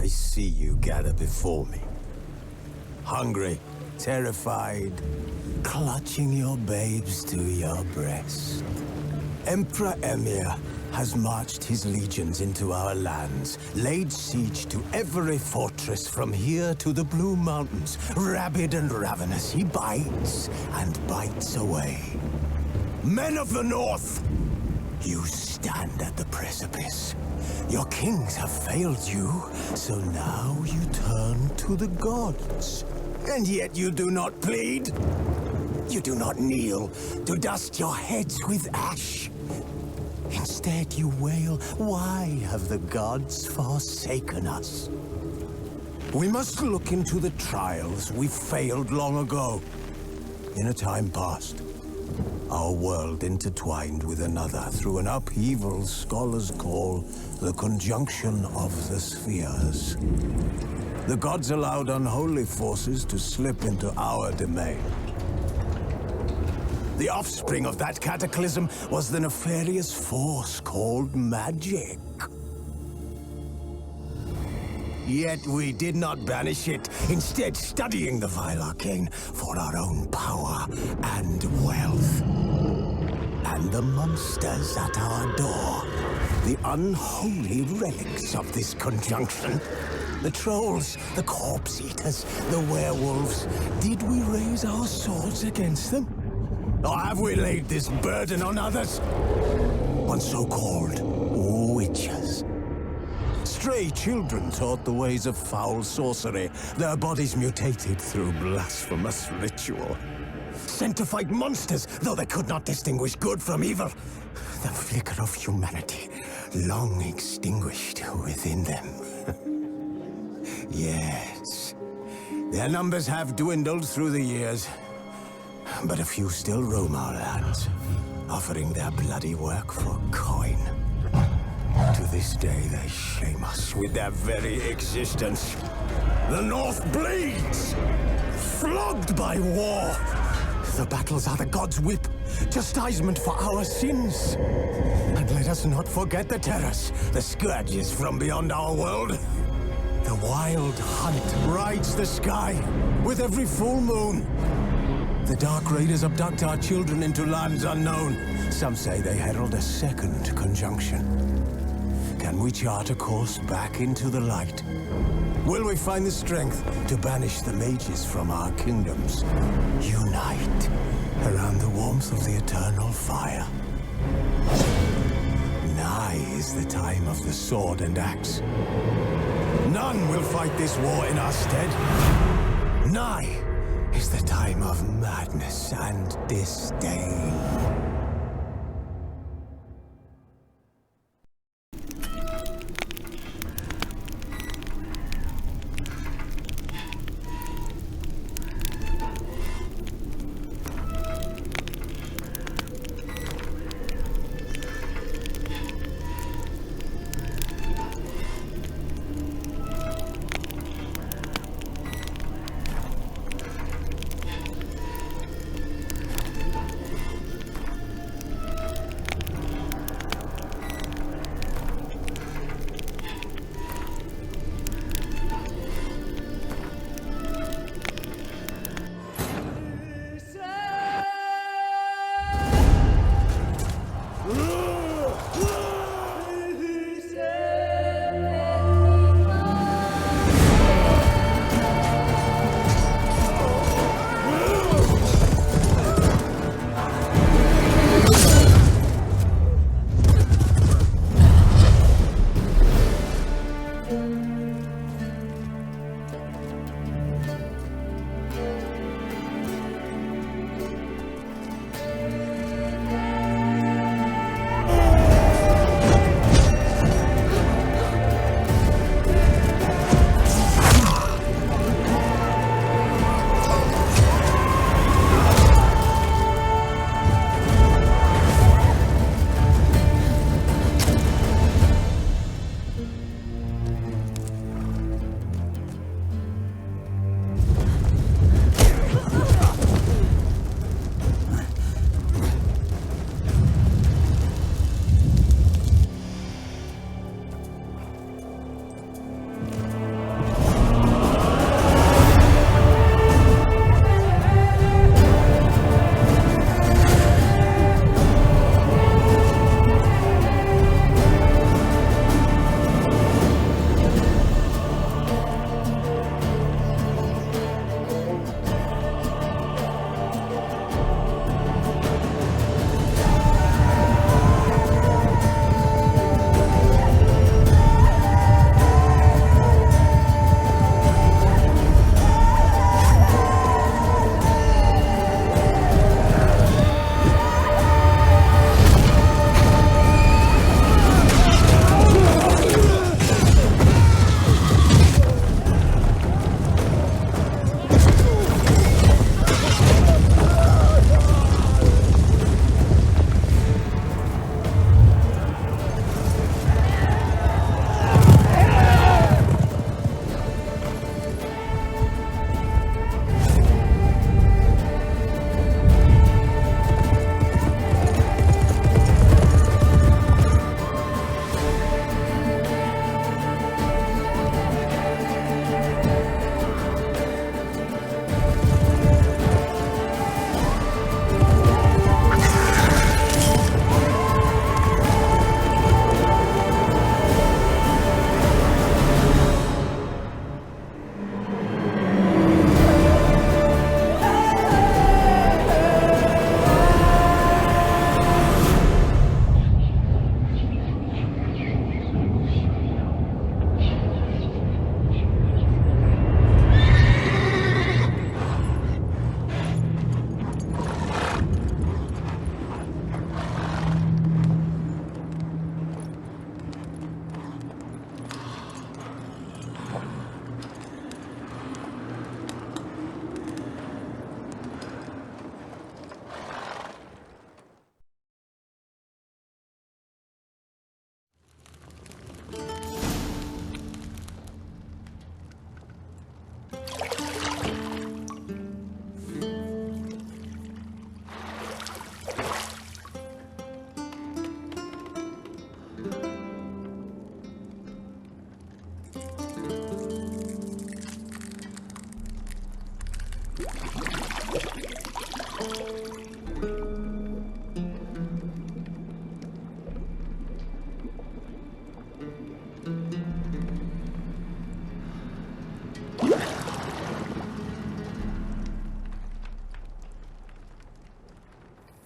I see you gather before me. Hungry, terrified, clutching your babes to your breast. Emperor Emir has marched his legions into our lands, laid siege to every fortress from here to the Blue Mountains. Rabid and ravenous, he bites and bites away. Men of the North, you stand at the precipice. Your kings have failed you, so now you turn to the gods. And yet you do not plead. You do not kneel to dust your heads with ash. Instead you wail, why have the gods forsaken us? We must look into the trials we failed long ago. In a time past, our world intertwined with another through an upheaval scholars call the conjunction of the spheres. The gods allowed unholy forces to slip into our domain. The offspring of that cataclysm was the nefarious force called magic. Yet we did not banish it, instead studying the vile arcane for our own power and wealth. And the monsters at our door, the unholy relics of this conjunction. The trolls, the corpse-eaters, the werewolves. Did we raise our swords against them? Or have we laid this burden on others? On so-called witches. Stray children taught the ways of foul sorcery, their bodies mutated through blasphemous ritual. Sent to fight monsters, though they could not distinguish good from evil. The flicker of humanity, long extinguished within them. Yes, their numbers have dwindled through the years. But a few still roam our lands, offering their bloody work for coin. To this day, they shame us with their very existence. The North bleeds, flogged by war. The battles are the gods' whip, chastisement for our sins. And let us not forget the terrors, the scourges from beyond our world. The wild hunt rides the sky with every full moon. The Dark Raiders abduct our children into lands unknown. Some say they herald a second conjunction. Can we chart a course back into the light? Will we find the strength to banish the mages from our kingdoms? Unite around the warmth of the eternal fire. Nigh is the time of the sword and axe. None will fight this war in our stead. Nigh is the time of madness and disdain.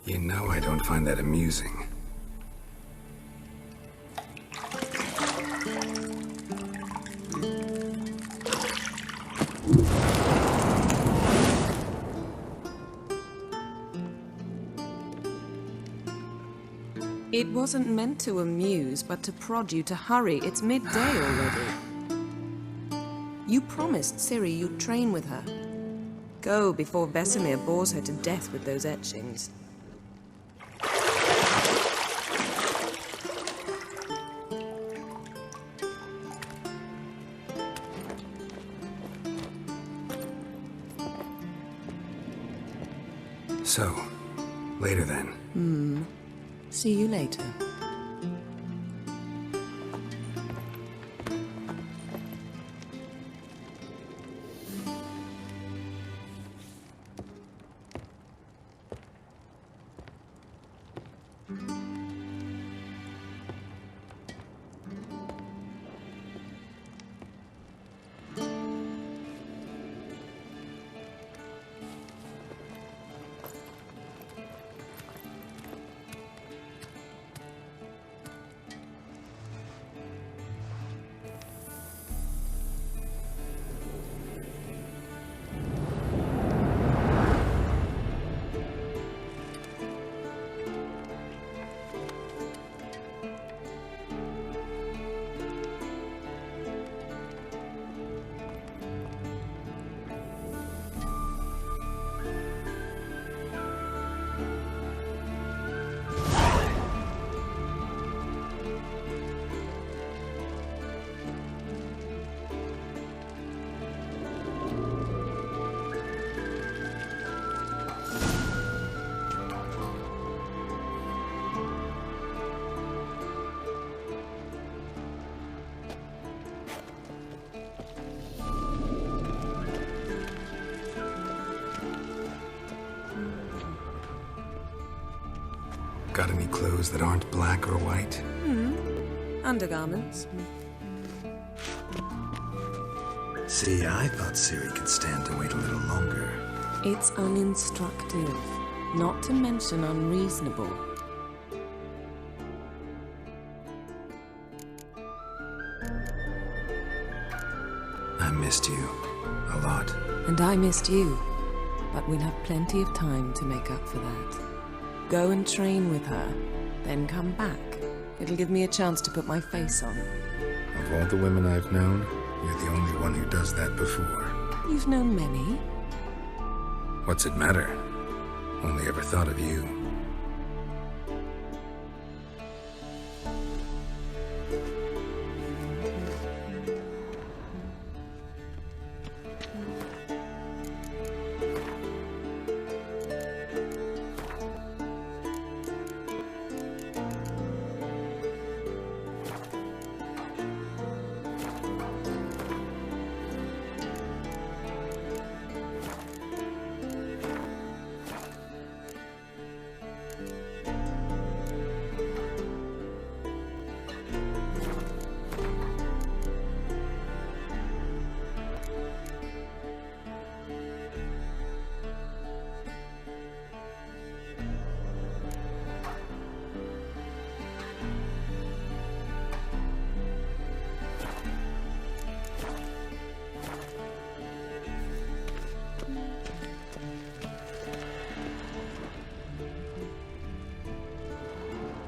You know I don't find that amusing. It wasn't meant to amuse, but to prod you to hurry. It's midday already. You promised Ciri you'd train with her. Go before Vesemir bores her to death with those etchings. So, later then. See you later. Got any clothes that aren't black or white? Undergarments. See, I thought Ciri could stand to wait a little longer. It's uninstructive, not to mention unreasonable. I missed you. A lot. And I missed you. But we'll have plenty of time to make up for that. Go and train with her, then come back. It'll give me a chance to put my face on. Of all the women I've known, you're the only one who does that before. You've known many. What's it matter? Only ever thought of you.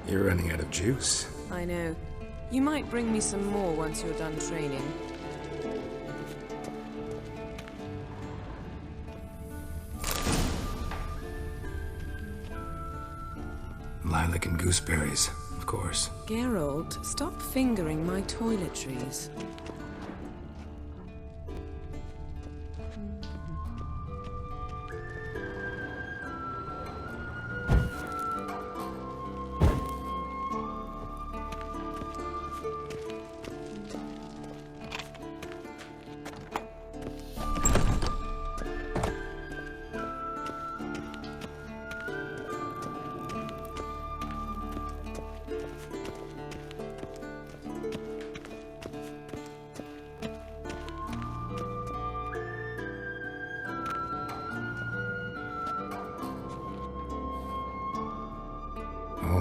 You're running out of juice. I know. You might bring me some more once you're done training. Lilac and gooseberries, of course. Geralt, stop fingering my toiletries.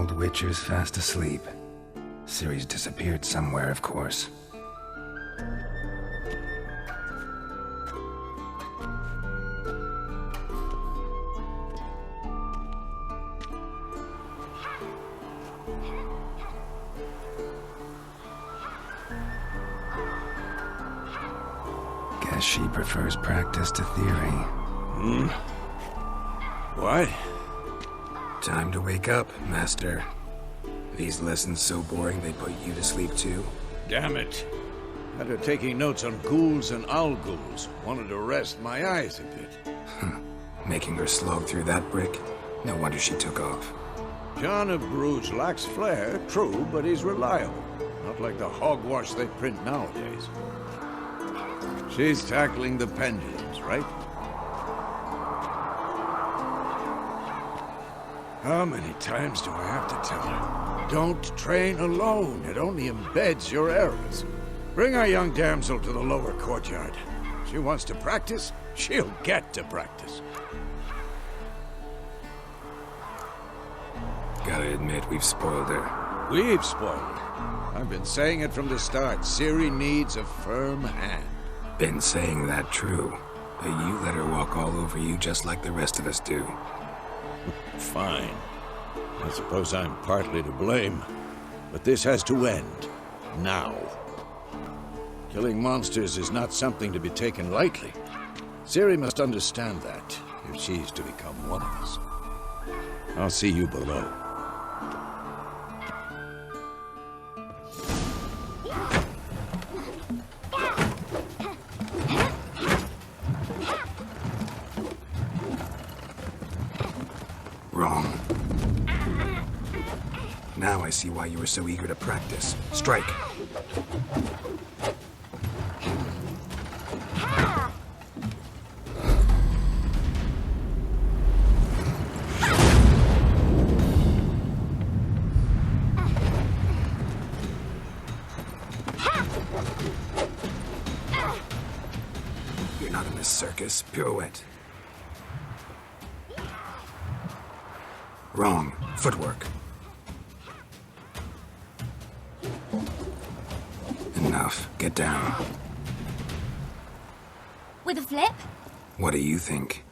old witcher's fast asleep. Ciri's disappeared somewhere, of course. Guess she prefers practice to theory. What? Time to wake up, Master. These lessons so boring they put you to sleep too? Damn it. After taking notes on ghouls and owl-ghouls, wanted to rest my eyes a bit. Making her slog through that brick? No wonder she took off. John of Bruges lacks flair, true, but he's reliable. Not like the hogwash they print nowadays. She's tackling the pendulums, right? How many times do I have to tell her? Don't train alone. It only embeds your errors. Bring our young damsel to the lower courtyard. She wants to practice, she'll get to practice. Gotta admit, we've spoiled her. We've spoiled her. I've been saying it from the start. Ciri needs a firm hand. Been saying that true, but you let her walk all over you just like the rest of us do. Fine. I suppose I'm partly to blame. But this has to end. Now. Killing monsters is not something to be taken lightly. Ciri must understand that, if she's to become one of us. I'll see you below. Wrong. Now I see why you were so eager to practice. Strike! You're not in this circus. Pirouette. Wrong. Footwork. Enough. Get down. With a flip? What do you think?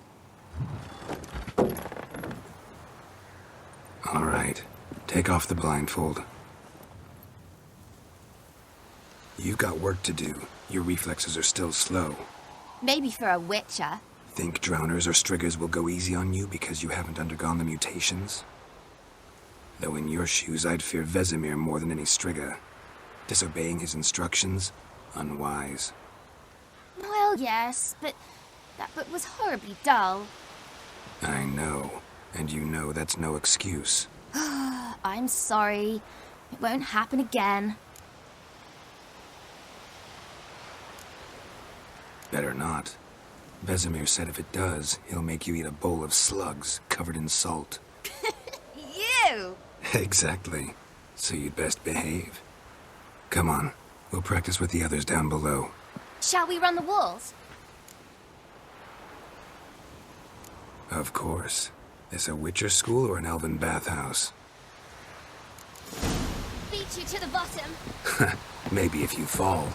All right. Take off the blindfold. You've got work to do. Your reflexes are still slow. Maybe for a witcher. Think drowners or striggers will go easy on you because you haven't undergone the mutations? Though in your shoes, I'd fear Vesemir more than any strigger. Disobeying his instructions? Unwise. Well, yes, but that book was horribly dull. I know. And you know that's no excuse. I'm sorry. It won't happen again. Better not. Vesemir said if it does, he'll make you eat a bowl of slugs covered in salt. You! Exactly. So you'd best behave. Come on. We'll practice with the others down below. Shall we run the walls? Of course. This a Witcher school or an elven bathhouse? Beat you to the bottom. Maybe if you fall.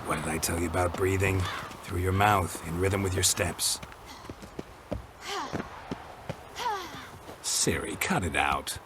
What did I tell you about breathing? Through your mouth, in rhythm with your steps. Ciri, cut it out.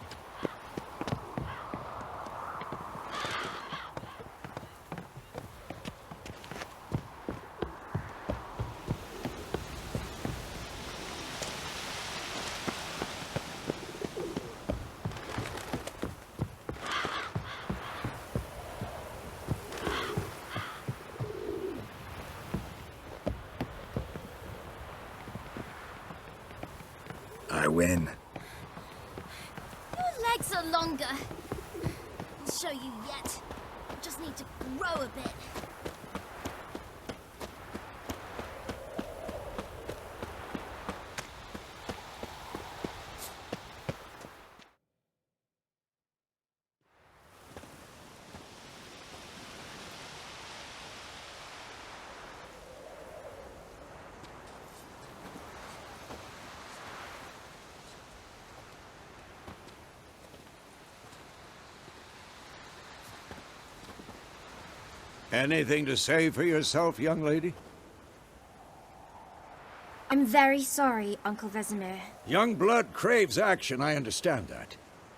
I win. Your legs are longer. I'll show you yet. I just need to grow a bit. Anything to say for yourself, young lady? I'm very sorry, Uncle Vesemir. Young blood craves action, I understand that.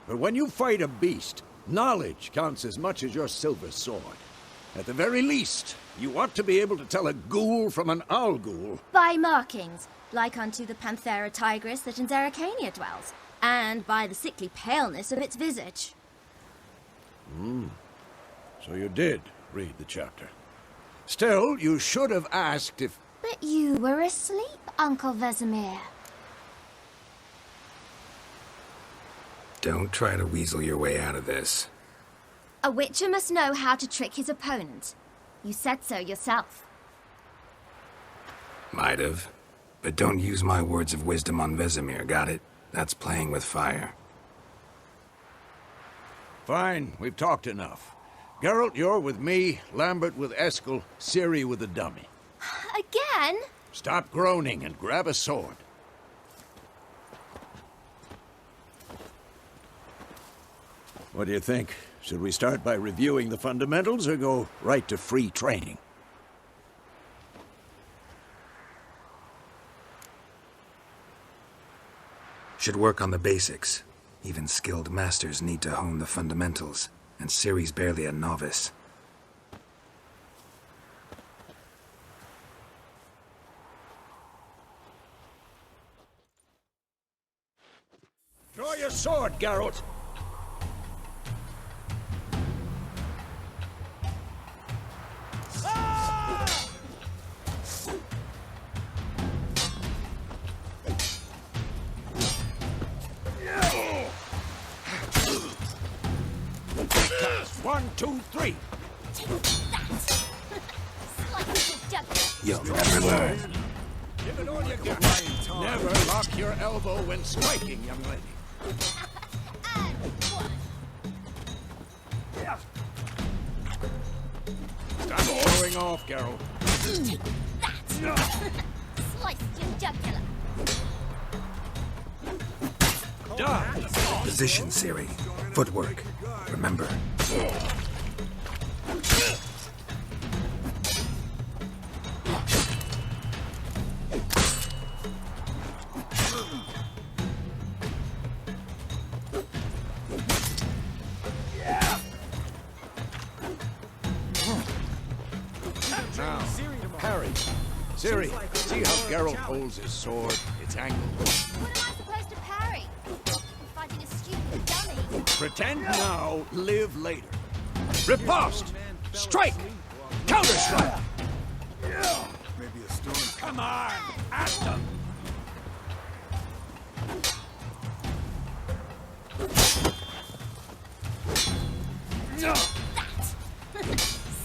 But when you fight a beast, knowledge counts as much as your silver sword. At the very least, you ought to be able to tell a ghoul from an owl ghoul. By markings, like unto the Panthera tigris that in Zerrikania dwells, and by the sickly paleness of its visage. So you did read the chapter. Still, you should have asked if... But you were asleep, Uncle Vesemir. Don't try to weasel your way out of this. A witcher must know how to trick his opponent. You said so yourself. Might have. But don't use my words of wisdom on Vesemir, got it? That's playing with fire. Fine, we've talked enough. Geralt, you're with me, Lambert with Eskel, Ciri with the dummy. Again? Stop groaning and grab a sword. What do you think? Should we start by reviewing the fundamentals or go right to free training? Should work on the basics. Even skilled masters need to hone the fundamentals, and Ciri's barely a novice. Draw your sword, Geralt! One, two, three. You'll never learn. Give it all you got. Never lock your elbow when striking, young lady. Stop showing off, Geralt. Sliced your jugular. Done. Position, Ciri. Footwork. Remember. Now, parry. Ciri, see how Geralt holds his sword? It's angled. What am I supposed to parry? I'm fighting a stupid dummy. Pretend now, live later. Riposte! Strike! Counter-strike! Maybe a storm. Come on! At them!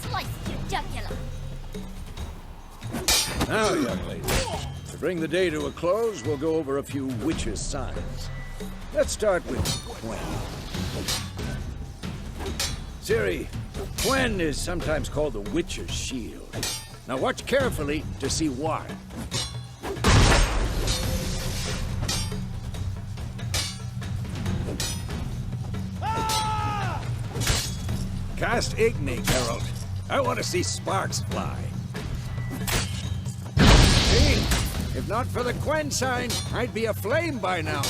Sliced your jugular. Now, young lady, to bring the day to a close, we'll go over a few witches' signs. Let's start with Quen. Ciri, Quen is sometimes called the Witcher's Shield. Now watch carefully to see why. Cast Igni, Geralt. I want to see sparks fly. See? If not for the Quen sign, I'd be aflame by now.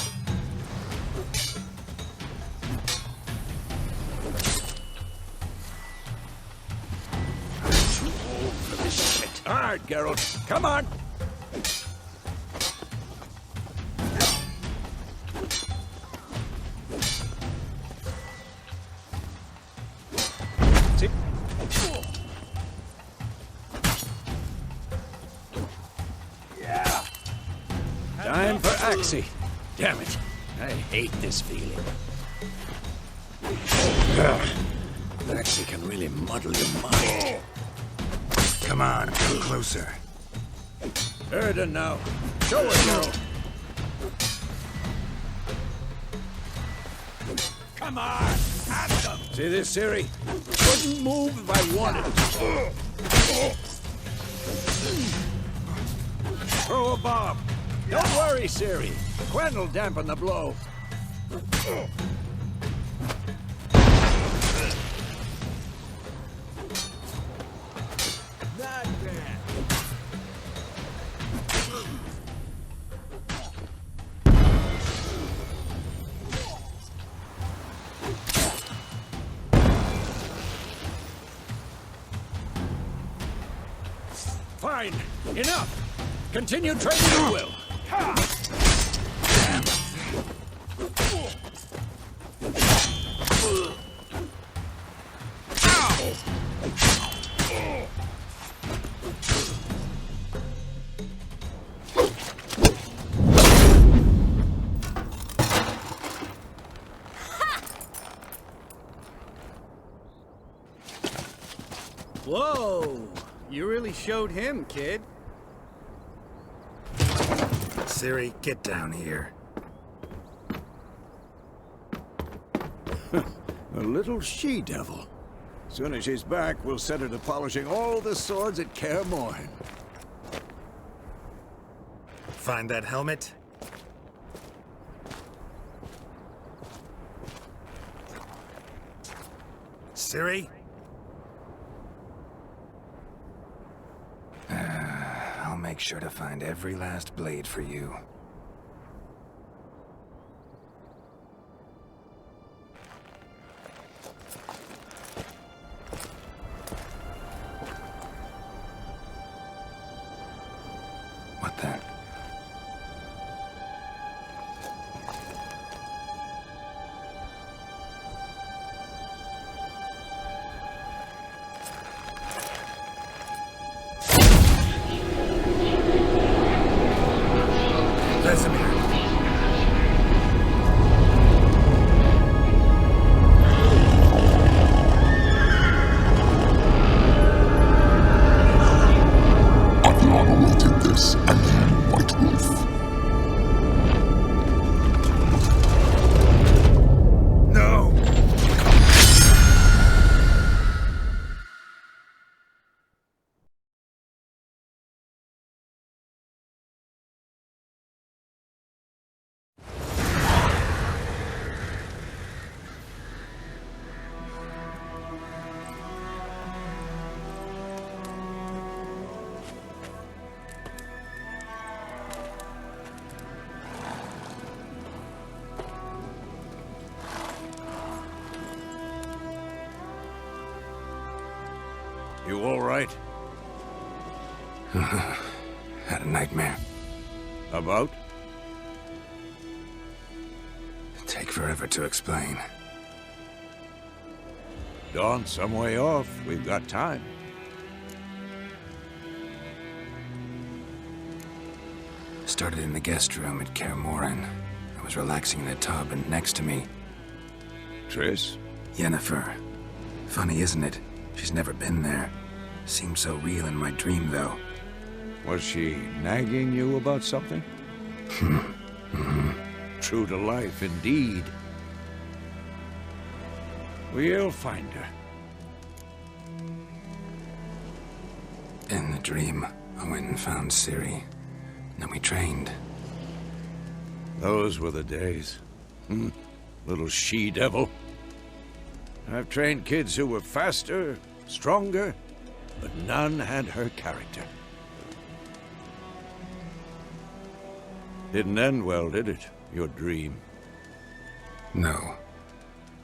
I'm too old for this shit. Hard, Geralt. Come on. See? Time for Axie. Damn it. I hate this feeling. Axie can really muddle your mind. Come on, come closer. Erden now. Show her, Geralt. Come on, at them. See this, Ciri? Couldn't move if I wanted to. Throw a bomb. Don't worry, Ciri. Quen will dampen the blow. Fine! Enough! Continue trading at will! Whoa! You really showed him, kid. Ciri, get down here. A little she-devil. Soon as she's back, we'll set her to polishing all the swords at Kaer Morhen. Find that helmet? Ciri? I'll make sure to find every last blade for you. What then? You all right? Had a nightmare. About? Take forever to explain. Dawn's some way off. We've got time. Started in the guest room at Kaer Morhen. I was relaxing in a tub, and next to me... Triss? Yennefer. Funny, isn't it? She's never been there. Seemed so real in my dream, though. Was she nagging you about something? True to life, indeed. We'll find her. In the dream, I went and found Ciri. Then we trained. Those were the days. Little she-devil. I've trained kids who were faster, stronger, but none had her character. Didn't end well, did it? Your dream? No.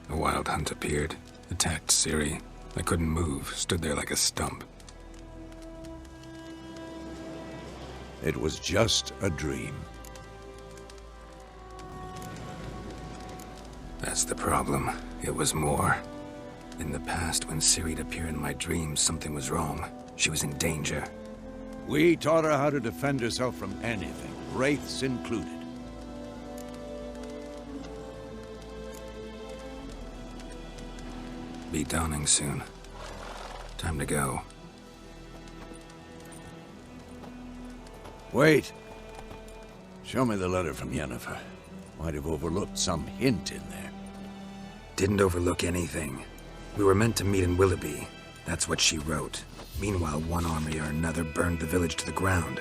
A wild hunt appeared, attacked Ciri. I couldn't move, stood there like a stump. It was just a dream. That's the problem. It was more. In the past, when Ciri'd appear in my dreams, something was wrong. She was in danger. We taught her how to defend herself from anything, wraiths included. Be dawning soon. Time to go. Wait. Show me the letter from Yennefer. Might have overlooked some hint in there. Didn't overlook anything. We were meant to meet in Willoughby. That's what she wrote. Meanwhile, one army or another burned the village to the ground.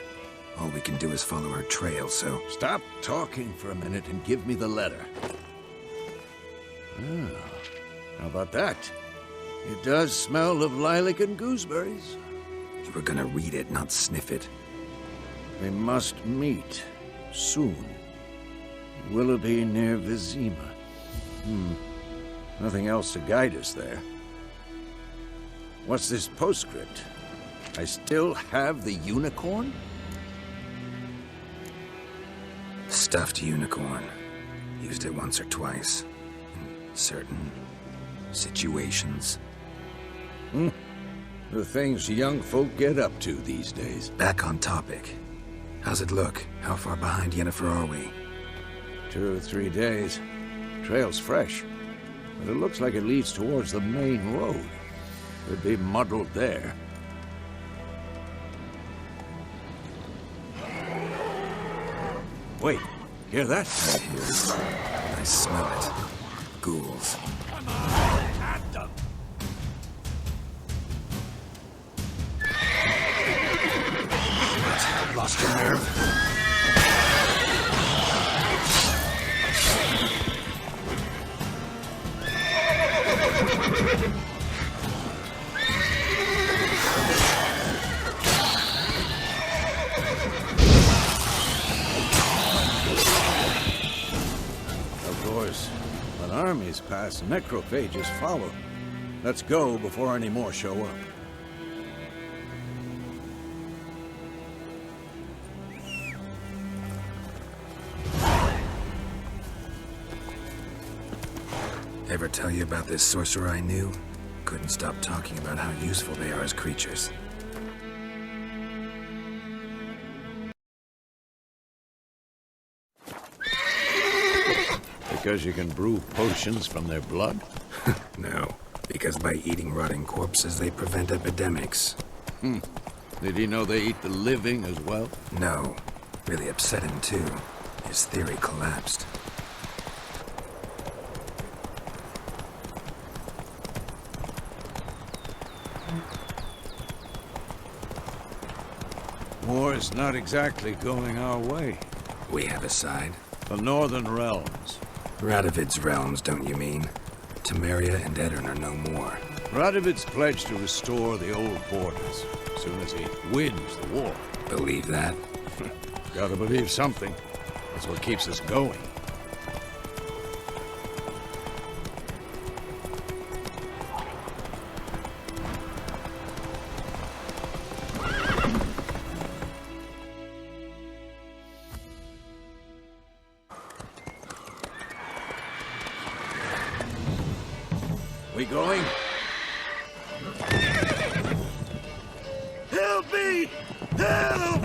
All we can do is follow her trail, so... Stop talking for a minute and give me the letter. How about that? It does smell of lilac and gooseberries. You were gonna read it, not sniff it. We must meet. Soon. Willoughby near Vizima. Nothing else to guide us there. What's this postscript? I still have the unicorn? Stuffed unicorn. Used it once or twice. In certain situations. The things young folk get up to these days. Back on topic. How's it look? How far behind Yennefer are we? 2 or 3 days. Trail's fresh, but it looks like it leads towards the main road. Could be muddled there. Wait, hear that? I hear it. I smell it. Ghouls. Come on, at them! What? Lost your nerve? Armies pass, necrophages follow. Let's go before any more show up. Ever tell you about this sorcerer I knew? Couldn't stop talking about how useful they are as creatures. Because you can brew potions from their blood? No, because by eating rotting corpses, they prevent epidemics. Did he know they eat the living as well? No. Really upset him, too. His theory collapsed. War's not exactly going our way. We have a side. The Northern Realms. Radovid's realms, don't you mean? Temeria and Edirn are no more. Radovid's pledged to restore the old borders as soon as he wins the war. Believe that? Gotta believe something. That's what keeps us going. We going? Help me! Help!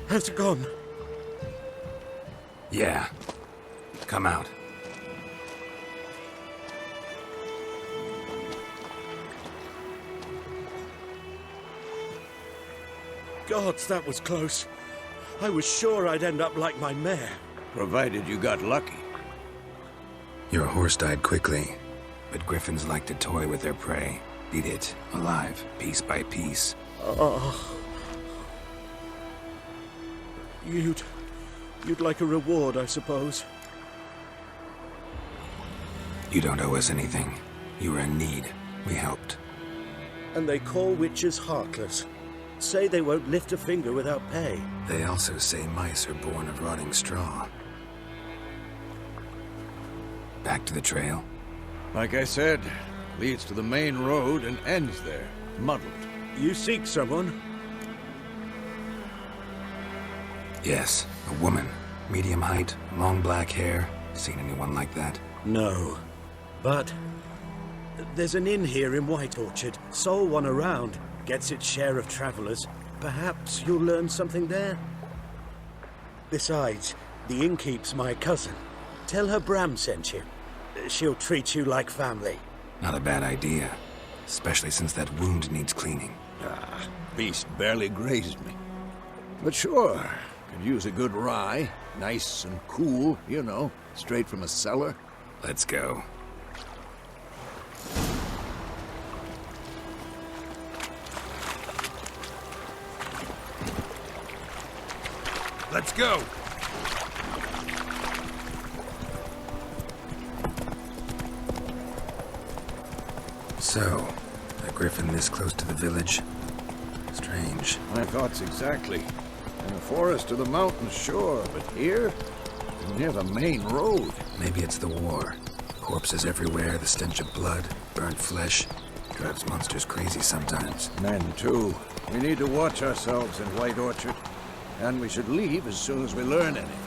Has it gone? Yeah. Come out. Gods, that was close. I was sure I'd end up like my mare. Provided you got lucky. Your horse died quickly, but griffins like to toy with their prey. Eat it, alive, piece by piece. Oh. You'd like a reward, I suppose. You don't owe us anything. You were in need. We helped. And they call witches heartless. Say they won't lift a finger without pay. They also say mice are born of rotting straw. Back to the trail? Like I said, leads to the main road and ends there, muddled. You seek someone? Yes, a woman. Medium height, long black hair. Seen anyone like that? No. But there's an inn here in White Orchard. Sole one around. Gets its share of travelers. Perhaps you'll learn something there? Besides, the innkeep's my cousin. Tell her Bram sent you. she'll treat you like family. Not a bad idea. Especially since that wound needs cleaning. Beast barely grazed me. But sure, could use a good rye. Nice and cool, you know, straight from a cellar. Let's go. Let's go! So, a griffin this close to the village? Strange. My thoughts exactly. In the forest or the mountains, sure, but here? Near the main road. Maybe it's the war. Corpses everywhere, the stench of blood, burnt flesh. Drives monsters crazy sometimes. Men, too. We need to watch ourselves in White Orchard. And we should leave as soon as we learn anything.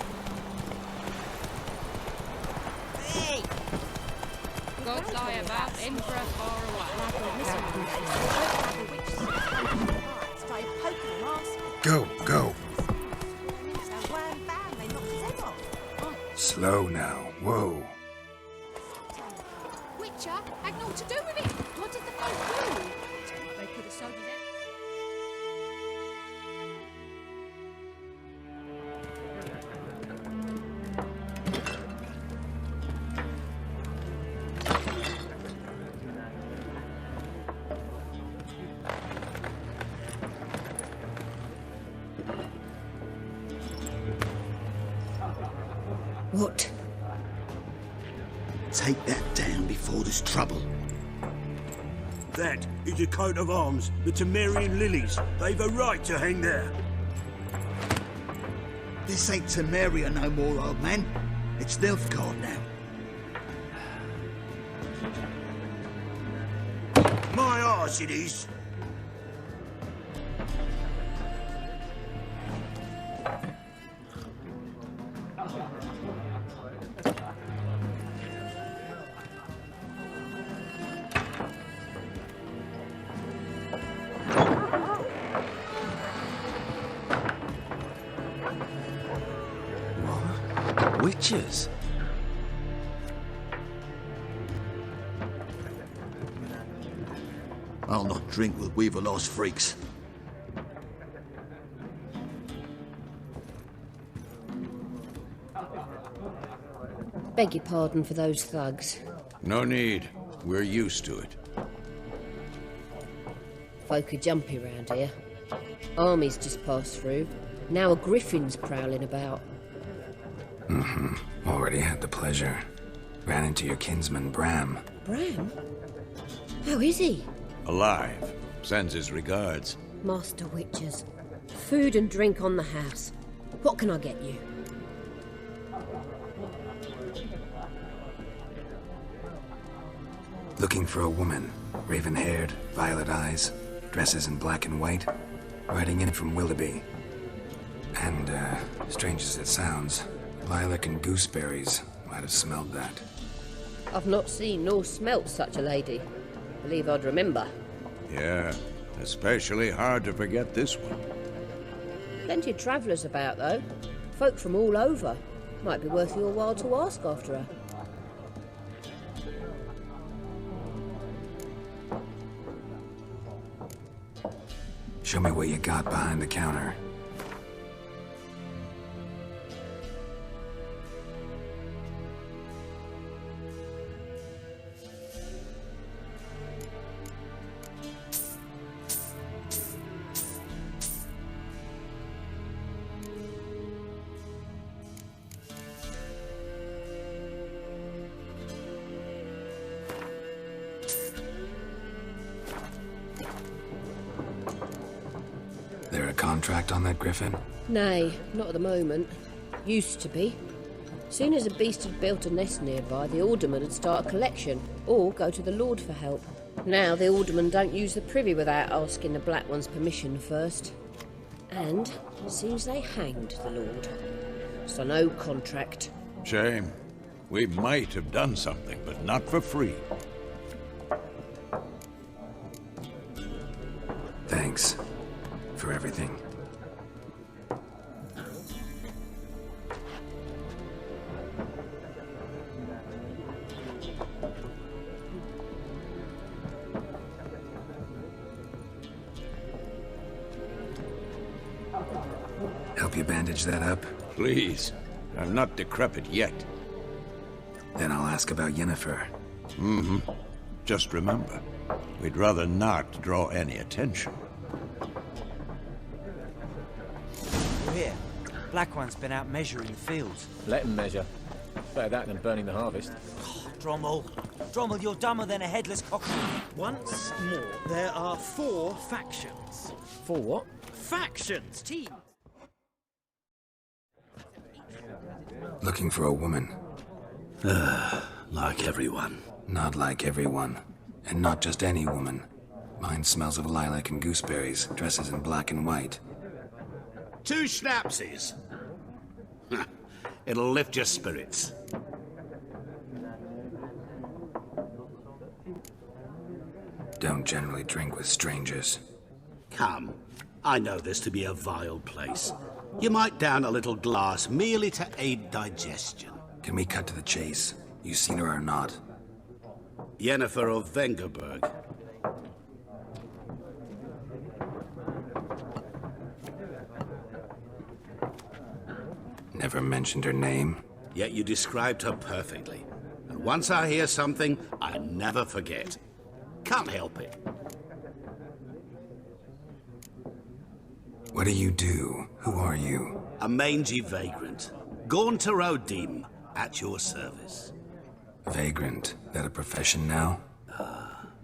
Hey! Gods lie about Emperor far away. Go, go! Slow now. Whoa. Witcher had naught to do with it. What did the folk do? They could have sold it. What? Take that down before there's trouble. That is a coat of arms, the Temerian lilies. They've a right to hang there. This ain't Temeria no more, old man. It's Nilfgaard now. My arse it is. Witches? I'll not drink with weaver-lost freaks. Beg your pardon for those thugs. No need. We're used to it. Folk are jumpy round here. Armies just passed through. Now a griffin's prowling about. Already had the pleasure. Ran into your kinsman, Bram. Bram? How is he? Alive. Sends his regards. Master Witchers. Food and drink on the house. What can I get you? Looking for a woman. Raven-haired, violet eyes, dresses in black and white. Riding in from Willoughby. And, strange as it sounds, lilac and gooseberries might have smelled that. I've not seen nor smelt such a lady. Believe I'd remember. Yeah, especially hard to forget this one. Plenty of travellers about, though. Folk from all over. Might be worth your while to ask after her. Show me what you got behind the counter. There a contract on that griffin? Nay, not at the moment. Used to be. Soon as a beast had built a nest nearby, the alderman would start a collection, or go to the Lord for help. Now the alderman don't use the privy without asking the Black One's permission first. And seems they hanged the Lord. So no contract. Shame. We might have done something, but not for free. Thanks. For everything. you bandage that up? Please. I'm not decrepit yet. Then I'll ask about Yennefer. Mm-hmm. Just remember, we'd rather not draw any attention. Here. Black One's been out measuring the fields. Let him measure. Better that than burning the harvest. Drommel. Drommel, you're dumber than a headless cockroach. Once more, there are 4 factions. 4 what? Factions! Team! Looking for a woman. Like everyone. Not like everyone. And not just any woman. Mine smells of lilac and gooseberries, dresses in black and white. 2 schnapsies. It'll lift your spirits. Don't generally drink with strangers. Come. I know this to be a vile place. You might down a little glass merely to aid digestion. Can we cut to the chase? You seen her or not? Yennefer of Vengerberg. Never mentioned her name. Yet you described her perfectly. And once I hear something, I never forget. Can't help it. What do you do? Who are you? A mangy vagrant. Gaunter Odim, at your service. Vagrant? That a profession now?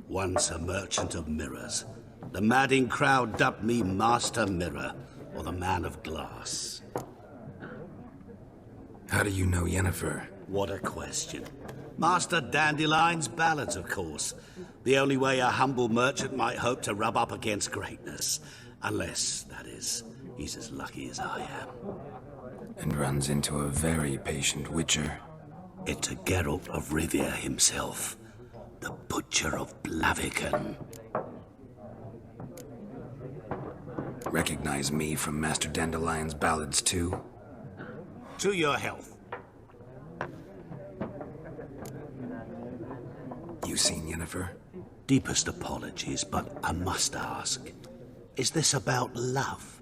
Once a merchant of mirrors. The madding crowd dubbed me Master Mirror, or the Man of Glass. How do you know Yennefer? What a question. Master Dandelion's ballads, of course. The only way a humble merchant might hope to rub up against greatness. Unless, that is, he's as lucky as I am. And runs into a very patient witcher. It's a Geralt of Rivia himself. The Butcher of Blaviken. Recognize me from Master Dandelion's ballads, too? To your health. You seen Yennefer? Deepest apologies, but I must ask. Is this about love?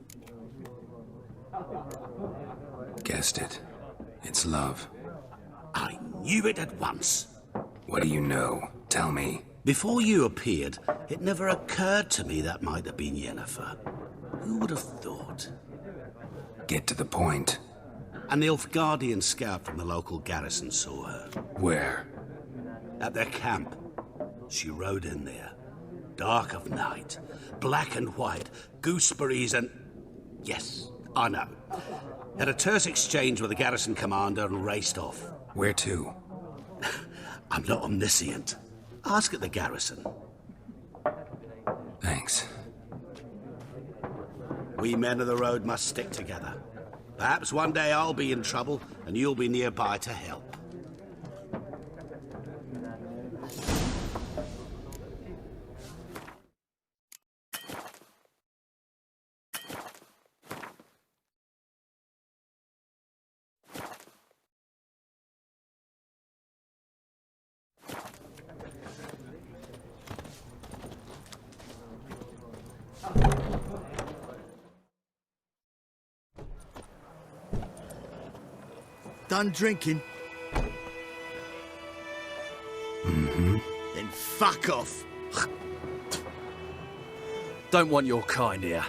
Guessed it. It's love. I knew it at once. What do you know? Tell me. Before you appeared, it never occurred to me that might have been Yennefer. Who would have thought? Get to the point. An Nilfgaardian scout from the local garrison saw her. Where? At their camp. She rode in there. Dark of night. Black and white. Gooseberries and... Yes, I know. Had a terse exchange with the garrison commander and raced off. Where to? I'm not omniscient. Ask at the garrison. Thanks. We men of the road must stick together. Perhaps one day I'll be in trouble and you'll be nearby to help. Done drinking? Mm-hmm. Then fuck off. Don't want your kind here.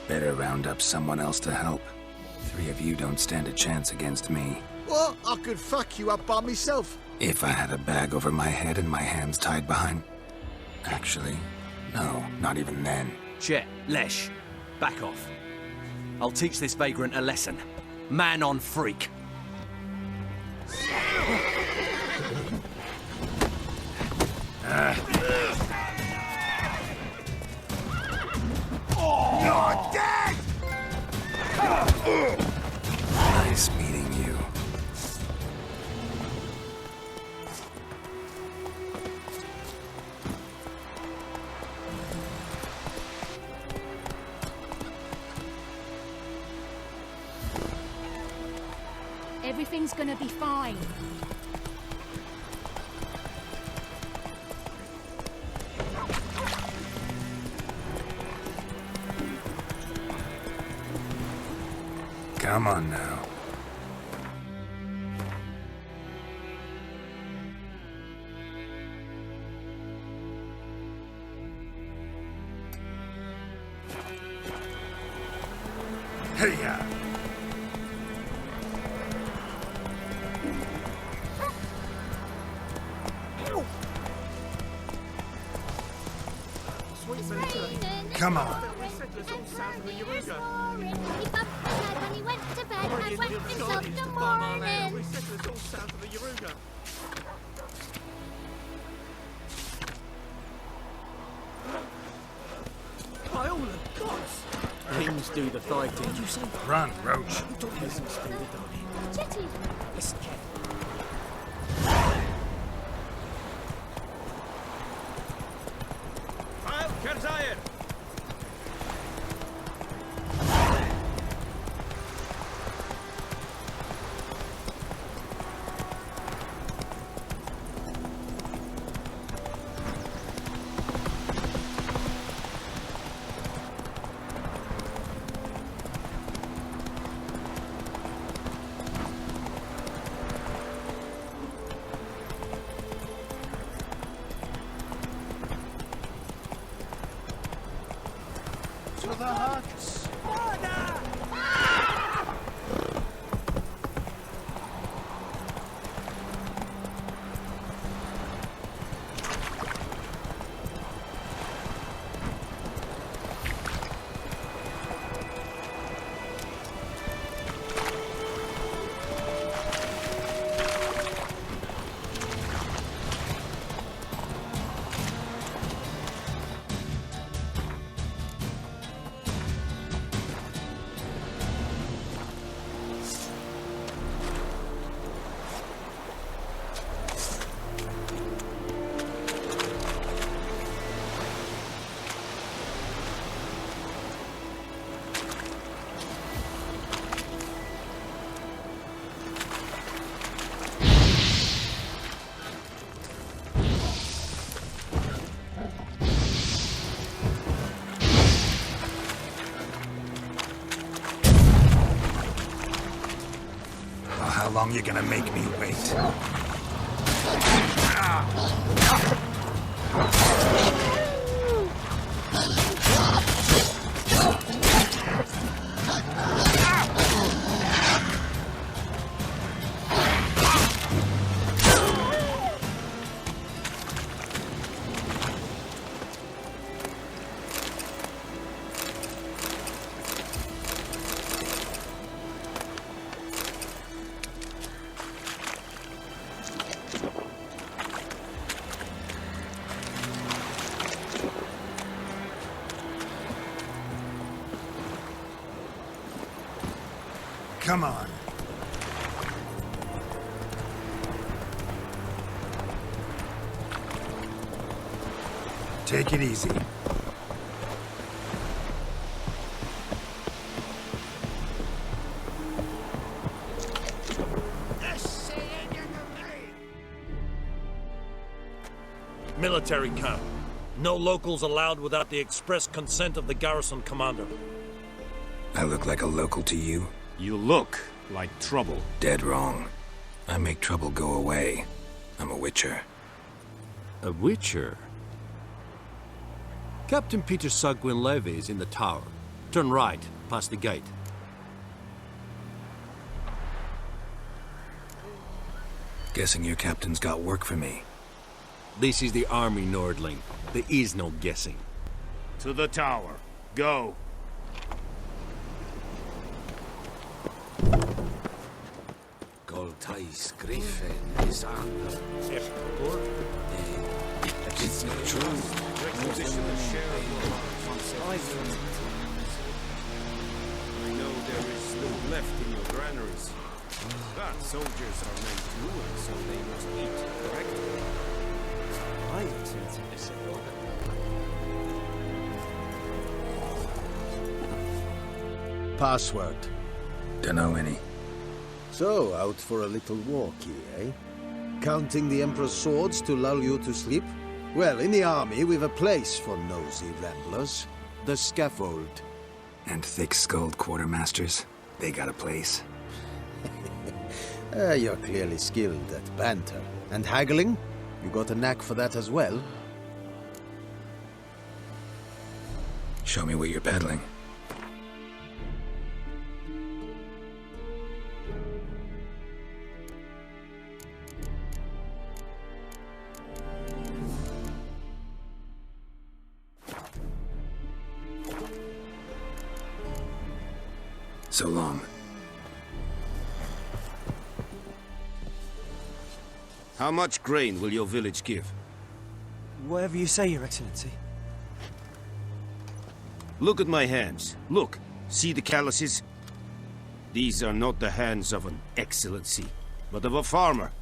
Better round up someone else to help. 3 of you don't stand a chance against me. What? I could fuck you up by myself. If I had a bag over my head and my hands tied behind... Actually, no, not even then. Chet, Lesh, back off. I'll teach this vagrant a lesson. Man on freak. You're dead! Nice meeting you. Everything's gonna be fine. Come on now. Hey-ya! Come on. By all the gods! Kings do the fighting. You say? Run, Roach. Peasants do the dying. Jetty! Listen carefully. To the huts! How long you gonna make me wait? Come on. Take it easy. Military camp. No locals allowed without the express consent of the garrison commander. I look like a local to you? You look like trouble. Dead wrong. I make trouble go away. I'm a witcher. A witcher? Captain Peter Sagwin Levy is in the tower. Turn right, past the gate. Guessing your captain's got work for me. This is the army, Nordling. There is no guessing. To the tower. Go. Goltais griffin is under. It's not true. I know there is little left in your granaries. But soldiers are meant to rule, so they must eat correctly. I intend to miss it. Password. Dunno any. So, out for a little walkie, eh? Counting the Emperor's swords to lull you to sleep? Well, in the army, we've a place for nosy ramblers. The scaffold. And thick-skulled quartermasters. They got a place? You're clearly skilled at banter. And haggling? You got a knack for that as well? Show me what you're peddling. So long. How much grain will your village give? Whatever you say, Your Excellency. Look at my hands. Look. See the calluses? These are not the hands of an excellency, but of a farmer.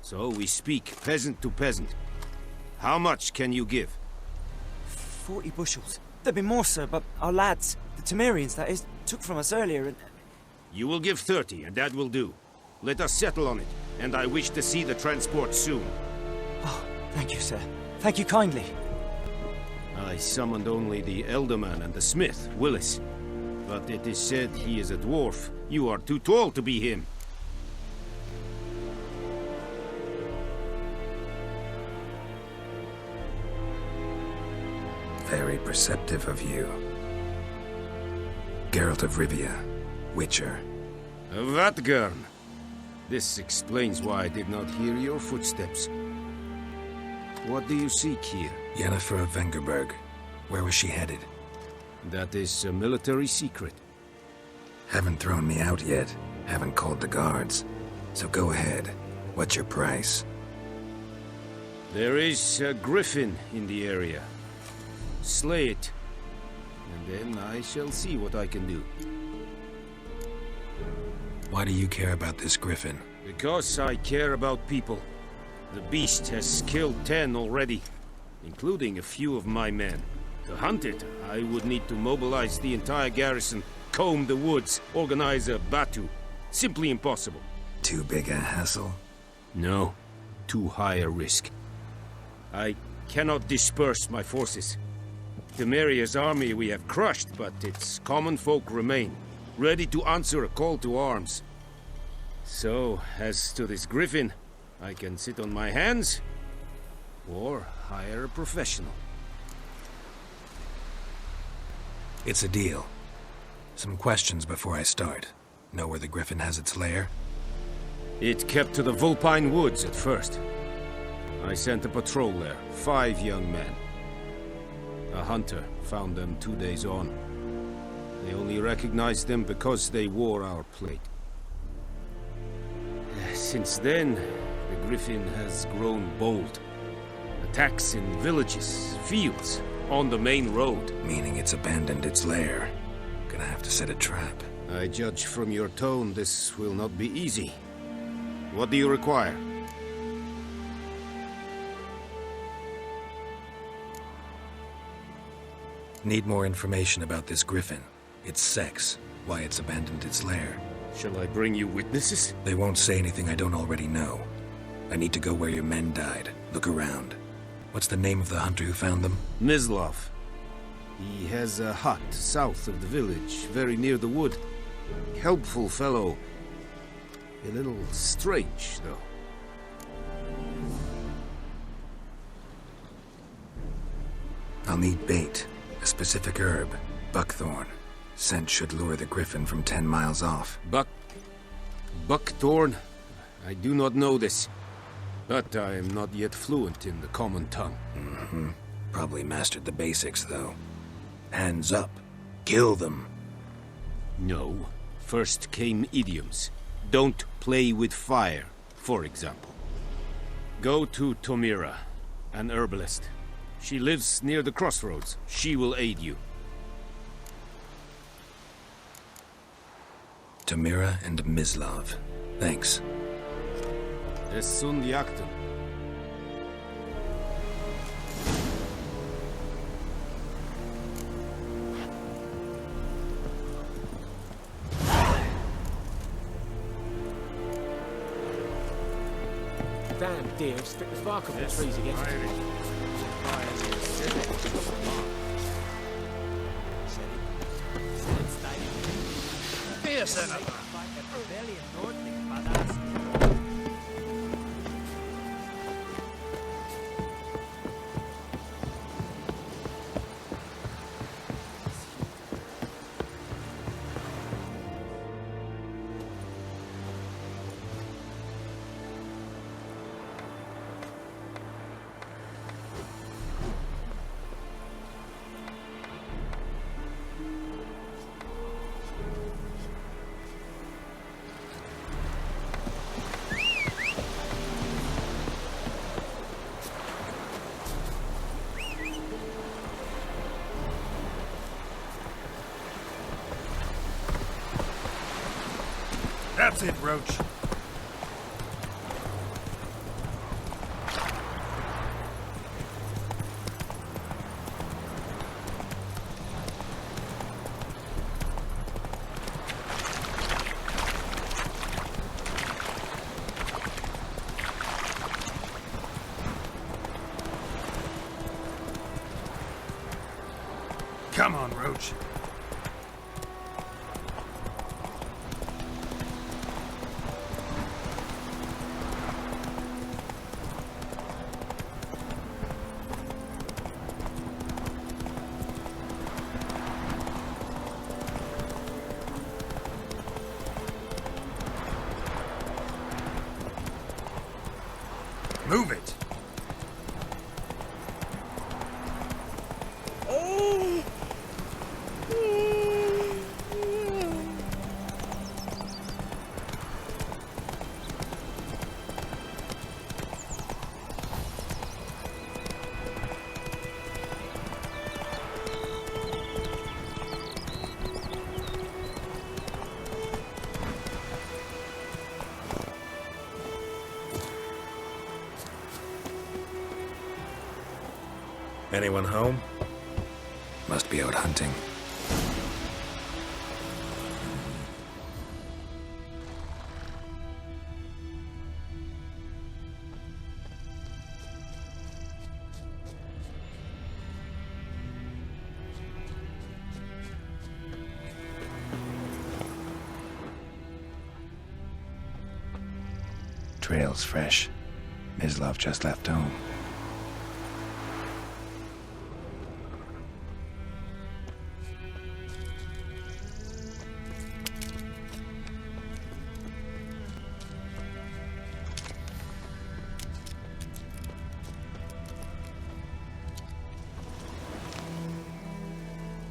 So we speak peasant to peasant. How much can you give? 40 bushels. There'd be more, sir, but our lads, the Temerians, that is, took from us earlier and... You will give 30, and that will do. Let us settle on it, and I wish to see the transport soon. Oh, thank you, sir. Thank you kindly. I summoned only the Elderman and the smith, Willis. But it is said he is a dwarf. You are too tall to be him. Very perceptive of you. Geralt of Rivia, Witcher. Vatgern! This explains why I did not hear your footsteps. What do you seek here? Yennefer of Vengerberg. Where was she headed? That is a military secret. Haven't thrown me out yet. Haven't called the guards. So go ahead. What's your price? There is a griffin in the area. Slay it. And then I shall see what I can do. Why do you care about this griffin? Because I care about people. The beast has killed 10 already, including a few of my men. To hunt it, I would need to mobilize the entire garrison, comb the woods, organize a batu. Simply impossible. Too big a hassle? No, too high a risk. I cannot disperse my forces. Temeria's army we have crushed, but its common folk remain, ready to answer a call to arms. So, as to this griffin, I can sit on my hands, or hire a professional. It's a deal. Some questions before I start. Know where the griffin has its lair? It kept to the Vulpine Woods at first. I sent a patrol there, 5 young men. A hunter found them 2 days on. They only recognized them because they wore our plate. Since then, the griffin has grown bold. Attacks in villages, fields, on the main road. Meaning it's abandoned its lair. Gonna have to set a trap. I judge from your tone this will not be easy. What do you require? Need more information about this griffin. Its sex, why it's abandoned its lair. Shall I bring you witnesses? They won't say anything I don't already know. I need to go where your men died. Look around. What's the name of the hunter who found them? Mislav. He has a hut south of the village, very near the wood. Helpful fellow. A little strange, though. I'll need bait. A specific herb. Buckthorn. Scent should lure the griffin from 10 miles off. Buckthorn? I do not know this. But I am not yet fluent in the common tongue. Mm-hmm. Probably mastered the basics, though. Hands up. Kill them. No. First came idioms. Don't play with fire, for example. Go to Tomira, an herbalist. She lives near the crossroads. She will aid you. Tomira and Mislav. Thanks. Es sunt jagten. Damn deer, strip the bark off the trees again. us, Yennefer. That's it, Roach. Come on, Roach. Move it! Anyone home? Must be out hunting. Trail's fresh. Mislav just left home.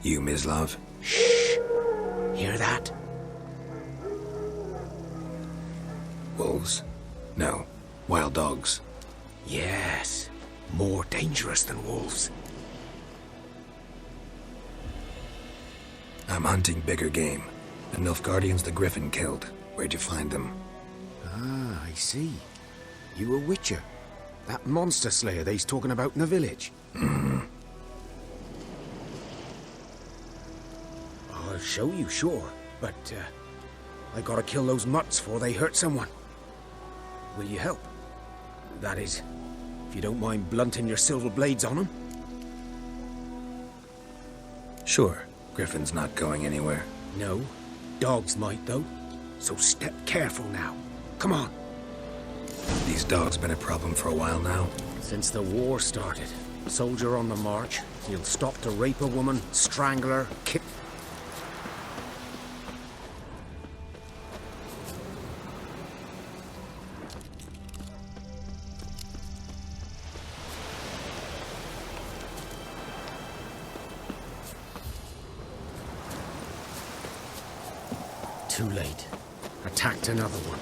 You, Mislav? Shh! Hear that? Wolves? No. Wild dogs. Yes. More dangerous than wolves. I'm hunting bigger game. The Nilfgaardians the Griffin killed. Where'd you find them? Ah, I see. You a witcher. That monster slayer they's talking about in the village. I'll show you, sure. But, I gotta kill those mutts before they hurt someone. Will you help? That is, if you don't mind blunting your silver blades on them. Sure. Griffin's not going anywhere. No. Dogs might, though. So step careful now. Come on. These dogs been a problem for a while now? Since the war started. Soldier on the march. He'll stop to rape a woman, strangle her, kick... Too late. Attacked another one.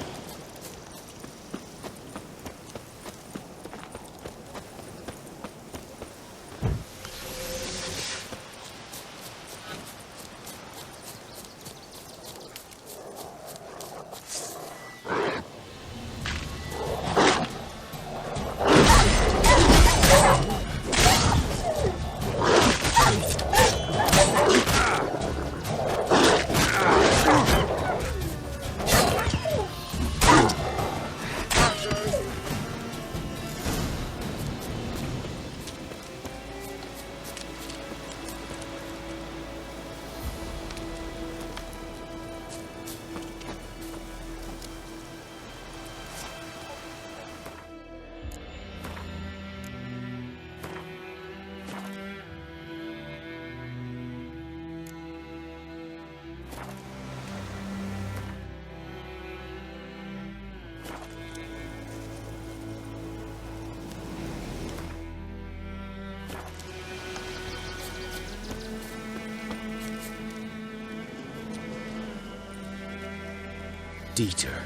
Dieter.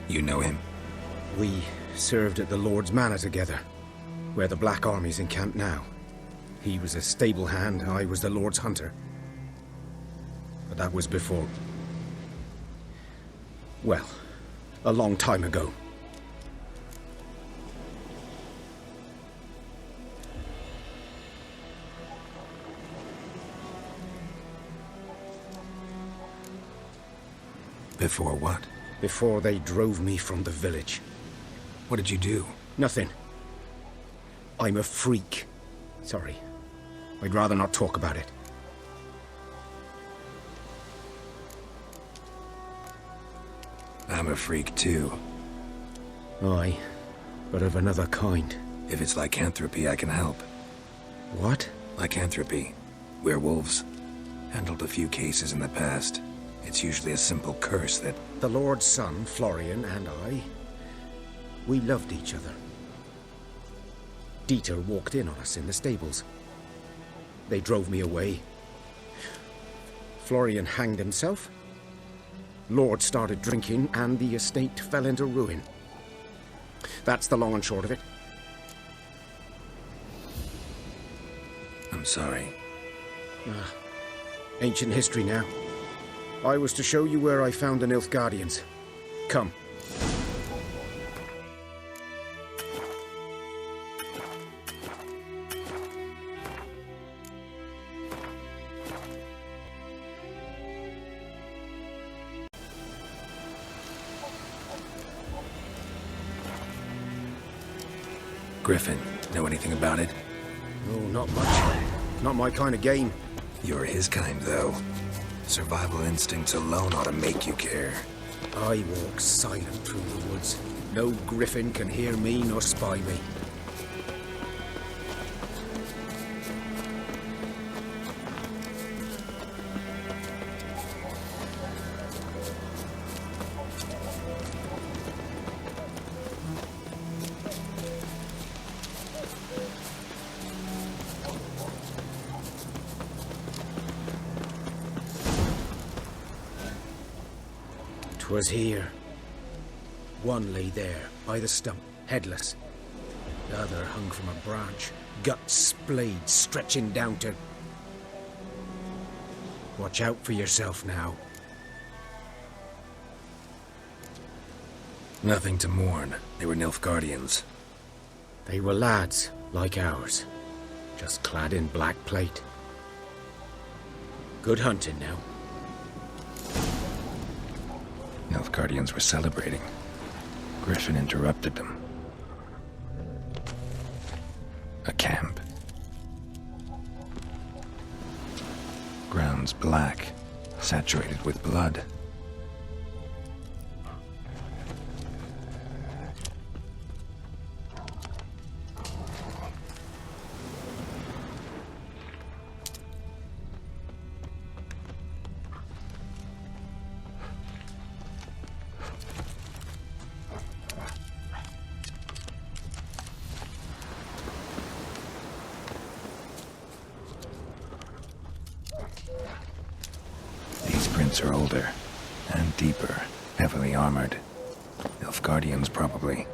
You know him? We served at the Lord's Manor together, where the Black Army's encamped now. He was a stable hand, I was the Lord's hunter. But that was before... well, a long time ago. Before what? Before they drove me from the village. What did you do? Nothing. I'm a freak. Sorry. I'd rather not talk about it. I'm a freak too. Aye, but of another kind. If it's lycanthropy, I can help. What? Lycanthropy. Werewolves. Handled a few cases in the past. It's usually a simple curse that... The Lord's son, Florian, and I... we loved each other. Dieter walked in on us in the stables. They drove me away. Florian hanged himself. Lord started drinking, and the estate fell into ruin. That's the long and short of it. I'm sorry. Ancient history now. I was to show you where I found the Nilfgaardians. Come. Griffin, know anything about it? No, not much. Not my kind of game. You're his kind, though. Survival instincts alone ought to make you care. I walk silent through the woods. No griffin can hear me nor spy me. Was here. One lay there, by the stump, headless. The other hung from a branch, guts splayed, stretching down to... Watch out for yourself now. Nothing to mourn. They were Nilfgaardians. They were lads, like ours, just clad in black plate. Good hunting now. Nilfgaardians were celebrating. Griffin interrupted them. A camp. Grounds black, saturated with blood. Are older and deeper, heavily armored. Nilfgaardians, probably.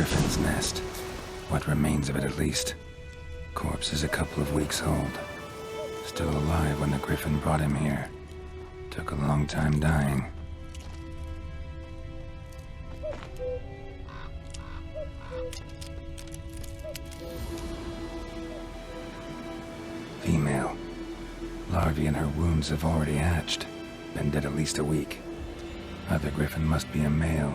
griffin's nest. What remains of it, at least. Corpse is a couple of weeks old. Still alive when the griffin brought him here. Took a long time dying. Female. Larvae in her wounds have already hatched. Been dead at least a week. Other griffin must be a male.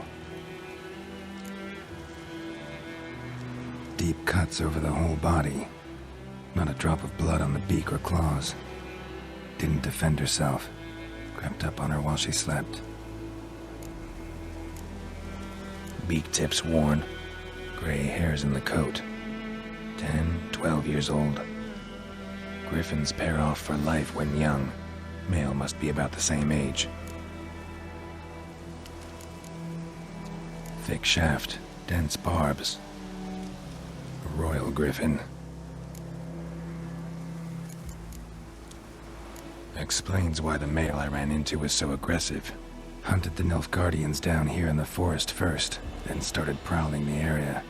Deep cuts over the whole body. Not a drop of blood on the beak or claws. Didn't defend herself. Crept up on her while she slept. Beak tips worn. Gray hairs in the coat. 10, 12 years old. Griffins pair off for life when young. Male must be about the same age. Thick shaft, dense barbs. A royal griffin. Explains why the male I ran into was so aggressive. Hunted the Nilfgaardians down here in the forest first, then started prowling the area.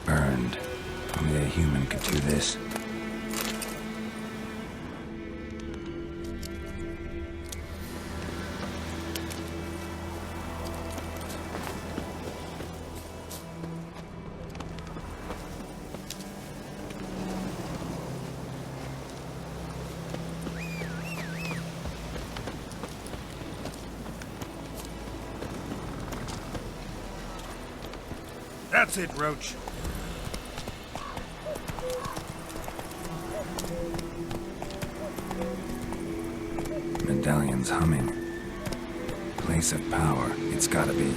Burned. Only a human could do this. That's it, Roach. Medallion's humming. Place of power, it's gotta be.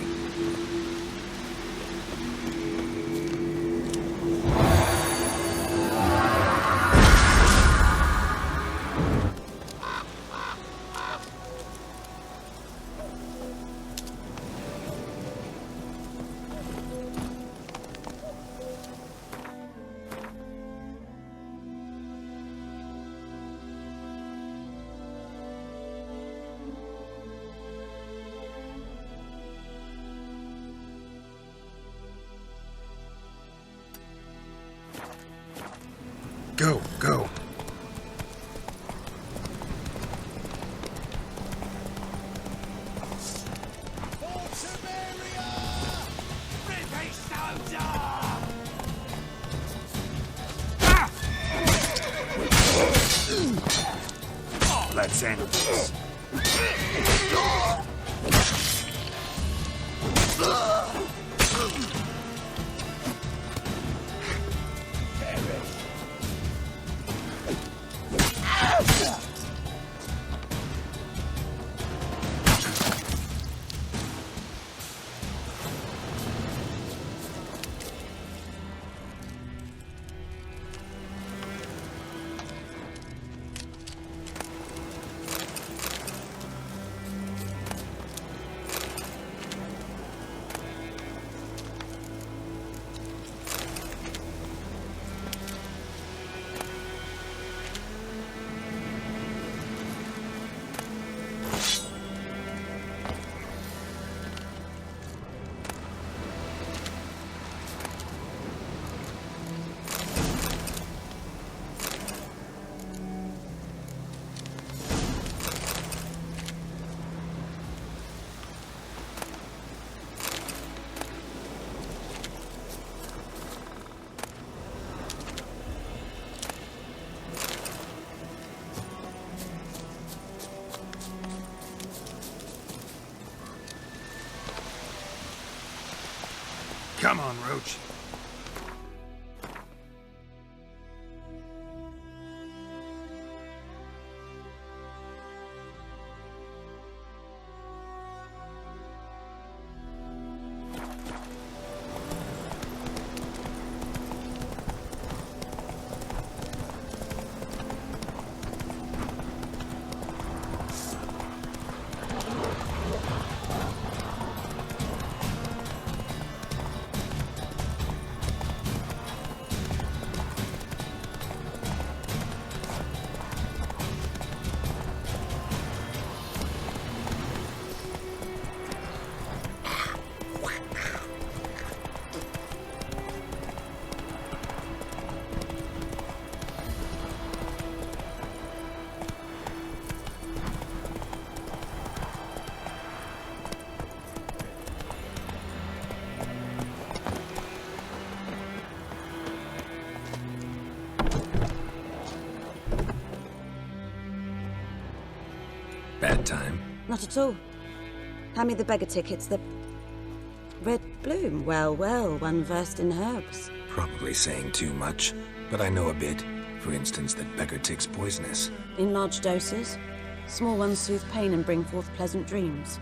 Go, go. Let's end this. Come on, Roach. Bad time? Not at all. Hand me the beggar tickets, the red bloom. Well, well, one versed in herbs. Probably saying too much, but I know a bit. For instance, that beggar tick's poisonous. In large doses. Small ones soothe pain and bring forth pleasant dreams.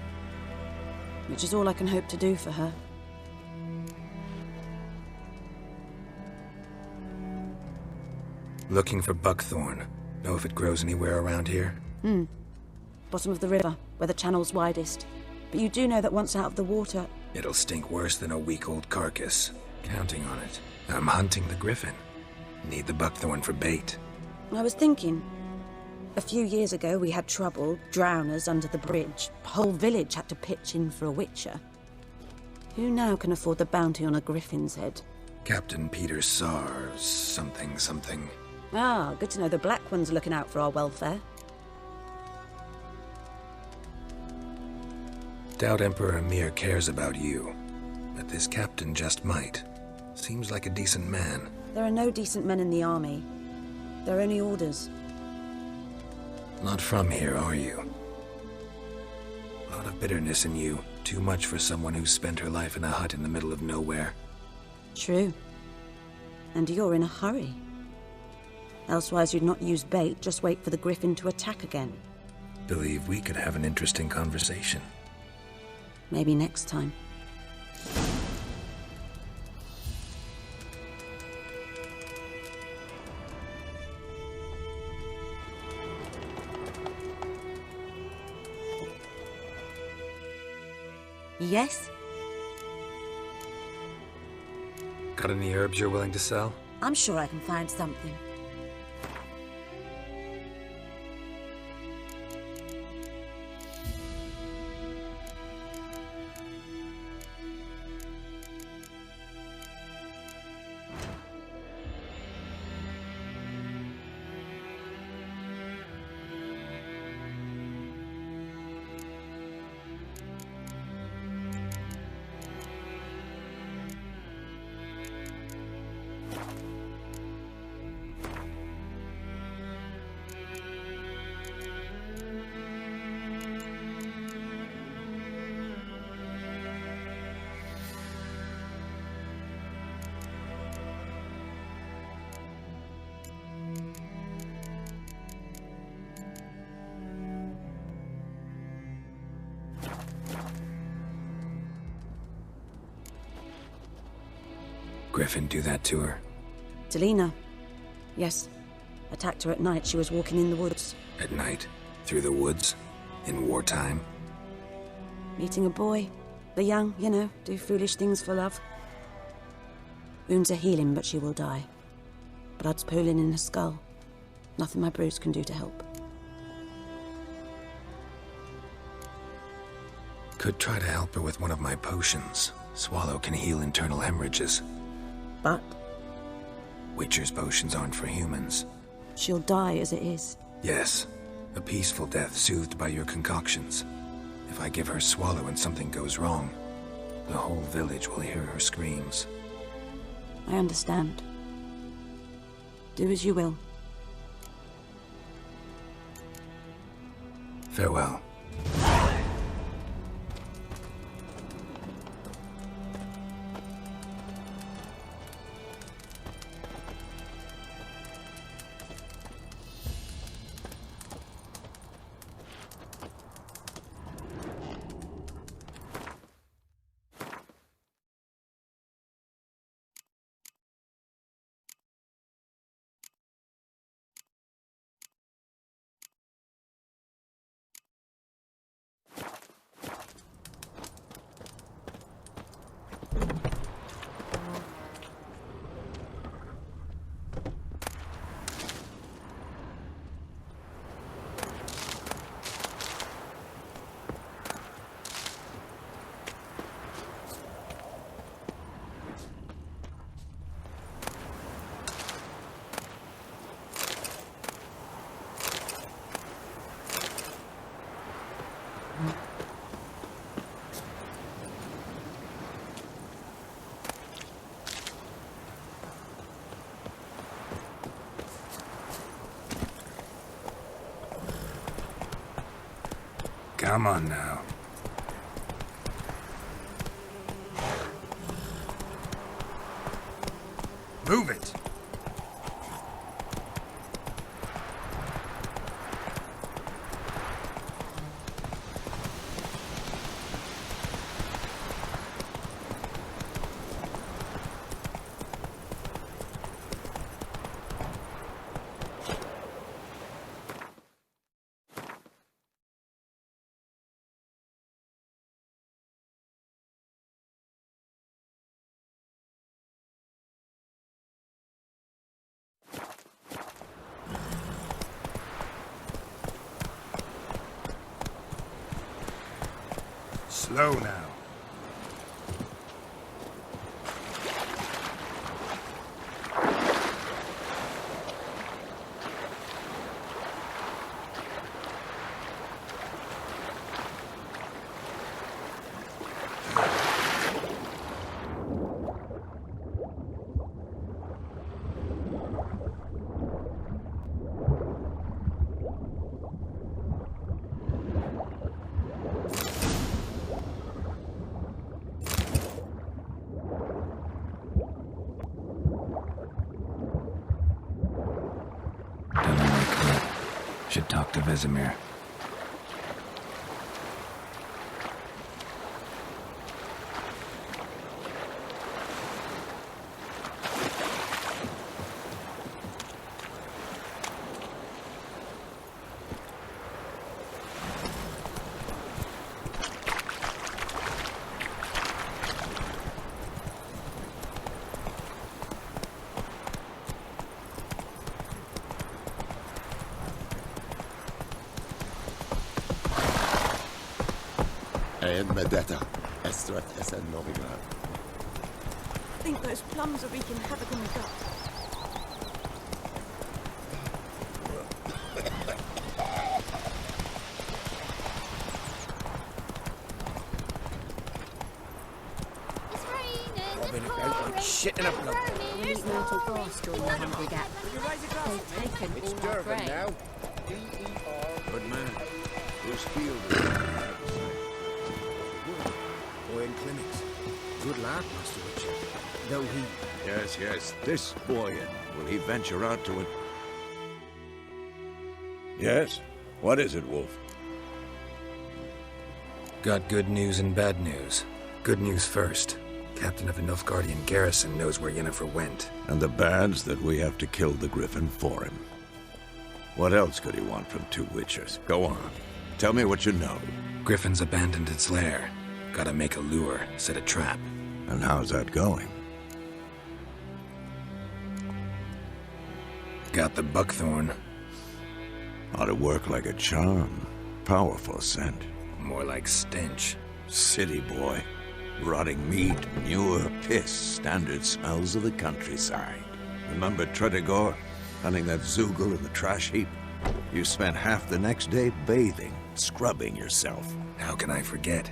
Which is all I can hope to do for her. Looking for buckthorn. Know if it grows anywhere around here? Bottom of the river, where the channel's widest. But you do know that once out of the water... It'll stink worse than a week-old carcass. Counting on it. I'm hunting the griffin. Need the buckthorn for bait. I was thinking... A few years ago we had trouble, drowners under the bridge. The whole village had to pitch in for a witcher. Who now can afford the bounty on a griffin's head? Captain Peter Sars, something. Ah, good to know the Black One's looking out for our welfare. Doubt Emperor Emir cares about you, but this captain just might. Seems like a decent man. There are no decent men in the army. They're only orders. Not from here, are you? A lot of bitterness in you. Too much for someone who spent her life in a hut in the middle of nowhere. True. And you're in a hurry. Elsewise you'd not use bait, just wait for the griffin to attack again. Believe we could have an interesting conversation. Maybe next time. Yes? Got any herbs you're willing to sell? I'm sure I can find something. Griffin do that to her? Delina. Yes. Attacked her at night. She was walking in the woods. At night? Through the woods? In wartime? Meeting a boy. The young, you know, do foolish things for love. Wounds are healing, but she will die. Blood's pooling in her skull. Nothing my brews can do to help. Could try to help her with one of my potions. Swallow can heal internal hemorrhages. But? Witcher's potions aren't for humans. She'll die as it is. Yes. A peaceful death soothed by your concoctions. If I give her Swallow and something goes wrong, the whole village will hear her screams. I understand. Do as you will. Farewell. Come on now. Move it! Slow now. Should talk to Vesemir. I think those plums are wreaking havoc on the gut. Bobbing about like shit in a blood. We'll eat mortal grass during the hungry gap. They've taken It's all our Durban grain. now. D-E-R. Good man. Whose field is it? Boy in clinics. Good lad, Master Witcher. Though he... Yes, this boy, will he venture out to it? Yes? What is it, Wolf? Got good news and bad news. Good news first. Captain of a Nilfgaardian garrison knows where Yennefer went. And the bad's that we have to kill the griffin for him. What else could he want from two witchers? Go on. Tell me what you know. Griffin's abandoned its lair. Gotta make a lure, set a trap. And how's that going? Got the buckthorn. Ought to work like a charm. Powerful scent. More like stench. City boy. Rotting meat, manure, piss. Standard smells of the countryside. Remember Tredegor? Hunting that Zoogle in the trash heap? You spent half the next day bathing, scrubbing yourself. How can I forget?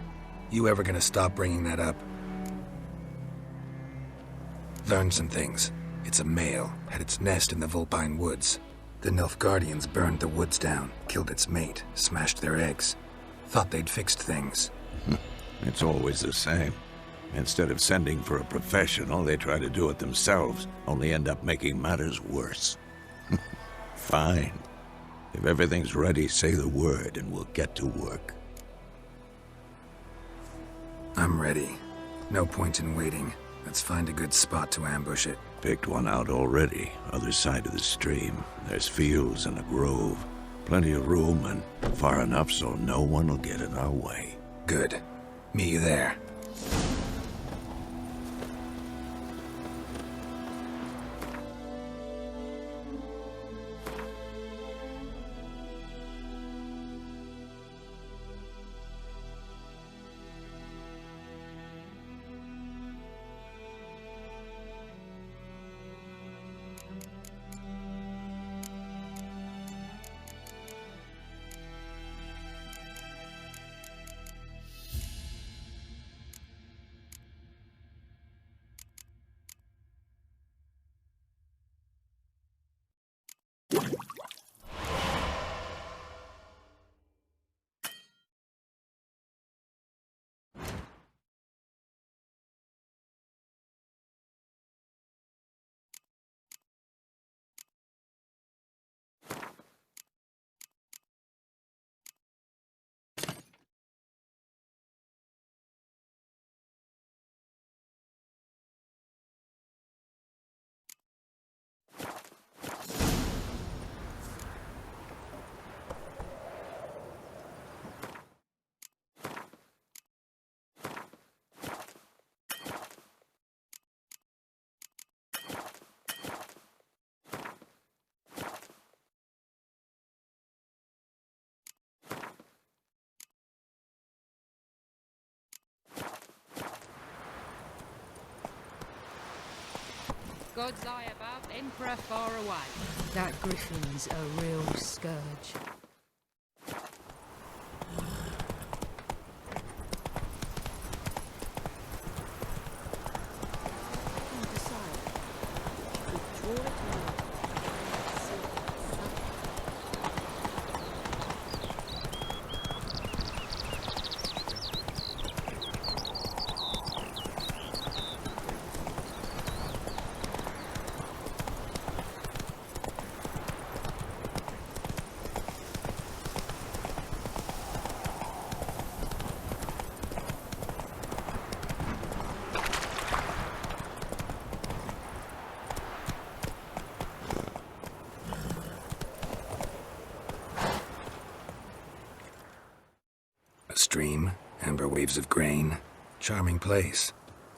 You ever gonna stop bringing that up? Learned some things. It's a male, had its nest in the Vulpine Woods. The Nilfgaardians burned the woods down, killed its mate, smashed their eggs. Thought they'd fixed things. It's always the same. Instead of sending for a professional, they try to do it themselves, only end up making matters worse. Fine. If everything's ready, say the word and we'll get to work. I'm ready. No point in waiting. Let's find a good spot to ambush it. Picked one out already, other side of the stream. There's fields and a grove. Plenty of room and far enough so no one will get in our way. Good. Meet you there. Gods eye above, Emperor far away. That griffin's a real scourge. Stream, amber waves of grain. Charming place.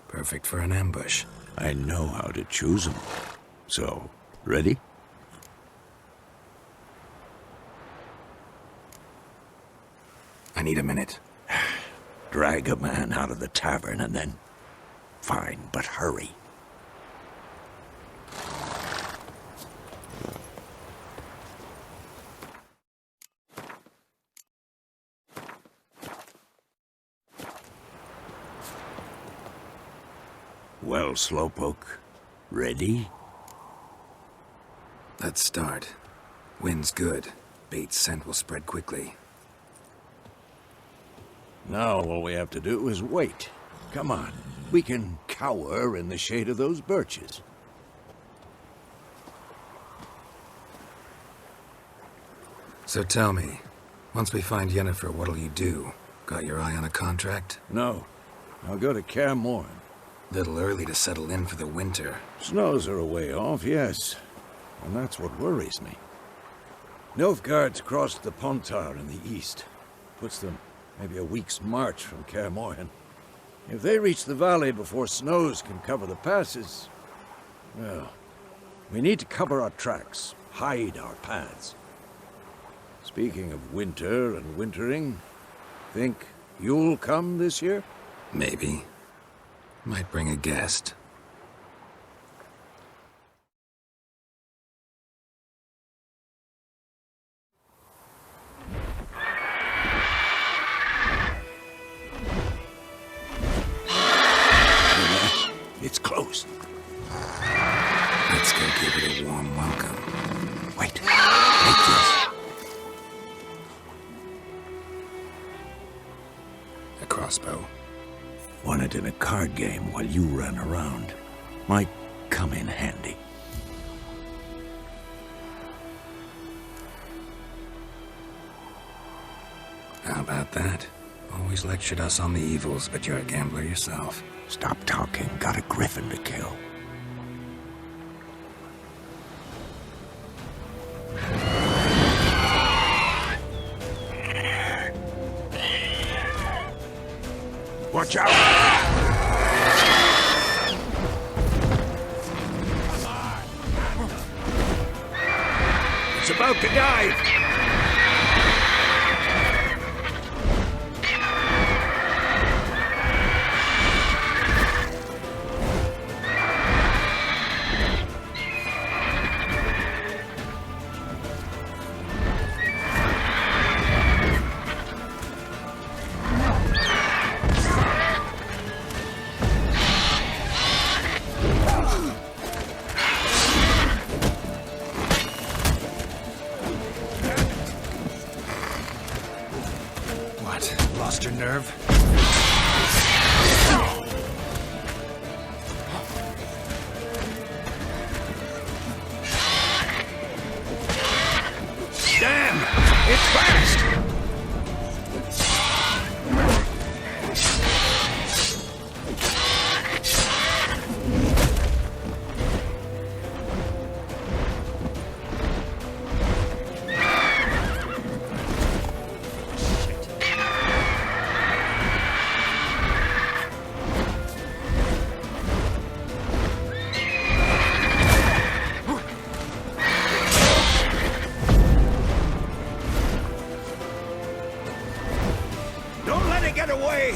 Perfect for an ambush. I know how to choose them. So, ready? I need a minute. Drag a man out of the tavern and then... Fine, but hurry. Well, Slowpoke, ready? Let's start. Wind's good. Bait's scent will spread quickly. Now all we have to do is wait. Come on, we can cower in the shade of those birches. So tell me, once we find Yennefer, what'll you do? Got your eye on a contract? No, I'll go to Kaer. Little early to settle in for the winter. Snows are a way off, yes. And that's what worries me. Nilfgaard's crossed the Pontar in the east. Puts them maybe a week's march from Kaer Morhen. If they reach the valley before snows can cover the passes, well, we need to cover our tracks, hide our paths. Speaking of winter and wintering, think you'll come this year? Maybe. Might bring a guest. It's close. Let's go give it a warm welcome. Wait. Take this. A crossbow. Won it in a card game while you ran around. Might come in handy. How about that? Always lectured us on the evils, but you're a gambler yourself. Stop talking. Got a griffin to kill. Watch out! It's about to dive! Lost your nerve? Damn! It's fast! Get away!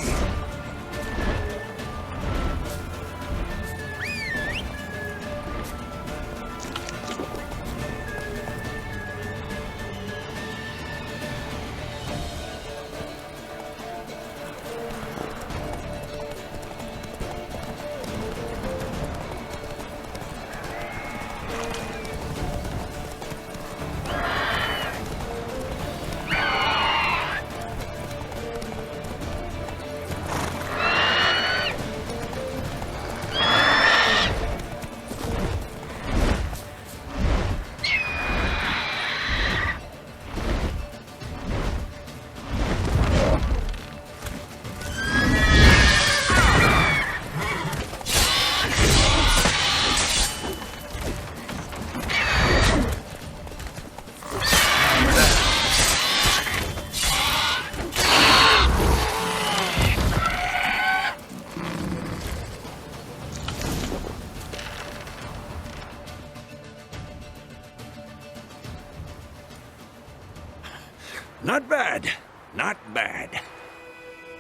Not bad. Not bad.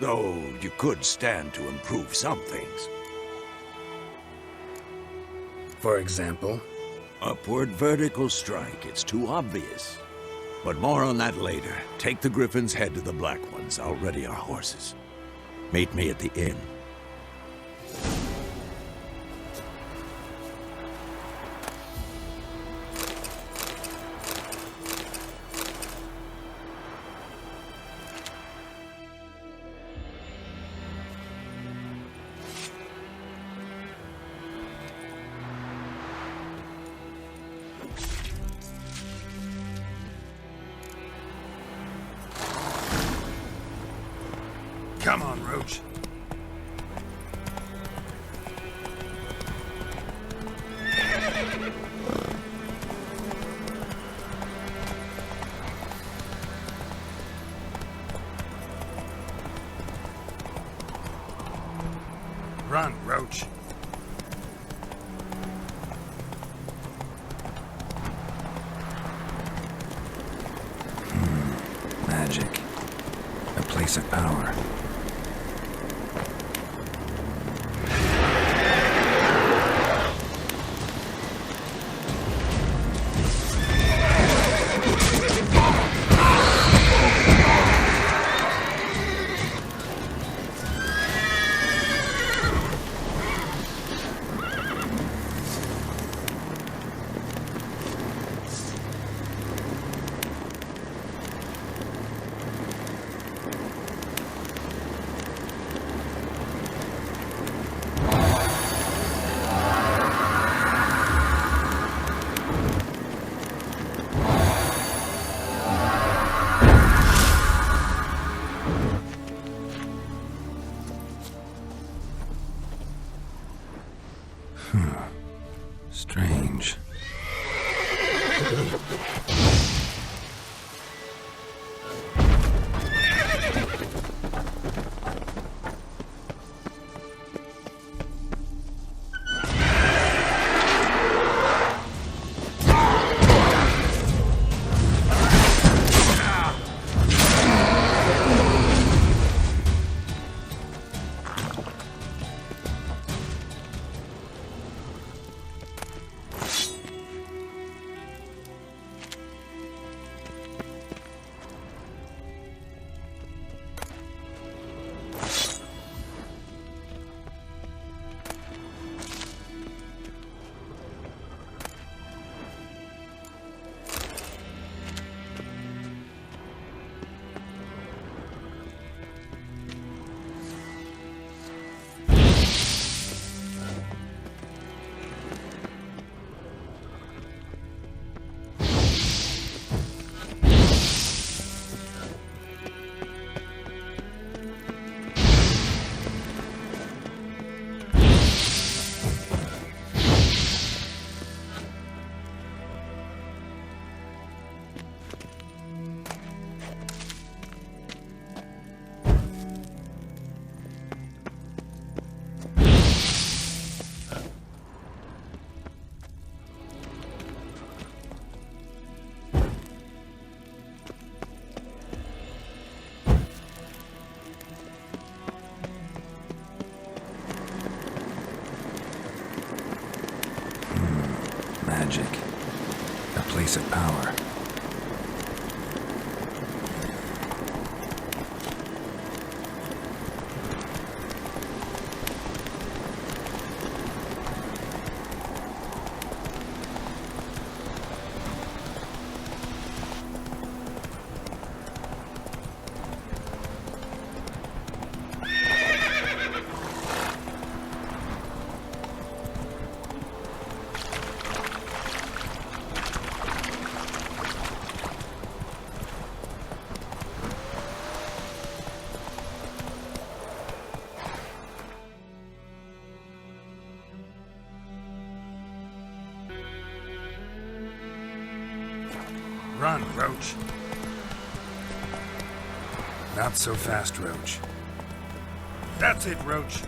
Though you could stand to improve some things. For example? Upward vertical strike. It's too obvious. But more on that later. Take the griffin's head to the black ones. I'll ready our horses. Meet me at the inn. Come on, Roach. Run, Roach. Magic. A place of power. Strange. Magic. A place of power. Run, Roach. Not so fast, Roach. That's it, Roach.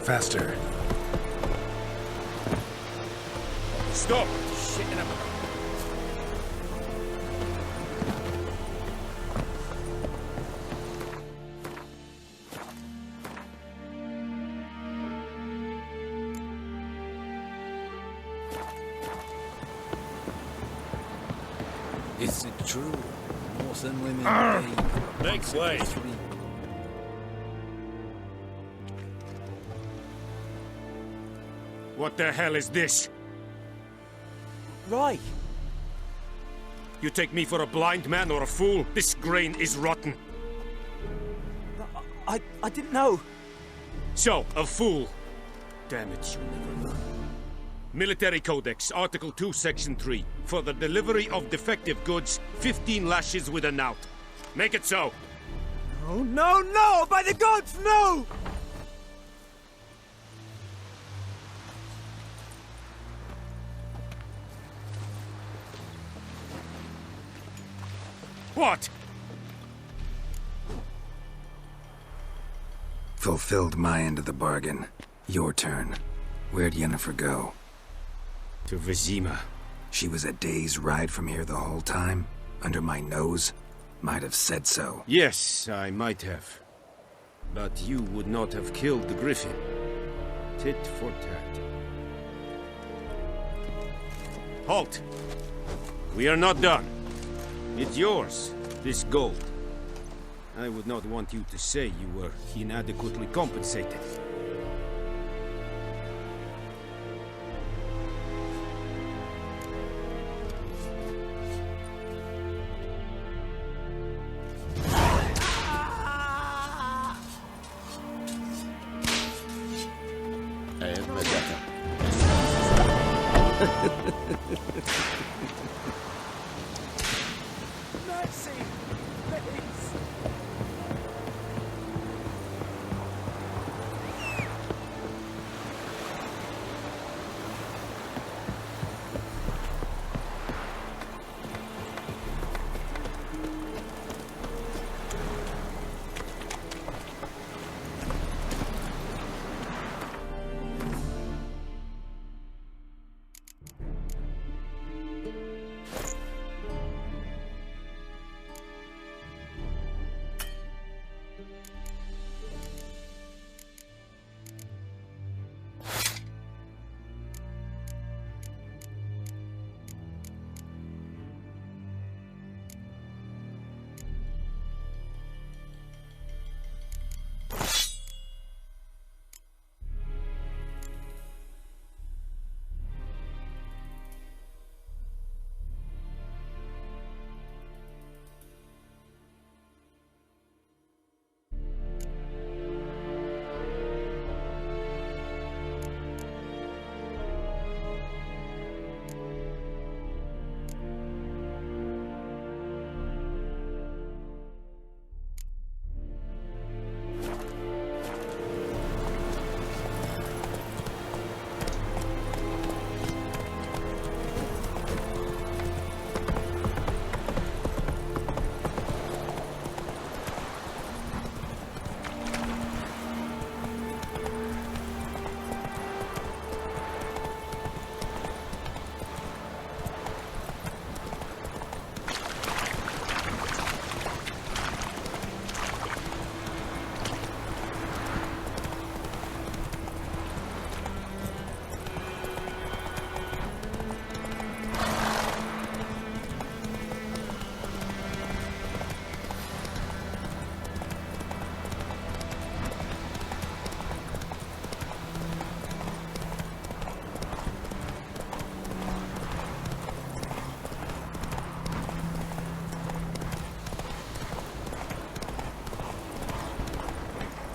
Faster. Stop! Shit in a... Is it true? Northern women Make way! What the hell is this? Right. You take me for a blind man or a fool? This grain is rotten. I didn't know. So, a fool. Damn it, you'll never learn. Military Codex, Article 2, Section 3. For the delivery of defective goods, 15 lashes with a knout. Make it so. Oh, no, no! By the gods, no! What? Fulfilled my end of the bargain. Your turn. Where'd Yennefer go? To Vizima. She was a day's ride from here the whole time? Under my nose? Might have said so. Yes, I might have. But you would not have killed the griffin. Tit for tat. Halt! We are not done. It's yours, this gold. I would not want you to say you were inadequately compensated. Mercy! Please!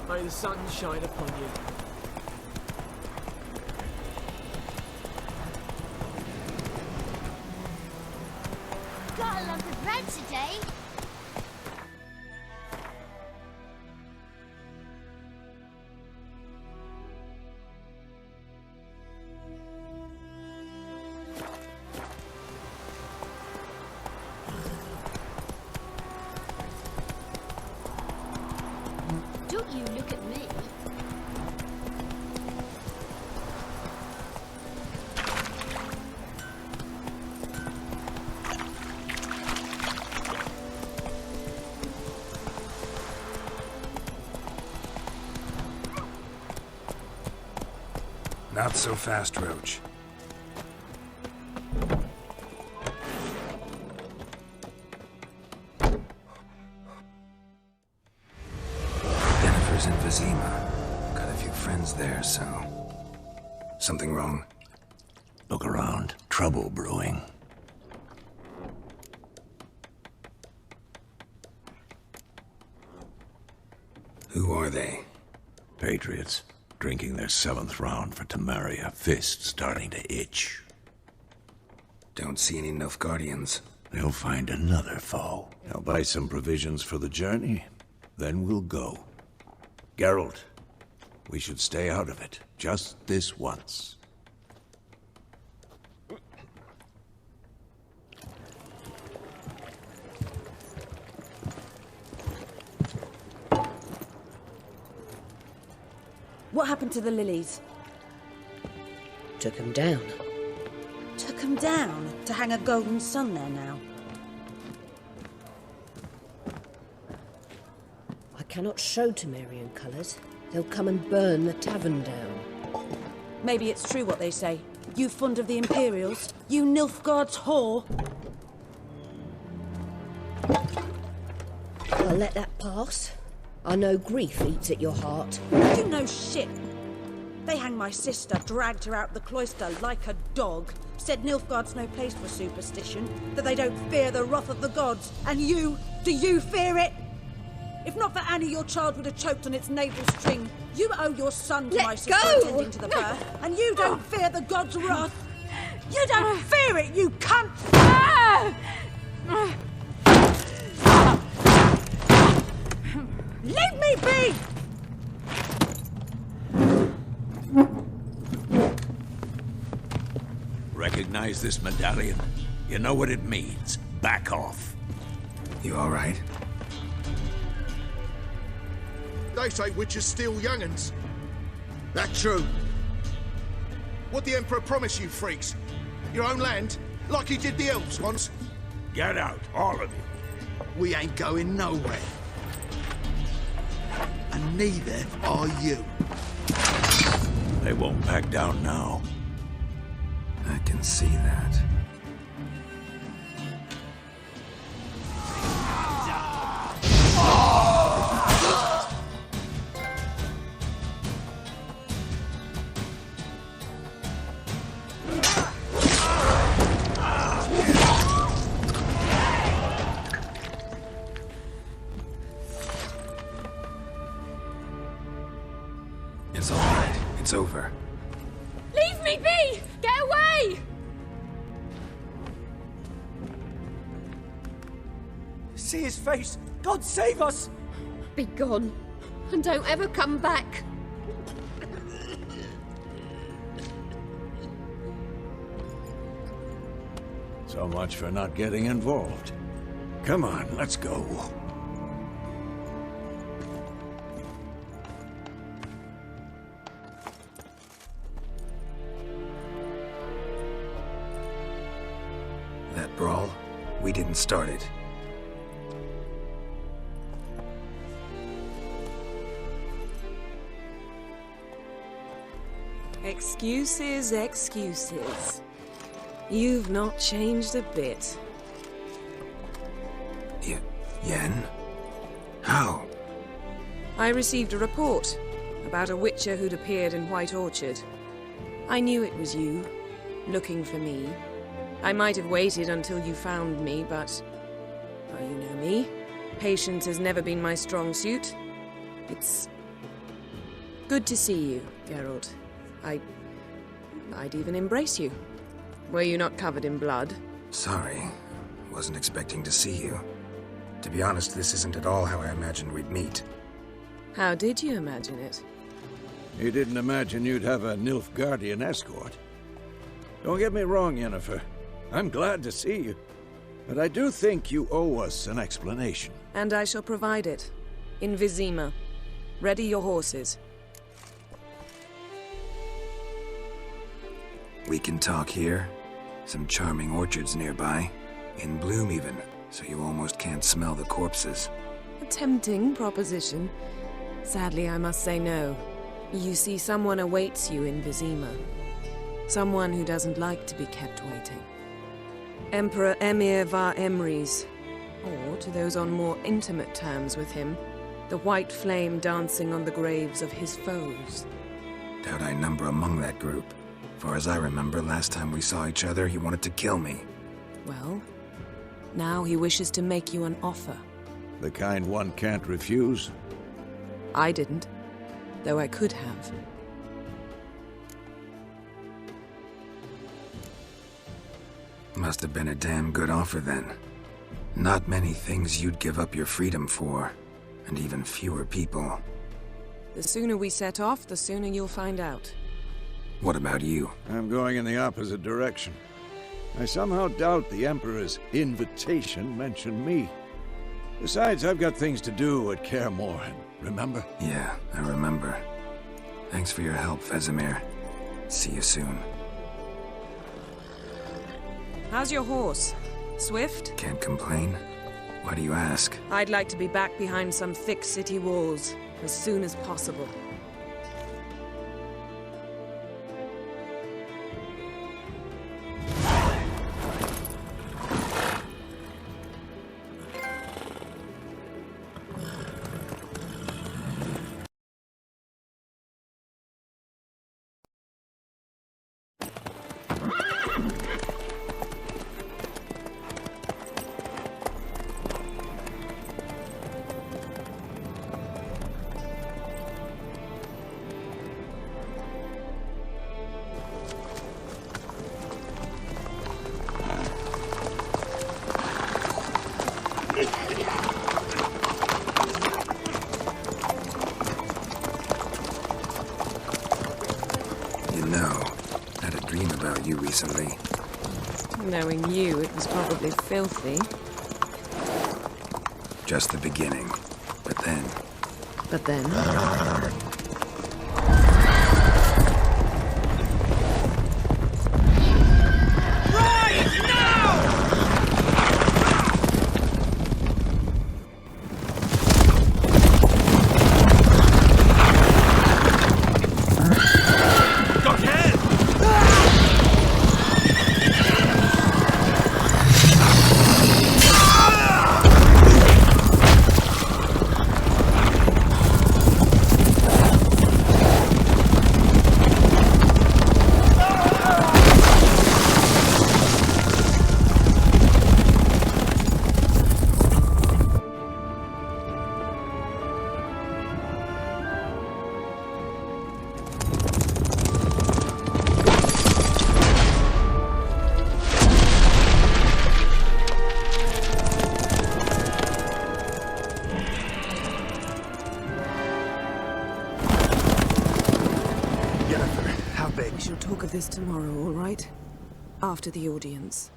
May the sun shine upon you. Got a lump of bread today. Don't you look at me. Not so fast, Roach. headquarters in Vizima. Got a few friends there, so... Something wrong? Look around. Trouble brewing. Who are they? Patriots. Drinking their 7th round for Temeria. Fists starting to itch. Don't see any Nilfgaardians. They'll find another foe. I'll buy some provisions for the journey. Then we'll go. Geralt, we should stay out of it. Just this once. What happened to the lilies? Took them down. Took them down? To hang a golden sun there now? I cannot show Temerian colours. They'll come and burn the tavern down. Maybe it's true what they say. You fond of the Imperials? You Nilfgaard's whore? I'll let that pass. I know grief eats at your heart. You know shit. They hanged my sister, dragged her out the cloister like a dog. Said Nilfgaard's no place for superstition, that they don't fear the wrath of the gods. And you, do you fear it? If not for Annie, your child would have choked on its navel string. You owe your son to my sister attending to the birth, and you don't fear the gods' wrath. You don't fear it, you cunt! Leave me be! Recognize this medallion? You know what it means. Back off. You all right? They say witches steal young'uns. That true? What the Emperor promised you freaks? Your own land? Like he did the elves once? Get out, all of you. We ain't going nowhere. And neither are you. They won't back down now. I can see that. It's all right. It's over. Leave me be! Get away! See his face! God save us! Be gone, and don't ever come back. So much for not getting involved. Come on, let's go. That brawl, we didn't start it. Excuses, excuses. You've not changed a bit. Yen? How? I received a report about a witcher who'd appeared in White Orchard. I knew it was you, looking for me. I might have waited until you found me, but... well, you know me. Patience has never been my strong suit. It's... good to see you, Geralt. I'd even embrace you. Were you not covered in blood? Sorry. Wasn't expecting to see you. To be honest, this isn't at all how I imagined we'd meet. How did you imagine it? You didn't imagine you'd have a Nilfgaardian escort. Don't get me wrong, Yennefer. I'm glad to see you. But I do think you owe us an explanation. And I shall provide it. In Vizima. Ready your horses. We can talk here. Some charming orchards nearby. In bloom even, so you almost can't smell the corpses. A tempting proposition. Sadly, I must say no. You see, someone awaits you in Vizima. Someone who doesn't like to be kept waiting. Emperor Emir var Emrys, or to those on more intimate terms with him, The white flame dancing on the graves of his foes. Doubt I number among that group. Far as I remember, last time we saw each other, he wanted to kill me. Well, now he wishes to make you an offer. The kind one can't refuse? I didn't, though I could have. Must have been a damn good offer then. Not many things you'd give up your freedom for, and even fewer people. The sooner we set off, the sooner you'll find out. What about you? I'm going in the opposite direction. I somehow doubt the Emperor's invitation mentioned me. Besides, I've got things to do at Kaer Morhen, remember? Yeah, I remember. Thanks for your help, Vesemir. See you soon. How's your horse? Swift? Can't complain. Why do you ask? I'd like to be back behind some thick city walls as soon as possible. Recently. Knowing you, it was probably filthy. Just the beginning. But then... But then... We shall talk of this tomorrow, all right? After the audience.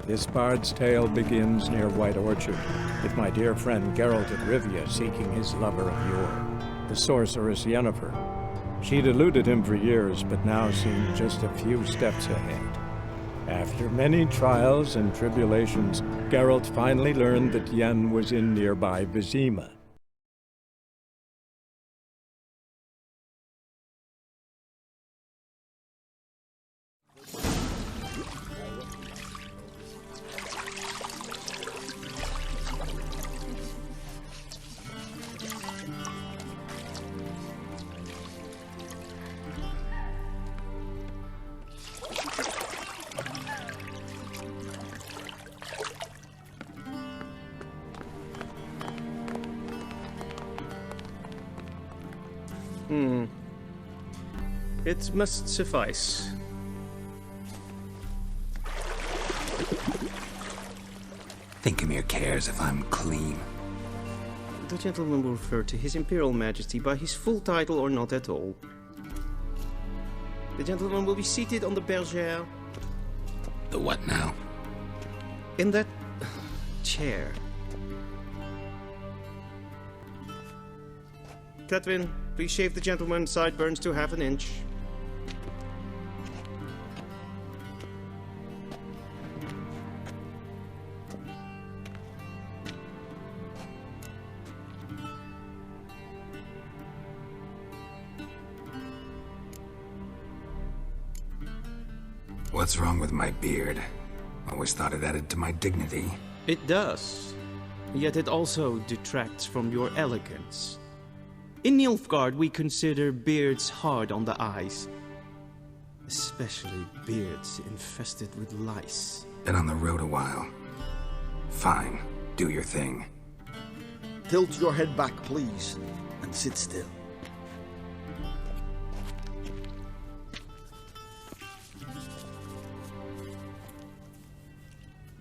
This bard's tale begins near White Orchard, with my dear friend Geralt of Rivia seeking his lover of yore, the sorceress Yennefer. She'd eluded him for years, but now seemed just a few steps ahead. After many trials and tribulations, Geralt finally learned that Yen was in nearby Vizima. It must suffice. Thinkemere cares if I'm clean. The gentleman will refer to His Imperial Majesty by his full title or not at all. The gentleman will be seated on the bergère. The what now? In that chair. Cletwin, please shave the gentleman's sideburns to half an inch. What's wrong with my beard? Always thought it added to my dignity. It does. Yet it also detracts from your elegance. In Nilfgaard, we consider beards hard on the eyes. Especially beards infested with lice. Been on the road a while. Fine, do your thing. Tilt your head back, please, and sit still.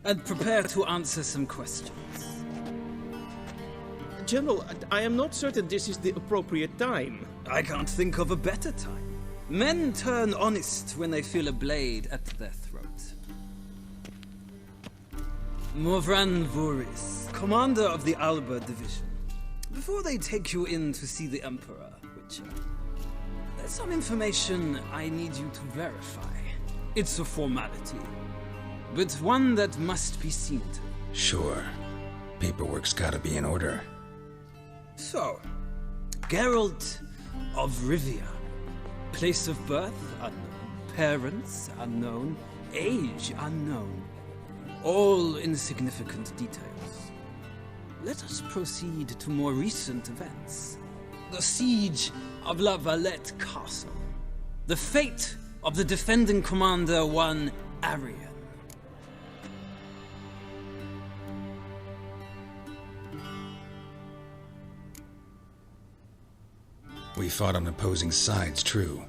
And prepare to answer some questions. General, I am not certain this is the appropriate time. I can't think of a better time. Men turn honest when they feel a blade at their throat. Morhen Vuris, commander of the Alba division. Before they take you in to see the Emperor, Witcher, there's some information I need you to verify. It's a formality, but one that must be seen to. Sure. Paperwork's gotta be in order. So, Geralt of Rivia. Place of birth unknown. Parents unknown. Age unknown. All insignificant details. Let us proceed to more recent events. The siege of La Valette Castle. The fate of the defending commander, one Arian. We fought on opposing sides, true.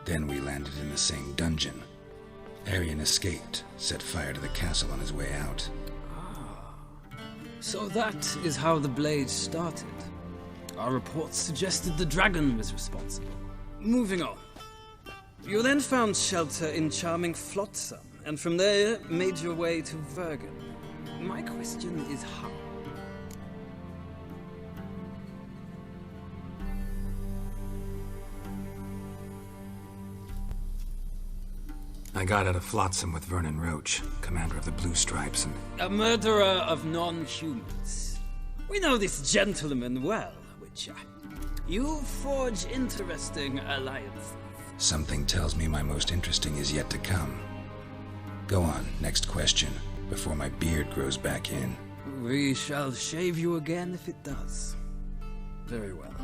Then we landed in the same dungeon. Arian escaped, set fire to the castle on his way out. So that is how the blade started. Our reports suggested the dragon was responsible. Moving on. You then found shelter in charming Flotsam, and from there made your way to Vergen. My question is how? I got out of Flotsam with Vernon Roach, commander of the Blue Stripes, and... A murderer of non-humans. We know this gentleman well, Witcher. You forge interesting alliances. Something tells me my most interesting is yet to come. Go on, next question, before my beard grows back in. We shall shave you again if it does. Very well.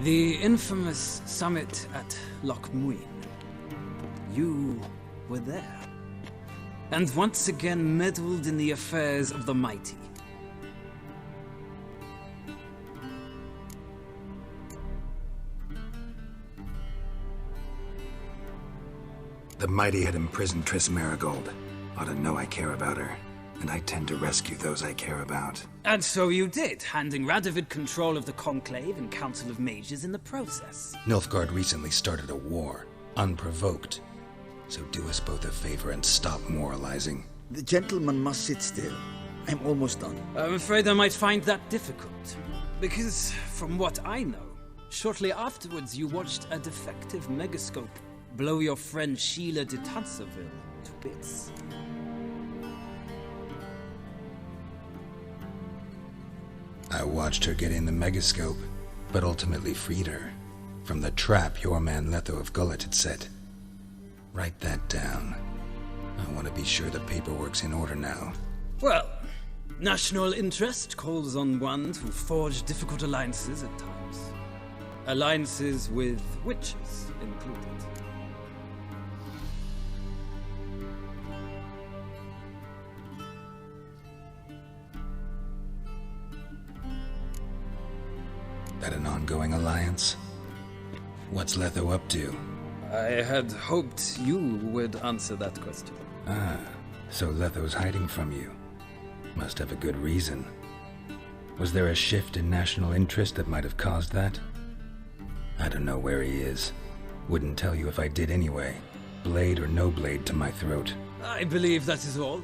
The infamous summit at Loch Muin. You were there, and once again meddled in the affairs of the mighty. The mighty had imprisoned Triss Marigold. Ought to know I care about her, and I tend to rescue those I care about. And so you did, handing Radovid control of the Conclave and Council of Mages in the process. Nilfgaard recently started a war, unprovoked. So do us both a favor and stop moralizing. The gentleman must sit still. I'm almost done. I'm afraid I might find that difficult. Because, from what I know, shortly afterwards you watched a defective megascope blow your friend Sheila de Tanserville to bits. I watched her get in the megascope, but ultimately freed her from the trap your man Letho of Gullet had set. Write that down. I want to be sure the paperwork's in order now. Well, national interest calls on one to forge difficult alliances at times. Alliances with witches included. That an ongoing alliance? What's Letho up to? I had hoped you would answer that question. Ah, so Letho's hiding from you. Must have a good reason. Was there a shift in national interest that might have caused that? I don't know where he is. Wouldn't tell you if I did anyway. Blade or no blade to my throat. I believe that is all.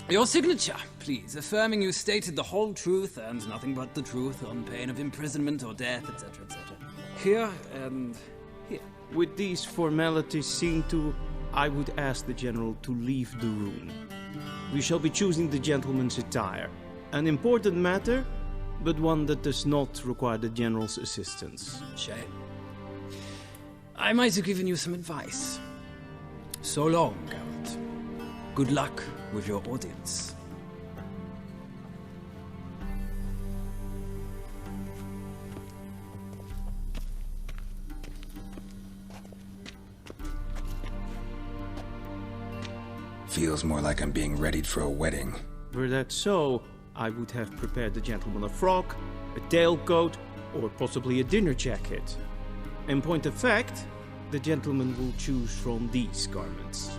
Your signature, please, affirming you stated the whole truth and nothing but the truth on pain of imprisonment or death, etc., etc. Here and here. With these formalities seen to, I would ask the general to leave the room. We shall be choosing the gentleman's attire. An important matter, but one that does not require the general's assistance. Shame. I might have given you some advice. So long, Geralt. Good luck with your audience. Feels more like I'm being readied for a wedding. Were that so, I would have prepared the gentleman a frock, a tailcoat, or possibly a dinner jacket. In point of fact, the gentleman will choose from these garments.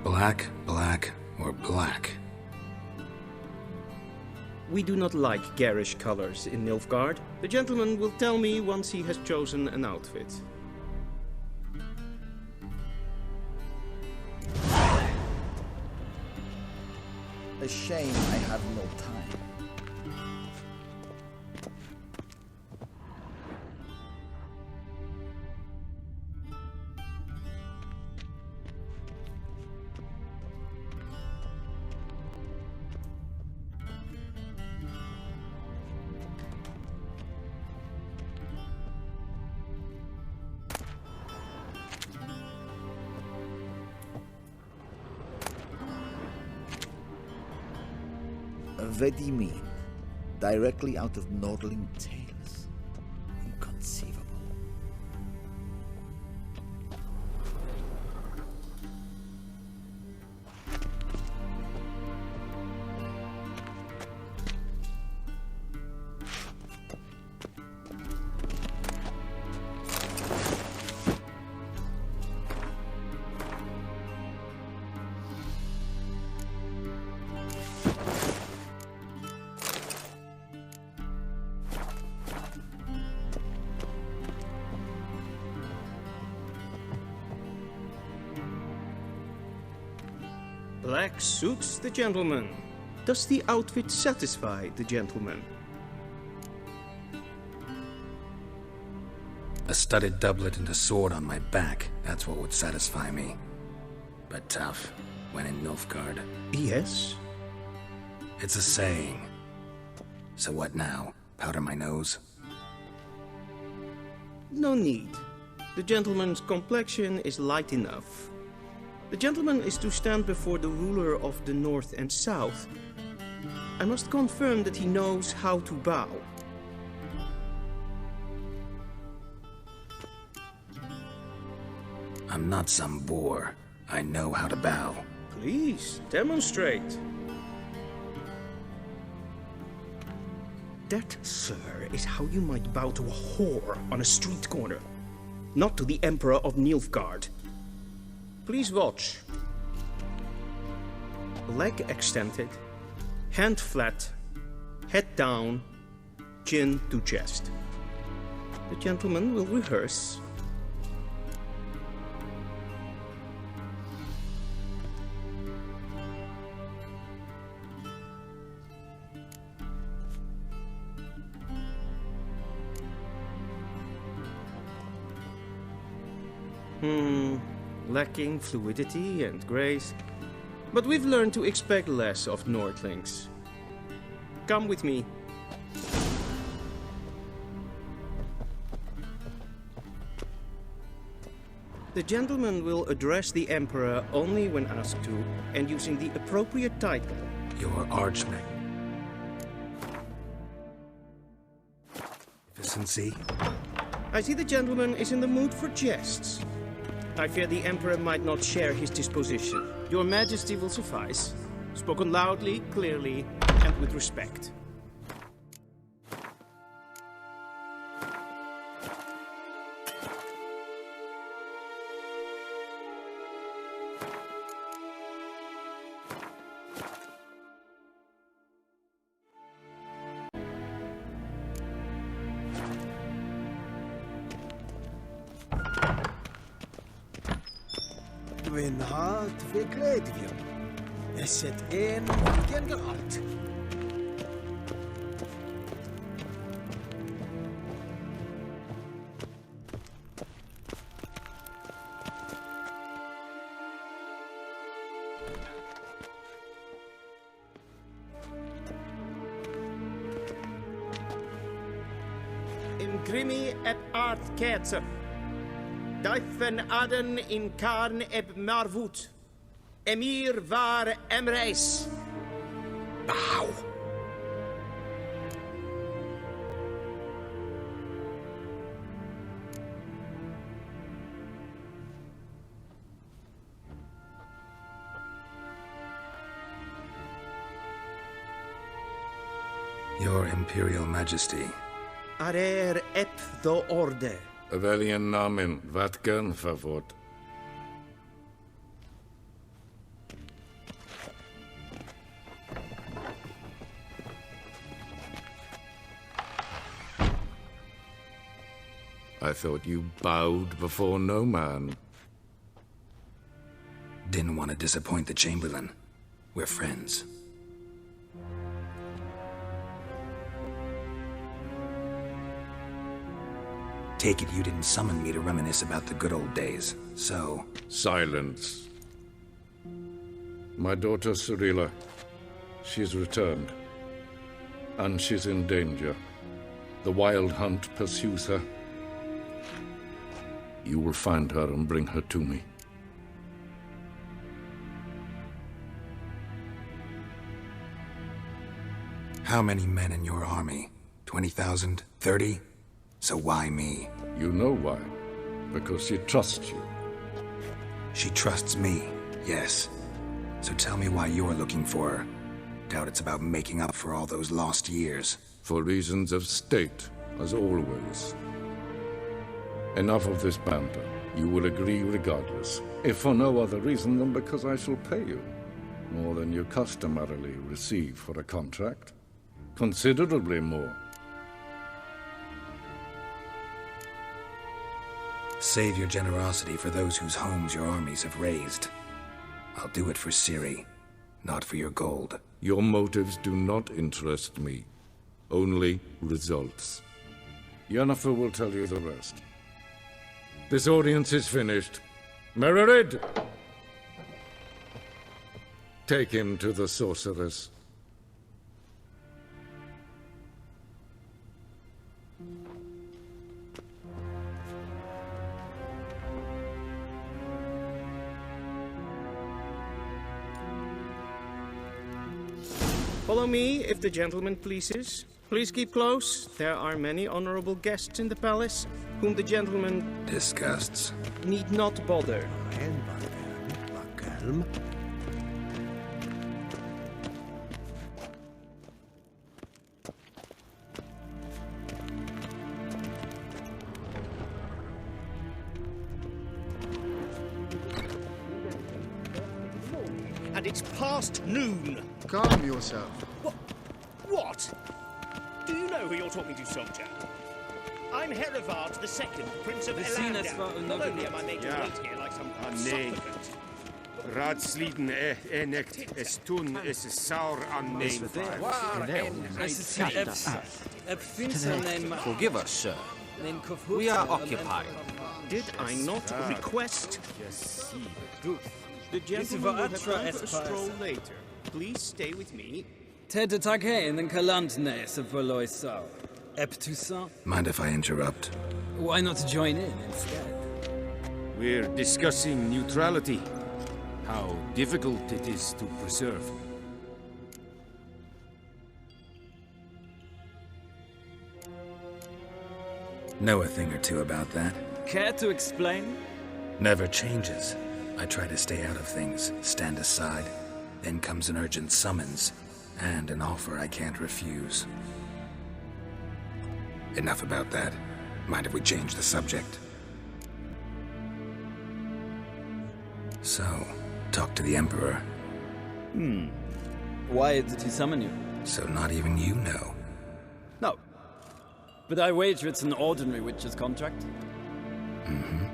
Black, black, or black? We do not like garish colors in Nilfgaard. The gentleman will tell me once he has chosen an outfit. A shame I have no time. What do you mean? Directly out of Nordling tales? Inconceivable. Black suits the gentleman. Does the outfit satisfy the gentleman? A studded doublet and a sword on my back, that's what would satisfy me. But tough, when in Nilfgaard. Yes? It's a saying. So what now? Powder my nose? No need. The gentleman's complexion is light enough. The gentleman is to stand before the ruler of the North and South. I must confirm that he knows how to bow. I'm not some boor. I know how to bow. Please, demonstrate. That, sir, is how you might bow to a whore on a street corner, not to the Emperor of Nilfgaard. Please watch. Leg extended, hand flat, head down, chin to chest. The gentleman will rehearse. Lacking fluidity and grace. But we've learned to expect less of Nordlings. Come with me. The gentleman will address the Emperor only when asked to, and using the appropriate title. Your archman. Efficiency. I see the gentleman is in the mood for jests. I fear the Emperor might not share his disposition. Your Majesty will suffice. Spoken loudly, clearly, and with respect. Twin heart Vigledvium. Esset in Geralt. in grimi eb art ketzer. Daifen aden in karn eb marvut. Emir var emreis. Bow. Your Imperial Majesty. Arer ep do orde. Velen namen, wat gern favort. I thought you bowed before no man. Didn't want to disappoint the Chamberlain. We're friends. Take it you didn't summon me to reminisce about the good old days, so... Silence. My daughter Ciri, she's returned. And she's in danger. The Wild Hunt pursues her. You will find her and bring her to me. How many men in your army? 20,000? 30? So why me? You know why. Because she trusts you. She trusts me, yes. So tell me why you're looking for her. Doubt it's about making up for all those lost years. For reasons of state, as always. Enough of this banter. You will agree regardless. If for no other reason than because I shall pay you. More than you customarily receive for a contract. Considerably more. Save your generosity for those whose homes your armies have razed. I'll do it for Ciri, not for your gold. Your motives do not interest me. Only results. Yennefer will tell you the rest. This audience is finished. Mererid! Take him to the sorceress. Follow me, if the gentleman pleases. Please keep close. There are many honorable guests in the palace, whom the gentleman... disgusts. ...need not bother. And it's past noon. Calm yourself. What? Do you know who you're talking to, soldier? I'm Herivard II, Prince of Elandar. Not only am I made to wait here like some supplicant. Raadsleden enekt es tun is saur aan neem. Forgive us, sir. We are occupied. Did I not request? The gentleman will have time for a stroll later. Please stay with me. Ted Taghain and Kalantnes of Valoisau. Eptusa? Mind if I interrupt? Why not join in instead? We're discussing neutrality. How difficult it is to preserve. Know a thing or two about that. Care to explain? Never changes. I try to stay out of things, stand aside. Then comes an urgent summons, and an offer I can't refuse. Enough about that. Mind if we change the subject? So, talk to the Emperor. Why did he summon you? So not even you know. No. But I wager it's an ordinary witch's contract. Mm-hmm.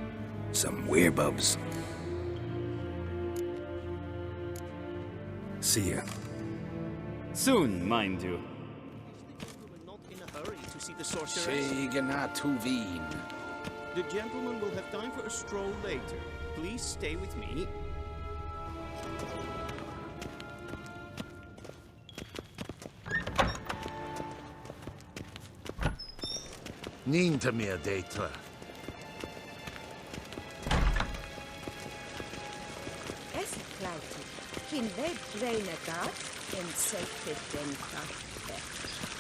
Some werebubs. See ya. Soon, mind you. Not in a hurry to see the sorceress. Tuvin. The gentleman will have time for a stroll later. Please stay with me. Niet meer data. Es klautet. Kin ved brene gat, en selfit den kraft.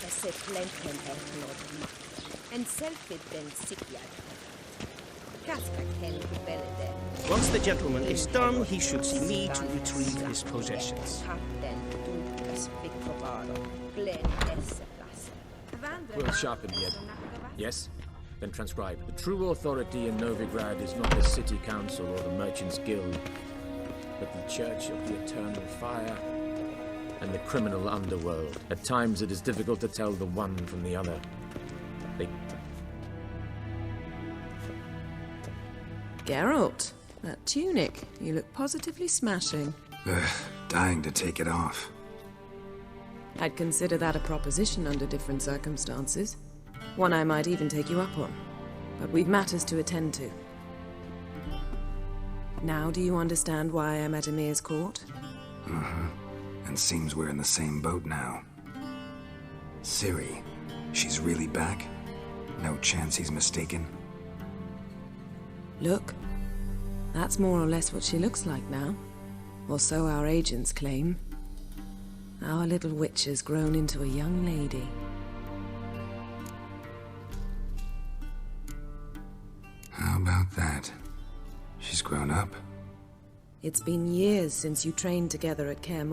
Es plenken erloden. En selfit den sikjad. Kaska ken belede. Once the gentleman is done, he should see me to retrieve his possessions. We'll sharpen the edge. Yes? Then transcribe. The true authority in Novigrad is not the city council or the merchants' guild, but the church of the eternal fire and the criminal underworld. At times it is difficult to tell the one from the other. Geralt, that tunic. You look positively smashing. Dying to take it off. I'd consider that a proposition under different circumstances. One I might even take you up on. But we've matters to attend to. Now do you understand why I'm at Emir's court? Mm-hmm. And seems we're in the same boat now. Ciri, she's really back? No chance he's mistaken? Look, that's more or less what she looks like now. Or so our agents claim. Our little witch has grown into a young lady. How about that? She's grown up. It's been years since you trained together at Kaer.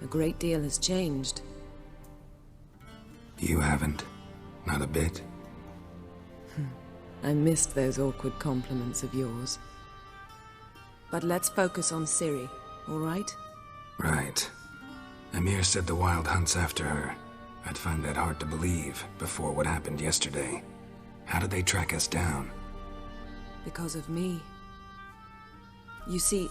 A great deal has changed. You haven't. Not a bit. I missed those awkward compliments of yours. But let's focus on Ciri, all right? Right. Emir said the Wild hunt's after her. I'd find that hard to believe before what happened yesterday. How did they track us down? Because of me. You see,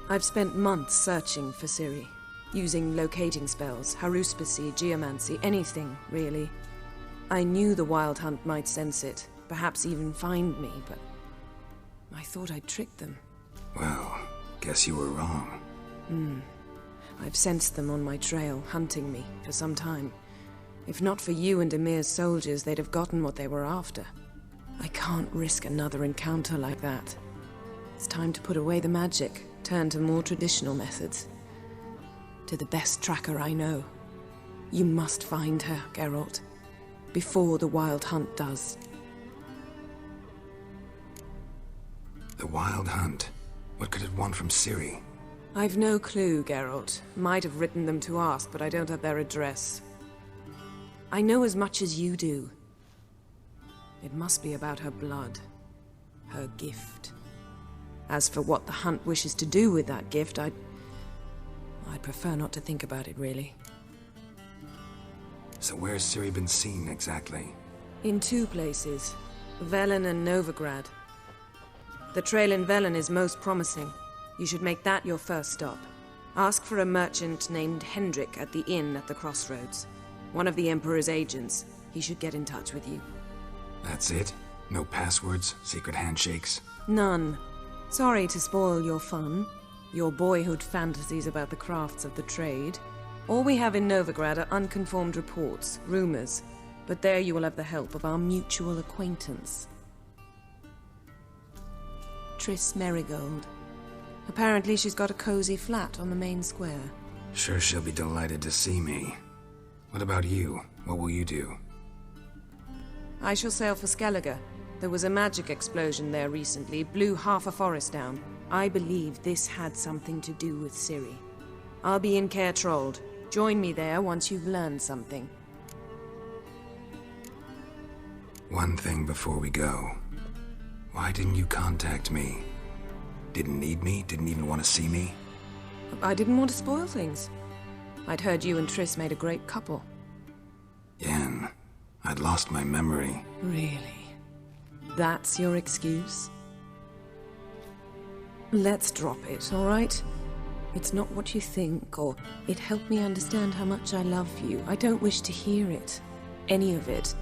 I've spent months searching for Ciri, using locating spells, haruspicy, geomancy, anything, really. I knew the Wild Hunt might sense it, perhaps even find me, but I thought I'd tricked them. Well, guess you were wrong. I've sensed them on my trail, hunting me, for some time. If not for you and Emir's soldiers, they'd have gotten what they were after. I can't risk another encounter like that. It's time to put away the magic, turn to more traditional methods. To the best tracker I know. You must find her, Geralt. Before the Wild Hunt does. The Wild Hunt? What could it want from Ciri? I've no clue, Geralt. Might have written them to ask, but I don't have their address. I know as much as you do. It must be about her blood. Her gift. As for what the Hunt wishes to do with that gift, I'd prefer not to think about it, really. So where's Ciri been seen, exactly? In two places. Velen and Novigrad. The trail in Velen is most promising. You should make that your first stop. Ask for a merchant named Hendrik at the inn at the crossroads. One of the Emperor's agents. He should get in touch with you. That's it? No passwords? Secret handshakes? None. Sorry to spoil your fun. Your boyhood fantasies about the crafts of the trade. All we have in Novigrad are unconfirmed reports, rumors. But there you will have the help of our mutual acquaintance. Triss Merigold. Apparently she's got a cozy flat on the main square. Sure she'll be delighted to see me. What about you? What will you do? I shall sail for Skellige. There was a magic explosion there recently, blew half a forest down. I believe this had something to do with Ciri. I'll be in Kaer. Join me there once you've learned something. One thing before we go. Why didn't you contact me? Didn't need me? Didn't even want to see me? I didn't want to spoil things. I'd heard you and Triss made a great couple. Yen, I'd lost my memory. Really? That's your excuse? Let's drop it, all right? It's not what you think, or it helped me understand how much I love you. I don't wish to hear it. Any of it.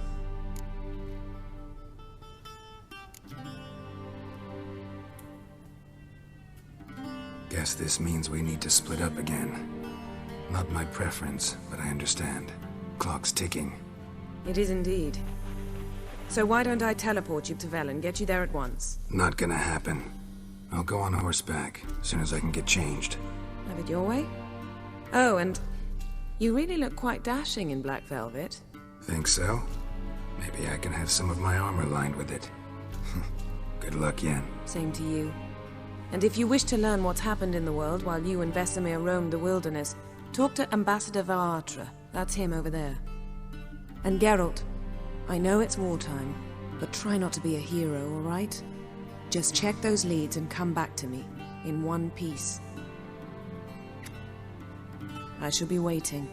Guess this means we need to split up again. Not my preference, but I understand. Clock's ticking. It is indeed. So why don't I teleport you to Velen, get you there at once? Not gonna happen. I'll go on horseback, as soon as I can get changed. Have it your way? Oh, and you really look quite dashing in black velvet. Think so? Maybe I can have some of my armor lined with it. Good luck, Yen. Same to you. And if you wish to learn what's happened in the world while you and Vesemir roamed the wilderness, talk to Ambassador Varatra. That's him over there. And Geralt, I know it's wartime, but try not to be a hero, all right? Just check those leads and come back to me, in one piece. I shall be waiting.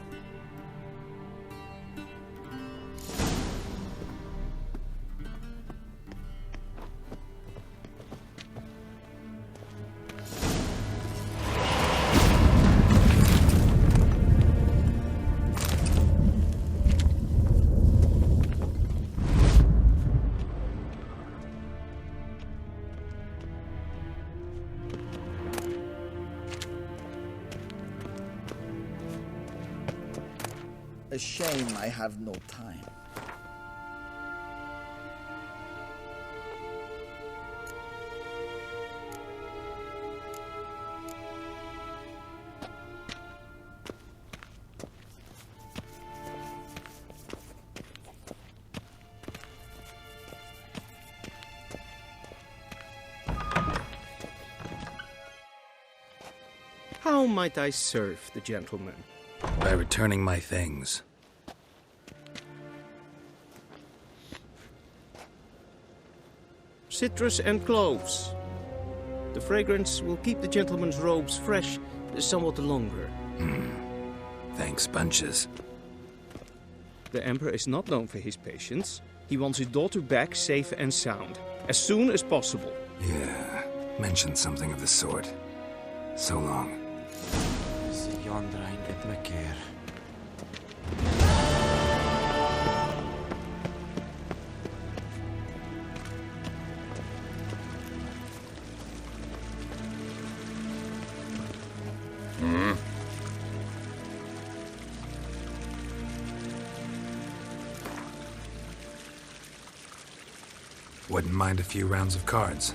A shame I have no time. How might I serve the gentleman? By returning my things. Citrus and cloves. The fragrance will keep the gentleman's robes fresh somewhat longer. Thanks, bunches. The Emperor is not known for his patience. He wants his daughter back safe and sound, as soon as possible. Yeah, mentioned something of the sort. So long. Kaer. Wouldn't mind a few rounds of cards.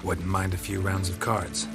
Wouldn't mind a few rounds of cards.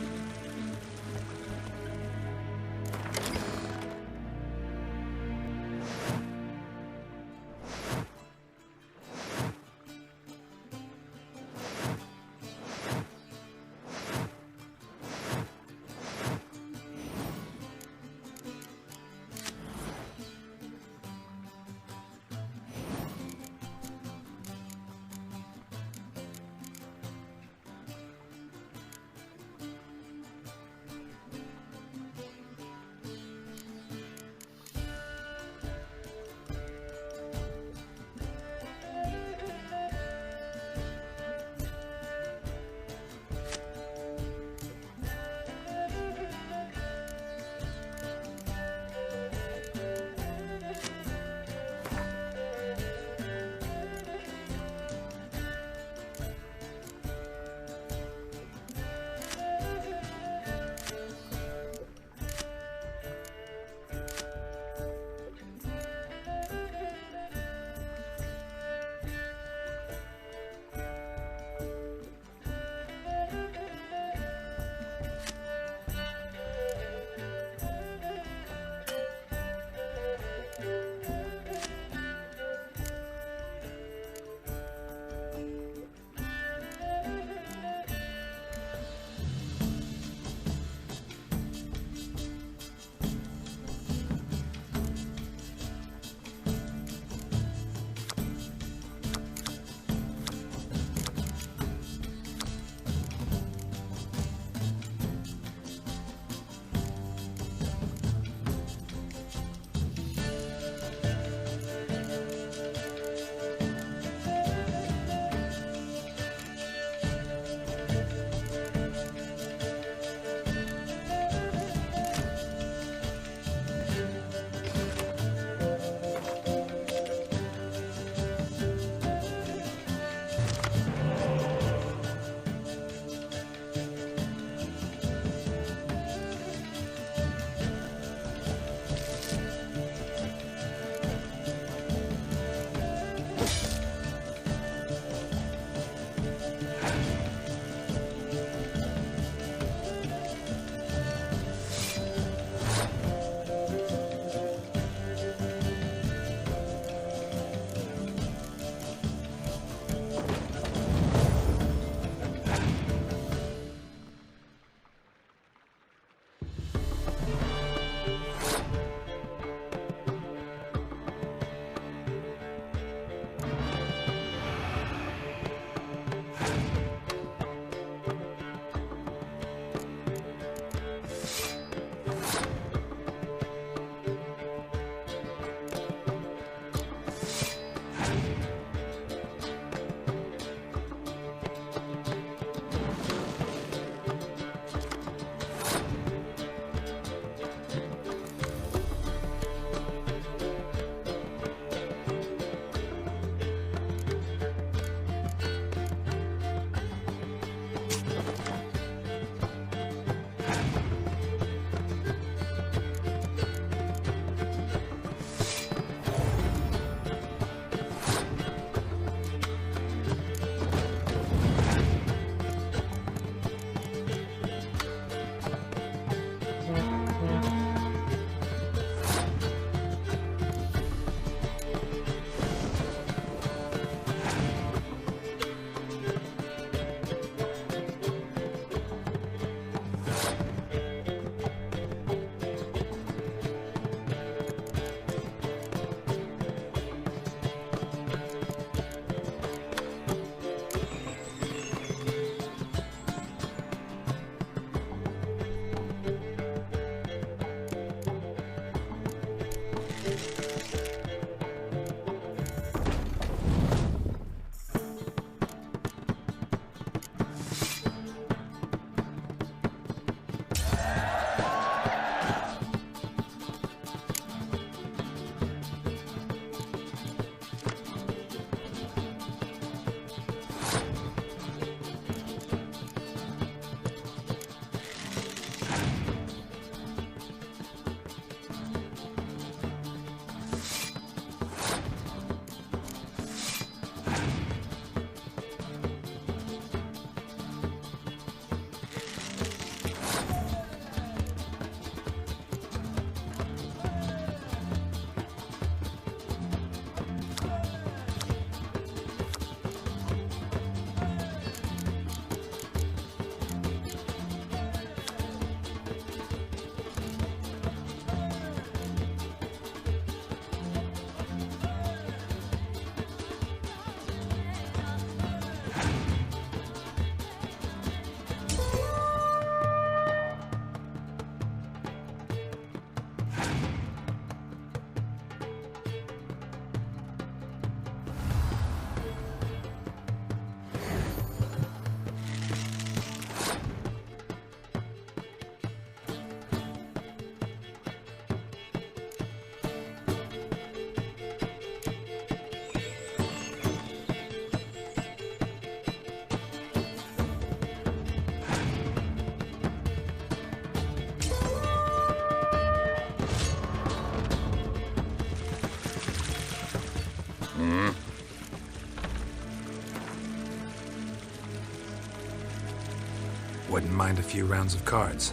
Wouldn't mind a few rounds of cards.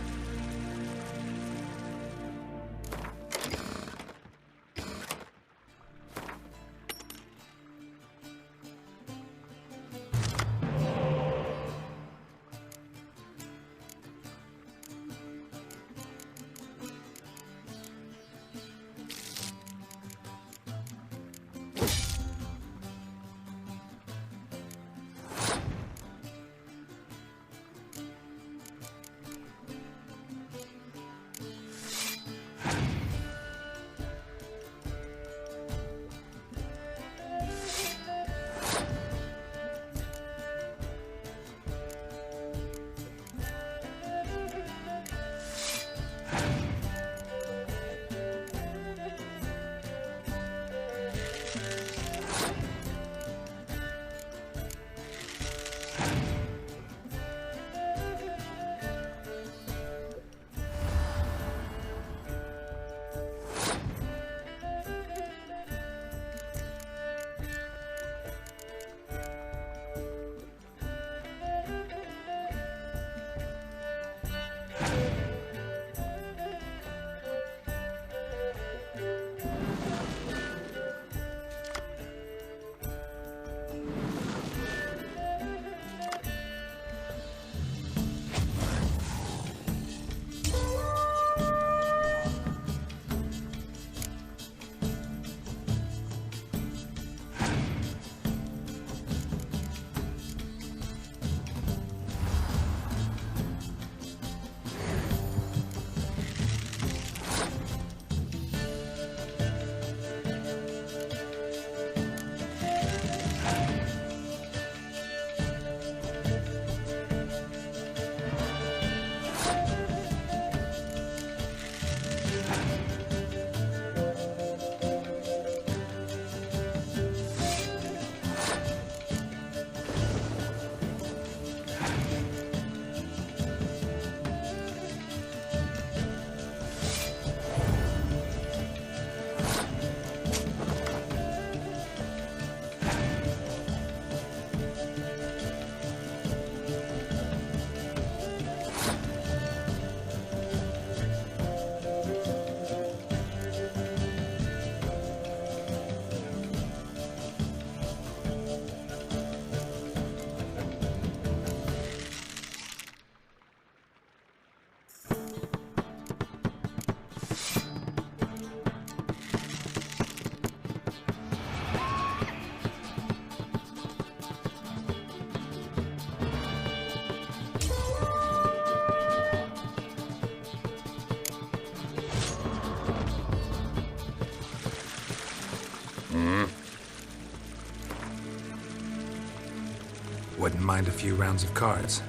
Wouldn't mind a few rounds of cards.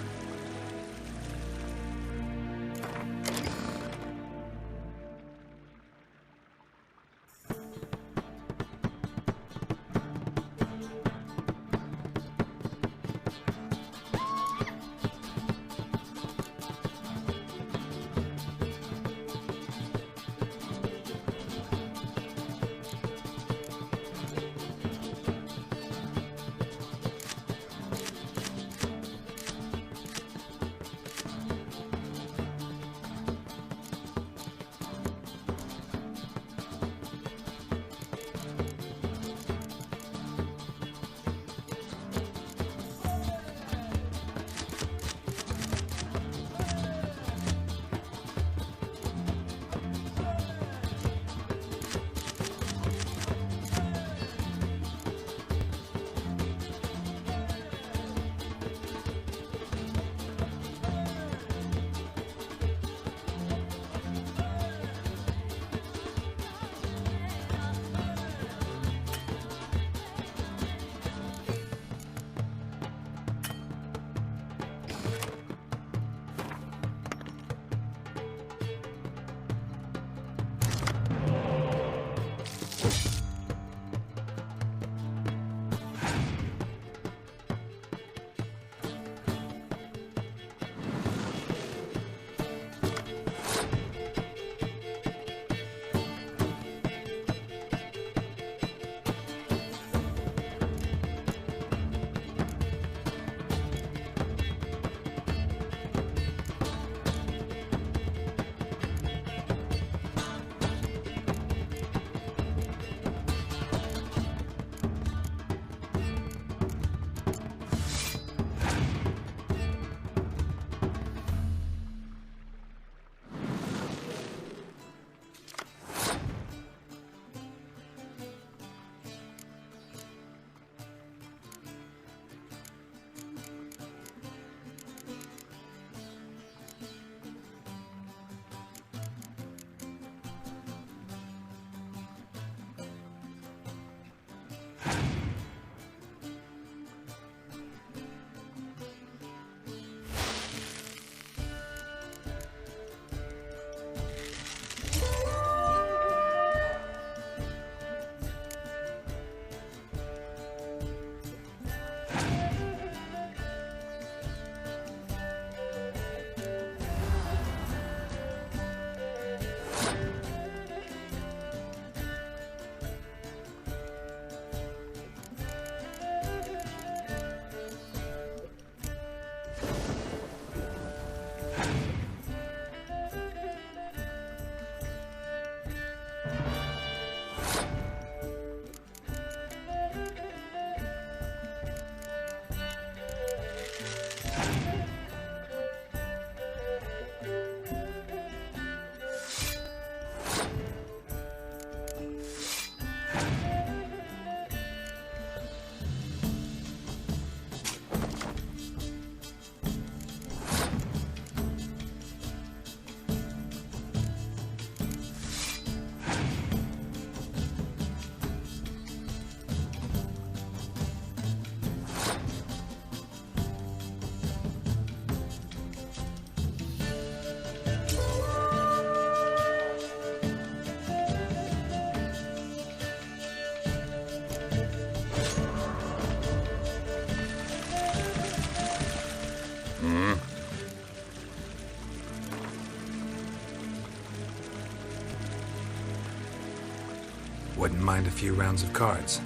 Wouldn't mind a few rounds of cards.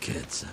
kids.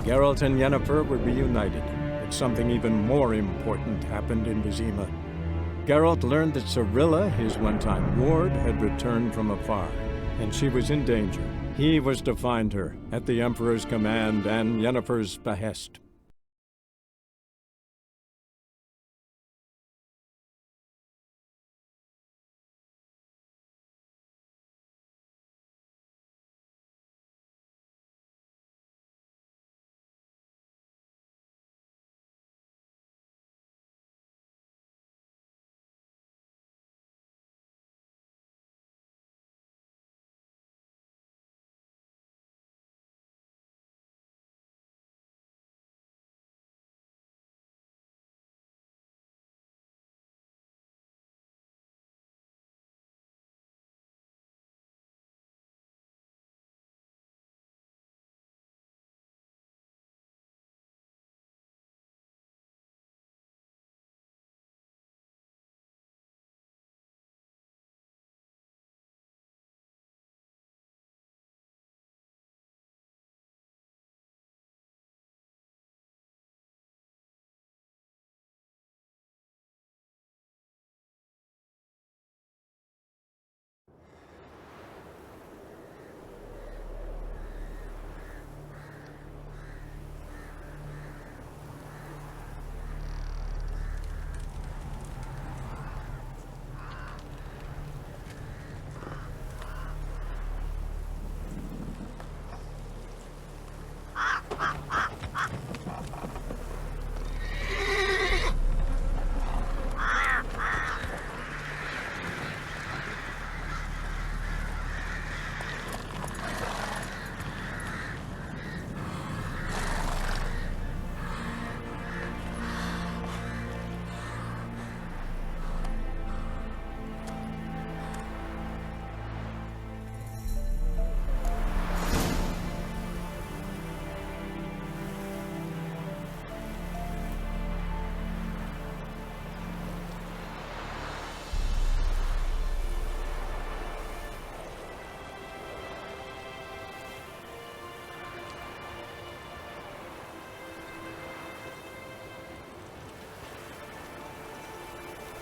Geralt and Yennefer were reunited, but something even more important happened in Vizima. Geralt learned that Cirilla, his one-time ward, had returned from afar, and she was in danger. He was to find her, at the Emperor's command and Yennefer's behest.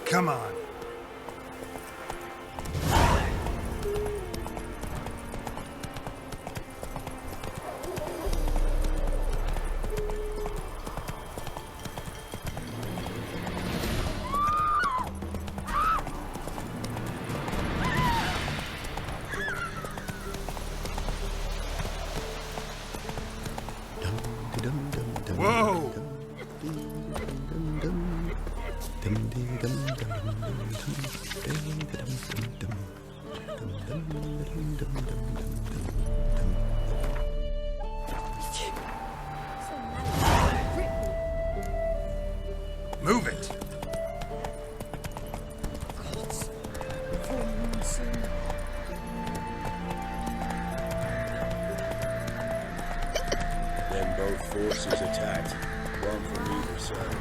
Come on. Whoa! Move it! Then both forces attacked, one from either side.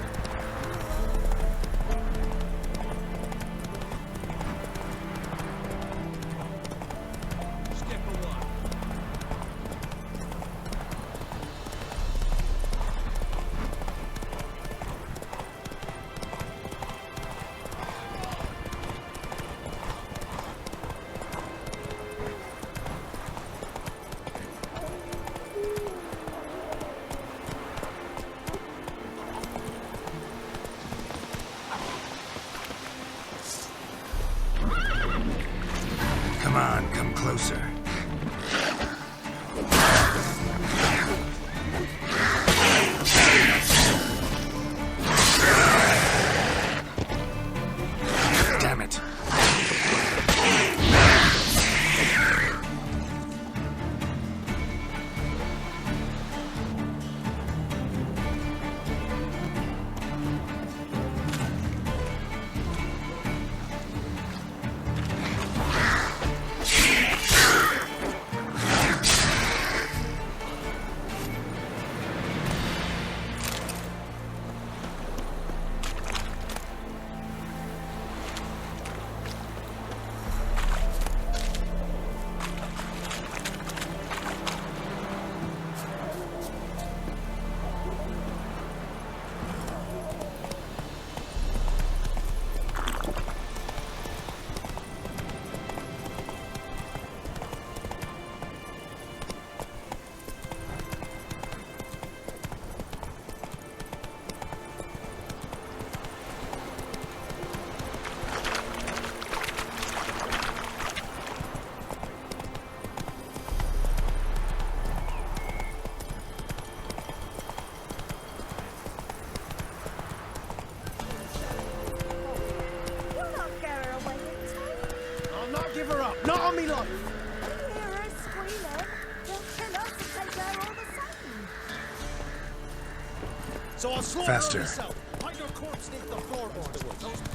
So I'll slaughter Faster. myself. Hide your corpse beneath the floorboards.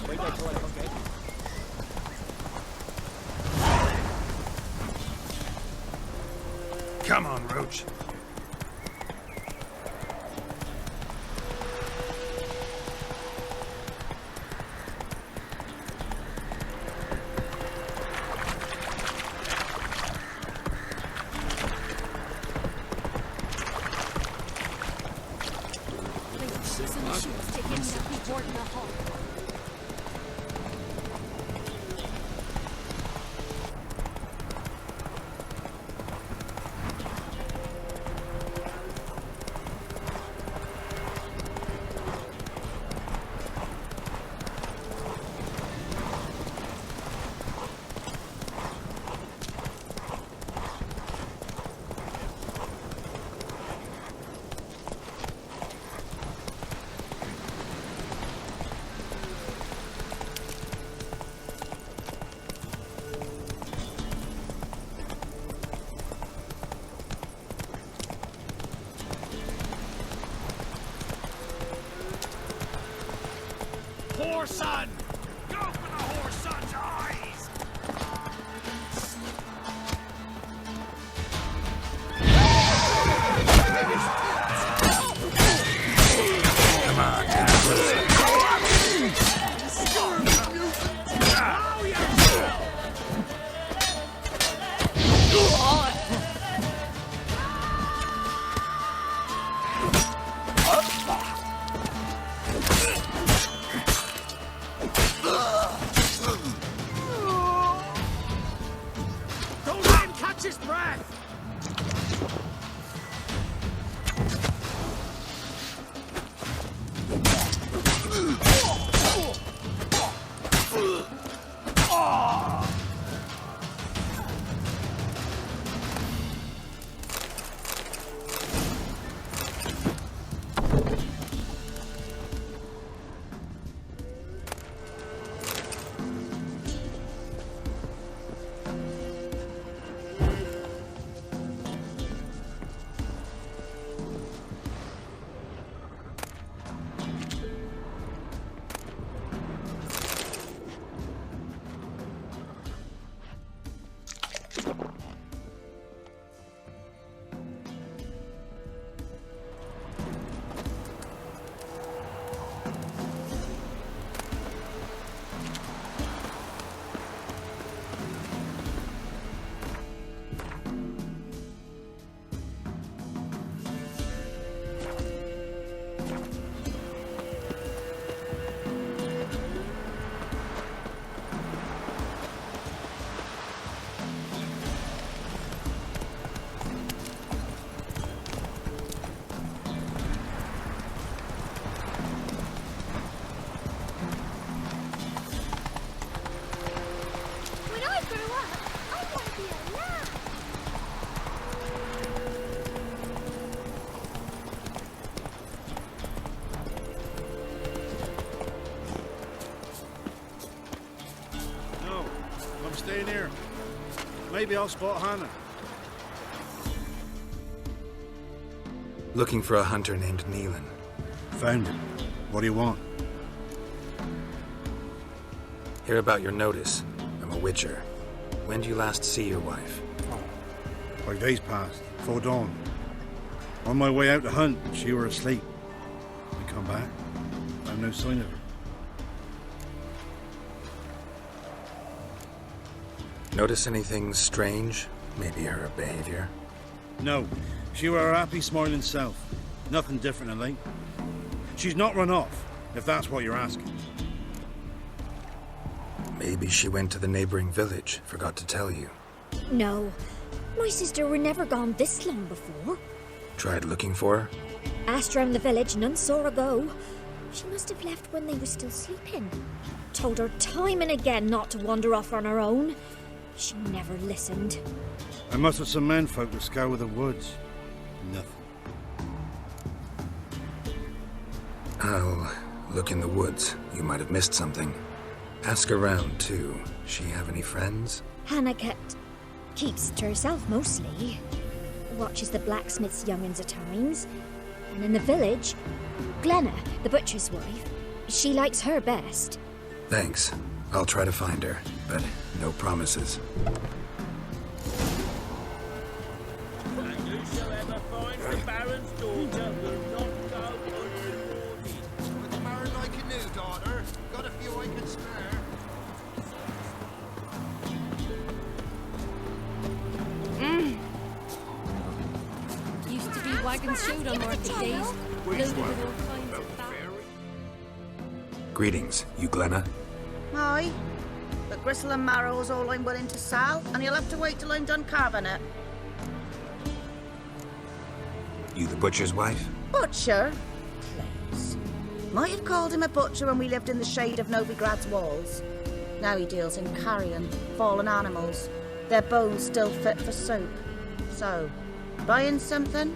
Wait, okay. Come on, Roach. Whoreson! Go for the whoreson's eyes! Come on, get closer. Don't let him catch his breath! When I grow up, I want to be a lad. No, I'm staying here. Maybe I'll spot Hannah. Looking for a hunter named Neelan. Found him. What do you want? Hear about your notice. I'm a witcher. When did you last see your wife? 5 days passed, before dawn. On my way out to hunt, she were asleep. I come back, found no sign of her. Notice anything strange? Maybe her behavior? No, she were her happy, smiling self. Nothing different than late. She's not run off, if that's what you're asking. Maybe she went to the neighboring village, forgot to tell you. No, my sister were never gone this long before. Tried looking for her? Asked round the village, none saw her go. She must have left when they were still sleeping. Told her time and again not to wander off on her own. She never listened. I must have some menfolk to scour the woods. Nothing. I'll look in the woods. You might have missed something. Ask around, too. She have any friends? Hannah keeps to herself mostly. Watches the blacksmith's young'uns at times. And in the village, Glenna, the butcher's wife, she likes her best. Thanks. I'll try to find her, but no promises. And whosoever finds the Baron's daughter will not go unrewarded. With the Baron like a new daughter, got a few I can spare. Used to be wagons showed on market days. Loaded with all kinds of Greetings, you Glenna? Aye. But gristle and marrow's all I'm willing to sell, and you'll have to wait till I'm done carving it. You the butcher's wife? Butcher? Please. Might have called him a butcher when we lived in the shade of Novigrad's walls. Now he deals in carrion, fallen animals. Their bones still fit for soup. So, buying something?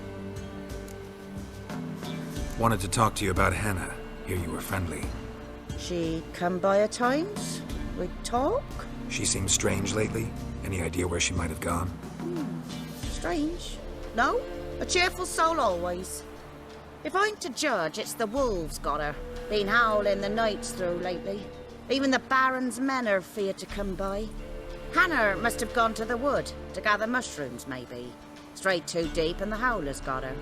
Wanted to talk to you about Hannah. Hear you were friendly. She come by at times? We talk? She seems strange lately. Any idea where she might have gone? Strange. No? A cheerful soul always. If I'm to judge, it's the wolves got her. Been howling the nights through lately. Even the Baron's men are feared to come by. Hannah must have gone to the wood to gather mushrooms, maybe. Strayed too deep and the howlers got her.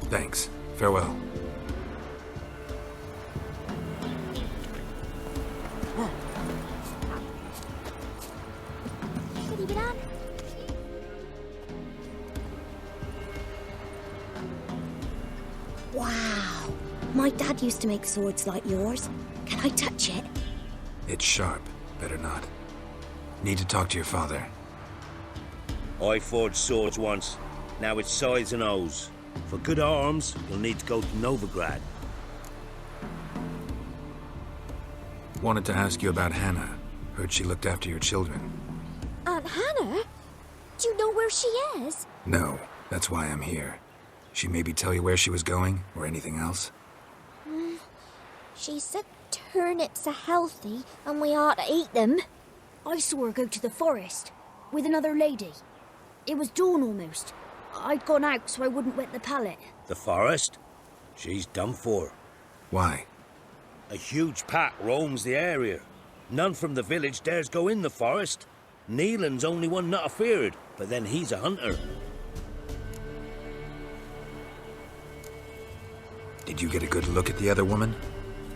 Thanks. Farewell. Wow. My dad used to make swords like yours. Can I touch it? It's sharp. Better not. Need to talk to your father. I forged swords once. Now it's size and O's. For good arms, you'll need to go to Novigrad. Wanted to ask you about Hannah. Heard she looked after your children. Aunt Hannah? Do you know where she is? No, that's why I'm here. She maybe tell you where she was going, or anything else? She said turnips are healthy and we ought to eat them. I saw her go to the forest with another lady. It was dawn almost. I'd gone out so I wouldn't wet the pallet. The forest? She's done for. Why? A huge pack roams the area. None from the village dares go in the forest. Neelan's only one not afeared, but then he's a hunter. Did you get a good look at the other woman?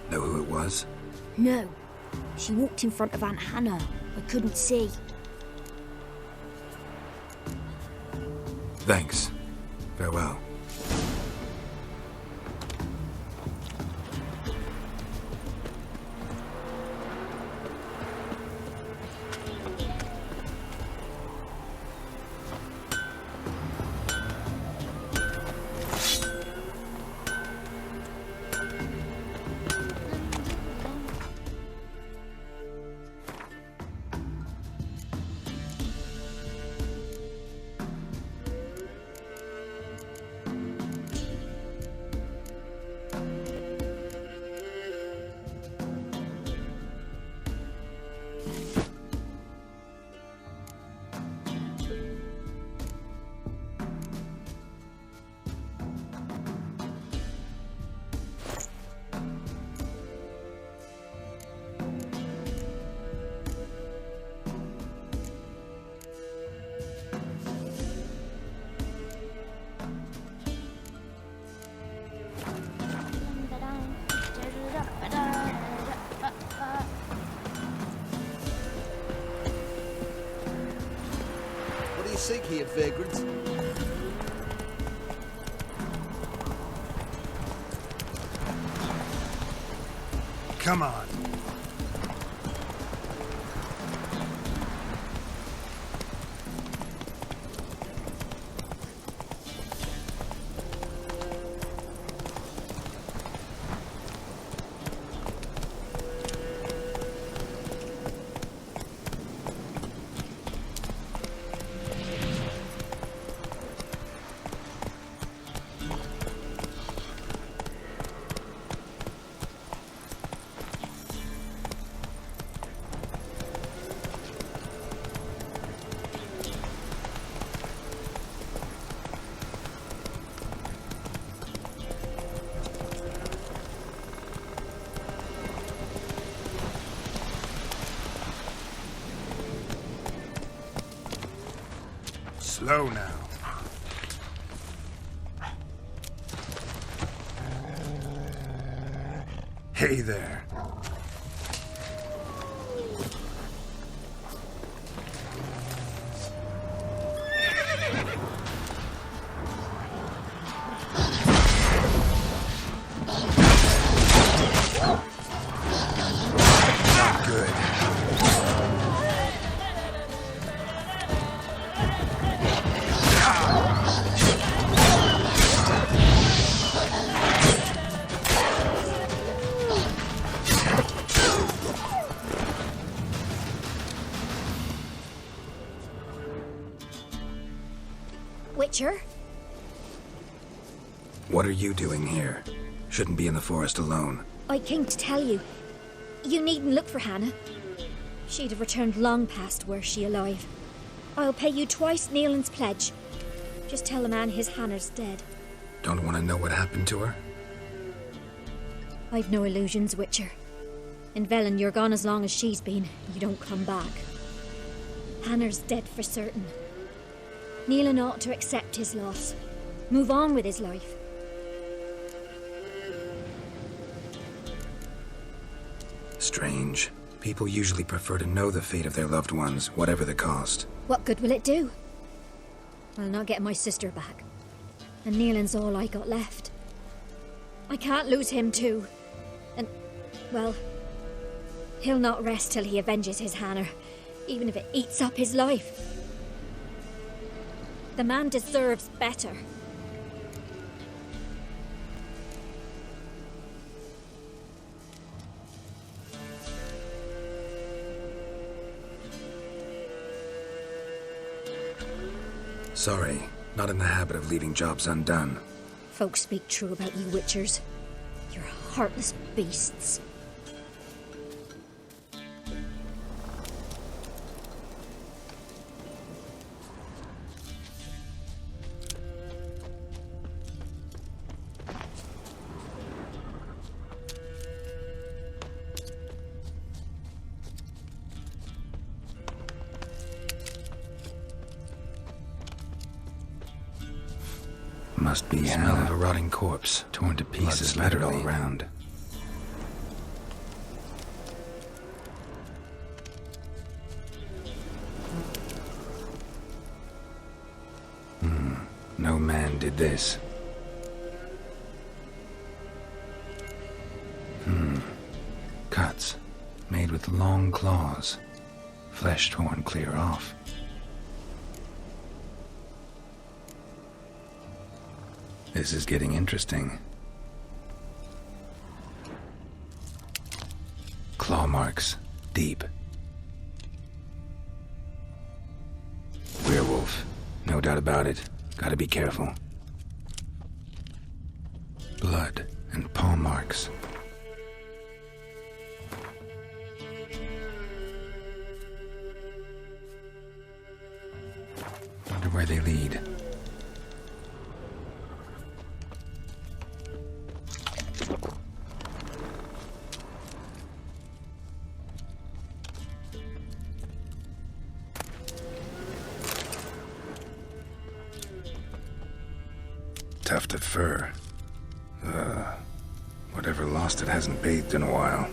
Know who it was? No. She walked in front of Aunt Hannah. I couldn't see. Thanks. Farewell. Seek here, vagrant. Come on. Slow now. Hey there. Witcher? What are you doing here? Shouldn't be in the forest alone. I came to tell you. You needn't look for Hannah. She'd have returned long past were she alive. I'll pay you twice Neelan's pledge. Just tell the man his Hannah's dead. Don't want to know what happened to her? I've no illusions, Witcher. In Velen, you're gone as long as she's been. You don't come back. Hannah's dead for certain. Neelan ought to accept his loss. Move on with his life. Strange. People usually prefer to know the fate of their loved ones, whatever the cost. What good will it do? I'll not get my sister back. And Neelan's all I got left. I can't lose him too. And, well, he'll not rest till he avenges his Hannah, even if it eats up his life. The man deserves better. Sorry, not in the habit of leaving jobs undone. Folks speak true about you Witchers. You're heartless beasts. Must be smell of a rotting corpse, torn to pieces, splattered all around. No man did this. Cuts, made with long claws, flesh torn clear off. This is getting interesting. Claw marks, deep. Werewolf, no doubt about it. Gotta be careful. Blood and paw marks. Wonder where they lead. Tuft of fur. Whatever lost it hasn't bathed in a while.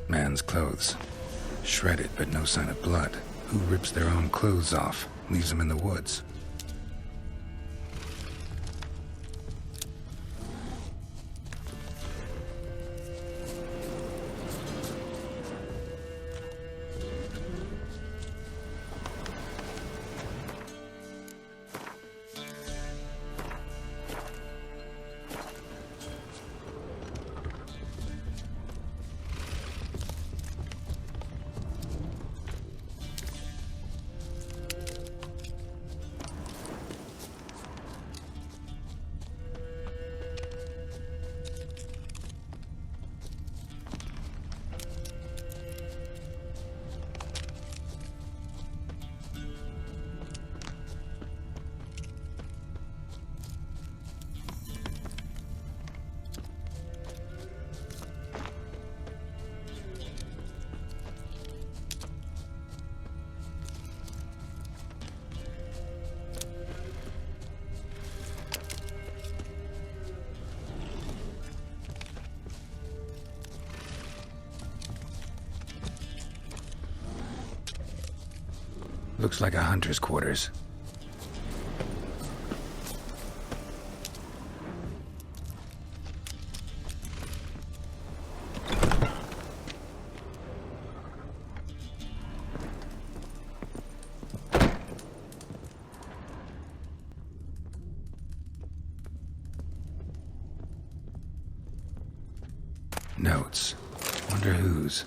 Man's clothes. Shredded, but no sign of blood. Who rips their own clothes off, leaves them in the woods? Looks like a hunter's quarters. Notes. Wonder whose.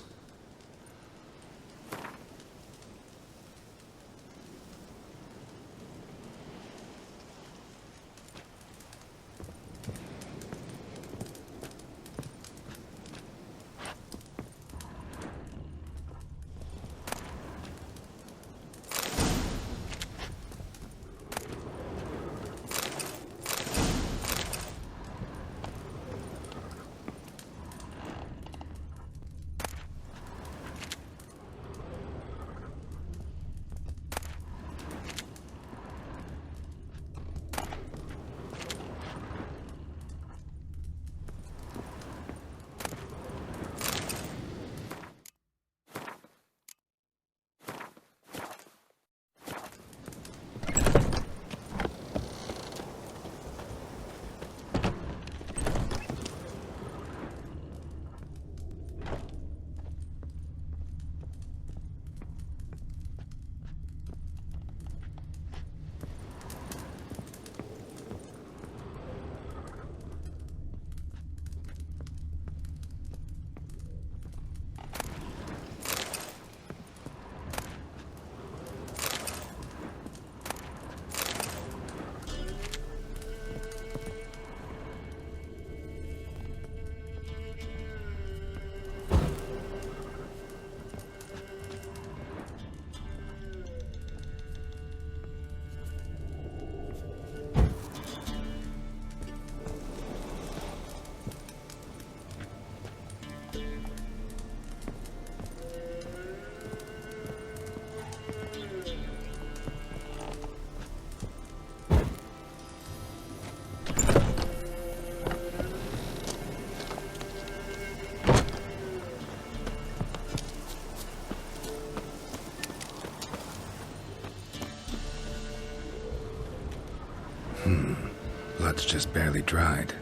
Blood's just barely dried.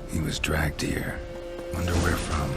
He was dragged here. Wonder where from.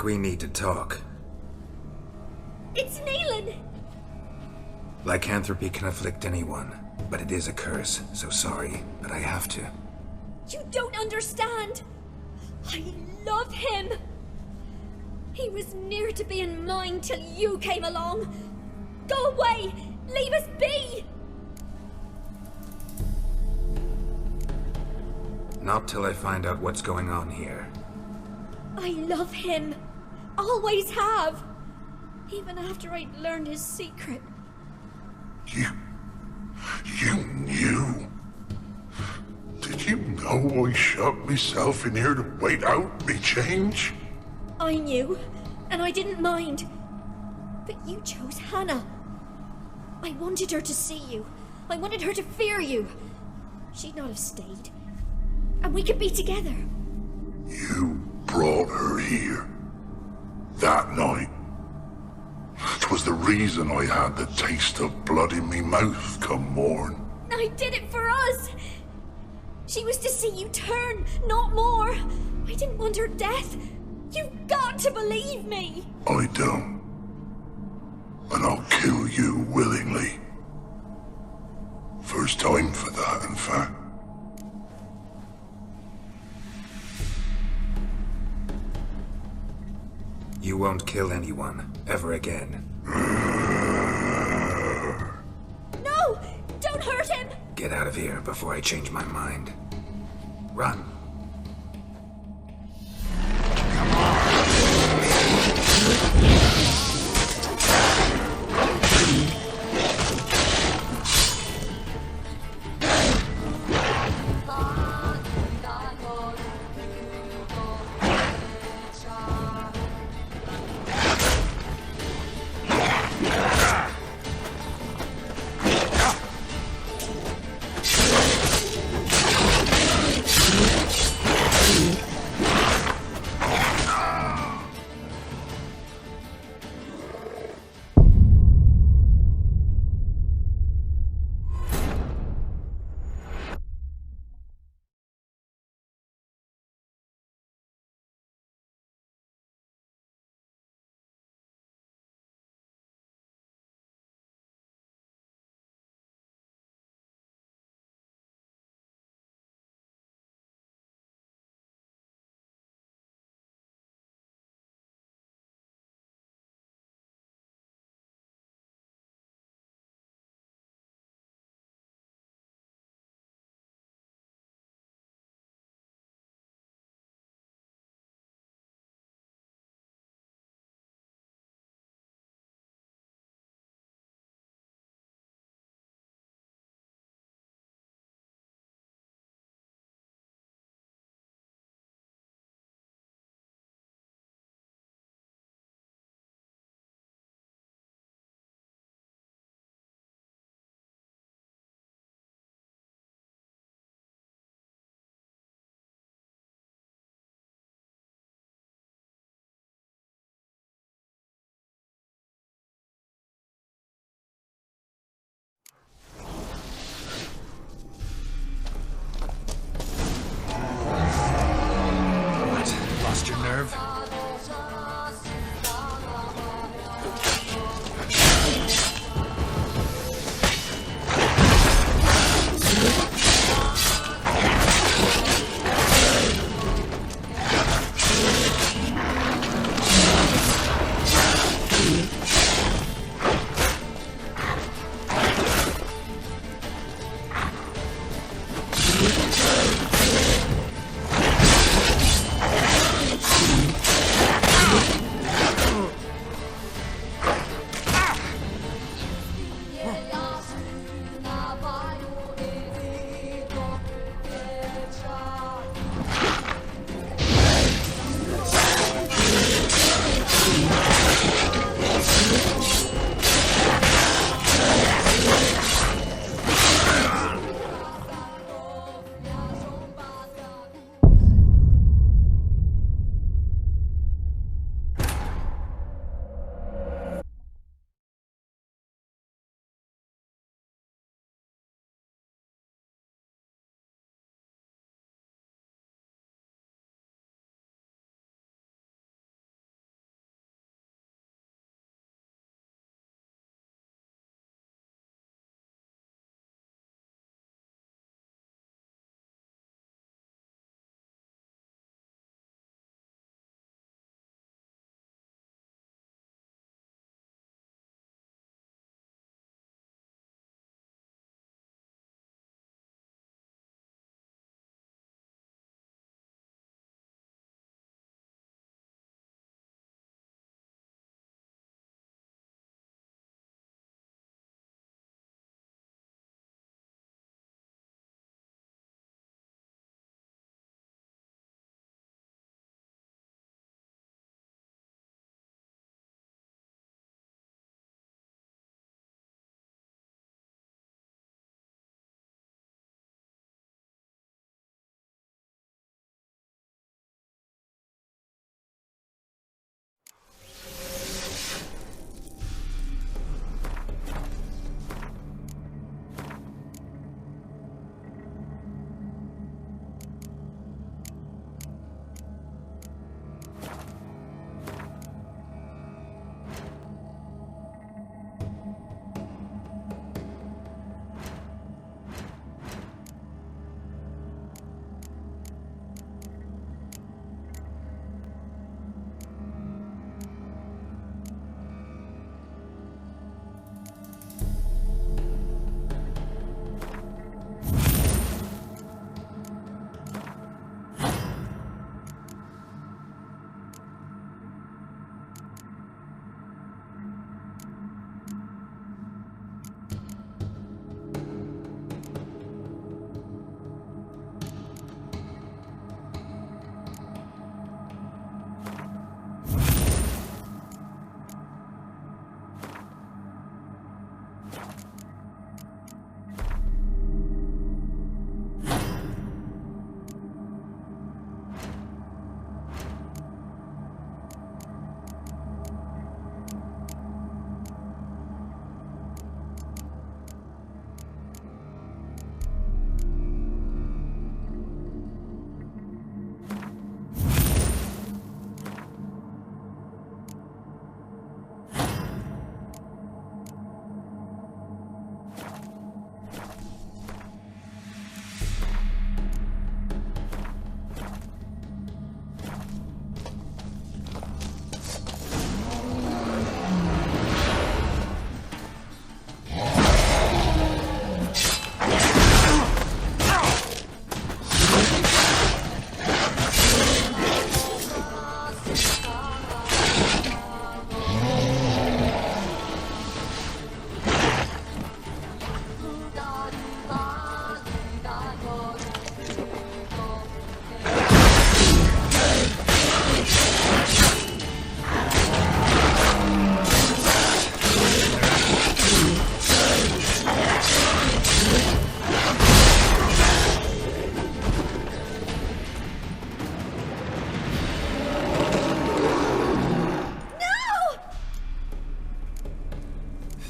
think we need to talk. It's Neelan! Lycanthropy can afflict anyone, but it is a curse, so sorry, but I have to. You don't understand! I love him! He was near to being mine till you came along! Go away! Leave us be! Not till I find out what's going on here. I love him! Always have! Even after I'd learned his secret. You knew? Did you know I shut myself in here to wait out me change? I knew, and I didn't mind. But you chose Hannah. I wanted her to see you. I wanted her to fear you. She'd not have stayed. And we could be together. You brought her here. That night. 'Twas the reason I had the taste of blood in me mouth come morn. I did it for us! She was to see you turn, not more. I didn't want her death. You've got to believe me! I don't. And I'll kill you willingly. First time for that, in fact. You won't kill anyone, ever again. No! Don't hurt him! Get out of here before I change my mind. Run.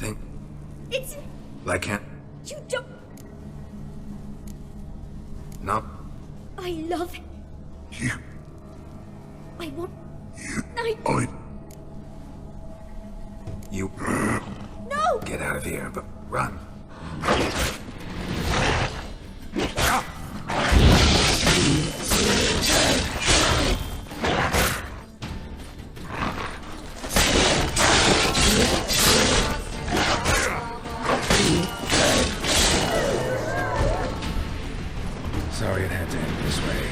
think... It's... I can't... You don't... No. I love... You... I want... You... No! Get out of here, but run. Sorry it had to end this way.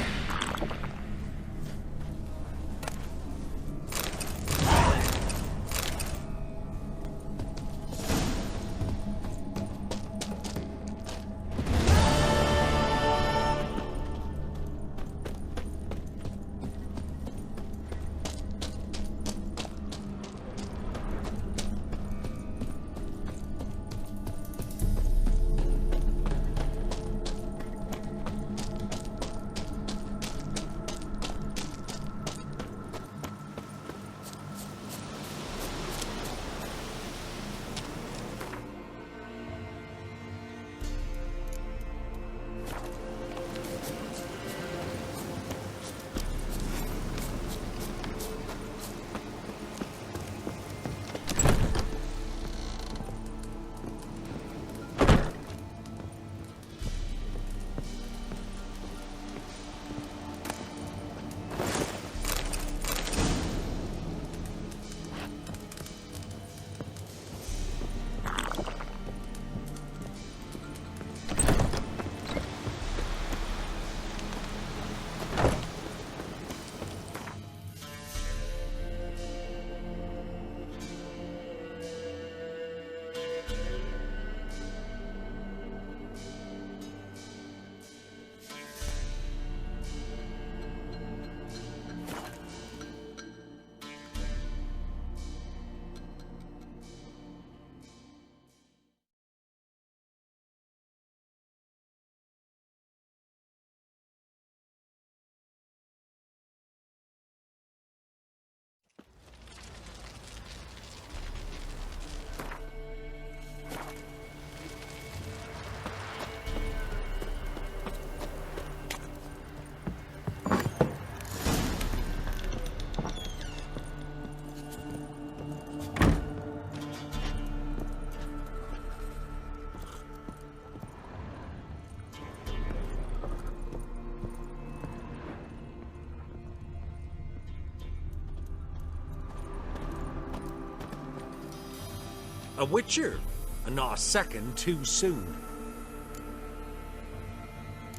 A witcher, and not a second too soon.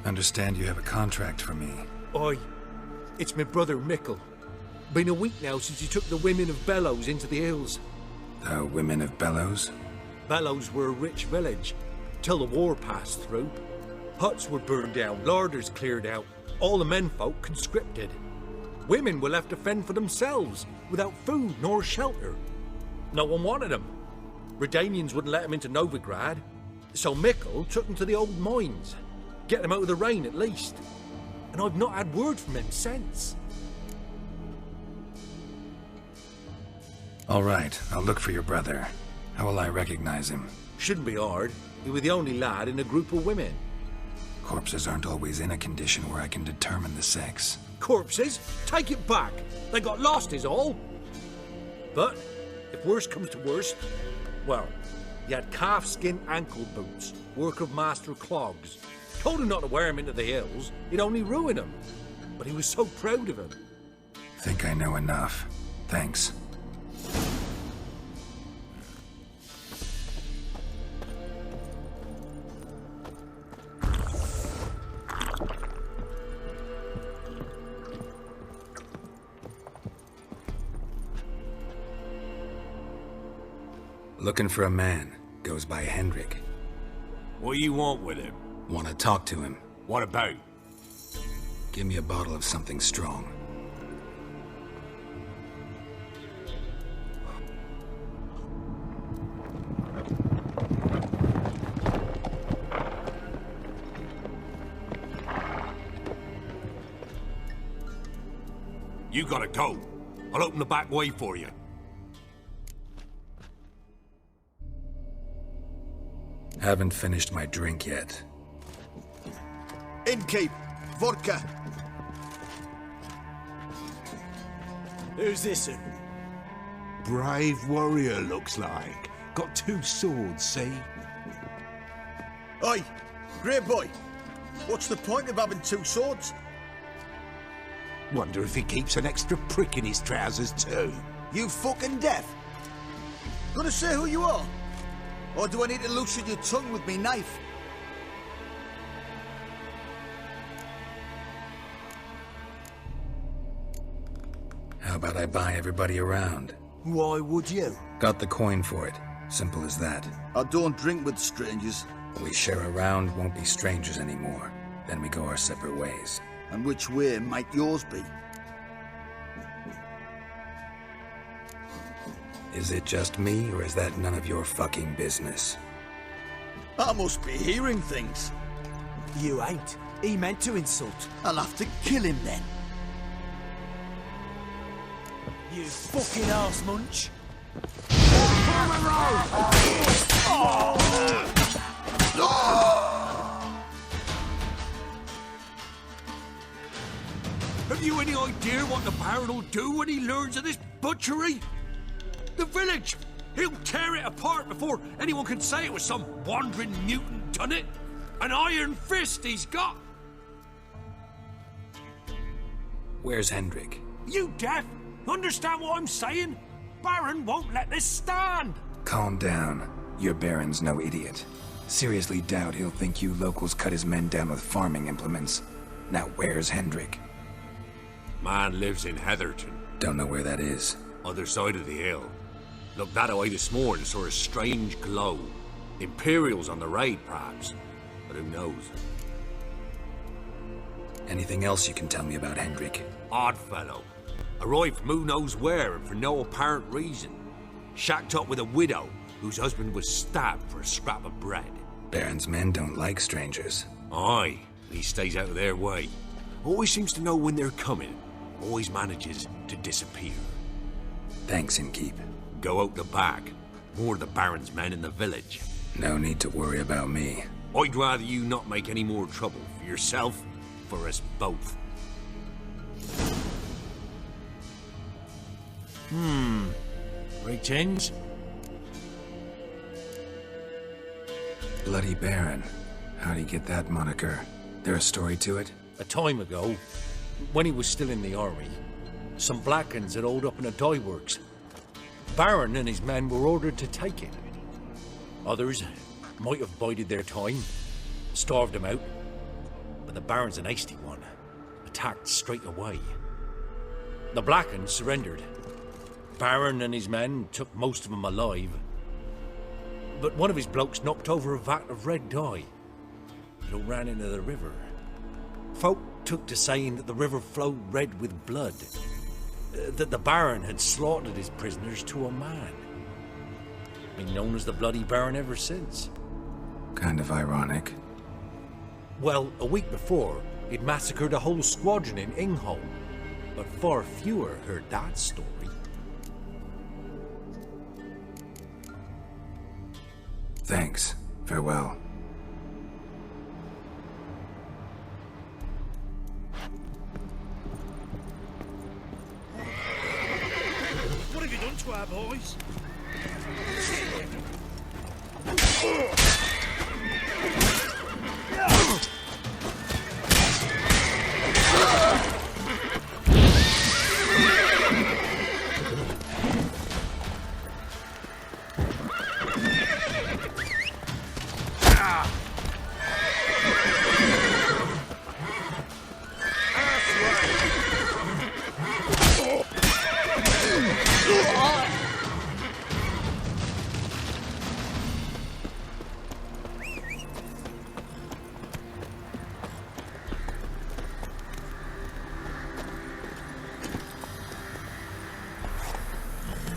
Understand you have a contract for me. Aye. It's my brother Mickle. Been a week now since he took the women of Bellows into the hills. The women of Bellows? Bellows were a rich village, till the war passed through. Huts were burned down, larders cleared out, all the menfolk conscripted. Women were left to fend for themselves, without food nor shelter. No one wanted them. Redanians wouldn't let him into Novigrad, so Mickle took him to the old mines. Get him out of the rain at least. And I've not had word from him since. All right, I'll look for your brother. How will I recognize him? Shouldn't be hard. He was the only lad in a group of women. Corpses aren't always in a condition where I can determine the sex. Corpses? Take it back. They got lost is all. But, if worst comes to worst, well, he had calf-skin ankle boots, work of master clogs. Told him not to wear him into the hills, it'd only ruin him. But he was so proud of him. Think I know enough. Thanks. Looking for a man. Goes by Hendrik. What do you want with him? Want to talk to him. What about? Give me a bottle of something strong. You gotta go. I'll open the back way for you. Haven't finished my drink yet. Innkeep, vodka. Who's this? Brave warrior, looks like. Got 2 swords, see? Oi, grey boy. What's the point of having 2 swords? Wonder if he keeps an extra prick in his trousers too. You fucking deaf. Gonna say who you are? Or do I need to loosen your tongue with me knife? How about I buy everybody around? Why would you? Got the coin for it. Simple as that. I don't drink with strangers. We share a round, won't be strangers anymore. Then we go our separate ways. And which way might yours be? Is it just me, or is that none of your fucking business? I must be hearing things. You ain't. He meant to insult. I'll have to kill him then. You fucking arse munch. Have you any idea what the Baron will do when he learns of this butchery? The village! He'll tear it apart before anyone can say it was some wandering mutant done it. An iron fist he's got! Where's Hendrik? You deaf? Understand what I'm saying? Baron won't let this stand! Calm down. Your Baron's no idiot. Seriously doubt he'll think you locals cut his men down with farming implements. Now where's Hendrik? Man lives in Heatherton. Don't know where that is. Other side of the hill. Looked that away this morning, saw a strange glow. Imperials on the raid, perhaps. But who knows? Anything else you can tell me about Hendrik? Odd fellow. Arrived from who knows where and for no apparent reason. Shacked up with a widow whose husband was stabbed for a scrap of bread. Baron's men don't like strangers. Aye, he stays out of their way. Always seems to know when they're coming. Always manages to disappear. Thanks, Innkeep. Go out the back. More of the Baron's men in the village. No need to worry about me. I'd rather you not make any more trouble for yourself, for us both. Greetings. Bloody Baron. How'd he get that moniker? There a story to it? A time ago, when he was still in the army, some Blackens had holed up in a dye works. Baron and his men were ordered to take it. Others might have bided their time, starved him out, but the Baron's an hasty one, attacked straight away. The Blackens surrendered. Baron and his men took most of them alive, but one of his blokes knocked over a vat of red dye. It all ran into the river. Folk took to saying that the river flowed red with blood, that the Baron had slaughtered his prisoners to a man. Been known as the Bloody Baron ever since. Kind of ironic. Well, a week before, he'd massacred a whole squadron in Ingholm, but far fewer heard that story. Thanks. Farewell. What have you done to our boys?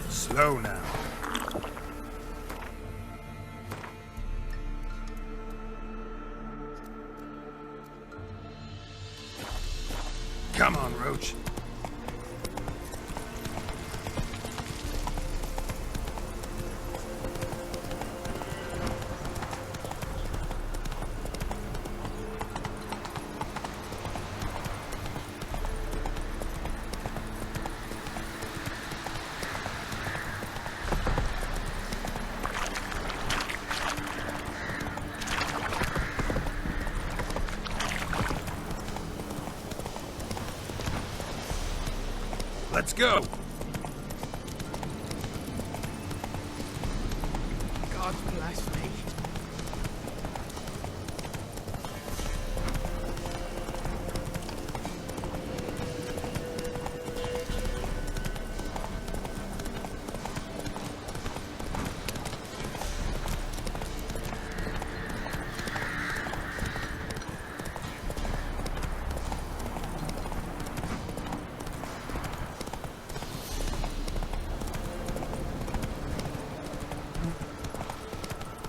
Slow now. Come on, Roach. Let's go! God bless me.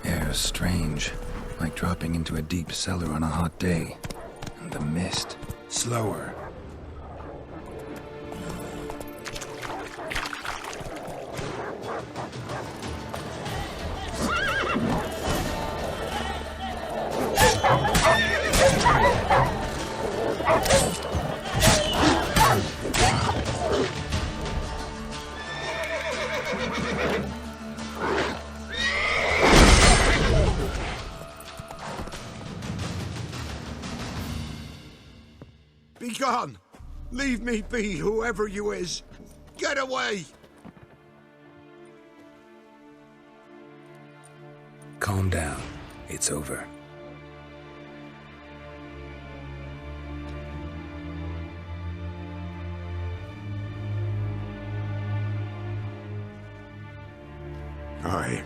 Air's strange, like dropping into a deep cellar on a hot day. And the mist, slower. Be gone! Leave me be, whoever you is! Get away! Calm down. It's over. Aye,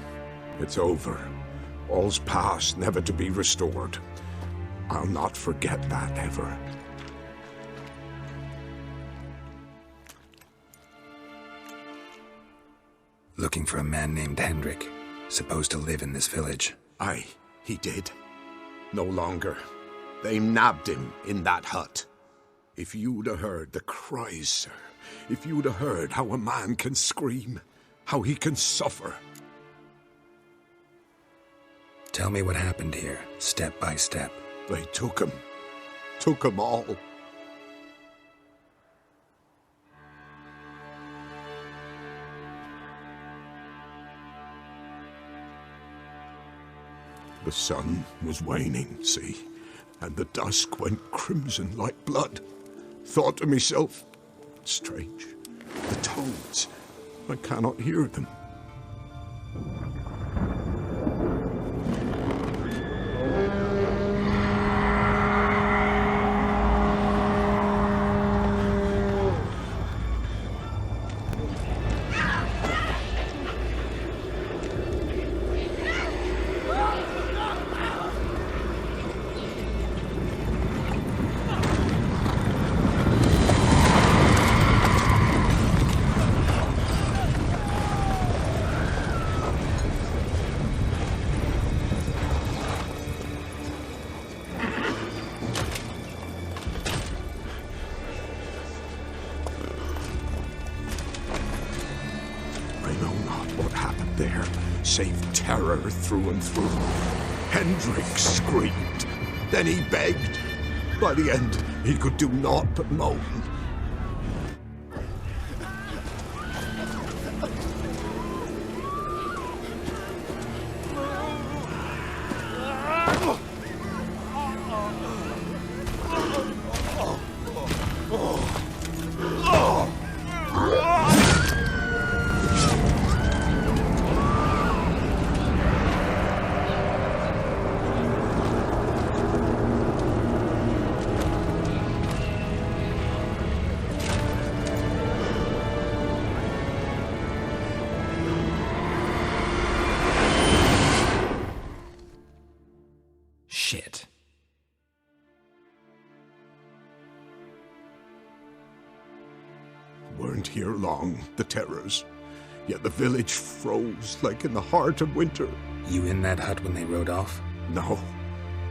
it's over. All's past, never to be restored. I'll not forget that ever. Looking for a man named Hendrik, supposed to live in this village. Aye, he did. No longer. They nabbed him in that hut. If you'd have heard the cries, sir, if you'd have heard how a man can scream, how he can suffer. Tell me what happened here, step by step. They took him all. The sun was waning, see, and the dusk went crimson like blood. Thought to myself, strange, the toads, I cannot hear them. Save terror through and through. Hendrik screamed. Then he begged. By the end, he could do naught but moan. Shit. Weren't here long, the terrors. Yet the village froze like in the heart of winter. You in that hut when they rode off? No,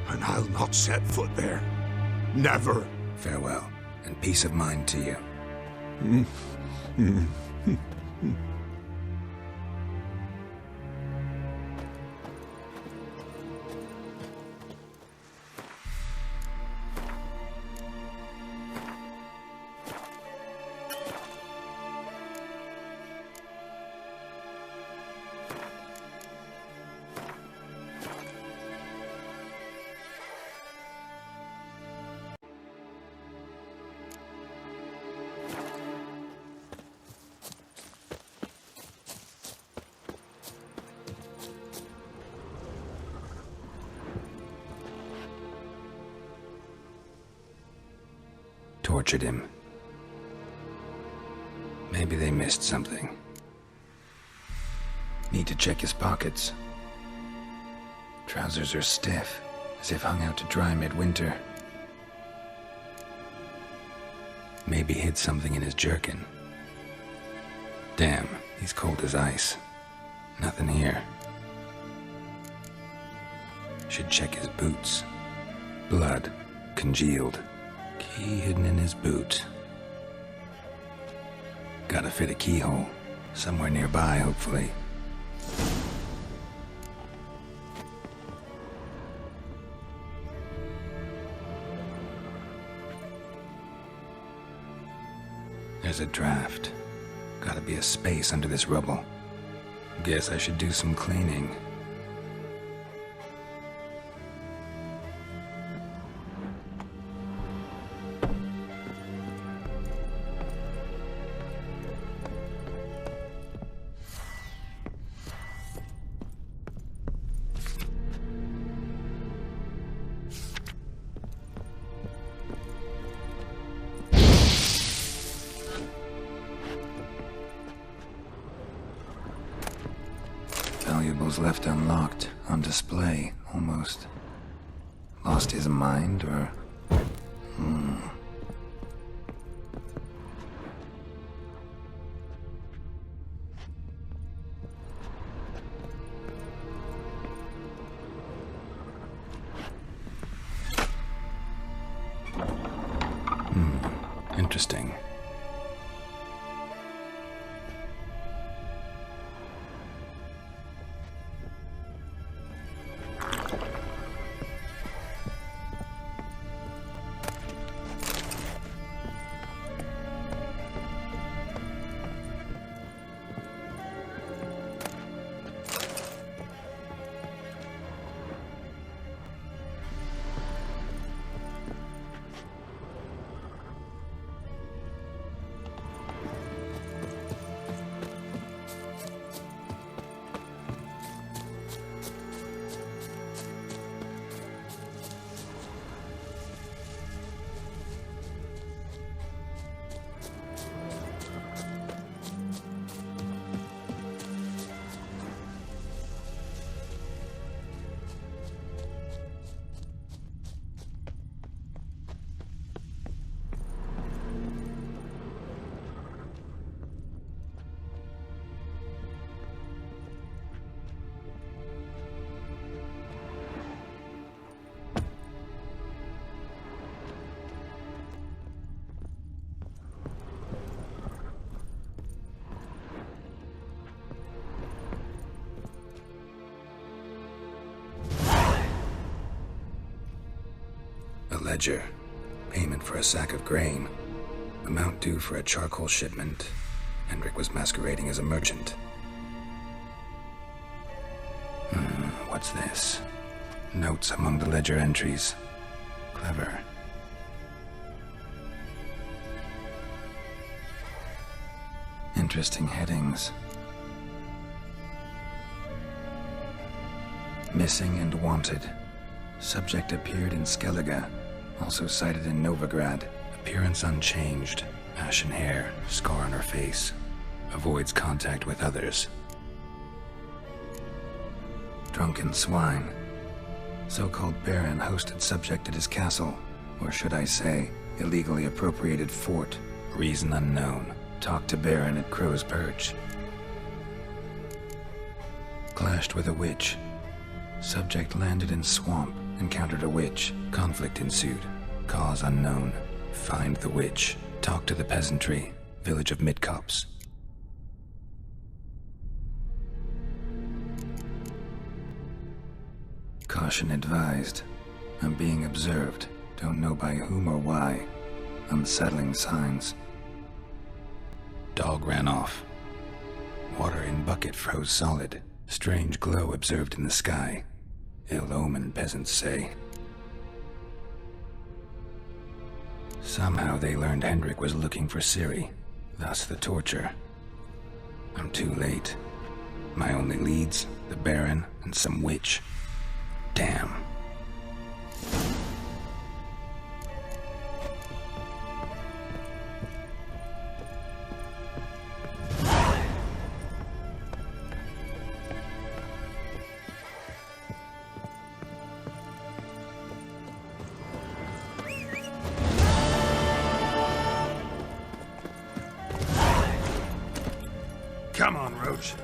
and I'll not set foot there. Never. Farewell, and peace of mind to you. tortured him. Maybe they missed something. Need to check his pockets. Trousers are stiff, as if hung out to dry midwinter. Maybe hid something in his jerkin. Damn, he's cold as ice. Nothing here. Should check his boots. Blood, congealed. Key hidden in his boot. Gotta fit a keyhole. Somewhere nearby, hopefully. There's a draft. Gotta be a space under this rubble. Guess I should do some cleaning. Valuables left unlocked, on display, almost. Lost his mind, or... Interesting. Ledger. Payment for a sack of grain. Amount due for a charcoal shipment. Hendrik was masquerading as a merchant. What's this? Notes among the ledger entries. Clever. Interesting headings. Missing and wanted. Subject appeared in Skellige. Also cited in Novigrad. Appearance unchanged. Ashen hair, scar on her face. Avoids contact with others. Drunken swine. So-called baron hosted subject at his castle. Or should I say, illegally appropriated fort. Reason unknown. Talked to baron at Crow's Perch. Clashed with a witch. Subject landed in swamp. Encountered a witch. Conflict ensued. Cause unknown. Find the witch. Talk to the peasantry. Village of Midcopse. Caution advised. I'm being observed. Don't know by whom or why. Unsettling signs. Dog ran off. Water in bucket froze solid. Strange glow observed in the sky. Ill omen, peasants say. Somehow they learned Hendrik was looking for Ciri, thus the torture. I'm too late. My only leads, the Baron and some witch. Damn. approach.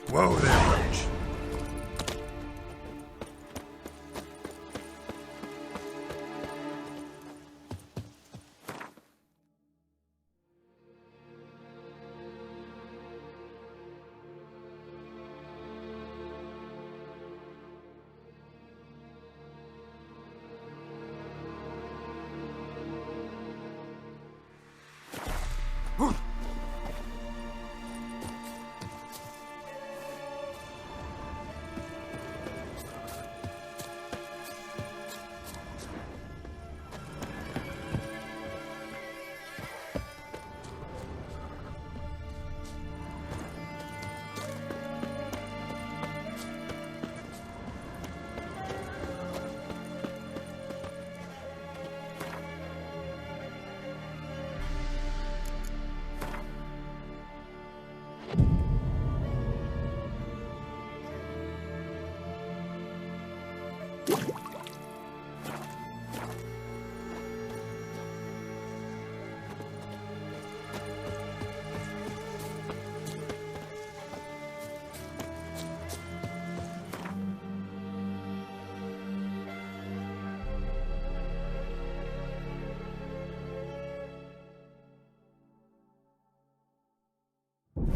Whoa there, Roach.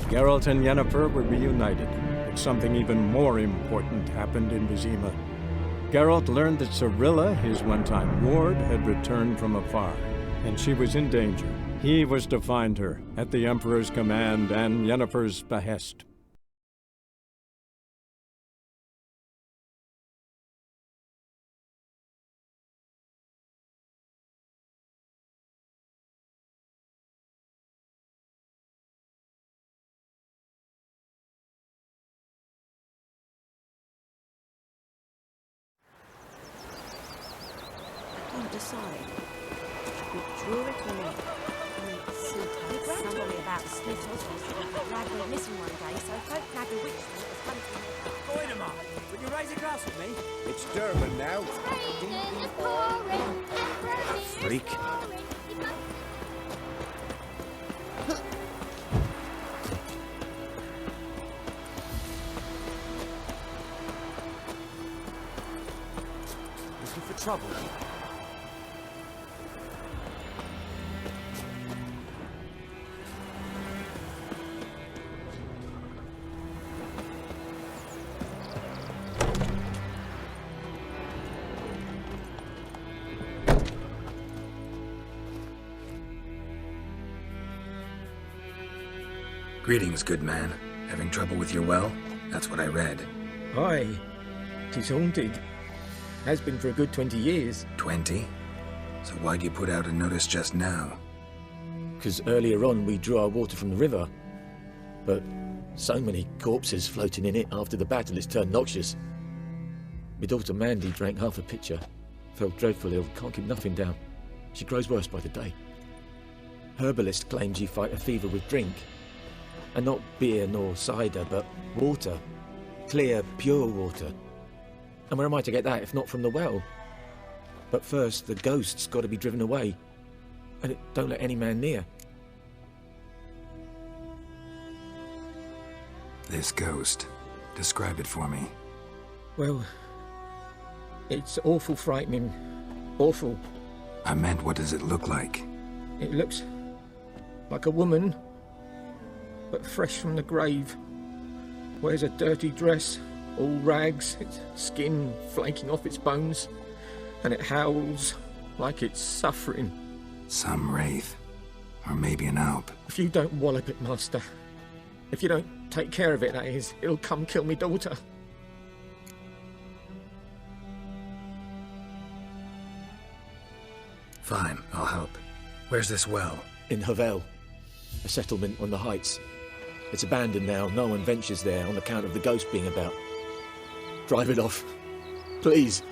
Geralt and Yennefer were reunited, but something even more important happened in Vizima. Geralt learned that Cirilla, his one-time ward, had returned from afar, and she was in danger. He was to find her, at the Emperor's command and Yennefer's behest. Decide. Withdraw it or not. Your grand told me about the Smith hospital. Lad went missing one day, so folk flagged a witch that was coming to me. Point him up. Would you raise a glass with me? It's Durban now. Freak. Looking for trouble? Greetings, good man. Having trouble with your well? That's what I read. Aye. 'Tis haunted. Has been for a good 20 years. 20? So why'd you put out a notice just now? 'Cause earlier on we drew our water from the river. But so many corpses floating in it after the battle it's turned noxious. My daughter Mandy drank half a pitcher. Felt dreadful ill, can't keep nothing down. She grows worse by the day. Herbalist claims you fight a fever with drink. And not beer nor cider, but water. Clear, pure water. And where am I to get that if not from the well? But first, the ghost's got to be driven away. And it don't let any man near. This ghost. Describe it for me. Well, it's awful frightening. Awful. I meant, what does it look like? It looks like a woman, but fresh from the grave. Wears a dirty dress, all rags, its skin flaking off its bones, and it howls like it's suffering. Some wraith. Or maybe an alp. If you don't wallop it, Master, if you don't Take care of it, that is. It'll come kill me daughter. Fine, I'll help. Where's this well? In Havel, a settlement on the heights. It's abandoned now. No one ventures there on account of the ghost being about. Drive it off. Please.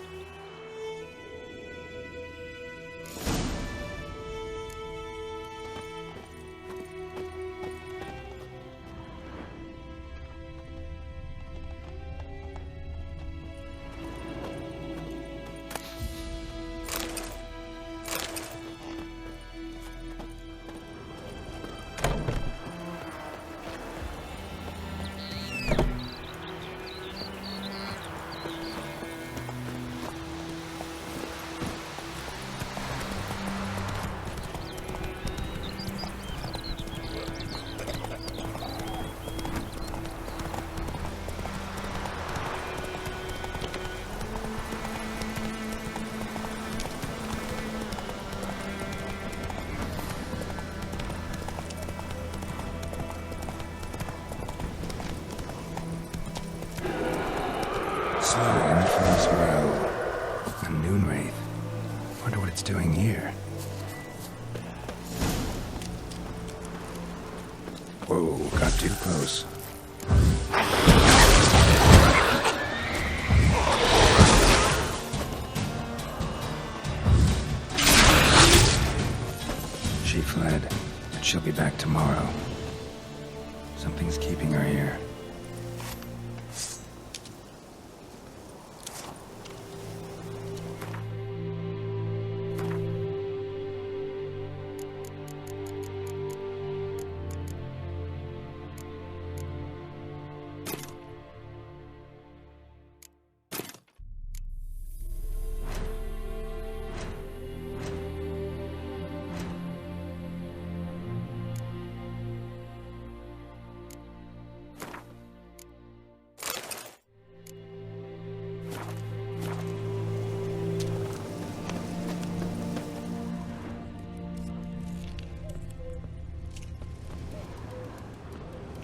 Doing here? Whoa, got too close. She fled, but she'll be back tomorrow. Something's keeping her here.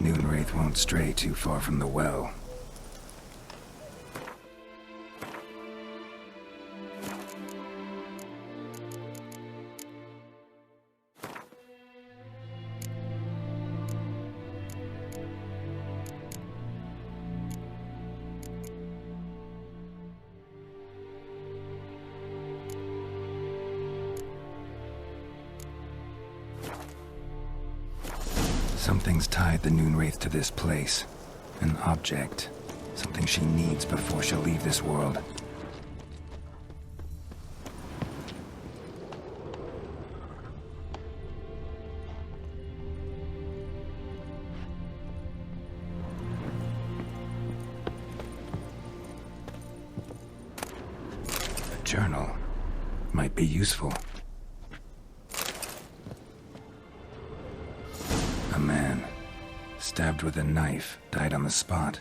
Moonwraith won't stray too far from the well. Something's tied the Moonwraith to this place. An object. Something she needs before she'll leave this world. A journal. Might be useful. A man, stabbed with a knife, died on the spot.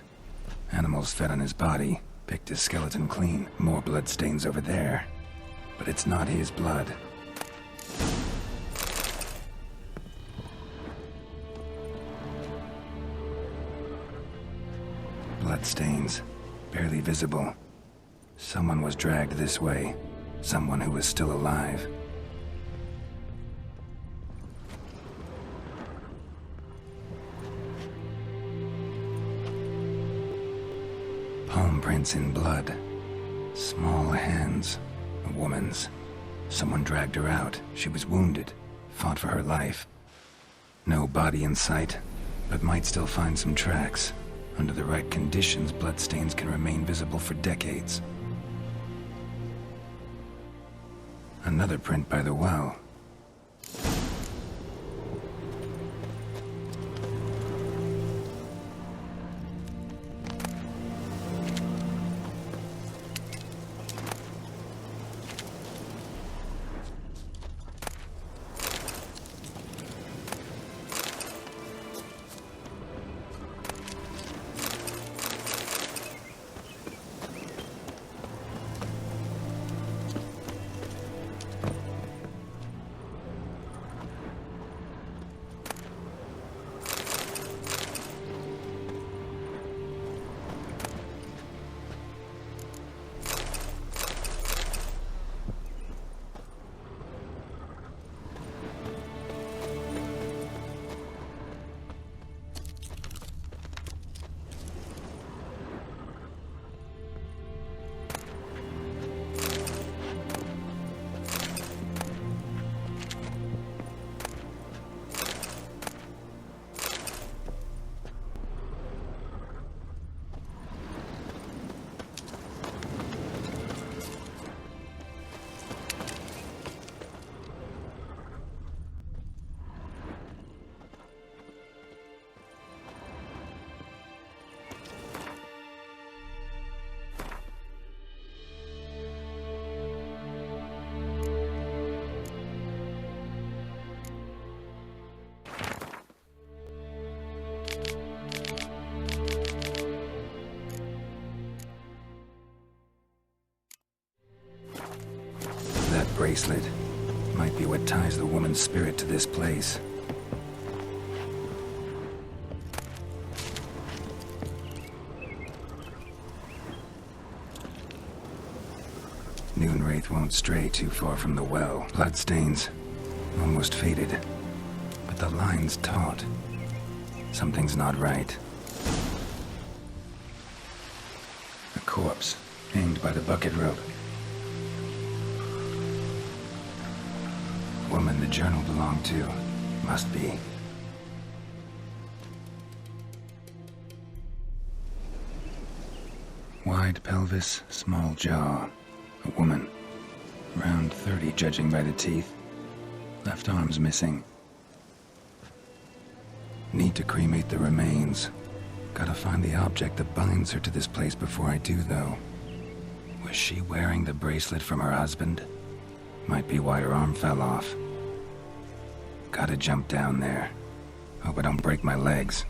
Animals fed on his body, picked his skeleton clean. More blood stains over there. But it's not his blood. Blood stains, barely visible. Someone was dragged this way. Someone who was still alive. Palm prints in blood. Small hands. A woman's. Someone dragged her out. She was wounded. Fought for her life. No body in sight, but might still find some tracks. Under the right conditions, bloodstains can remain visible for decades. Another print by the well. bracelet. Might be what ties the woman's spirit to this place. Noonwraith won't stray too far from the well. Bloodstains. Almost faded. But the line's taut. Something's not right. A corpse, hanged by the bucket rope. Woman the journal belonged to. Must be. Wide pelvis, small jaw. A woman. Around 30, judging by the teeth. Left arm's missing. Need to cremate the remains. Gotta find the object that binds her to this place before I do, though. Was she wearing the bracelet from her husband? Might be why her arm fell off. Gotta jump down there. Hope I don't break my legs.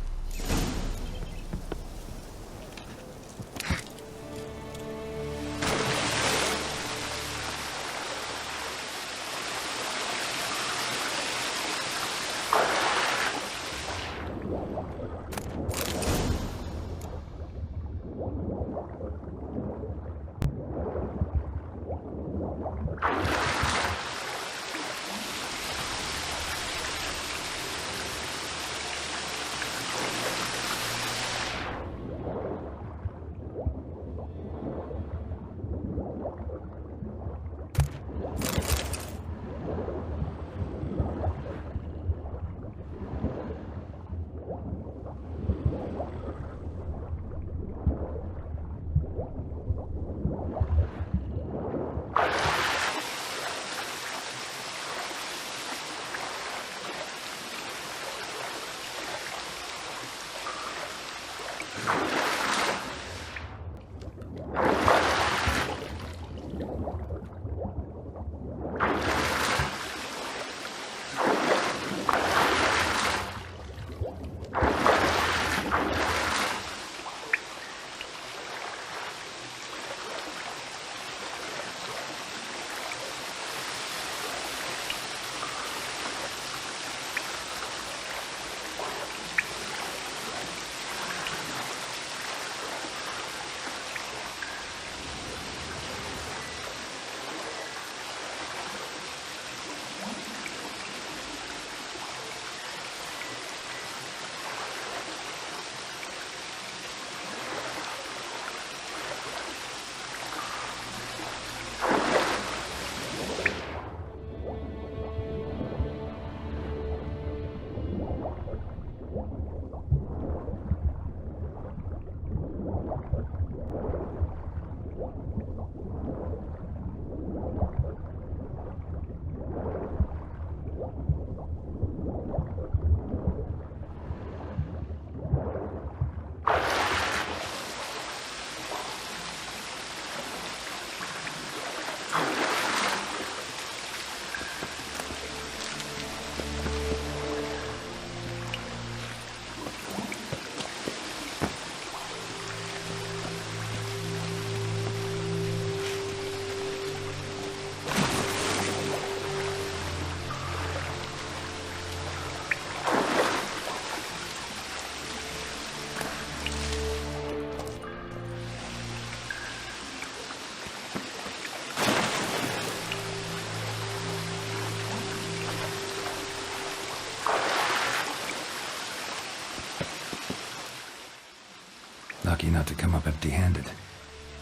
Lucky not to come up empty-handed.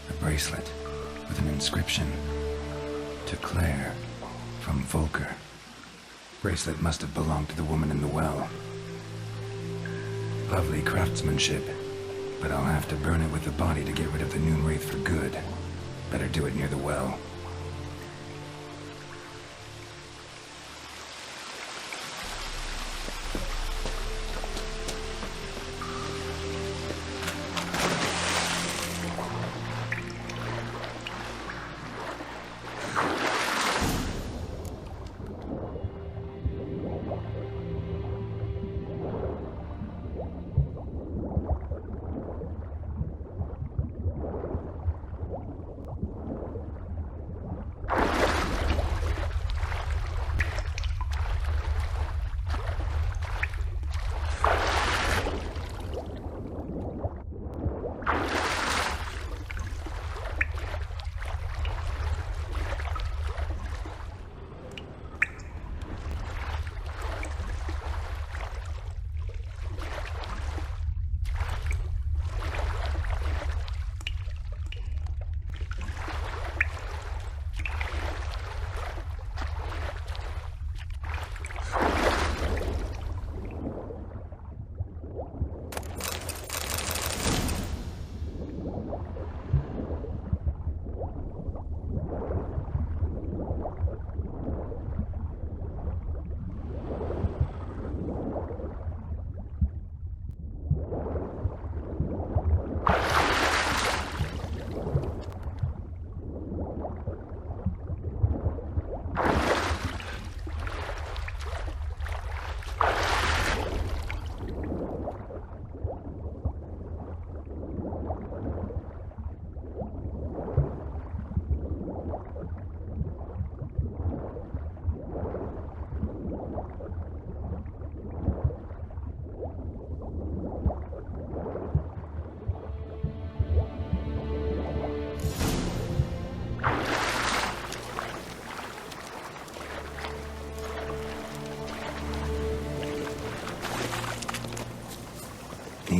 A bracelet with an inscription. To Claire, from Volker. Bracelet must have belonged to the woman in the well. Lovely craftsmanship, but I'll have to burn it with the body to get rid of the Noonwraith for good. Better do it near the well.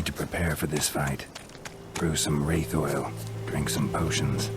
need to prepare for this fight. Brew some wraith oil, drink some potions.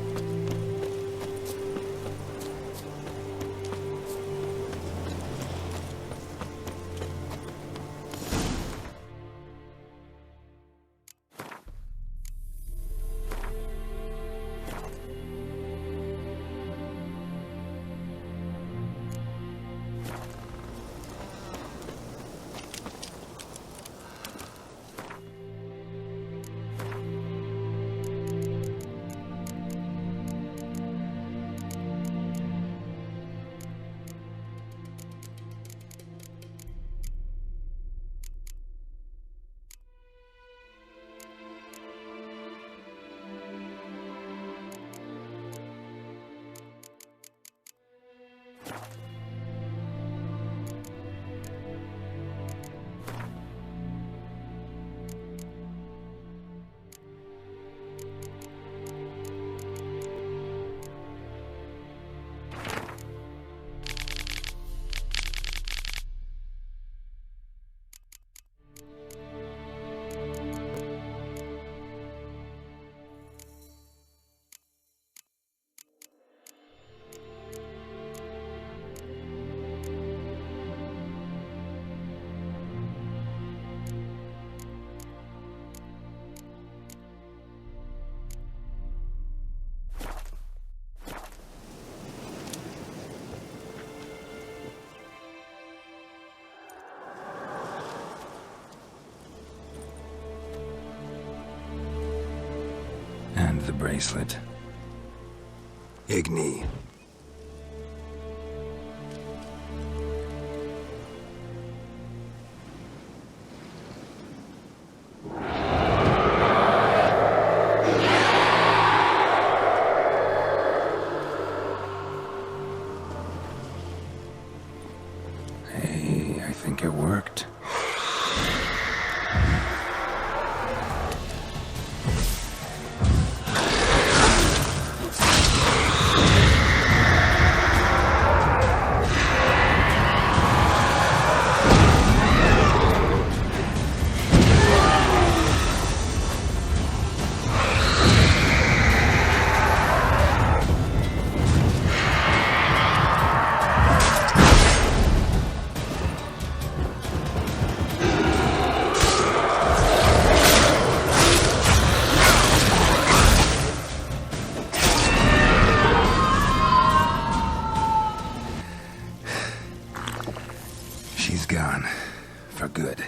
And the bracelet. Igni. Hey, I think it worked. She's gone. For good.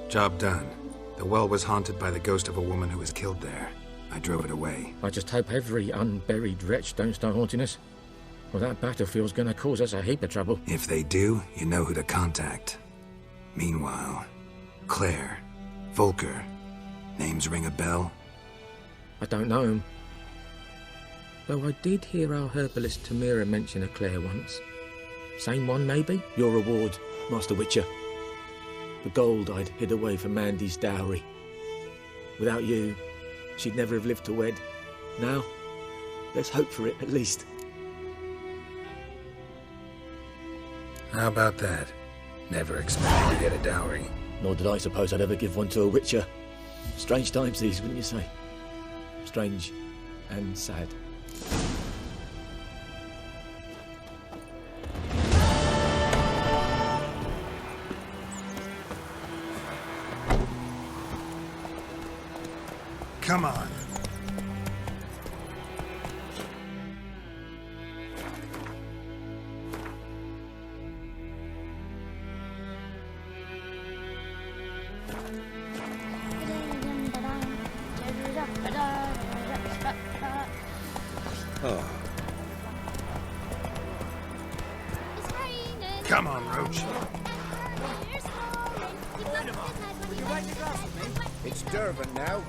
Job done. The well was haunted by the ghost of a woman who was killed there. I drove it away. I just hope every unburied wretch don't start haunting us. Well, that battlefield's gonna cause us a heap of trouble. If they do, you know who to contact. Meanwhile, Claire, Volker, names ring a bell? I don't know him. Though I did hear our herbalist Tamira mention a Claire once. Same one, maybe? Your reward, Master Witcher. The gold I'd hid away for Mandy's dowry. Without you, she'd never have lived to wed. Now, let's hope for it, at least. How about that? Never expected to get a dowry. Nor did I suppose I'd ever give one to a Witcher. Strange times these, wouldn't you say? Strange and sad. Come on. Oh. Come on, Roach. It's Dervan now.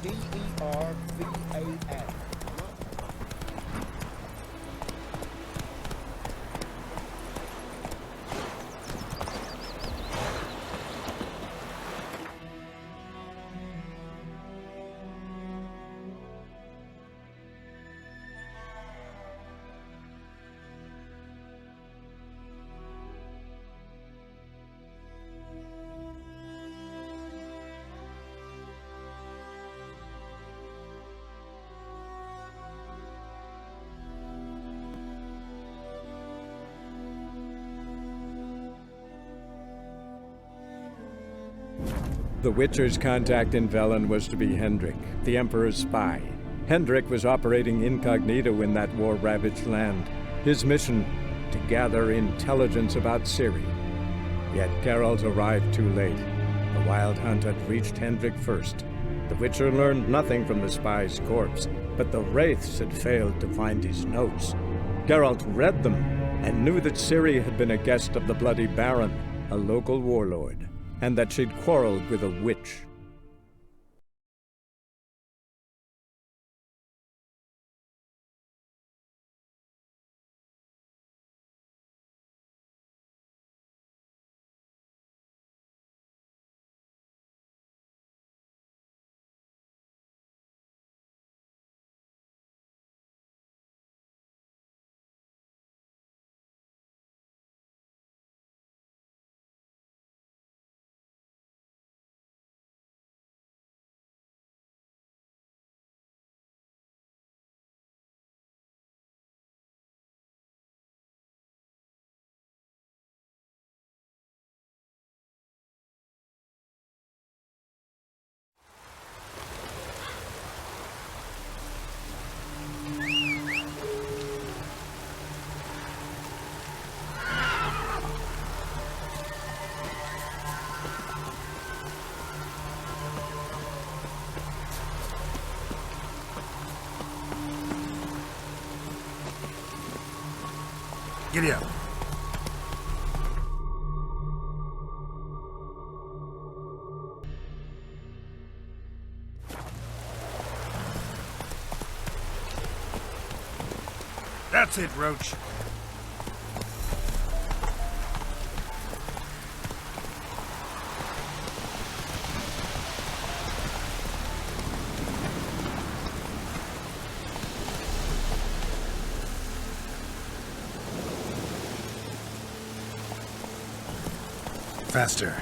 D-E-R-V-A-N. The Witcher's contact in Velen was to be Hendrik, the Emperor's spy. Hendrik was operating incognito in that war-ravaged land. His mission, to gather intelligence about Ciri. Yet Geralt arrived too late. The Wild Hunt had reached Hendrik first. The Witcher learned nothing from the spy's corpse, but the Wraiths had failed to find his notes. Geralt read them, and knew that Ciri had been a guest of the Bloody Baron, a local warlord, and that she'd quarreled with a witch. Giddy up. That's it, Roach. Faster.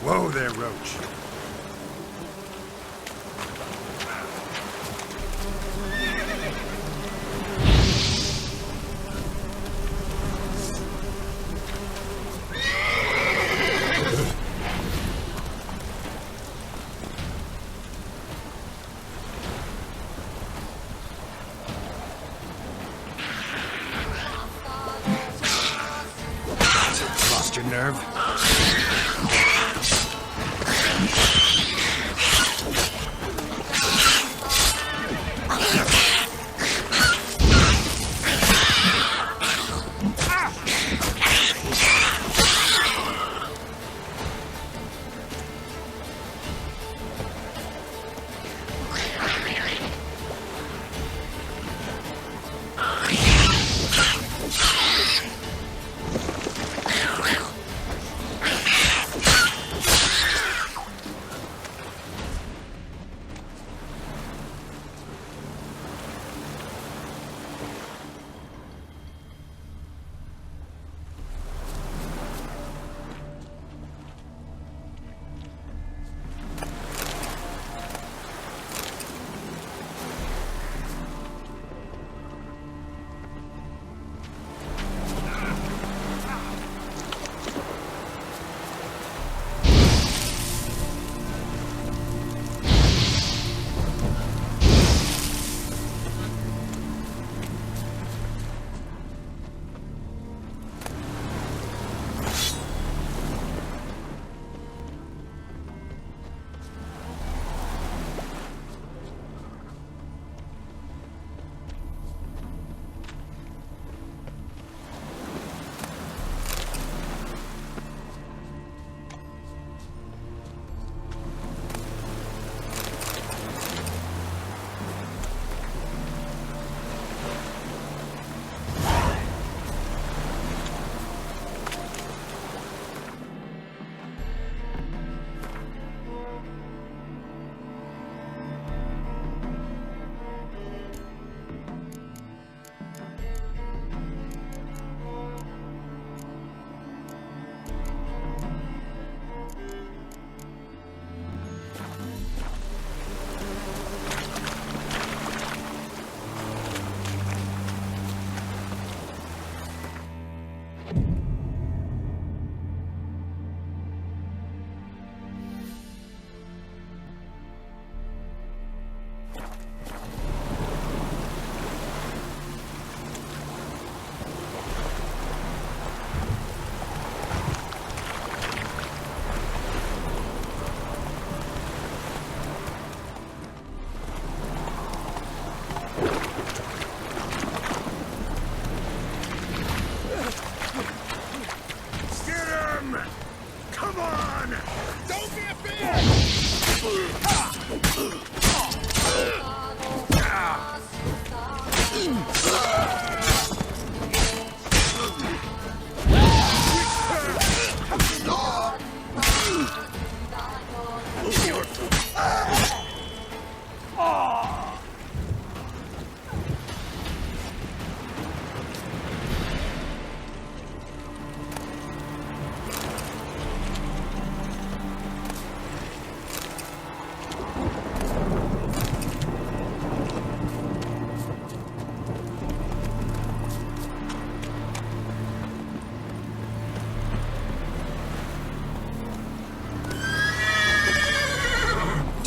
Whoa there, Roach. Lost your nerve?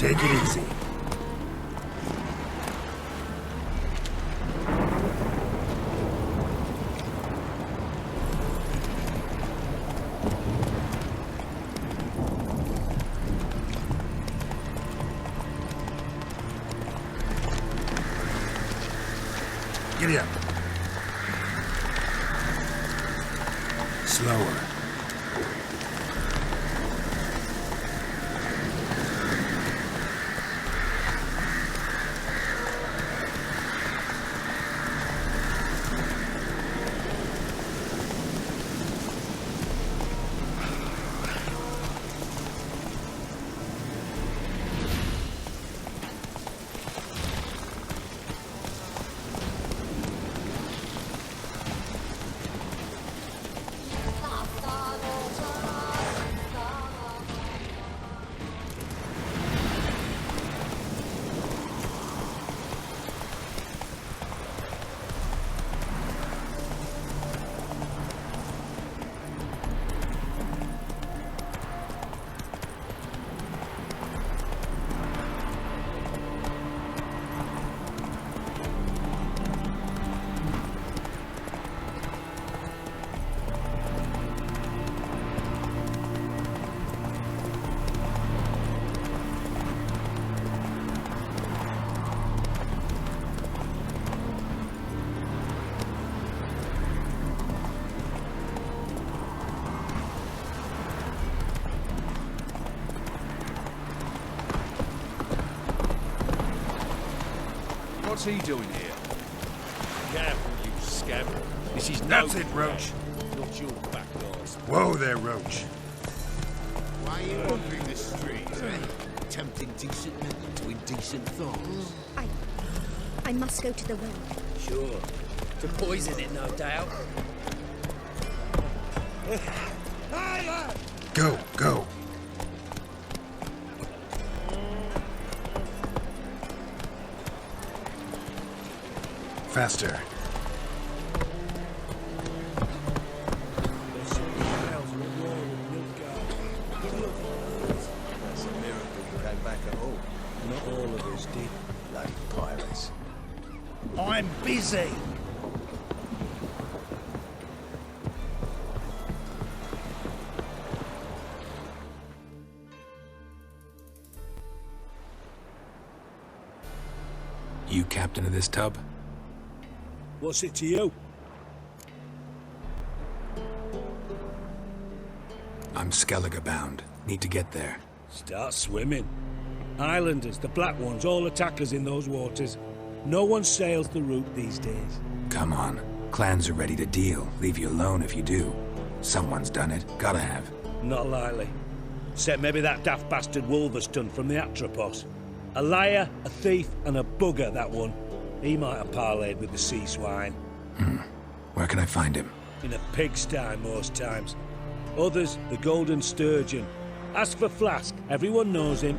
Take it easy. Giddy up. Slower. What's he doing here? Careful, you scab. This is That's it, Roach. Not your back doors. Whoa there, Roach. Why are you wandering the streets, eh? Tempting decent men into indecent thoughts. I must go to the well. Sure. To poison it, no doubt. Go, go. Faster. That's a miracle you came back at all. Not all of us did. Bloody pirates. I'm busy. You captain of this tub? What's it to you? I'm Skellige bound. Need to get there. Start swimming. Islanders, the black ones, all attackers in those waters. No one sails the route these days. Come on. Clans are ready to deal. Leave you alone if you do. Someone's done it. Gotta have. Not likely. Except maybe that daft bastard Wolverston from the Atropos. A liar, a thief, and a bugger, that one. He might have parlayed with the sea swine. Where can I find him? In a pigsty most times. Others, the Golden Sturgeon. Ask for Flask. Everyone knows him.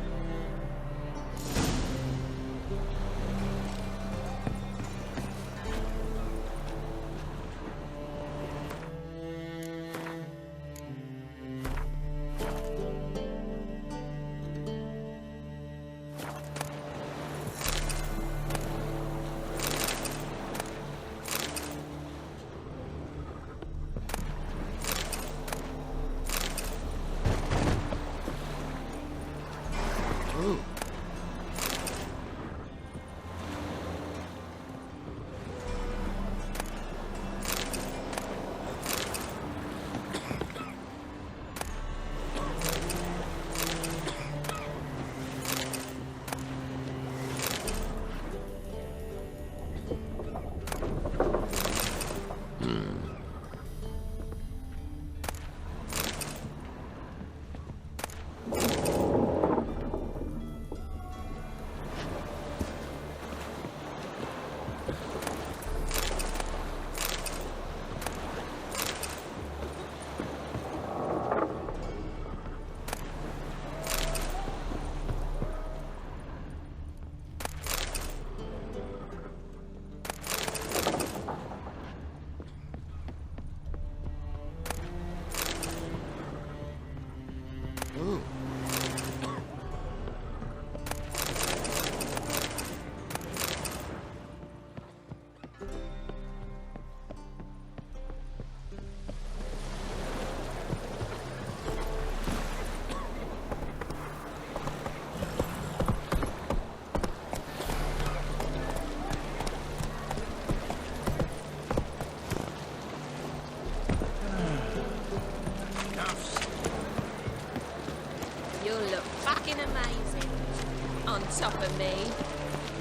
Top of me.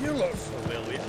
You look familiar.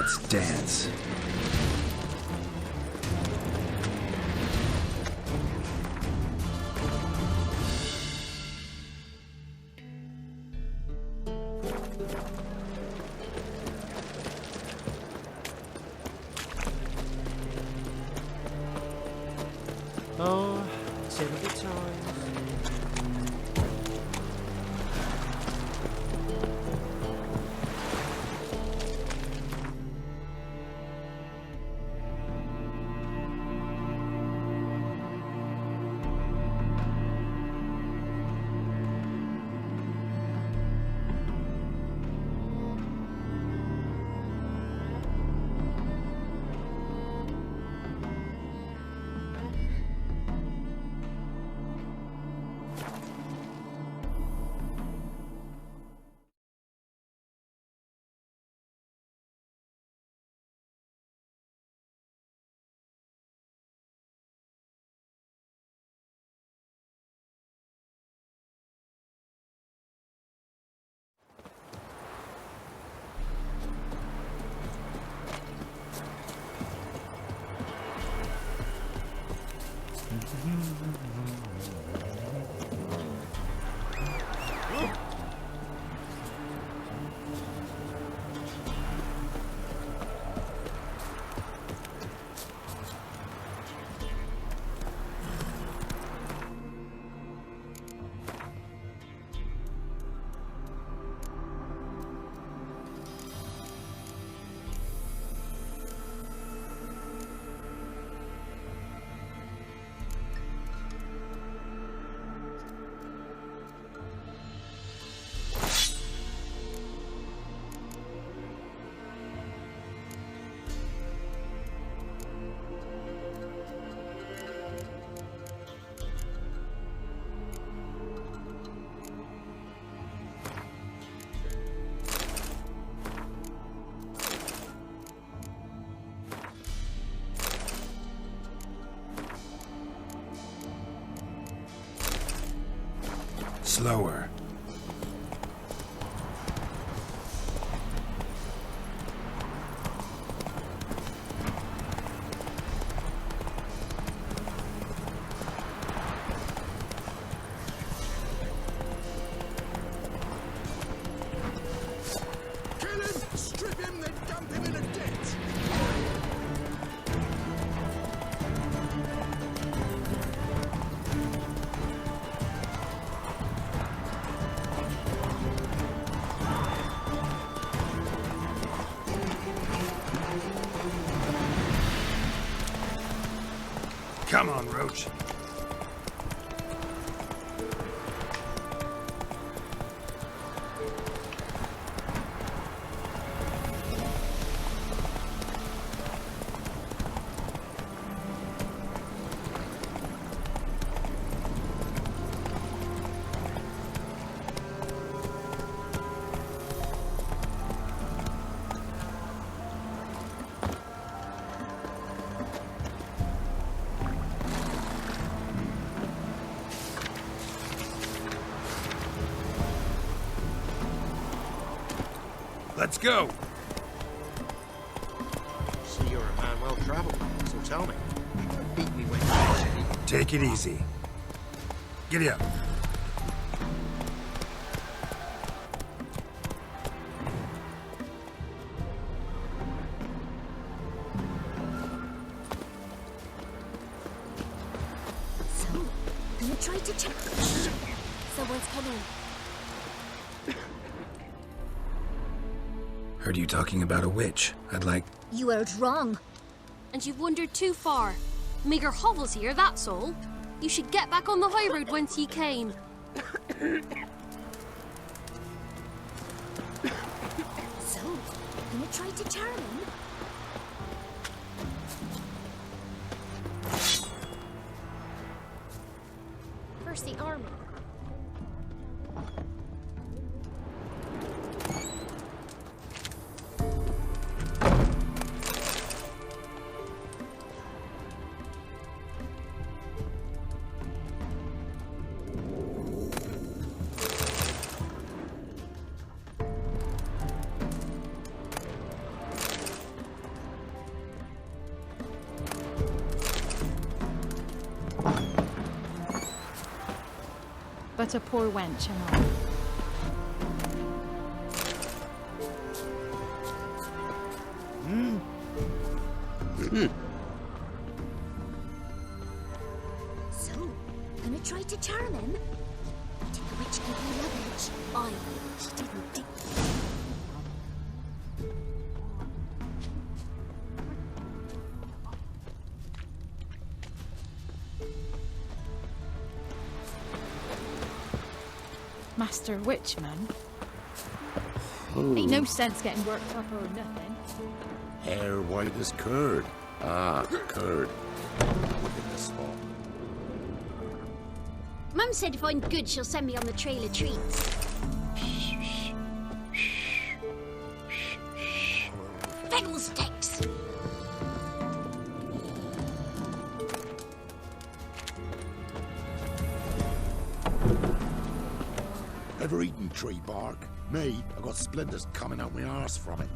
Let's dance. Oh, typical times. Slower. Kill him, strip him, then dump him in a ditch. Come on, Roach. Let's go. See, you're a man well-traveled, so tell me. Beat me when you Take it easy. Giddy up. You tried to check. Someone's coming. Heard you talking about a witch. I'd like... You heard wrong. And you've wandered too far. Meagre hovels here, that's all. You should get back on the high road whence ye came. So, you tried to charm him? First the army. But a poor wench am I. So, gonna try to charm him? Did the witch give you luggage? She didn't think. Master Witchman. Oh. Ain't no sense getting worked up or nothing. Hair white as curd. Ah, curd. Look at the spot. Mum said if I'm good, she'll send me on the trail of treats. Fiddlesticks! Ever eaten tree bark? Me, I got splinters coming out my arse from it.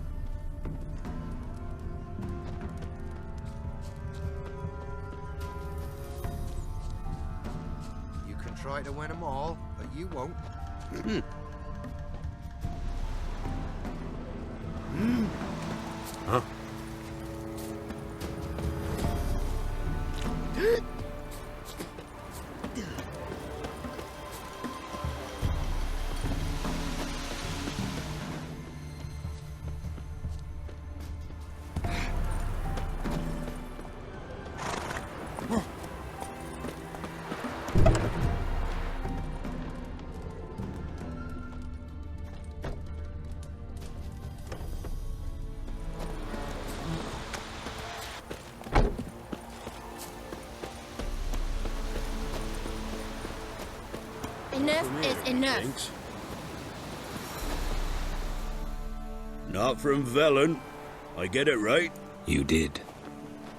You can try to win them all, but you won't. Huh? Enough is enough. Not from Velen. I get it right? You did.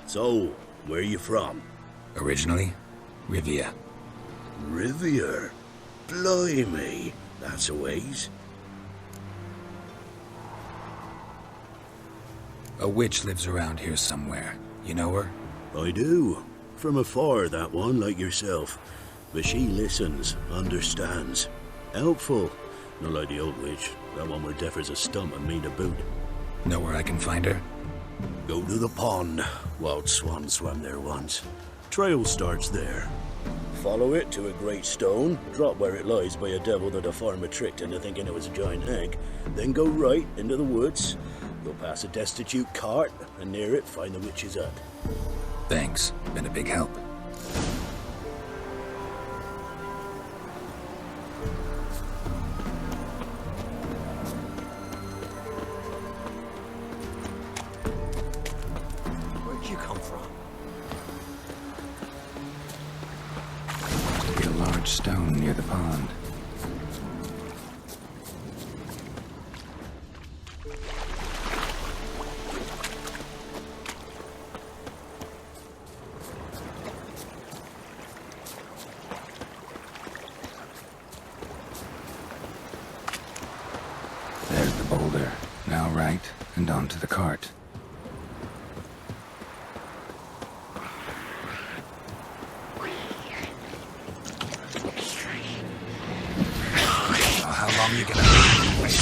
So, where you from? Originally, Rivia. Rivia? Blimey, that's a ways. A witch lives around here somewhere. You know her? I do. From afar, that one, like yourself. But she listens, understands. Helpful. Not like the old witch. That one were deaf as a stump and mean to boot. Know where I can find her? Go to the pond. Wild swan swam there once. Trail starts there. Follow it to a great stone, drop where it lies by a devil that a farmer tricked into thinking it was a giant egg, then go right into the woods. Go past a destitute cart, and near it find the witch's hut. Thanks. Been a big help. Where'd you come from? Be a large stone near the pond. There's the boulder. Now right, and onto the cart. How long are you gonna wait?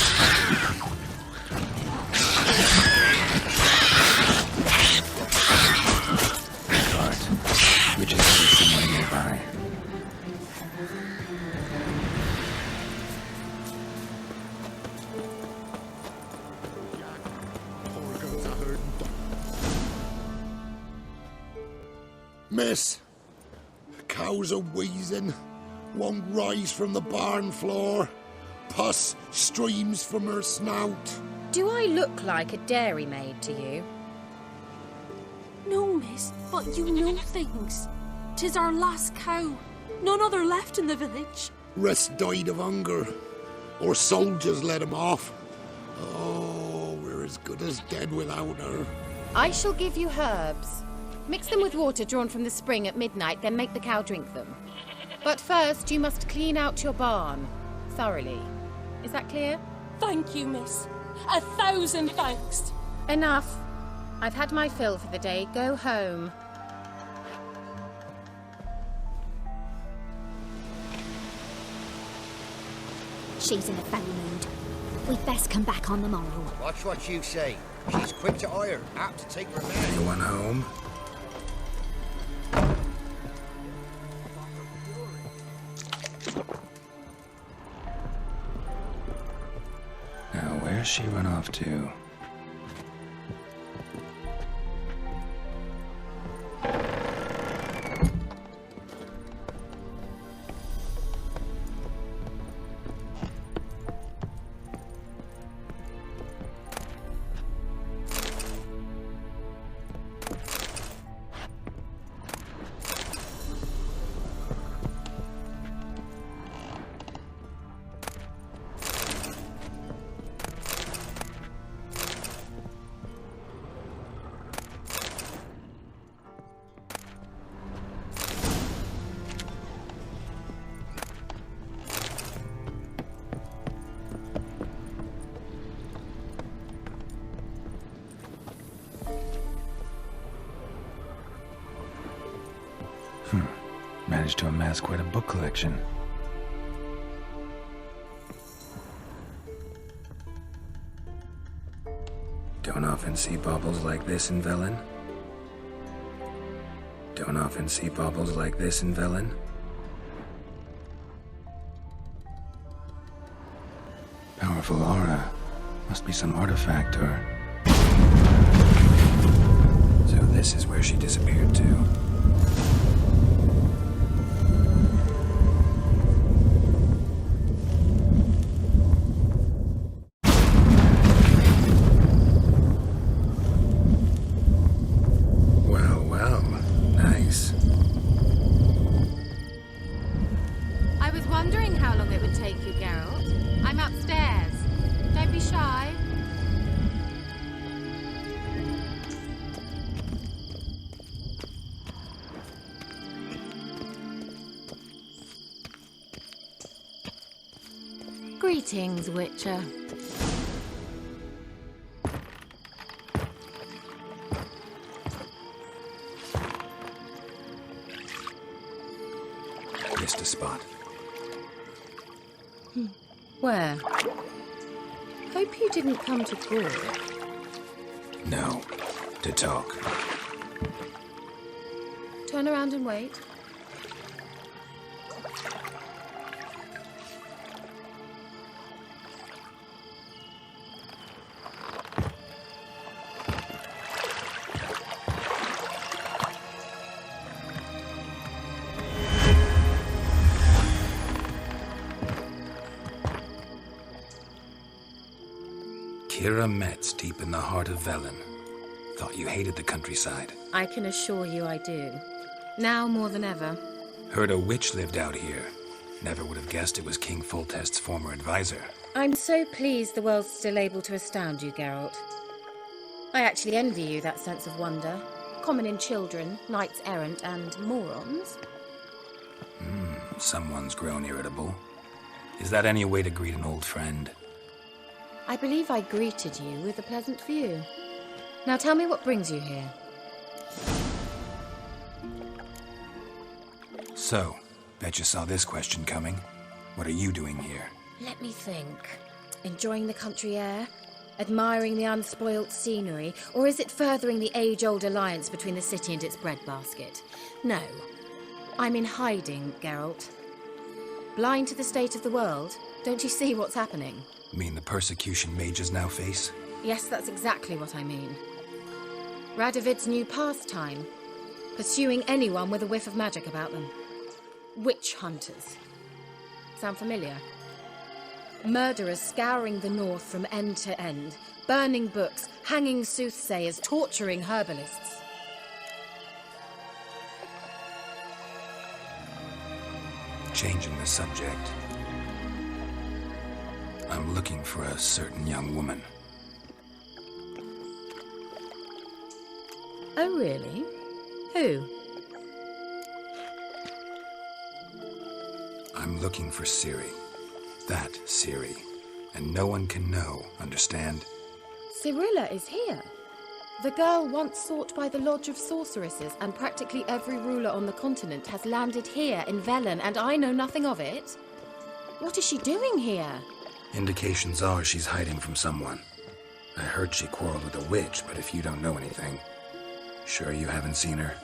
Cart, which is somewhere nearby. Miss, cows are wheezing, won't rise from the barn floor. Pus streams from her snout. Do I look like a dairymaid to you? No, miss, but you know things. 'Tis our last cow. None other left in the village. Rest died of hunger, or soldiers let him off. Oh, we're as good as dead without her. I shall give you herbs. Mix them with water drawn from the spring at midnight, then make the cow drink them. But first, you must clean out your barn thoroughly. Is that clear? Thank you, miss. 1,000 thanks. Enough. I've had my fill for the day. Go home. She's in a foul mood. We'd best come back on the morrow. Watch what you say. She's quick to ire, apt to take revenge. Anyone home? Now, where's she run off to? Managed to amass quite a book collection. Don't often see baubles like this in Velen. Don't often see baubles like this in Velen. Powerful aura. Must be some artifact or... So this is where she disappeared to. Greetings, Witcher. Missed a spot. Where? Hope you didn't come to Kaer. No. To talk. Turn around and wait. Metz deep in the heart of Velen. Thought you hated the countryside. I can assure you I do. Now more than ever. Heard a witch lived out here. Never would have guessed it was King Foltest's former advisor. I'm so pleased the world's still able to astound you, Geralt. I actually envy you that sense of wonder. Common in children, knights errant, and morons. Someone's grown irritable. Is that any way to greet an old friend? I believe I greeted you with a pleasant view. Now tell me what brings you here. So, bet you saw this question coming. What are you doing here? Let me think. Enjoying the country air? Admiring the unspoilt scenery? Or is it furthering the age-old alliance between the city and its breadbasket? No. I'm in hiding, Geralt. Blind to the state of the world? Don't you see what's happening? Mean the persecution mages now face? Yes, that's exactly what I mean. Radovid's new pastime. Pursuing anyone with a whiff of magic about them. Witch hunters. Sound familiar? Murderers scouring the north from end to end. Burning books, hanging soothsayers, torturing herbalists. Changing the subject. I'm looking for a certain young woman. Oh, really? Who? I'm looking for Ciri. That Ciri. And no one can know, understand? Cirilla is here. The girl once sought by the Lodge of Sorceresses, and practically every ruler on the continent has landed here in Velen, and I know nothing of it. What is she doing here? Indications are she's hiding from someone. I heard she quarreled with a witch, but if you don't know anything, sure you haven't seen her?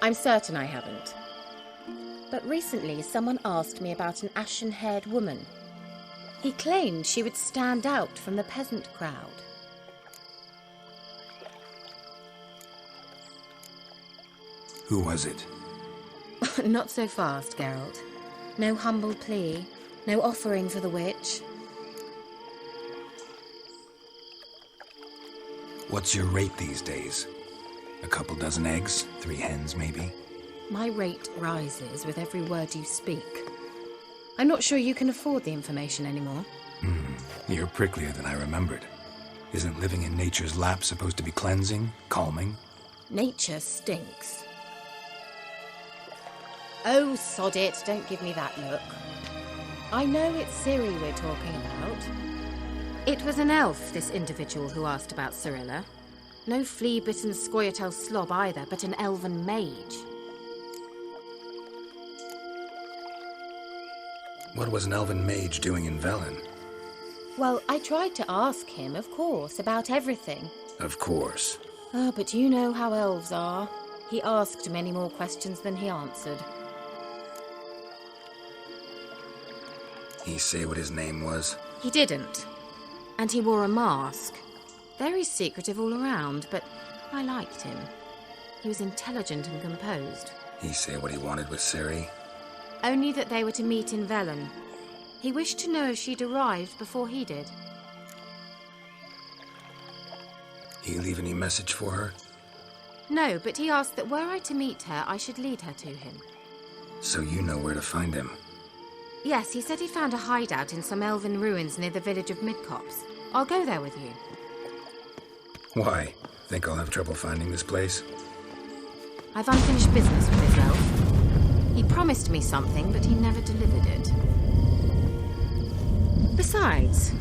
I'm certain I haven't. But recently someone asked me about an ashen-haired woman. He claimed she would stand out from the peasant crowd. Who was it? Not so fast, Geralt. No humble plea, no offering for the witch. What's your rate these days? A couple dozen eggs? 3 hens, maybe? My rate rises with every word you speak. I'm not sure you can afford the information anymore. You're pricklier than I remembered. Isn't living in nature's lap supposed to be cleansing, calming? Nature stinks. Oh, sod it, don't give me that look. I know it's Ciri we're talking about. It was an elf, this individual who asked about Cirilla. No flea-bitten Scoia'tael slob either, but an elven mage. What was an elven mage doing in Velen? Well, I tried to ask him, of course, about everything. Of course. Oh, but you know how elves are. He asked many more questions than he answered. He say what his name was? He didn't. And he wore a mask. Very secretive all around, but I liked him. He was intelligent and composed. He say what he wanted with Ciri? Only that they were to meet in Velen. He wished to know if she'd arrived before he did. He leave any message for her? No, but he asked that were I to meet her, I should lead her to him. So you know where to find him? Yes, he said he found a hideout in some elven ruins near the village of Midcopse. I'll go there with you. Why? Think I'll have trouble finding this place? I've unfinished business with this elf. He promised me something, but he never delivered it. Besides,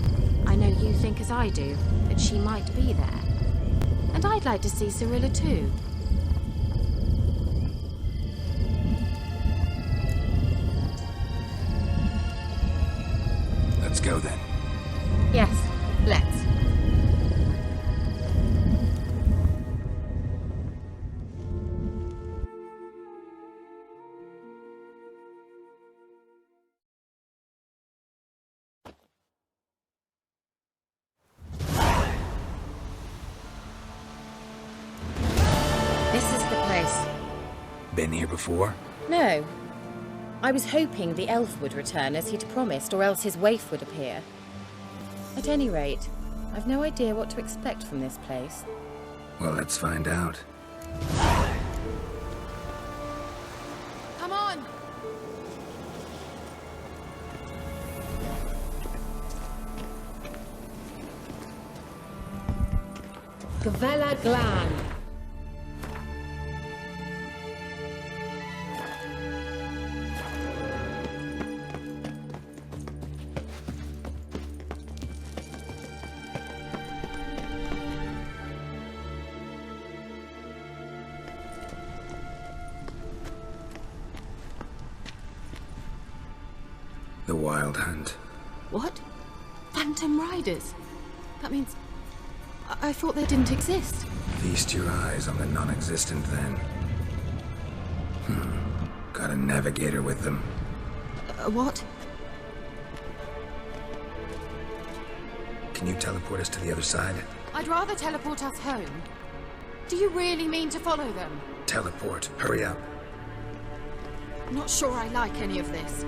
I know you think as I do, that she might be there. And I'd like to see Cirilla too. Let's go then. Yes, let's. This is the place. Been here before? No. I was hoping the elf would return as he'd promised, or else his waif would appear. At any rate, I've no idea what to expect from this place. Well, let's find out. Come on! Gavella Glan. The Wild Hunt. What? Phantom Riders? That means... I thought they didn't exist. Feast your eyes on the non-existent then. Got a navigator with them. What? Can you teleport us to the other side? I'd rather teleport us home. Do you really mean to follow them? Teleport. Hurry up. Not sure I like any of this.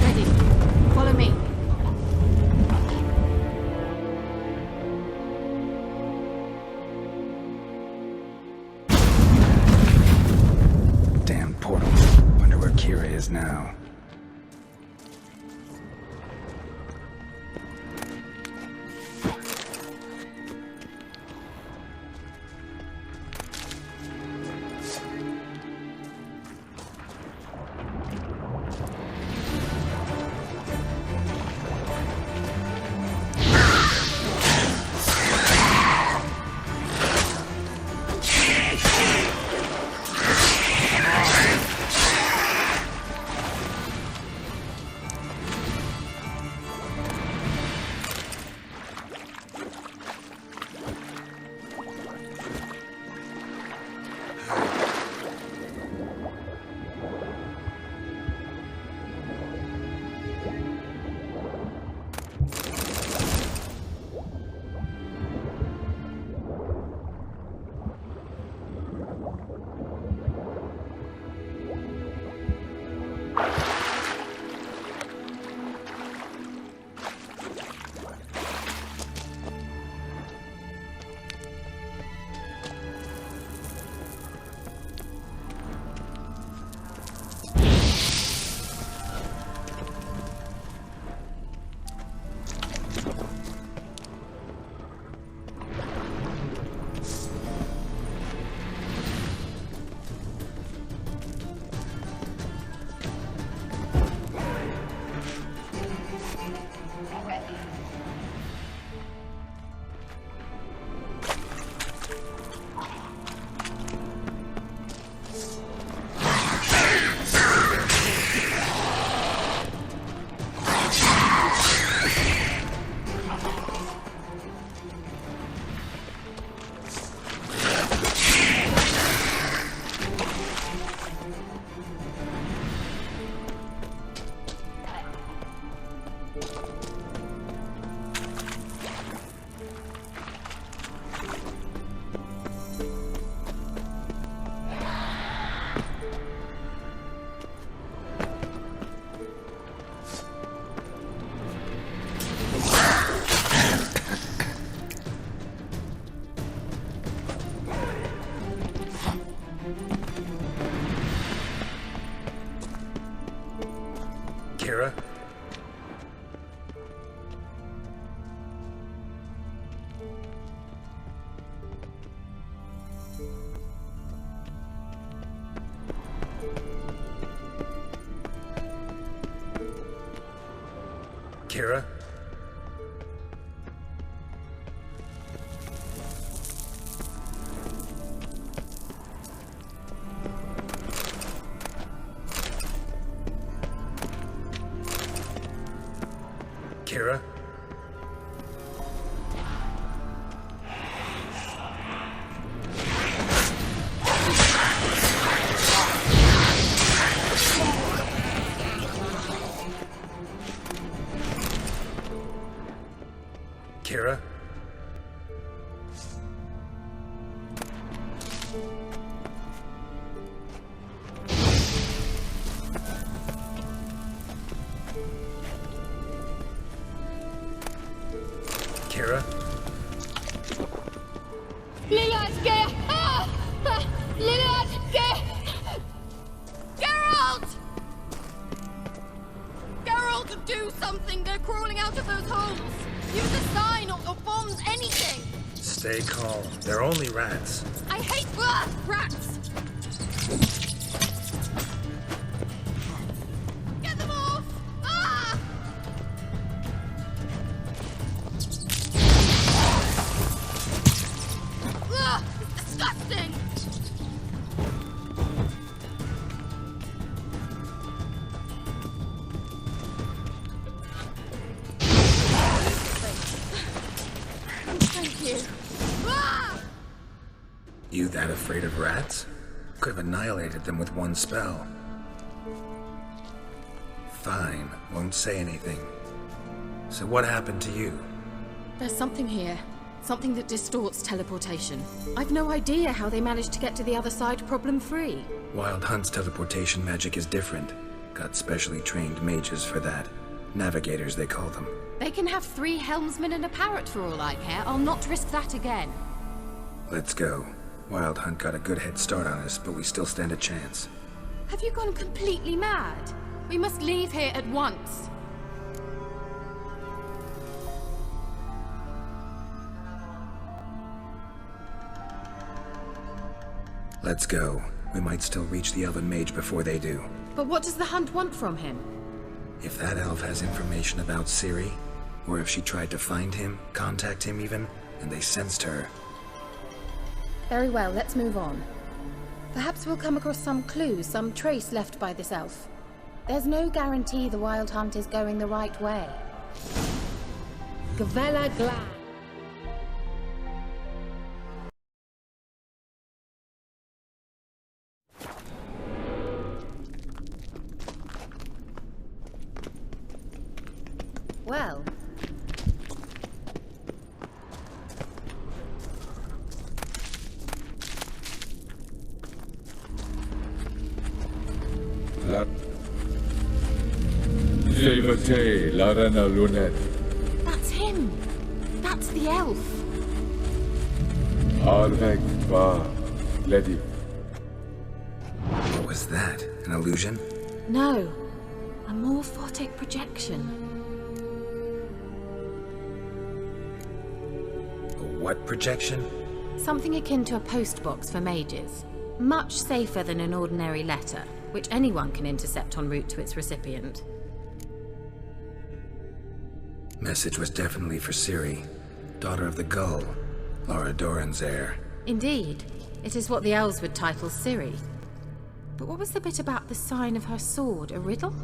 Ready. Follow me. Damn portal. Wonder where Kaer is now. Kira? Kira? Kira? Kira? Kira? Liliad, Kaer! Ah! Liliad, Kaer! Geralt! Geralt, do something! They're crawling out of those holes! Use a sign or bombs, anything! Stay calm. They're only rats. I hate rats! Get them off! Ah! Ugh, it's disgusting! Thank you. Ah! You that afraid of rats? Could have annihilated them with one spell. Fine, won't say anything. So what happened to you? There's something here. Something that distorts teleportation. I've no idea how they managed to get to the other side problem-free. Wild Hunt's teleportation magic is different. Got specially trained mages for that. Navigators, they call them. They can have 3 helmsmen and a parrot for all I care. I'll not risk that again. Let's go. Wild Hunt got a good head start on us, but we still stand a chance. Have you gone completely mad? We must leave here at once. Let's go. We might still reach the Elven Mage before they do. But what does the Hunt want from him? If that elf has information about Ciri, or if she tried to find him, contact him even, and they sensed her. Very well, let's move on. Perhaps we'll come across some clues, some trace left by this elf. There's no guarantee the Wild Hunt is going the right way. Gavella Glad. Well. Levate, la Reina Lunette. That's him. That's the elf. Arvek va, Lady. What was that? An illusion? No. A morphotic projection. A what projection? Something akin to a postbox for mages. Much safer than an ordinary letter, which anyone can intercept en route to its recipient. Message was definitely for Ciri, daughter of the Gull, Laura Doran's heir. Indeed. It is what the elves would title Ciri. But what was the bit about the sign of her sword? A riddle?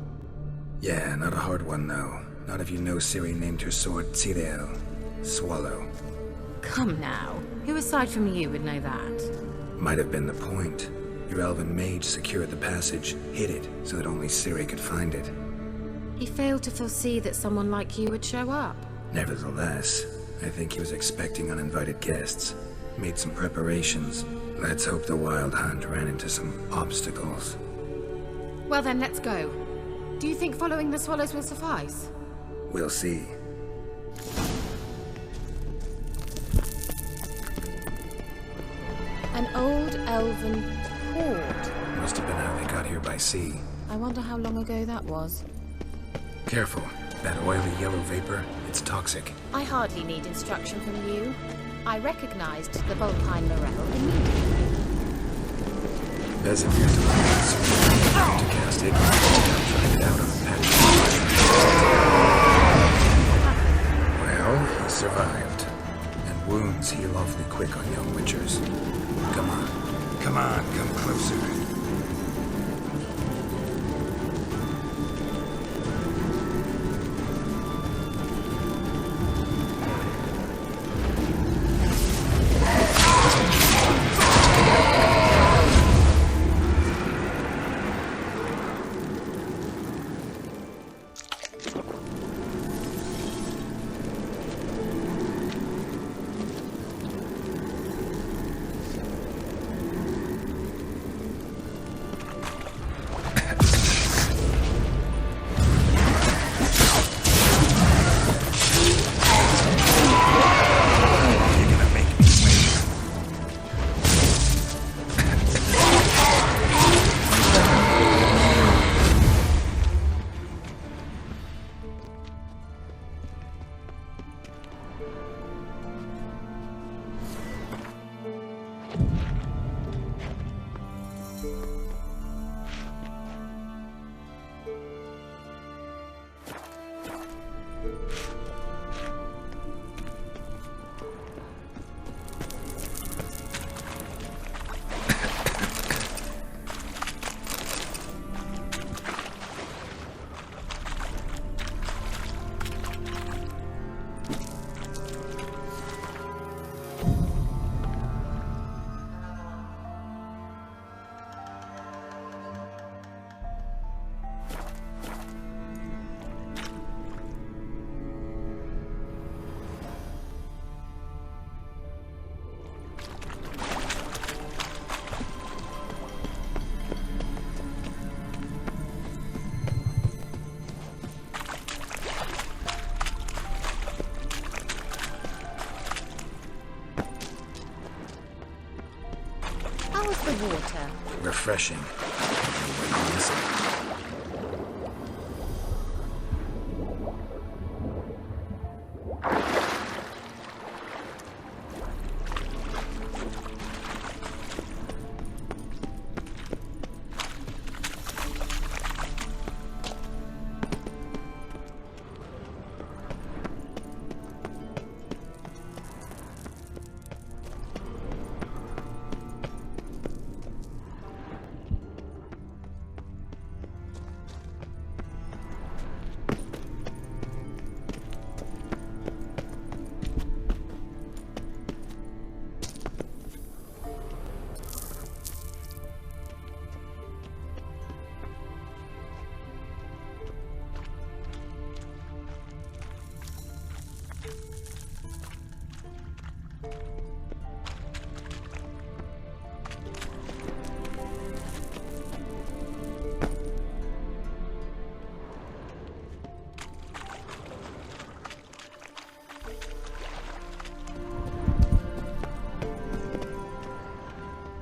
Yeah, not a hard one though. Not if you know Ciri named her sword Ciriel, swallow. Come now. Who aside from you would know that? Might have been the point. Your elven mage secured the passage, hid it, so that only Ciri could find it. He failed to foresee that someone like you would show up. Nevertheless, I think he was expecting uninvited guests. Made some preparations. Let's hope the Wild Hunt ran into some obstacles. Well then, let's go. Do you think following the swallows will suffice? We'll see. An old elven hoard. Must have been how they got here by sea. I wonder how long ago that was. Careful. That oily yellow vapor, it's toxic. I hardly need instruction from you. I recognized the Volpine Morel immediately. Vesemir to cast ignorance and drive it out on the patch. Well, he survived. And wounds heal awfully quick on young witchers. Come on. Come on, come closer. The water. Refreshing.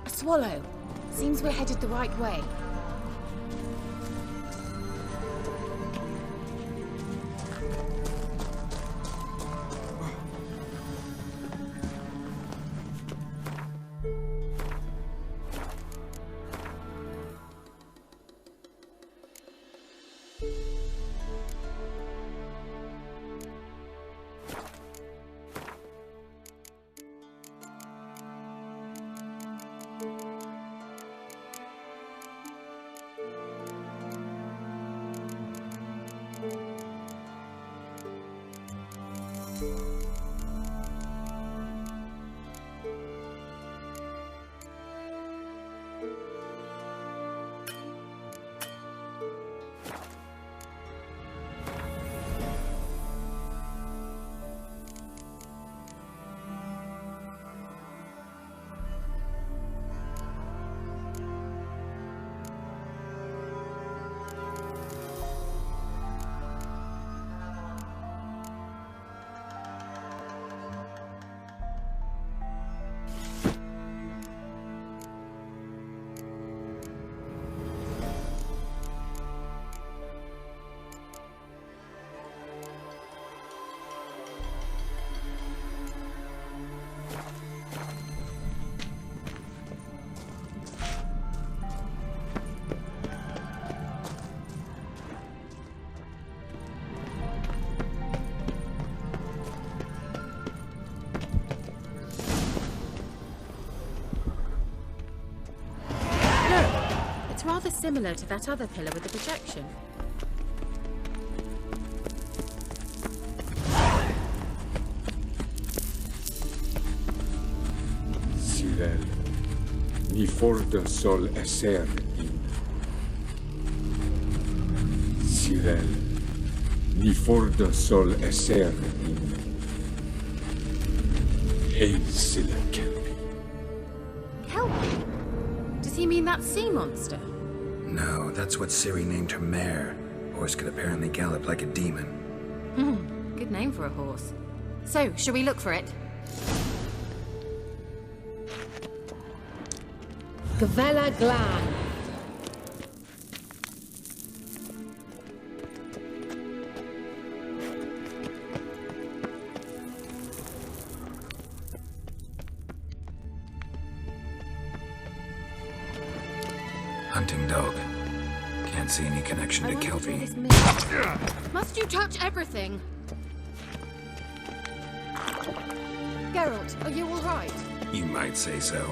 Swallow. Seems we're headed the right way. It's rather similar to that other pillar with the projection. Ciri, ni forda sol esser in. Ciri, ni forda sol esser in. Hail Silla Kelpie. Kelpie? Does he mean that sea monster? No, that's what Ciri named her mare. Horse could apparently gallop like a demon. Good name for a horse. So, shall we look for it? Gavella Glan. Hunting dog. Can't see any connection to Kelpie. Must you touch everything? Geralt, are you all right? You might say so.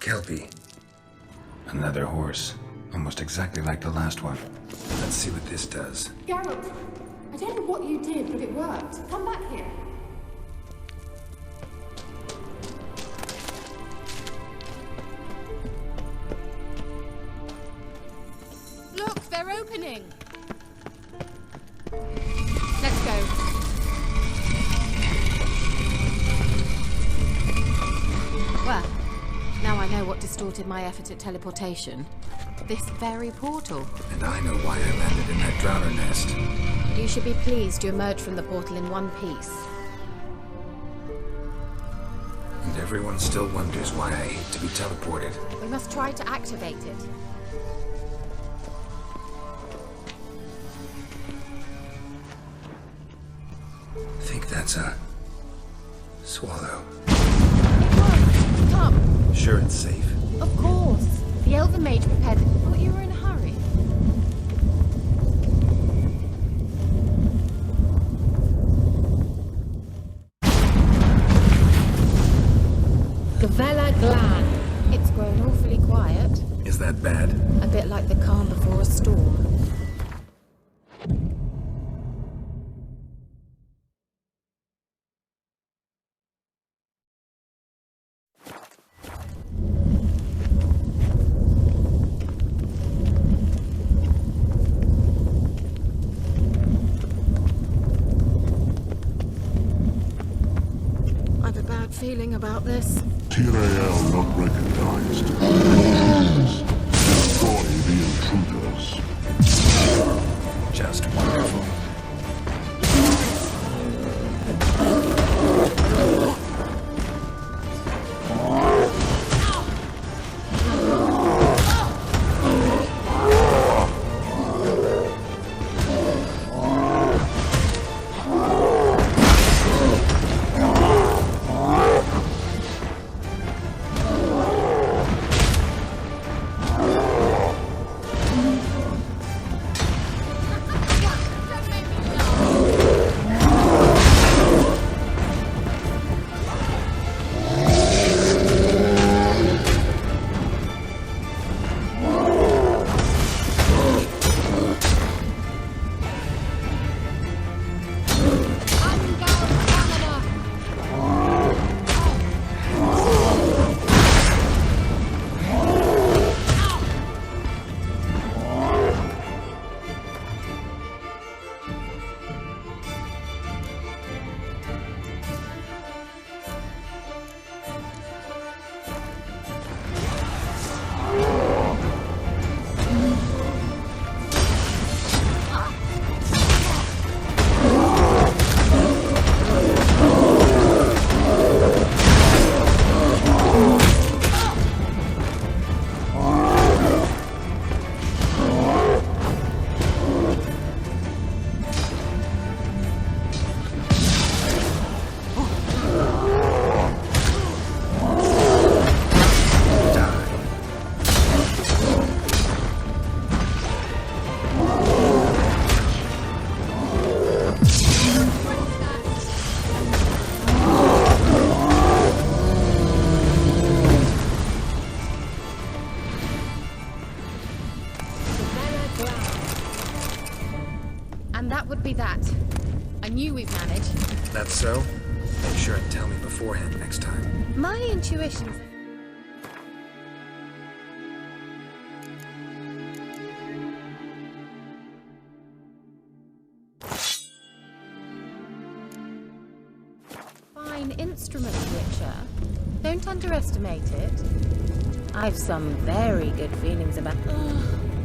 Kelpie. Another horse. Almost exactly like the last one. Let's see what this does. Geralt, I don't know what you did, but it worked. Come back here. Look, they're opening! Let's go. Well, now I know what distorted my effort at teleportation. This very portal. And I know why I landed in that drowner nest. You should be pleased you emerged from the portal in one piece. And everyone still wonders why I hate to be teleported. We must try to activate it. I think that's a swallow. Come. Sure it's safe? Of course. The Elven Mage prepared it. Thought you were in a hurry. Gavella Glan. It's grown awfully quiet. Is that bad? A bit like the calm before a storm. I've a bad feeling about this. Tyrael not recognized. Destroy the intruders. Just wonderful. And that would be that. I knew we'd manage. That's so? Make sure and tell me beforehand next time. My intuitions. Fine instrument, Witcher. Don't underestimate it. I've some very good feelings about.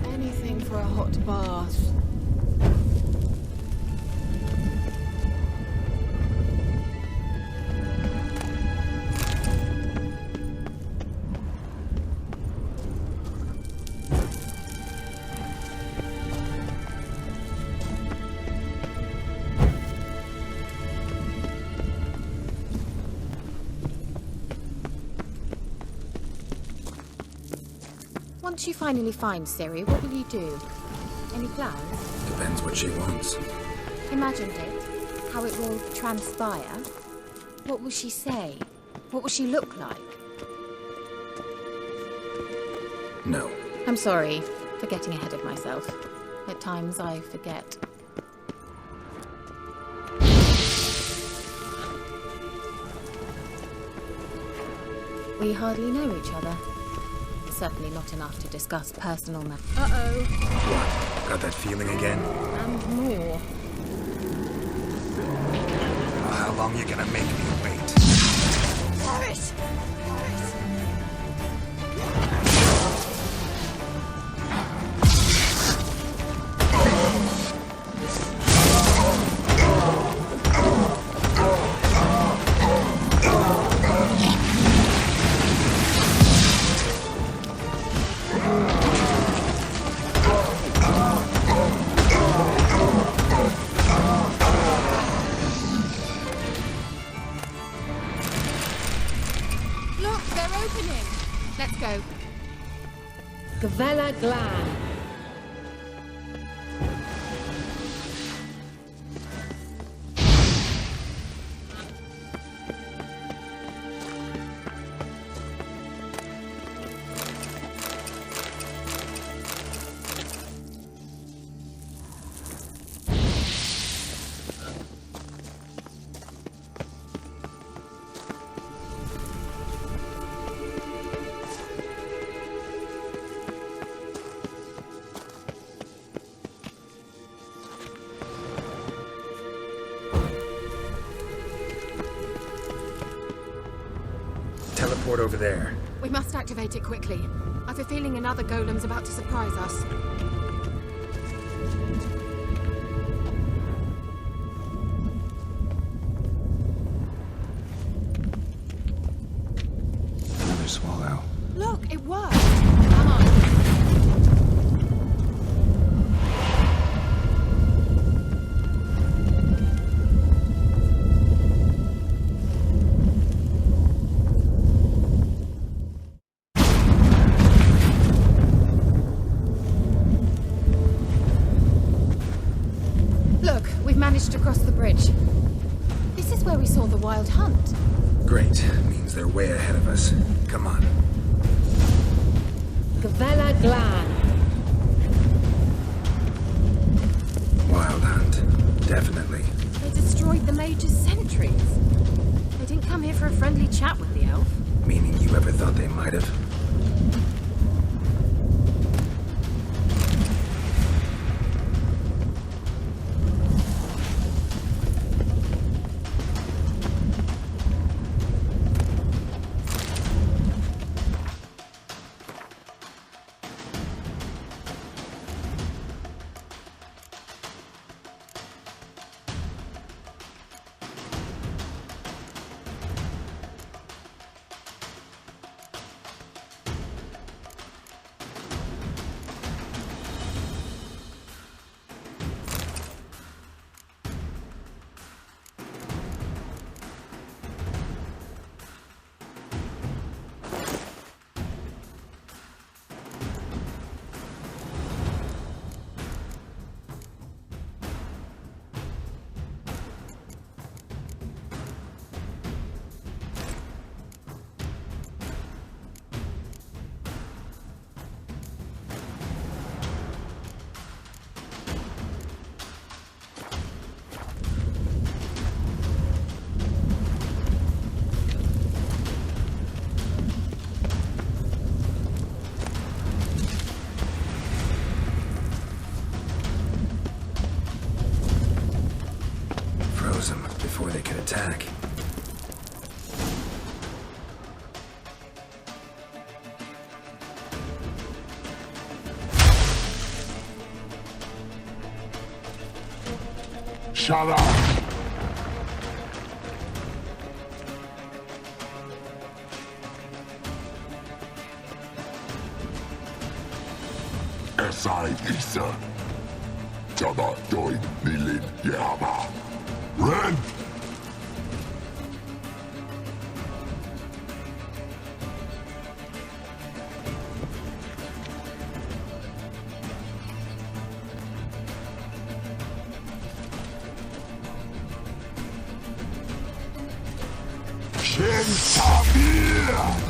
Anything for a hot bath. Once you finally find Ciri, what will you do? Any plans? Depends what she wants. Imagined it. How it will transpire. What will she say? What will she look like? No. I'm sorry for getting ahead of myself. At times I forget. We hardly know each other. Certainly not enough to discuss personal matters. Uh-oh. What? Got that feeling again? And more. Well, how long you gonna make me wait? Boris! Velen Glan. Teleport over there. We must activate it quickly. I have a feeling another golem's about to surprise us. Another swallow. Look, it worked! Come on. Managed to cross the bridge. This is where we saw the wild hunt. Great. Means they're way ahead of us. Come on. Velen Glan. Wild hunt. Definitely. They destroyed the Mage's sentries. They didn't come here for a friendly chat with the elf. Meaning you ever thought they might have? they could attack. Shut up! Esai Isa. Jabba doin nilin yama. Ren! Shin Samir!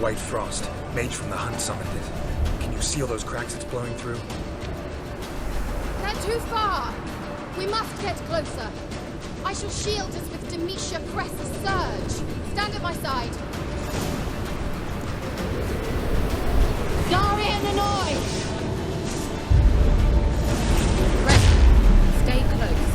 White frost. Mage from the hunt summoned it. Can you seal those cracks it's blowing through? They're too far! We must get closer. I shall shield us with Demetia Cress's surge. Stand at my side. Darian and I! Ready. Stay close.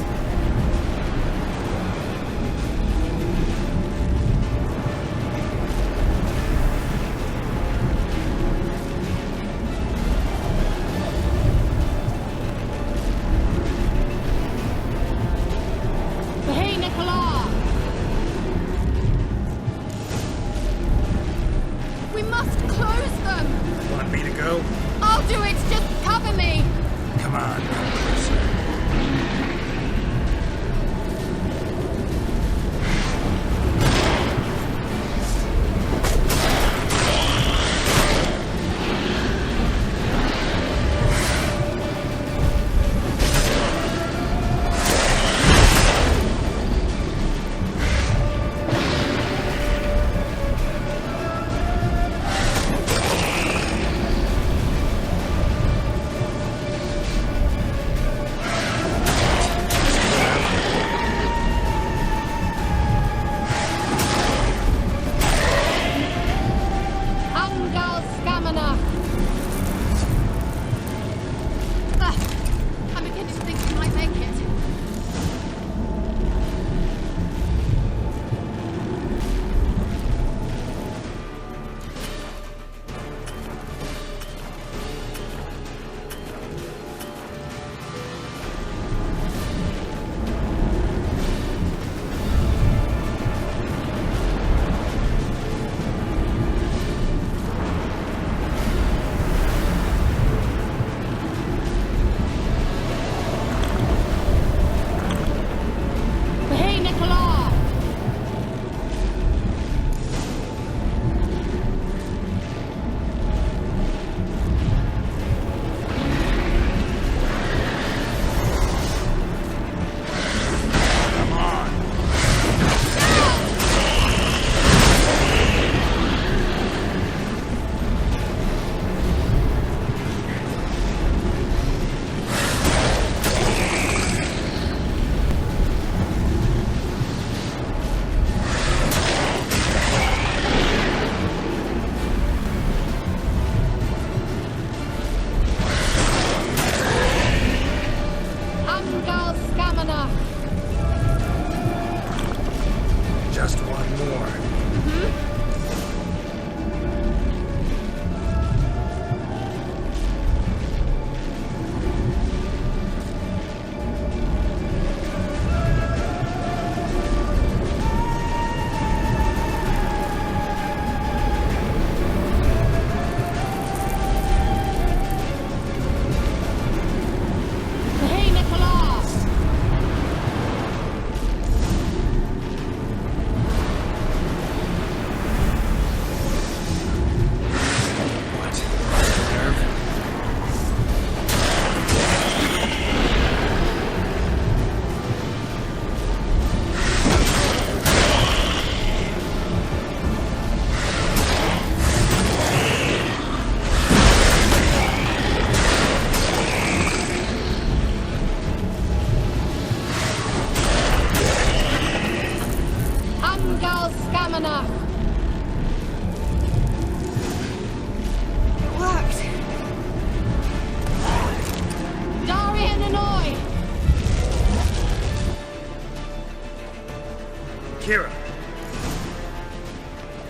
Kira.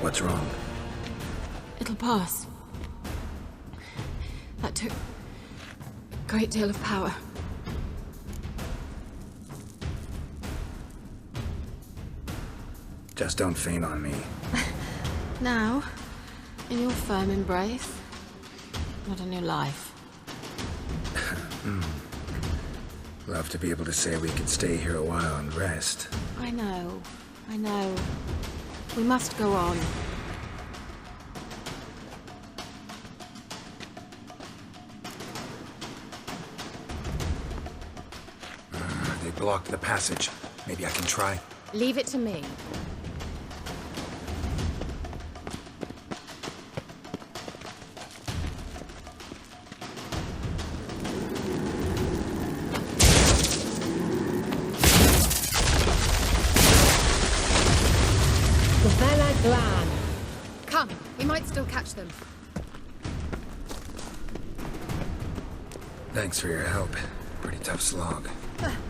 What's wrong? It'll pass. That took a great deal of power. Just don't faint on me. Now, in your firm embrace, not a new life. Love to be able to say we could stay here a while and rest. I know. We must go on. They blocked the passage. Maybe I can try. Leave it to me. Come, we might still catch them. Thanks for your help. Pretty tough slog.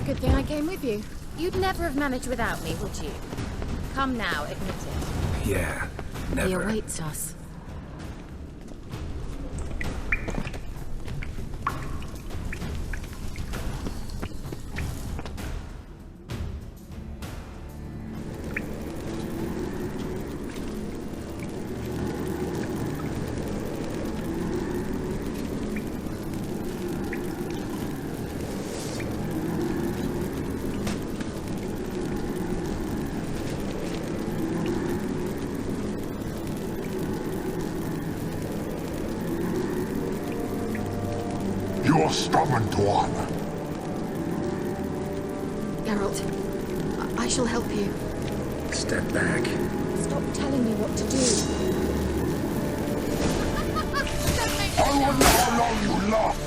Good thing I came with you. You'd never have managed without me, would you? Come now, admit it. Yeah, never. He awaits us. You're stubborn, Tuan. Geralt, I shall help you. Step back. Stop telling me what to do. I wonder how long you last.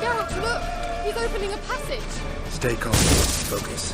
Geralt, look! He's opening a passage! Stay calm. Focus.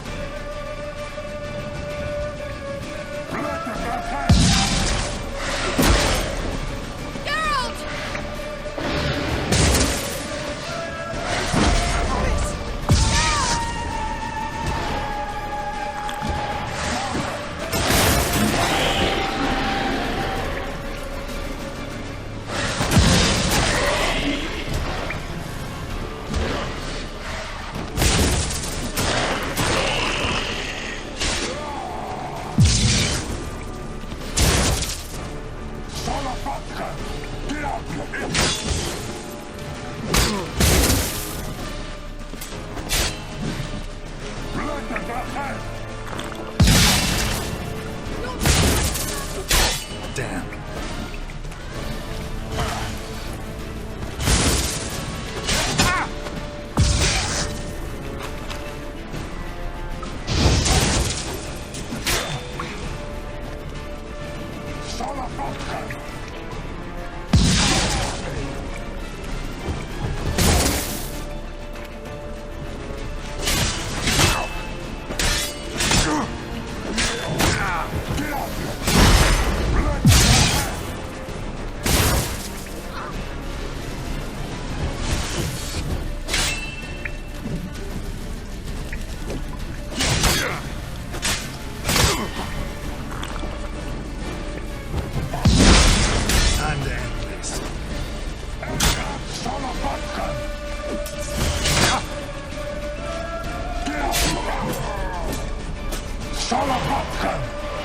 Damn.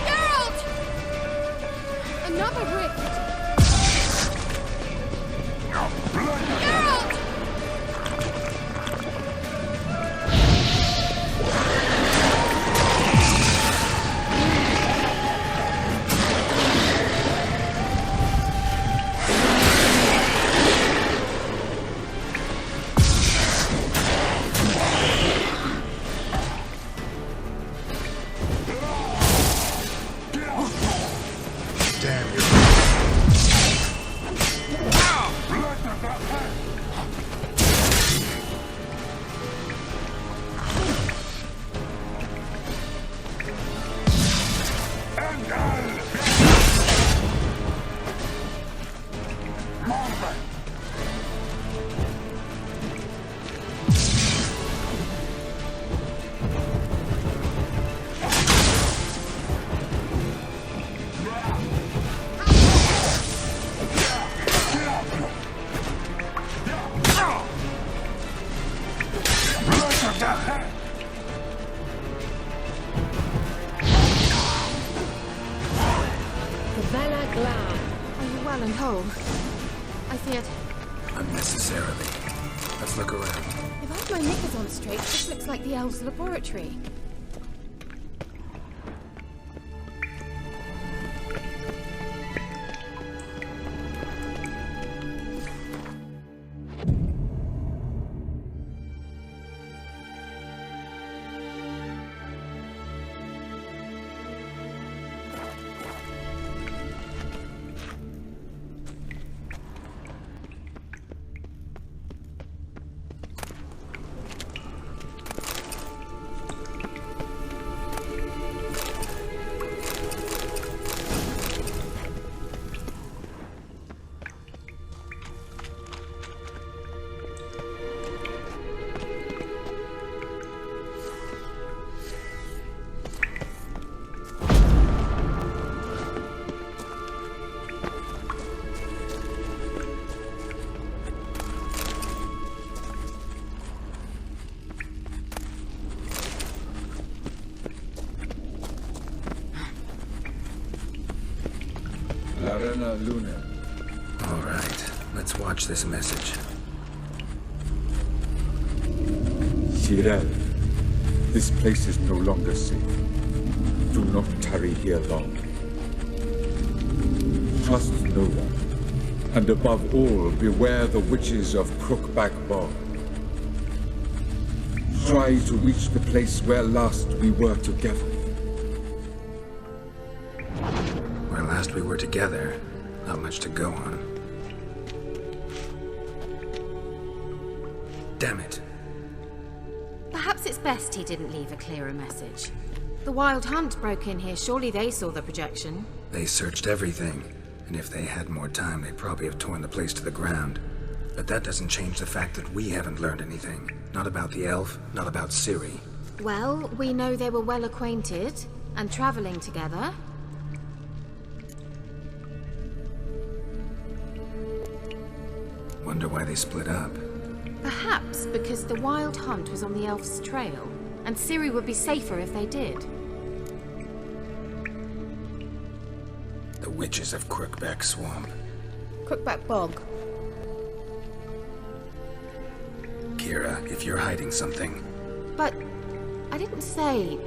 Geralt! Another rift! Geralt! Vela Glad. Are you well and whole? I feared. Unnecessarily. Let's look around. If I have my knickers on straight, this looks like the elves' laboratory. Arena Luna. All right, let's watch this message. Ciri, this place is no longer safe. Do not tarry here long. Trust no one. And above all, beware the witches of Crookback Bog. Try to reach the place where last we were together. Where last we were together, not much to go on. Damn it. Perhaps it's best he didn't leave a clearer message. The Wild Hunt broke in here. Surely they saw the projection. They searched everything, and if they had more time, they'd probably have torn the place to the ground. But that doesn't change the fact that we haven't learned anything. Not about the elf, not about Ciri. Well, we know they were well acquainted and traveling together. Wonder why they split up. Perhaps because the Wild Hunt was on the elf's trail, and Ciri would be safer if they did. The witches of Crookback Swamp. Crookback Bog. Kira, if you're hiding something... But I didn't say...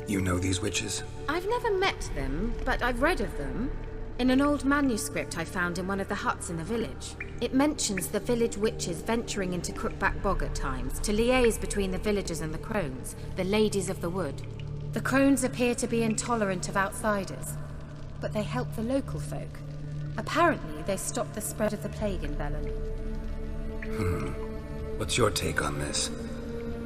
You know these witches? I've never met them, but I've read of them. In an old manuscript I found in one of the huts in the village. It mentions the village witches venturing into Crookback Bog at times to liaise between the villagers and the crones, the ladies of the wood. The crones appear to be intolerant of outsiders, but they help the local folk. Apparently, they stopped the spread of the plague in Velen. What's your take on this?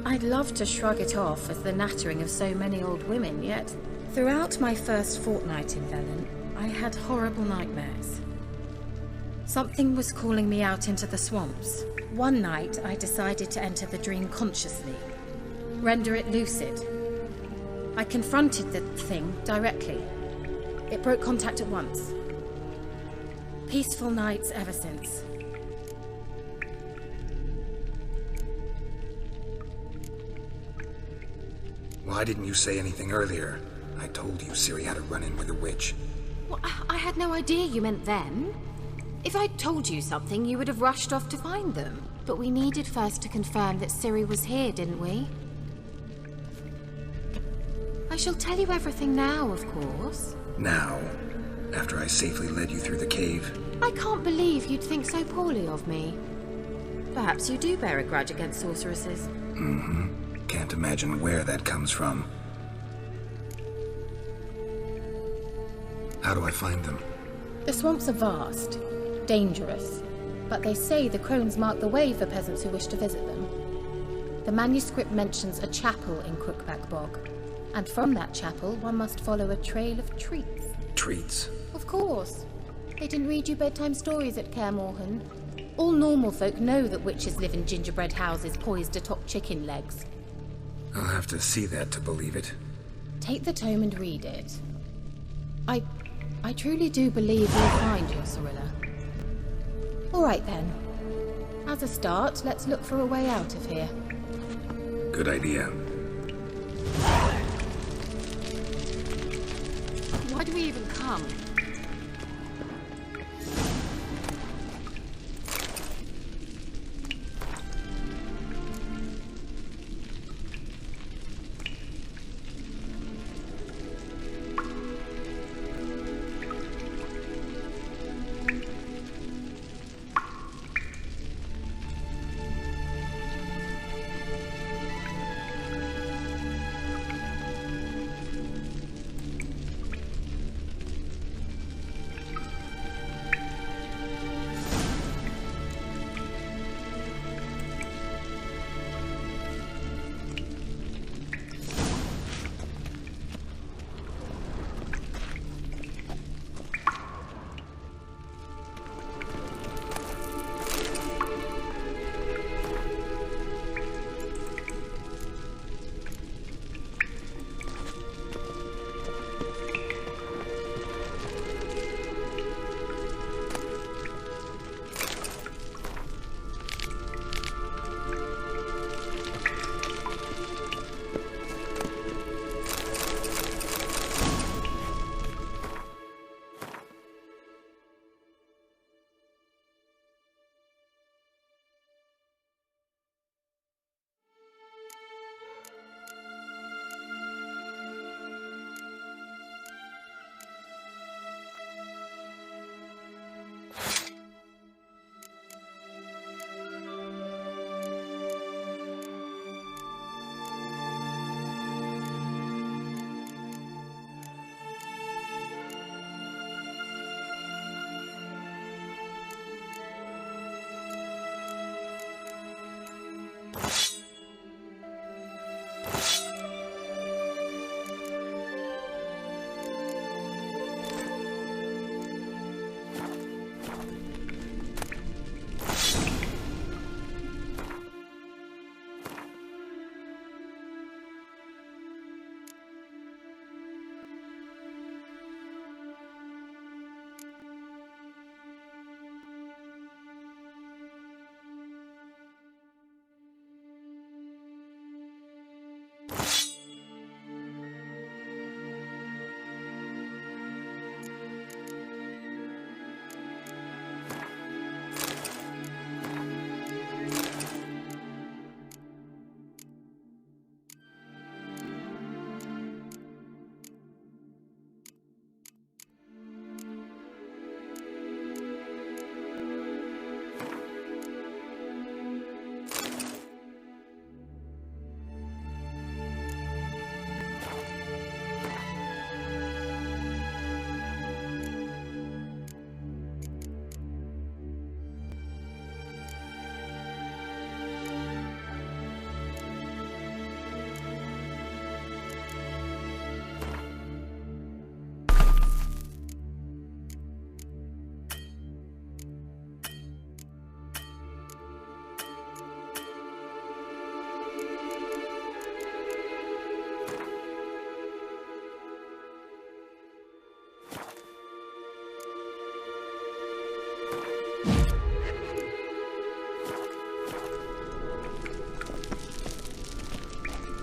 I'd love to shrug it off as the nattering of so many old women, yet throughout my first fortnight in Velen, I had horrible nightmares. Something was calling me out into the swamps. One night, I decided to enter the dream consciously, render it lucid. I confronted the thing directly. It broke contact at once. Peaceful nights ever since. Why didn't you say anything earlier? I told you Ciri had a run-in with a witch. Well, I had no idea you meant them. If I'd told you something, you would have rushed off to find them. But we needed first to confirm that Ciri was here, didn't we? I shall tell you everything now, of course. Now? After I safely led you through the cave? I can't believe you'd think so poorly of me. Perhaps you do bear a grudge against sorceresses. Can't imagine where that comes from. How do I find them? The swamps are vast, dangerous, but they say the crones mark the way for peasants who wish to visit them. The manuscript mentions a chapel in Crookback Bog, and from that chapel one must follow a trail of treats. Treats? Of course. They didn't read you bedtime stories at Kaer Morhen. All normal folk know that witches live in gingerbread houses poised atop chicken legs. I'll have to see that to believe it. Take the tome and read it. I truly do believe you'll find your Cirilla. All right then. As a start, let's look for a way out of here. Good idea. Why do we even come?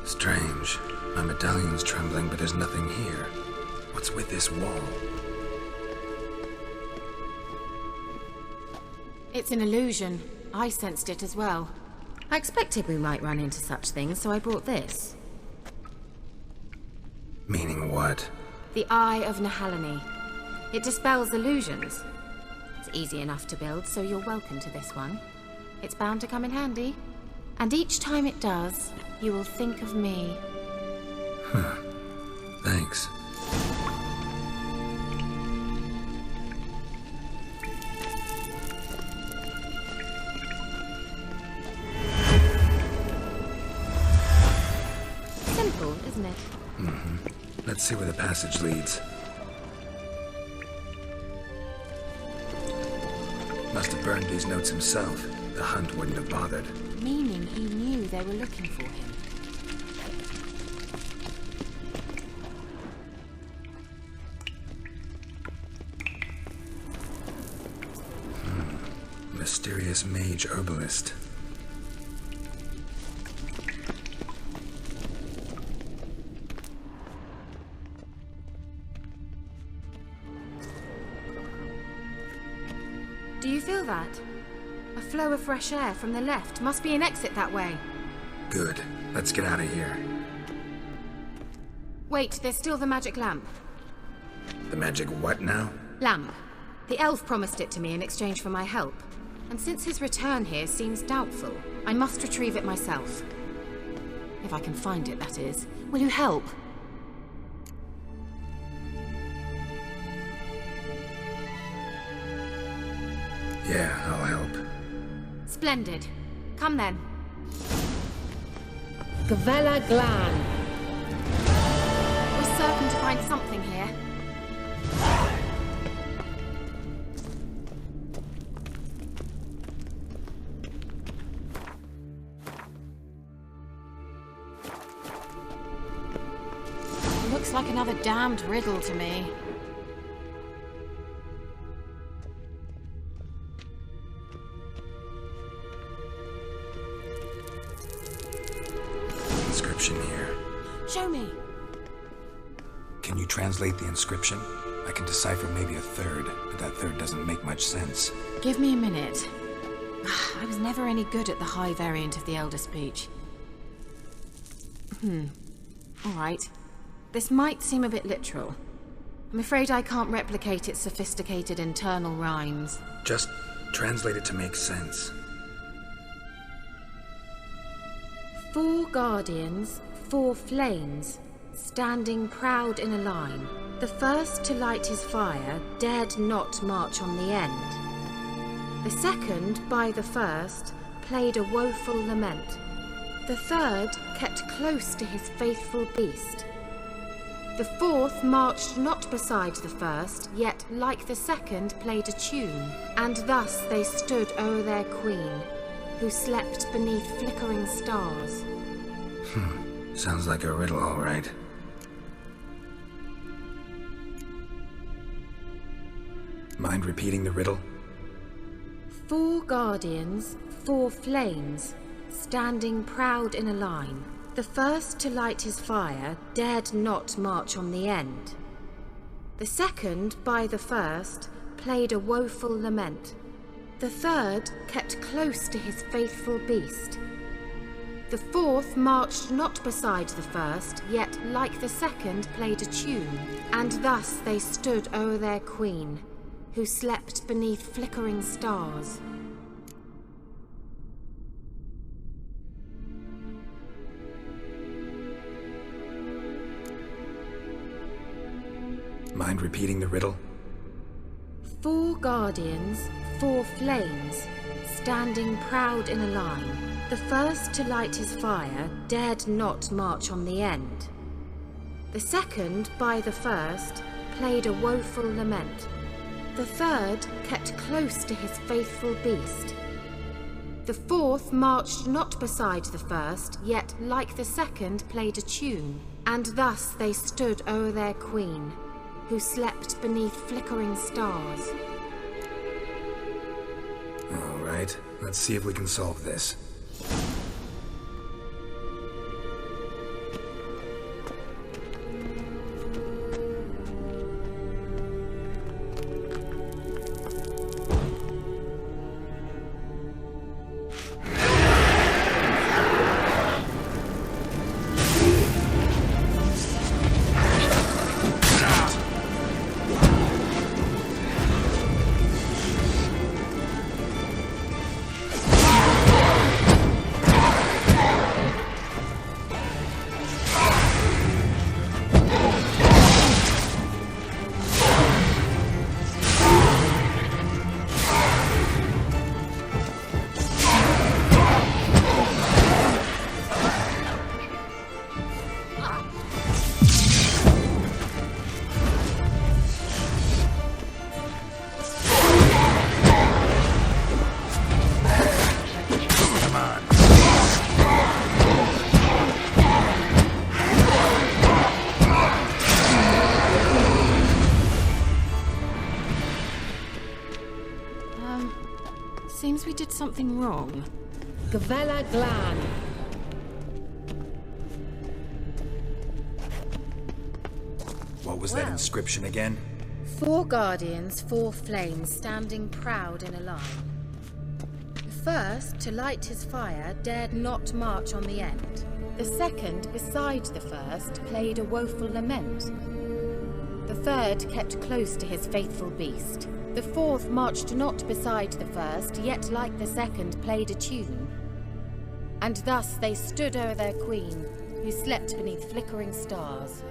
Strange. My medallion's trembling, but there's nothing here. What's with this wall? It's an illusion. I sensed it as well. I expected we might run into such things, so I brought this. Meaning what? The Eye of Nehaleni. It dispels illusions. It's easy enough to build, so you're welcome to this one. It's bound to come in handy. And each time it does, you will think of me. Huh. Thanks. Simple, isn't it? Mm-hmm. Let's see where the passage leads. Must have burned these notes himself. The hunt wouldn't have bothered. Meaning he knew they were looking for him. mysterious mage herbalist. Do you feel that? A flow of fresh air from the left. Must be an exit that way. Good. Let's get out of here. Wait, there's still the magic lamp. The magic what now? Lamp. The elf promised it to me in exchange for my help. And since his return here seems doubtful, I must retrieve it myself. If I can find it, that is. Will you help? Yeah, I'll help. Splendid. Come then. Gavella Glan. We're certain to find something here. Looks like another damned riddle to me. Inscription here. Show me. Can you translate the inscription? I can decipher maybe a third, but that third doesn't make much sense. Give me a minute. I was never any good at the high variant of the Elder speech. All right. This might seem a bit literal. I'm afraid I can't replicate its sophisticated internal rhymes. Just translate it to make sense. 4 guardians, 4 flames, standing proud in a line. The first to light his fire dared not march on the end. The second, by the first, played a woeful lament. The third kept close to his faithful beast. The fourth marched not beside the first, yet like the second played a tune. And thus they stood o'er their queen, who slept beneath flickering stars. Sounds like a riddle, all right. Mind repeating the riddle? 4 guardians, 4 flames, standing proud in a line. The first to light his fire dared not march on the end. The second, by the first, played a woeful lament. The third kept close to his faithful beast. The fourth marched not beside the first, yet like the second played a tune. And thus they stood o'er their queen, who slept beneath flickering stars. Mind repeating the riddle? 4 guardians, 4 flames, standing proud in a line. The first to light his fire dared not march on the end. The second, by the first, played a woeful lament. The third kept close to his faithful beast. The fourth marched not beside the first, yet like the second played a tune. And thus they stood o'er their queen, who slept beneath flickering stars. All right, let's see if we can solve this. did something wrong. Gavella Glan. What was that inscription again? 4 guardians, 4 flames, standing proud in a line. The first, to light his fire, dared not march on the end. The second, beside the first, played a woeful lament. The third kept close to his faithful beast. The fourth marched not beside the first, yet like the second played a tune. And thus they stood o'er their queen, who slept beneath flickering stars.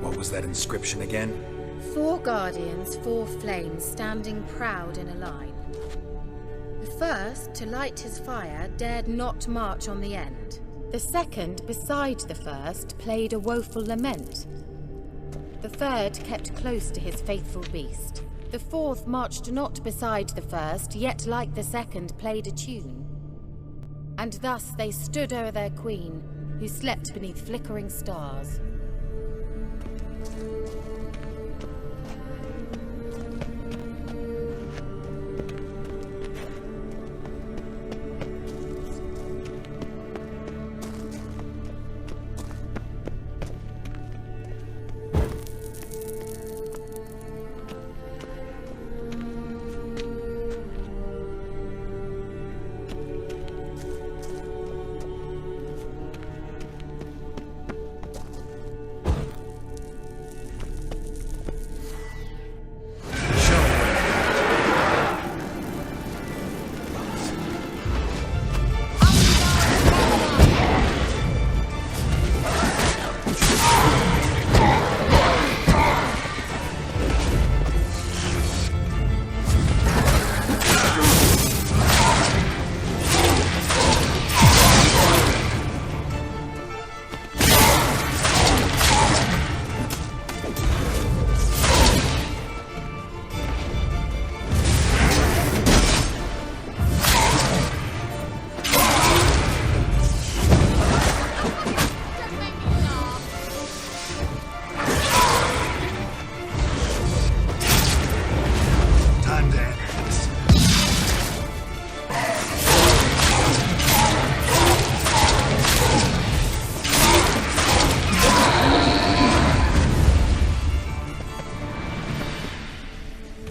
What was that inscription again? 4 guardians, 4 flames, standing proud in a line. The first, to light his fire, dared not march on the end. The second, beside the first, played a woeful lament. The third kept close to his faithful beast. The fourth marched not beside the first, yet like the second played a tune. And thus they stood o'er their queen, who slept beneath flickering stars.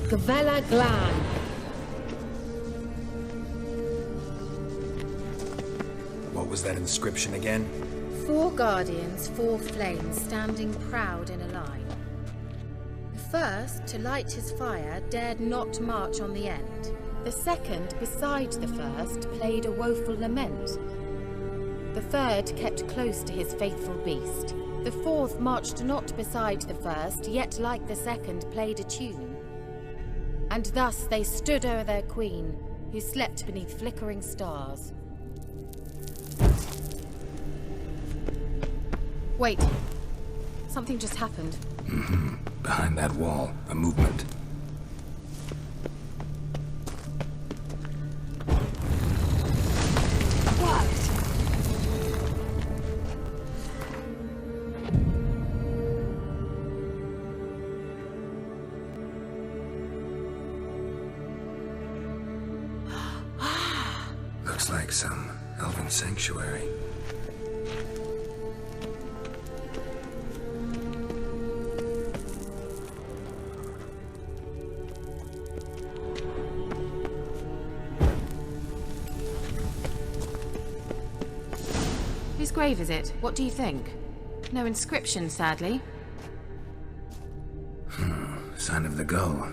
Gavella Glan. What was that inscription again? 4 guardians, 4 flames, standing proud in a line. The first, to light his fire, dared not march on the end. The second, beside the first, played a woeful lament. The third kept close to his faithful beast. The fourth marched not beside the first, yet like the second played a tune. And thus they stood o'er their queen, who slept beneath flickering stars. Wait. Something just happened. Mm-hmm. Behind that wall, a movement. Looks like some elven sanctuary. Whose grave is it? What do you think? No inscription, sadly. Sign of the gull.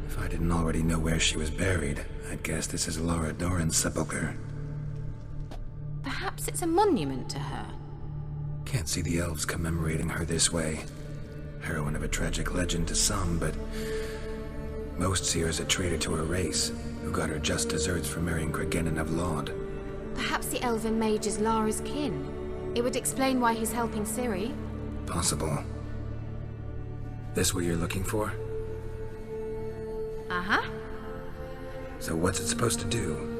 If I didn't already know where she was buried, I'd guess this is Laura Doran's sepulchre. Perhaps it's a monument to her. Can't see the elves commemorating her this way. Heroine of a tragic legend to some, but most see her as a traitor to her race, who got her just deserts for marrying Cregennan of Laud. Perhaps the elven mage is Lara's kin. It would explain why he's helping Ciri. Possible. This what you're looking for? Uh-huh. So what's it supposed to do?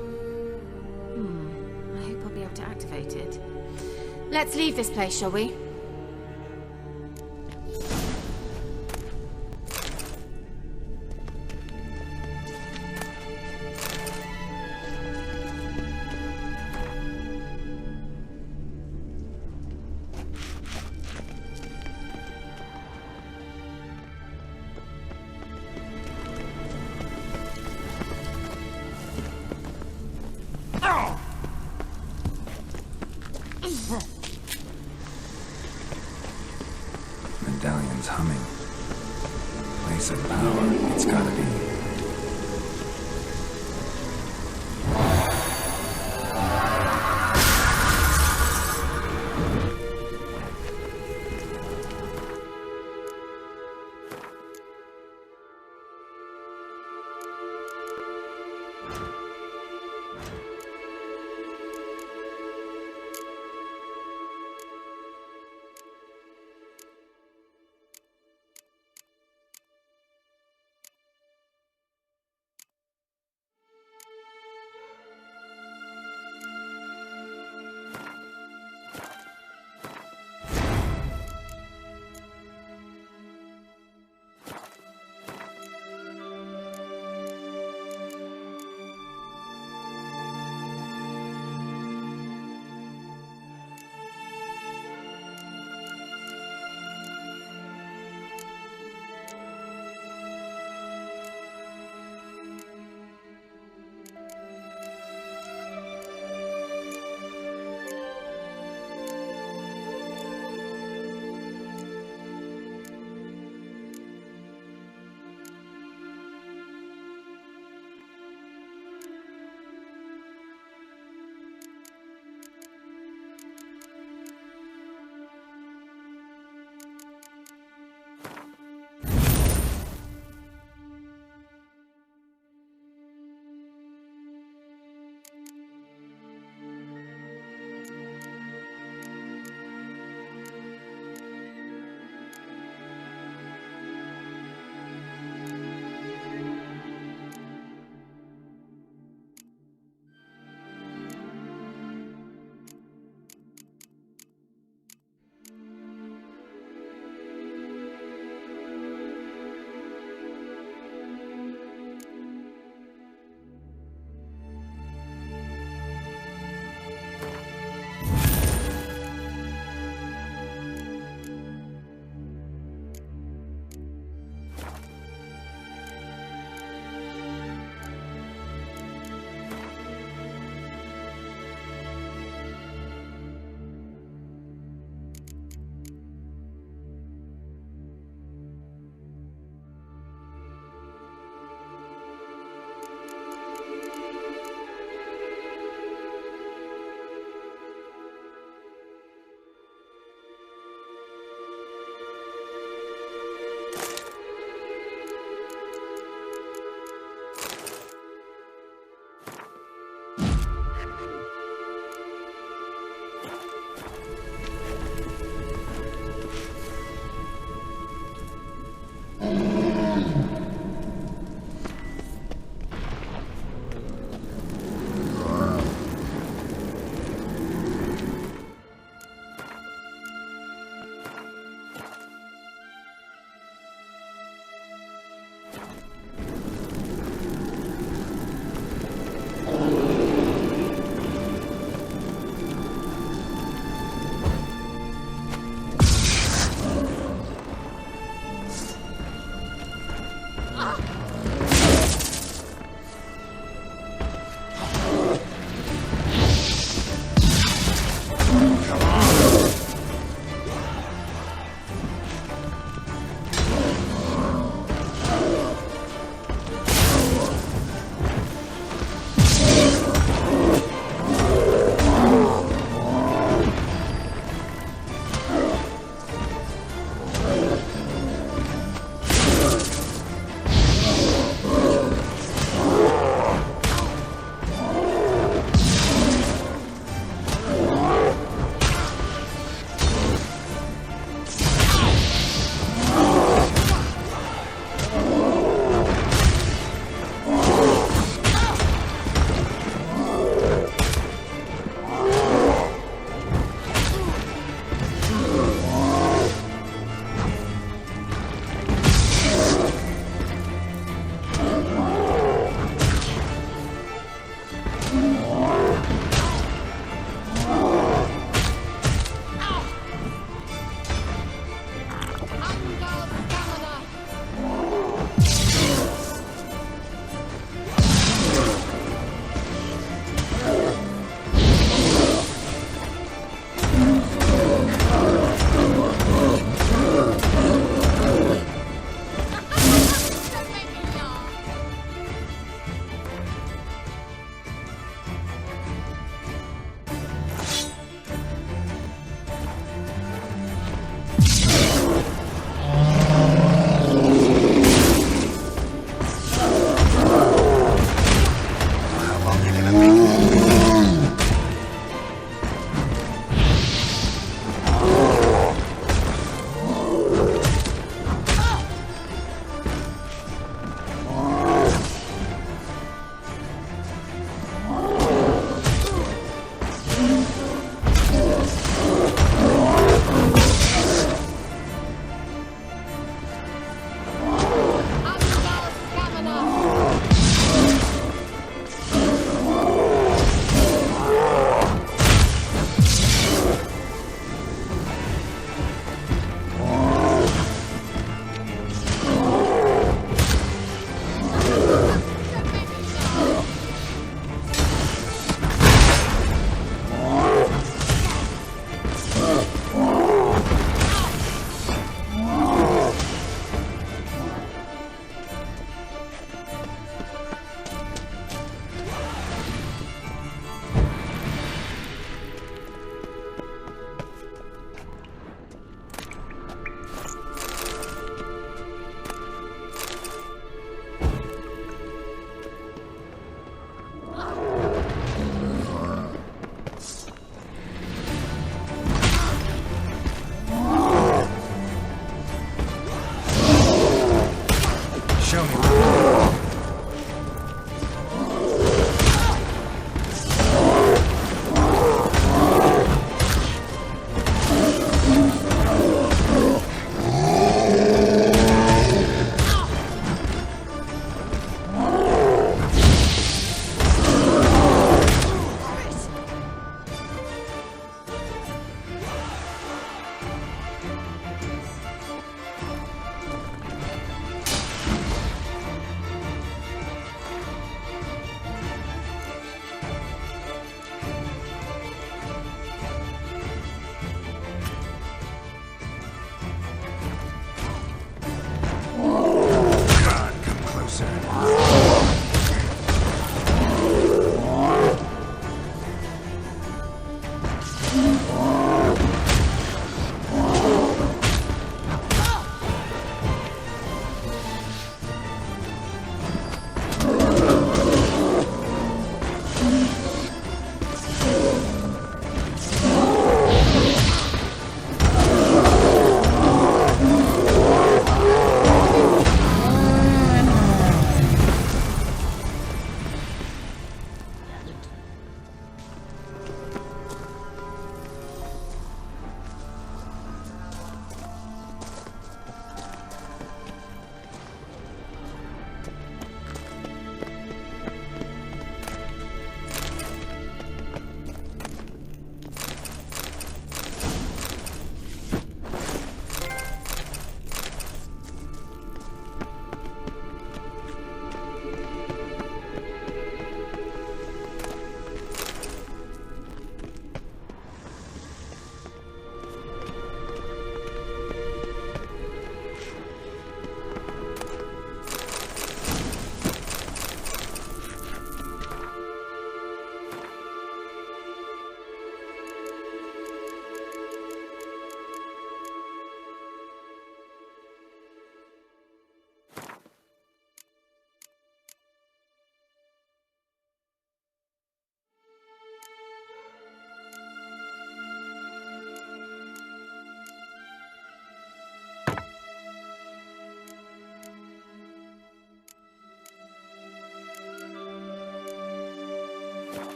I hope I'll be able to activate it. Let's leave this place, shall we? Medallion's humming. Place of power, it's gotta be.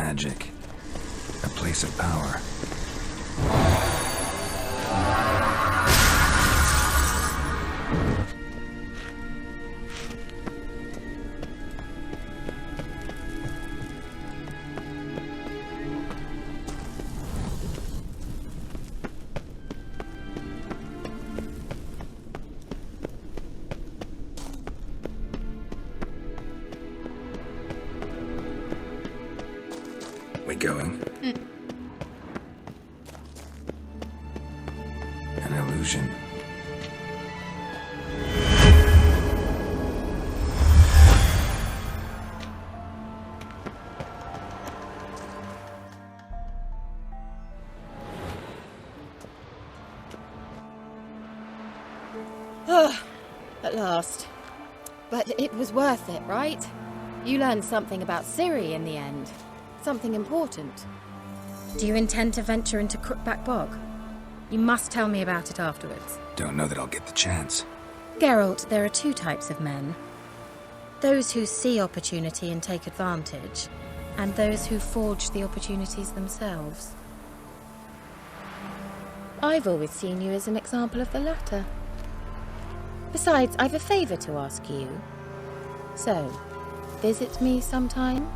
magic. A place of power. We going? An illusion. At last. But it was worth it, right? You learned something about Ciri in the end. Something important. Do you intend to venture into Crookback Bog? You must tell me about it afterwards. Don't know that I'll get the chance. Geralt, there are two types of men. Those who see opportunity and take advantage, and those who forge the opportunities themselves. I've always seen you as an example of the latter. Besides, I've a favour to ask you. So, visit me sometime?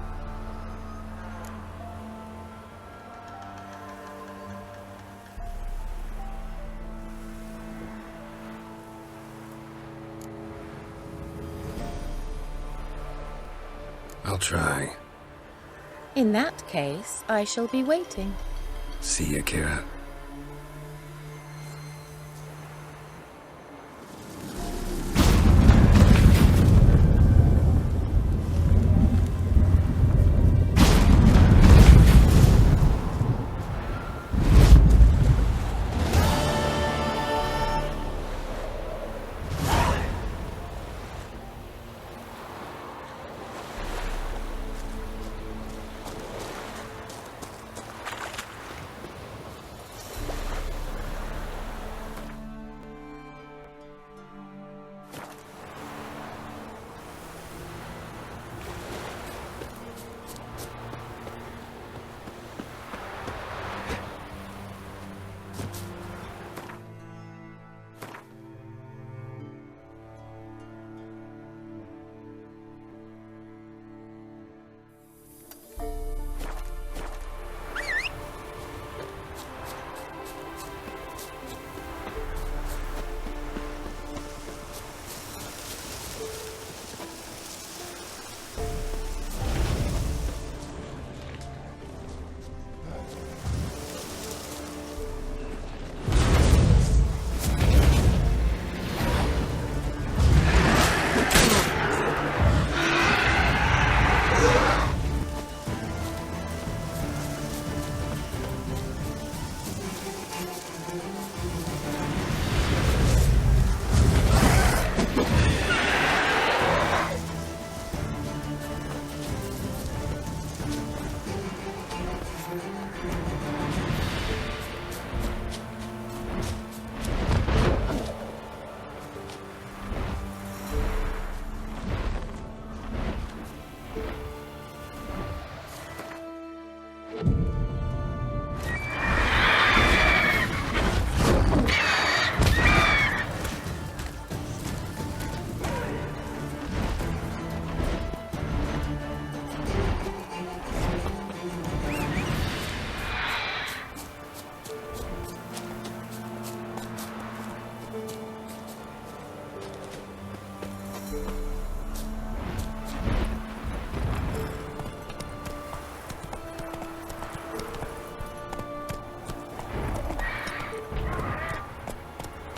I'll try. In that case, I shall be waiting. See ya, Kira.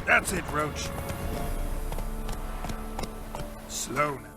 That's it, Roach. Slow now.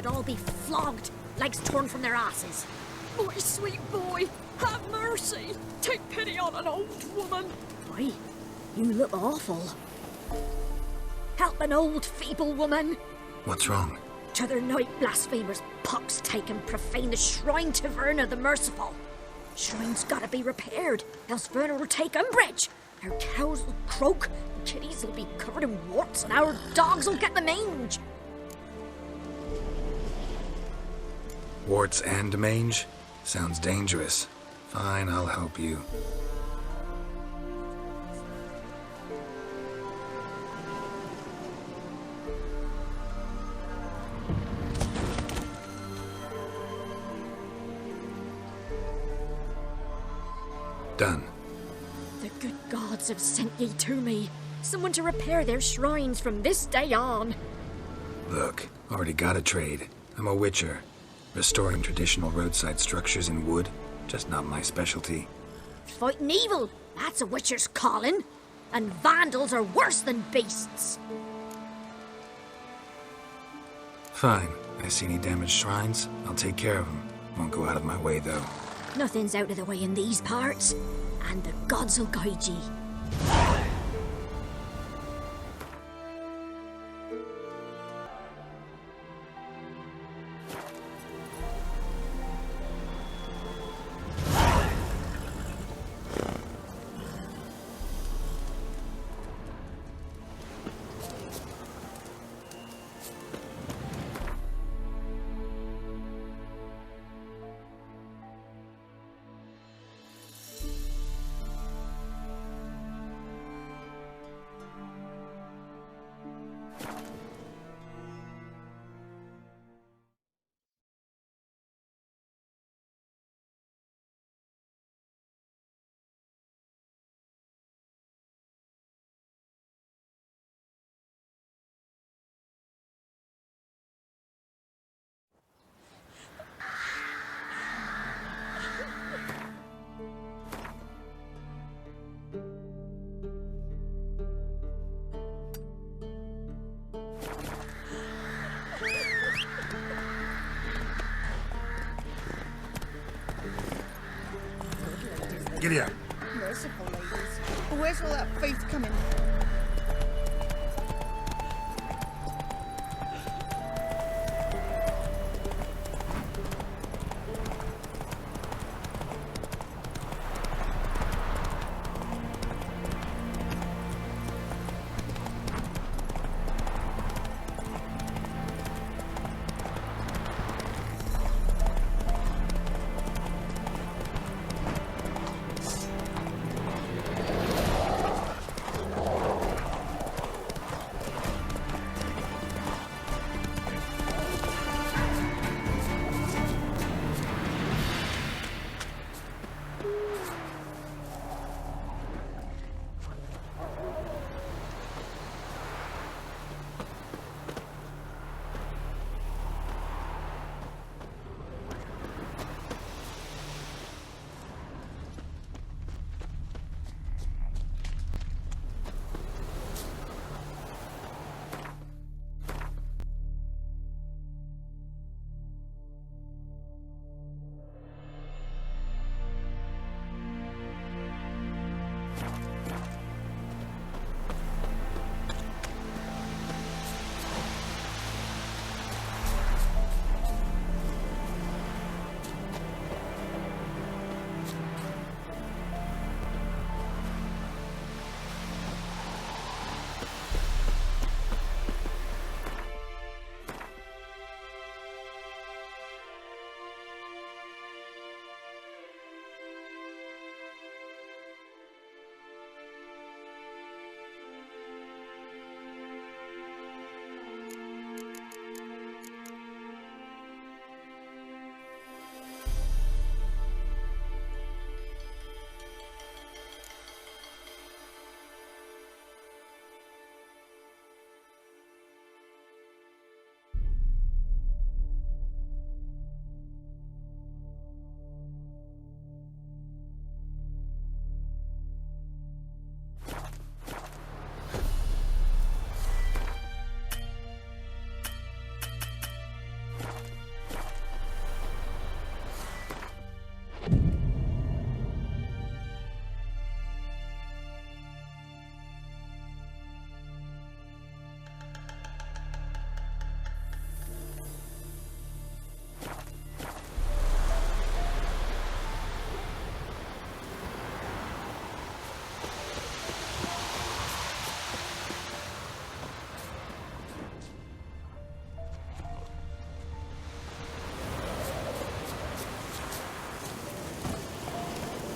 all be flogged, legs torn from their asses. My sweet boy, have mercy. Take pity on an old woman. Boy, you look awful. Help an old, feeble woman. What's wrong? T'other night, blasphemers, pox take and profane the shrine to Verna the Merciful. Shrine's gotta be repaired, else Verna will take umbrage. Our cows will croak, the kitties will be covered in warts, and our dogs will get the mange. Warts and mange? Sounds dangerous. Fine, I'll help you. Done. The good gods have sent ye to me. Someone to repair their shrines from this day on. Look, already got a trade. I'm a witcher. Restoring traditional roadside structures in wood, just not my specialty. Fighting evil, that's a witcher's calling. And vandals are worse than beasts. Fine. I see any damaged shrines, I'll take care of them. Won't go out of my way, though. Nothing's out of the way in these parts, and the gods will guide ye. Giddy up. Merciful ladies. Where's all that faith coming?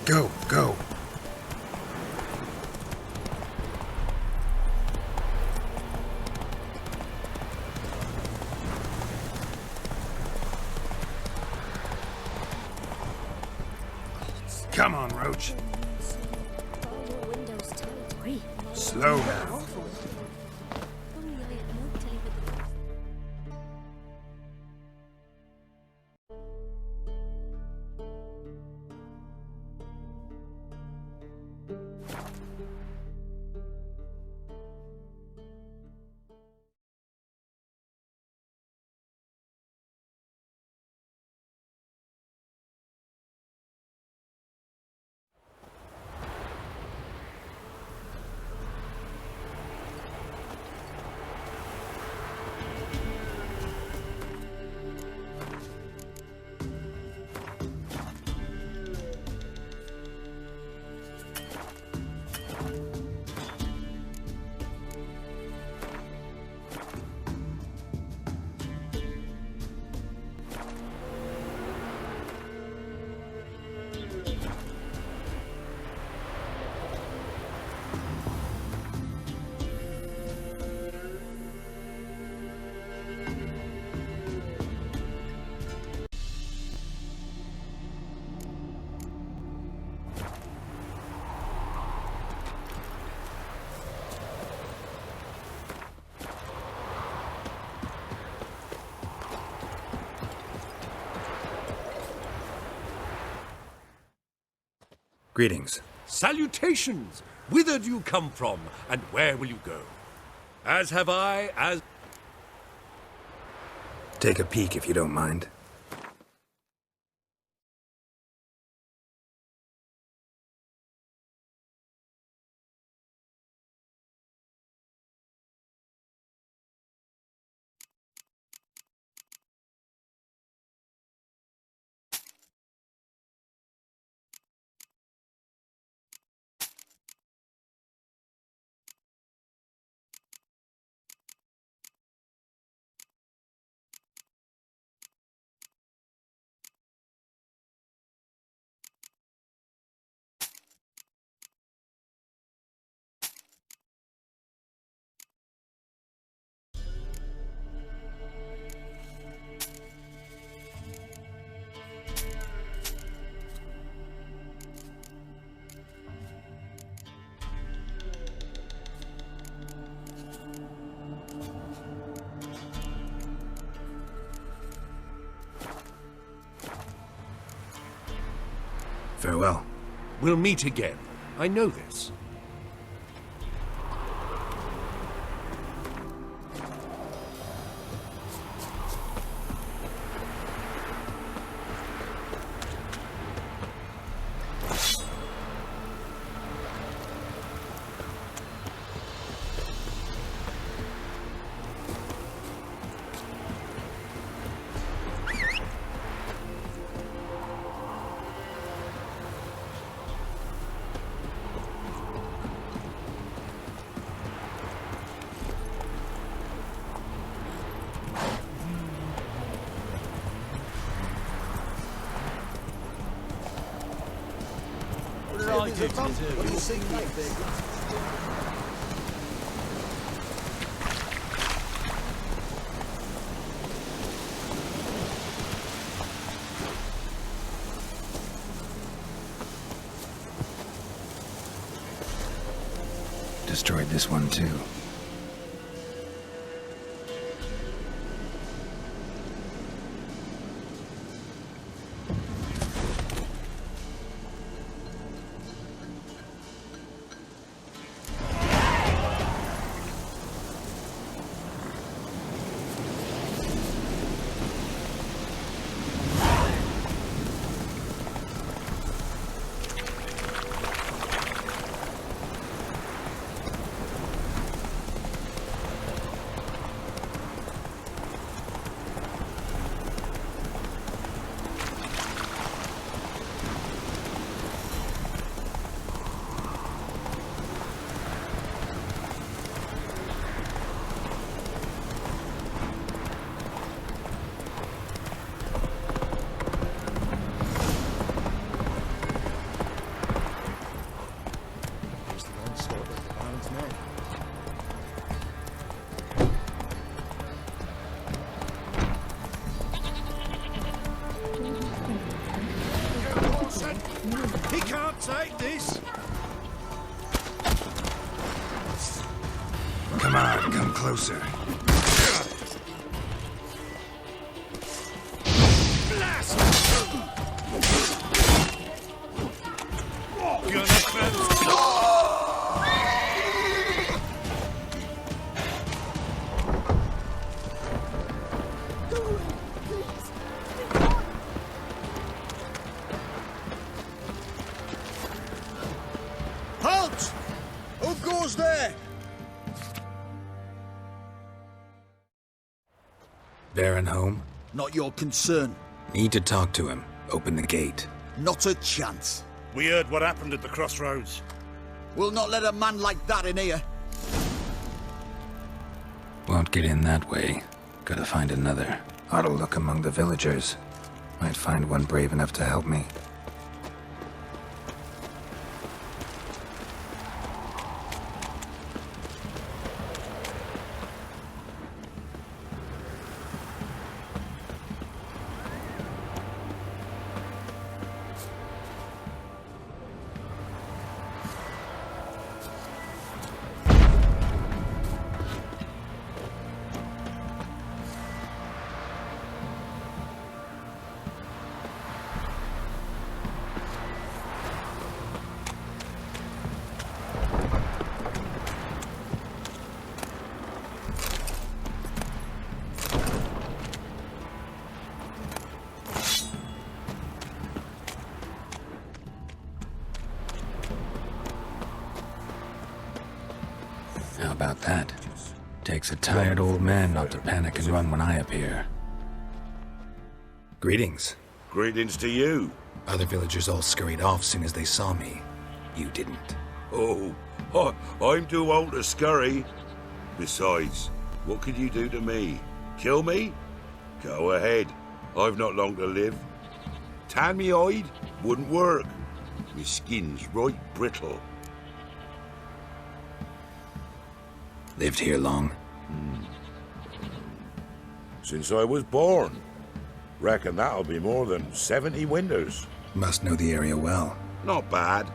Go, go. Come on, Roach. Slow now. Greetings. Salutations! Whither do you come from, and where will you go? As have I, as... Take a peek if you don't mind. Farewell. We'll meet again. I know this. Destroyed this one too. Parson! He can't take this! Come on, come closer. Blast! Halt! Who goes there? Baron home? Not your concern. Need to talk to him. Open the gate. Not a chance. We heard what happened at the crossroads. We'll not let a man like that in here. Won't get in that way. Gotta find another. Ought to look among the villagers. Might find one brave enough to help me. How about that? Takes a tired old man not to panic and run when I appear. Greetings. Greetings to you. Other villagers all scurried off soon as they saw me. You didn't. Oh, I'm too old to scurry. Besides, what could you do to me? Kill me? Go ahead. I've not long to live. Tan me hide? Wouldn't work. My skin's right brittle. Lived here long? Since I was born. Reckon that'll be more than 70 winters. Must know the area well. Not bad.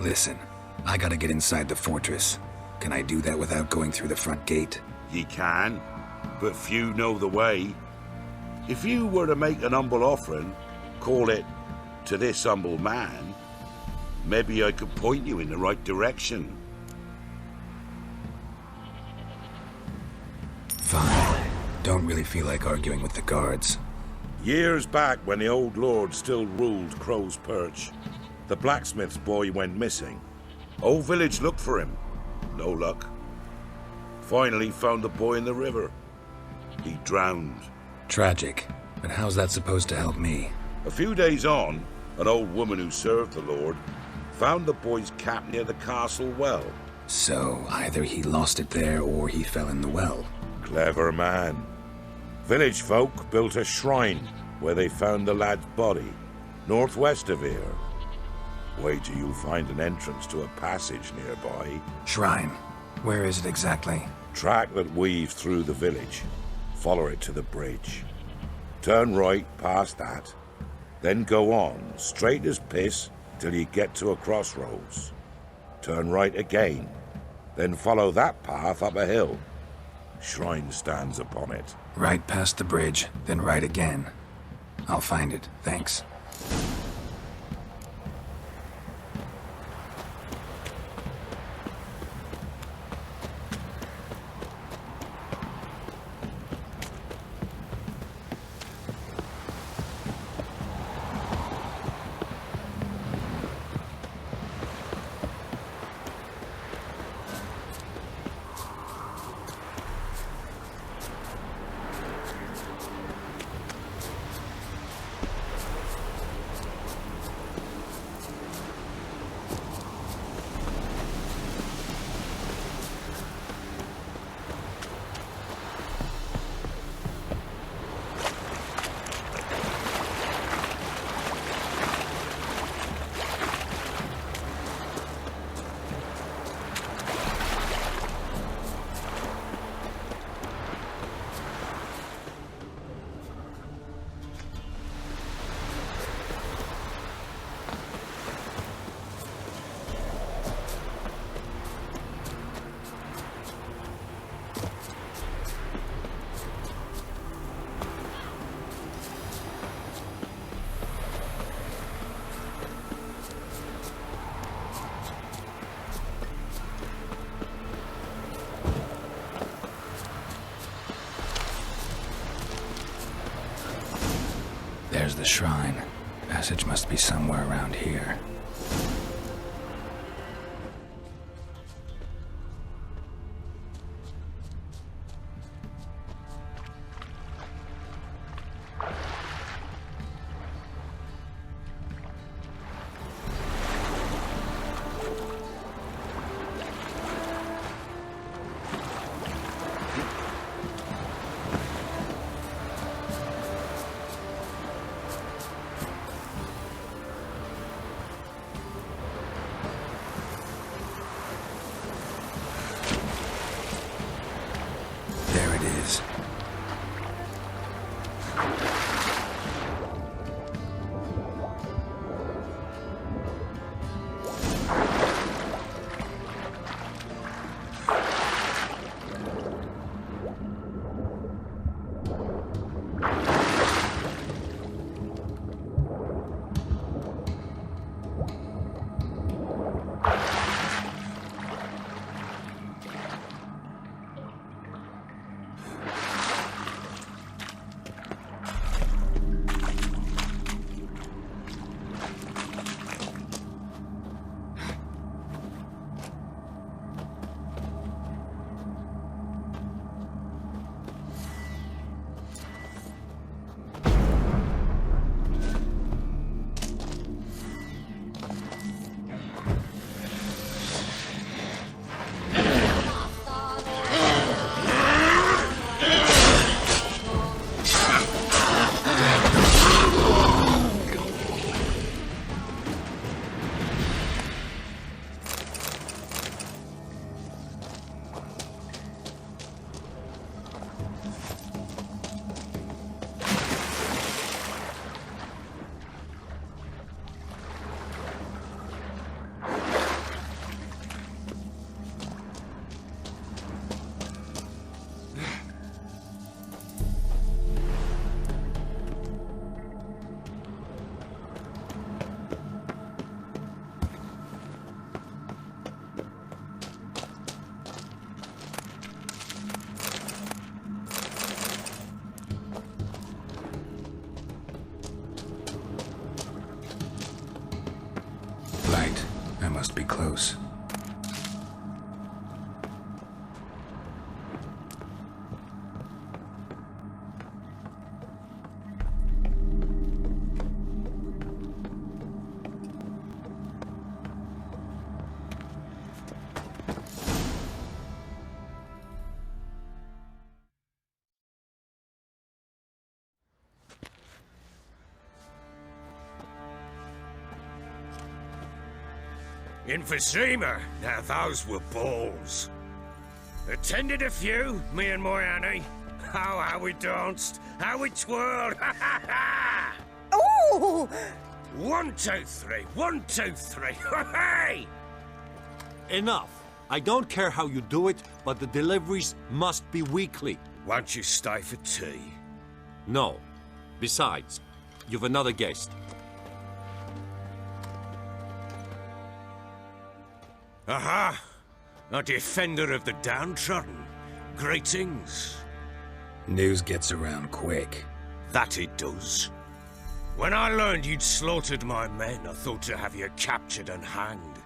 Listen, I gotta get inside the fortress. Can I do that without going through the front gate? Ye can, but few know the way. If you were to make an humble offering, call it, to this humble man, maybe I could point you in the right direction. Fine. Don't really feel like arguing with the guards. Years back, when the old lord still ruled Crow's Perch, the blacksmith's boy went missing. Whole village looked for him. No luck. Finally found the boy in the river. He drowned. Tragic. But how's that supposed to help me? A few days on, an old woman who served the lord found the boy's cap near the castle well. So, either he lost it there or he fell in the well. Clever man. Village folk built a shrine where they found the lad's body, northwest of here. Wait till you find an entrance to a passage nearby. Shrine? Where is it exactly? Track that weaves through the village. Follow it to the bridge. Turn right past that. Then go on, straight as piss, till you get to a crossroads. Turn right again. Then follow that path up a hill. Shrine stands upon it. Right past the bridge, then right again. I'll find it, thanks. the shrine. Passage must be somewhere around here. Must be close. Emphysema, now those were balls. Attended a few, me and Morhen. Oh, how we danced, how we twirled, ha ha ha! Oh! 1, 2, 3, 1, 2, 3, hey! Enough. I don't care how you do it, but the deliveries must be weekly. Won't you stay for tea? No. Besides, you've another guest. Aha! A defender of the downtrodden. Greetings. News gets around quick. That it does. When I learned you'd slaughtered my men, I thought to have you captured and hanged.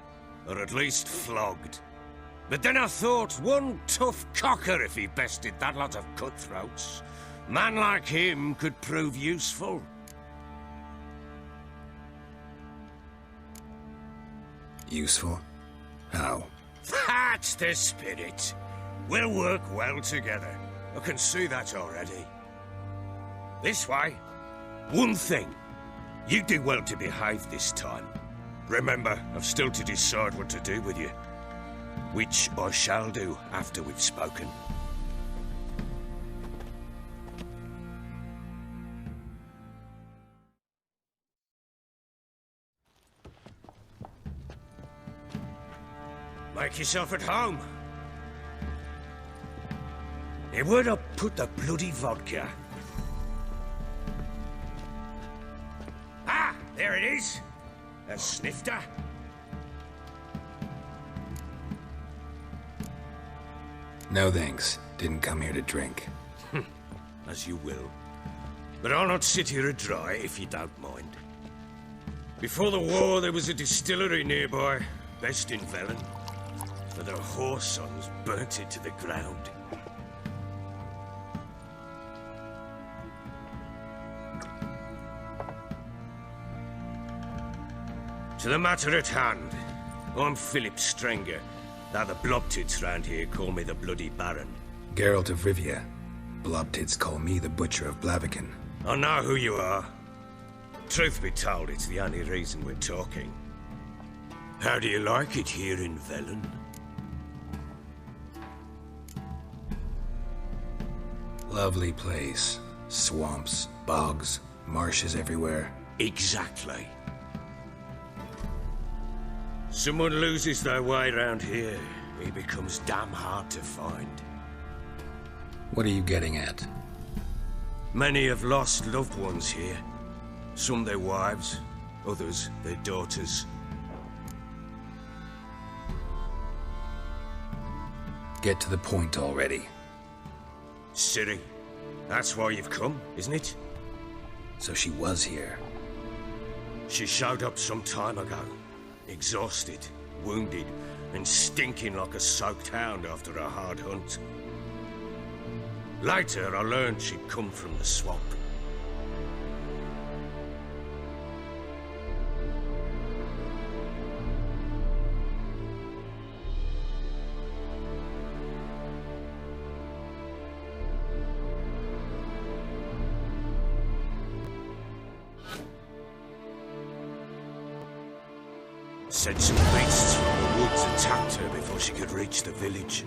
Or at least flogged. But then I thought, one tough cocker if he bested that lot of cutthroats. Man like him could prove useful. Useful? How? That's the spirit. We'll work well together. I can see that already. This way. One thing. You do well to behave this time. Remember, I've still to decide what to do with you. Which I shall do after we've spoken. Make yourself at home. Now, where'd I put the bloody vodka? Ah, there it is. A snifter. No thanks. Didn't come here to drink. As you will. But I'll not sit here and dry if you don't mind. Before the war, there was a distillery nearby, based in Velen. But their whore sons burnt it to the ground. To the matter at hand, I'm Philip Strenger. Now the blobtits round here call me the Bloody Baron. Geralt of Rivia. Blobtits call me the Butcher of Blaviken. I know who you are. Truth be told, it's the only reason we're talking. How do you like it here in Velen? Lovely place. Swamps, bogs, marshes everywhere. Exactly. Someone loses their way around here, he becomes damn hard to find. What are you getting at? Many have lost loved ones here. Some their wives, others their daughters. Get to the point already. Ciri, that's why you've come, isn't it? So she was here. She showed up some time ago. Exhausted, wounded, and stinking like a soaked hound after a hard hunt. Later, I learned she'd come from the swamp. Said some beasts from the woods attacked her before she could reach the village.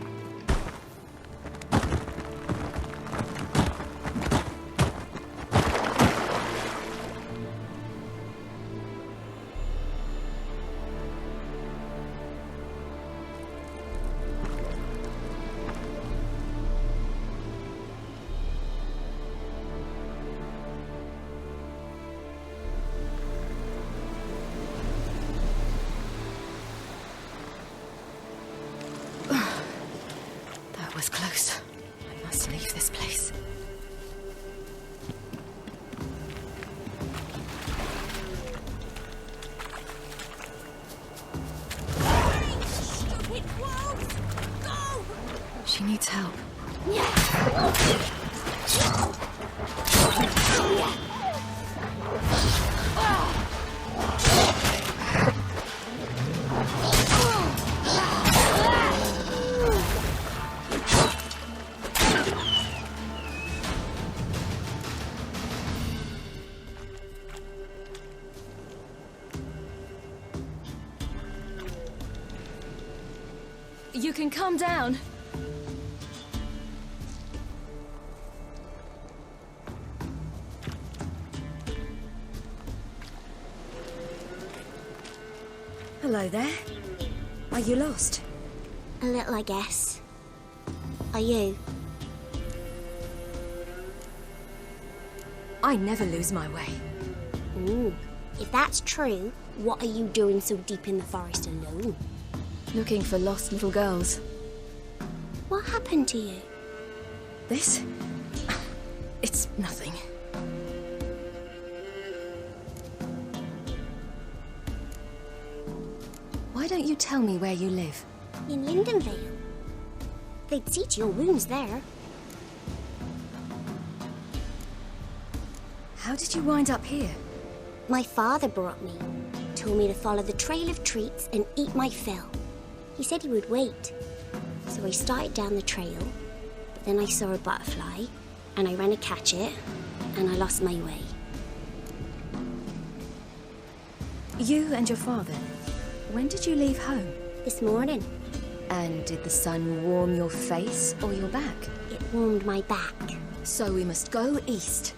Was close. I must leave this place. Stupid wolves! Go! She needs help. You can calm down. Hello there. Are you lost? A little, I guess. Are you? I never lose my way. Ooh. If that's true, what are you doing so deep in the forest alone? Looking for lost little girls. What happened to you? This? It's nothing. Why don't you tell me where you live? In Lindenvale. They'd see to your wounds there. How did you wind up here? My father brought me. Told me to follow the trail of treats and eat my fill. He said he would wait. So I started down the trail, but then I saw a butterfly, and I ran to catch it, and I lost my way. You and your father, when did you leave home? This morning. And did the sun warm your face or your back? It warmed my back. So we must go east.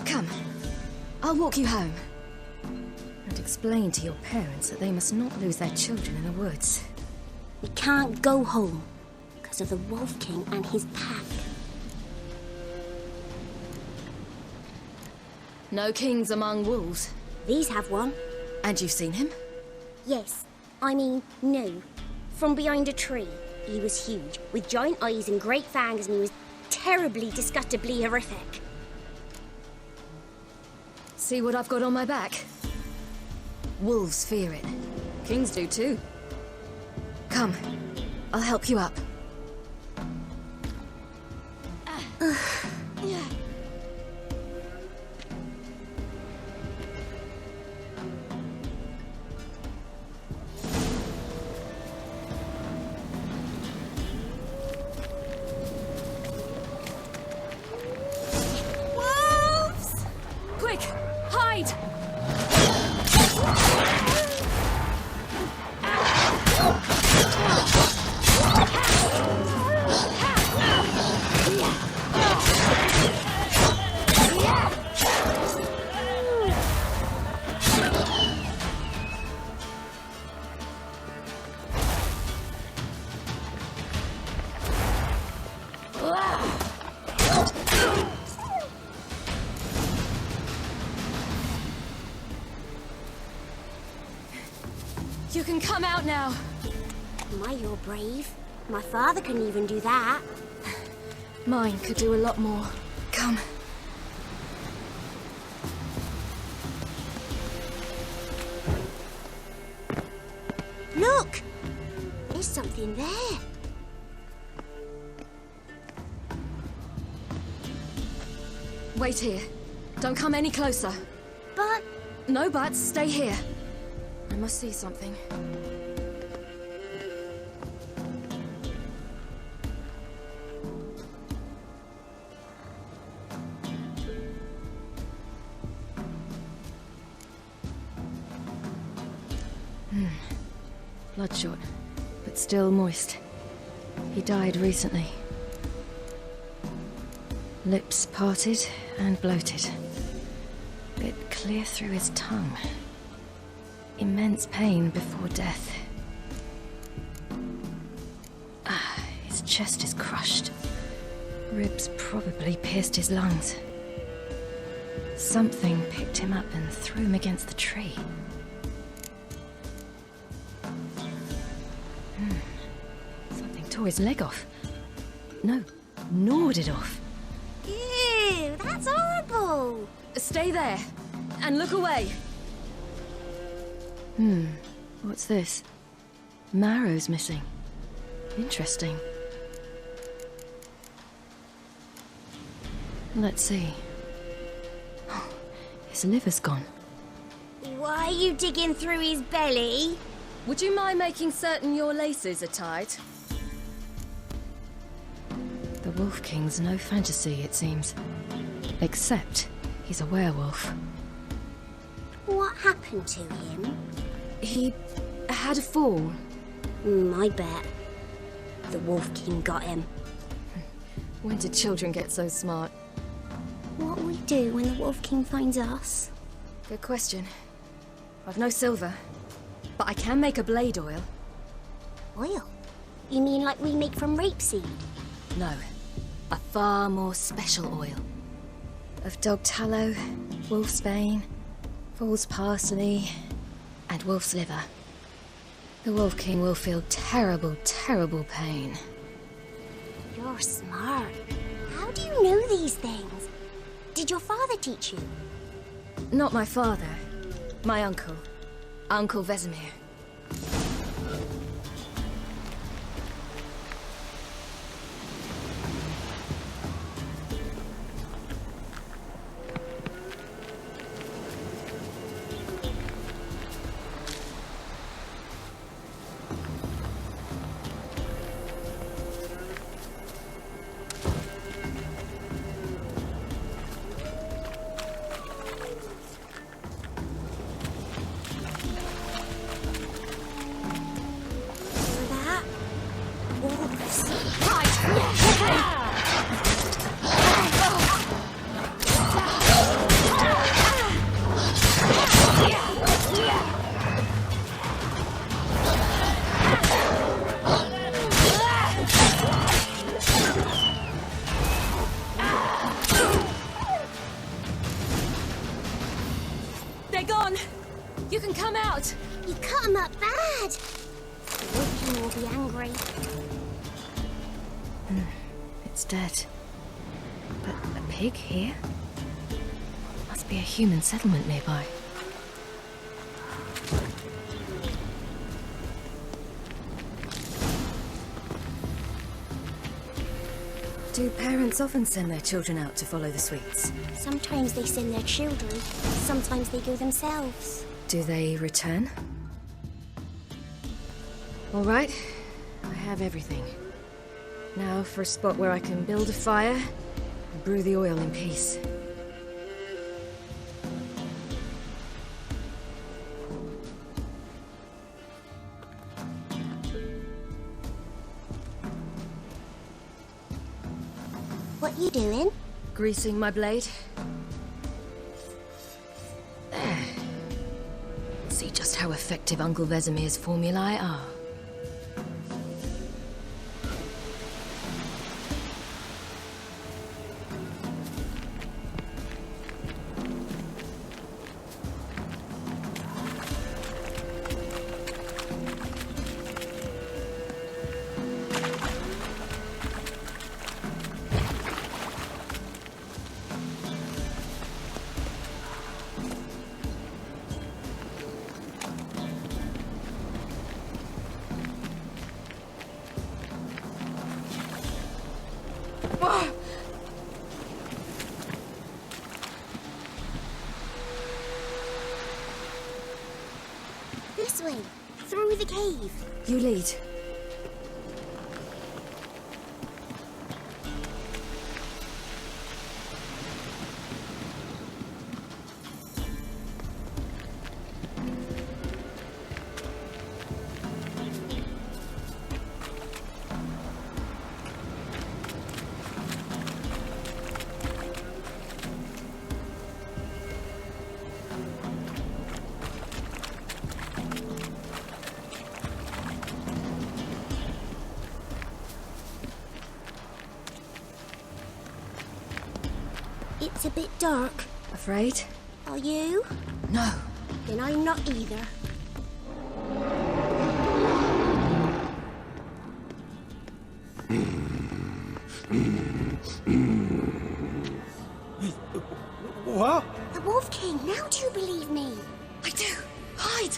Come, I'll walk you home. And explain to your parents that they must not lose their children in the woods. We can't go home because of the Wolf King and his pack. No kings among wolves. These have one. And you've seen him? Yes. I mean, no. From behind a tree. He was huge, with giant eyes and great fangs, and he was terribly, disgustingly horrific. See what I've got on my back? Wolves fear it. Kings do too. Come, I'll help you up. Wolves! Quick, hide! You can come out now. My, you're brave. My father couldn't even do that. Mine could do a lot more. Come. Look! There's something there. Wait here. Don't come any closer. But... No buts. Stay here. I must see something. Bloodshot, but still moist. He died recently. Lips parted and bloated. Bit clear through his tongue. Immense pain before death. His chest is crushed. Ribs probably pierced his lungs. Something picked him up and threw him against the tree. Something tore his leg off. No, gnawed it off. Ew, that's horrible! Stay there, and look away. What's this? Marrow's missing. Interesting. Let's see. Oh, his liver's gone. Why are you digging through his belly? Would you mind making certain your laces are tied? The Wolf King's no fantasy, it seems. Except he's a werewolf. What happened to him? He had a fall. I bet. The Wolf King got him. When did children get so smart? What will we do when the Wolf King finds us? Good question. I've no silver, but I can make a blade oil. Oil? You mean like we make from rapeseed? No, a far more special oil. Of dog tallow, wolf's bane, fool's parsley, and wolf's liver. The Wolf King will feel terrible, terrible pain. You're smart. How do you know these things? Did your father teach you? Not my father. My uncle. Uncle Vesemir. They're gone! You can come out! You cut him up bad! The Wolf King will be angry. It's dead. But a pig here? Must Must be a human settlement nearby. Do parents often send their children out to follow the sweets? Sometimes they send their children, sometimes they go themselves. Do they return? All right, I have everything. Now for a spot where I can build a fire and brew the oil in peace. What you doing? Greasing my blade. There. See just how effective Uncle Vesemir's formulae are. This way, through the cave. You lead. It's a bit dark. Afraid? Are you? No. Then I'm not either. What? The Wolf King, now do you believe me? I do. Hide!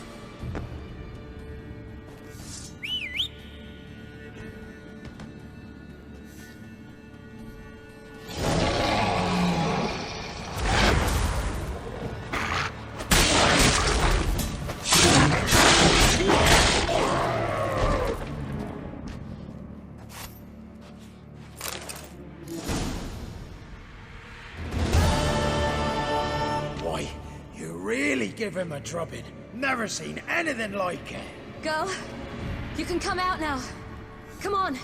Give him a drubbing. Never seen anything like it. Girl, you can come out now. Come on.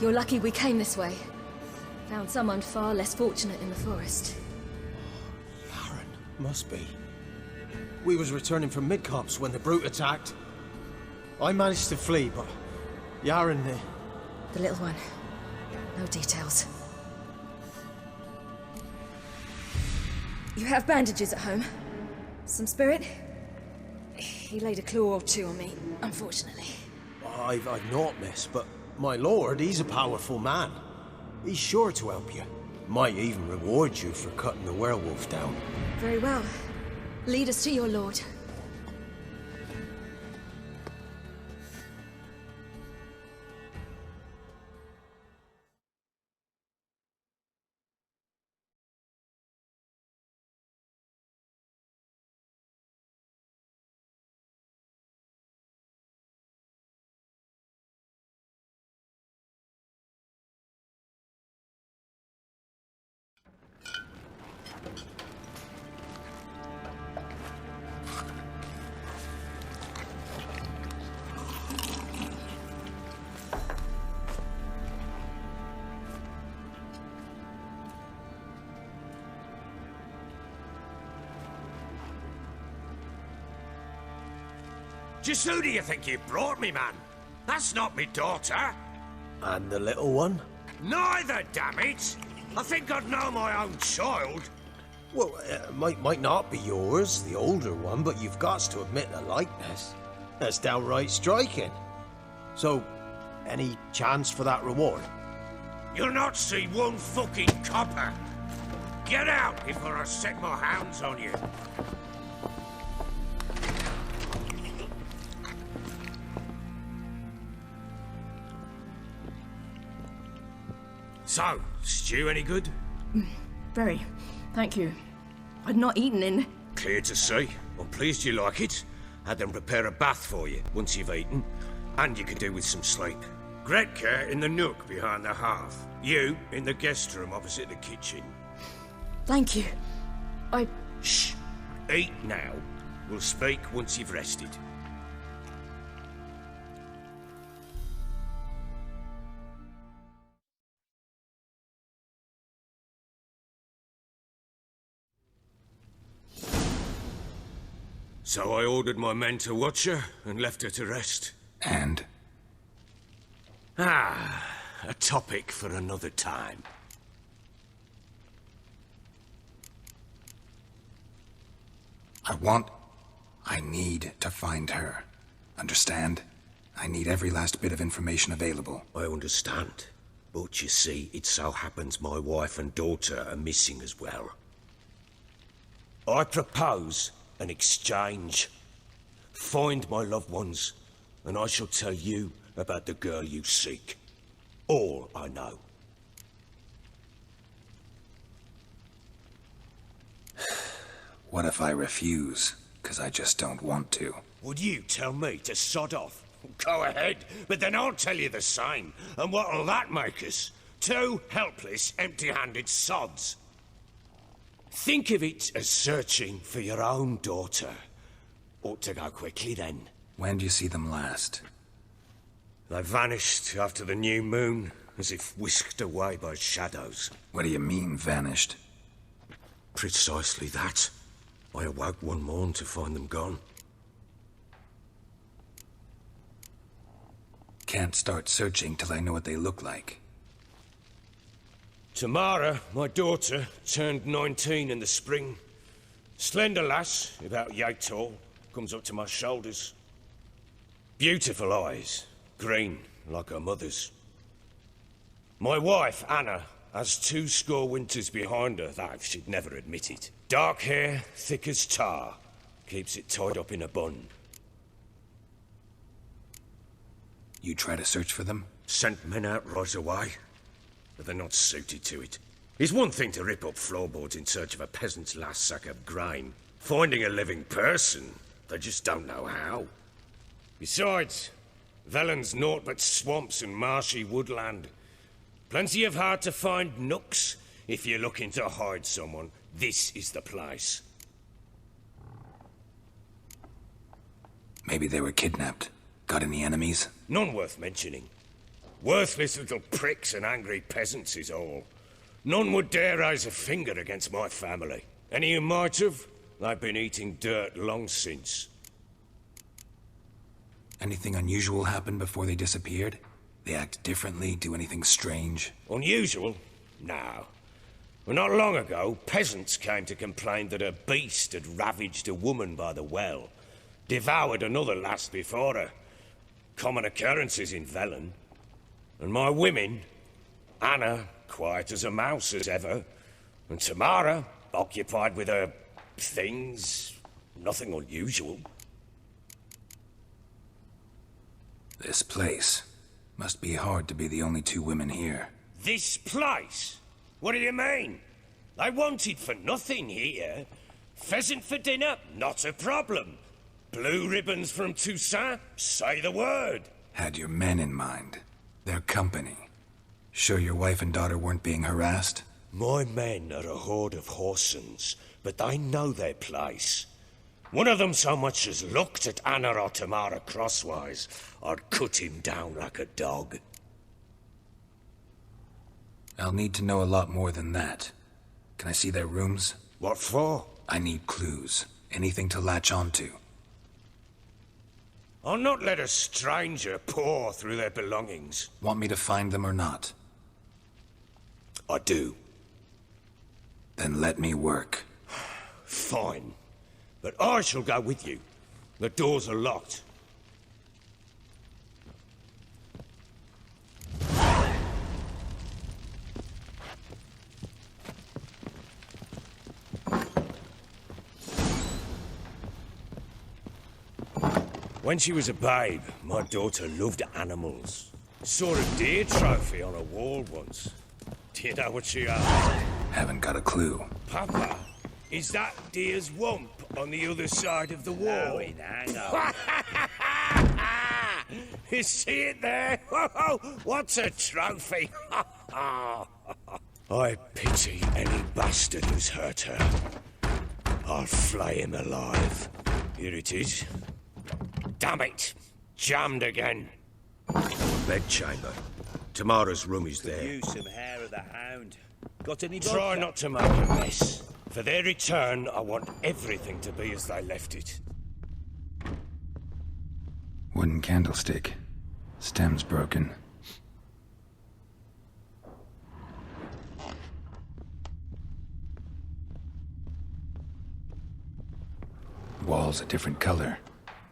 You're lucky we came this way. Found someone far less fortunate in the forest. Must be. We was returning from Midcopse when the brute attacked. I managed to flee, but Yaren, the little one. No details. You have bandages at home? Some spirit? He laid a claw or two on me, unfortunately. I've not, miss, but my lord, he's a powerful man. He's sure to help you. Might even reward you for cutting the werewolf down. Very well. Lead us to your lord. Just who do you think you brought me, man? That's not me daughter. And the little one? Neither, damn it! I think I'd know my own child. Well, might not be yours, the older one, but you've got to admit the likeness. That's downright striking. So, any chance for that reward? You'll not see one fucking copper. Get out before I set my hounds on you. So, stew any good? Very. Thank you. I'd not eaten in... Clear to see. I'm pleased you like it. Had them prepare a bath for you once you've eaten. And you can do with some sleep. Gretka in the nook behind the hearth. You in the guest room opposite the kitchen. Thank you. Shh. Eat now. We'll speak once you've rested. So I ordered my men to watch her and left her to rest. And? A topic for another time. I need to find her. Understand? I need every last bit of information available. I understand. But you see, it so happens my wife and daughter are missing as well. I propose an exchange. Find my loved ones, and I shall tell you about the girl you seek. All I know. What if I refuse? 'Cause I just don't want to. Would you tell me to sod off? Go ahead, but then I'll tell you the same. And what'll that make us? Two helpless, empty-handed sods. Think of it as searching for your own daughter. Ought to go quickly, then. When do you see them last? They vanished after the new moon, as if whisked away by shadows. What do you mean, vanished? Precisely that. I awoke one morn to find them gone. Can't start searching till I know what they look like. Tamara, my daughter, turned 19 in the spring. Slender lass, about yay tall, comes up to my shoulders. Beautiful eyes, green like her mother's. My wife, Anna, has 2 winters behind her, that she'd never admit it. Dark hair, thick as tar, keeps it tied up in a bun. You try to search for them? Sent men out right away, but they're not suited to it. It's one thing to rip up floorboards in search of a peasant's last sack of grain. Finding a living person, they just don't know how. Besides, Velen's naught but swamps and marshy woodland. Plenty of hard-to-find nooks. If you're looking to hide someone, this is the place. Maybe they were kidnapped. Got any enemies? None worth mentioning. Worthless little pricks and angry peasants is all. None would dare raise a finger against my family. Any who might have, they've been eating dirt long since. Anything unusual happen before they disappeared? They act differently, do anything strange? Unusual? No. Well, not long ago, peasants came to complain that a beast had ravaged a woman by the well. Devoured another lass before her. Common occurrences in Velen. And my women, Anna, quiet as a mouse as ever, and Tamara, occupied with her things, nothing unusual. This place. Must be hard to be the only 2 women here. This place? What do you mean? They wanted for nothing here. Pheasant for dinner? Not a problem. Blue ribbons from Toussaint? Say the word. Had your men in mind. Their company. Sure your wife and daughter weren't being harassed? My men are a horde of whoresons, but they know their place. One of them so much as looked at Anna or Tamara crosswise, I'd cut him down like a dog. I'll need to know a lot more than that. Can I see their rooms? What for? I need clues. Anything to latch onto. I'll not let a stranger pore through their belongings. Want me to find them or not? I do. Then let me work. Fine. But I shall go with you. The doors are locked. When she was a babe, my daughter loved animals. Saw a deer trophy on a wall once. Do you know what she asked? Haven't got a clue. Papa, is that deer's wump on the other side of the wall? Hang on. You see it there? What's a trophy? I pity any bastard who's hurt her. I'll flay him alive. Here it is. Damn it! Jammed again. Bedchamber. Tamara's room is there. Use some hair of the hound. Got any Try vodka? not to make a mess. For their return, I want everything to be as they left it. Wooden candlestick. Stem's broken. Wall's a different color.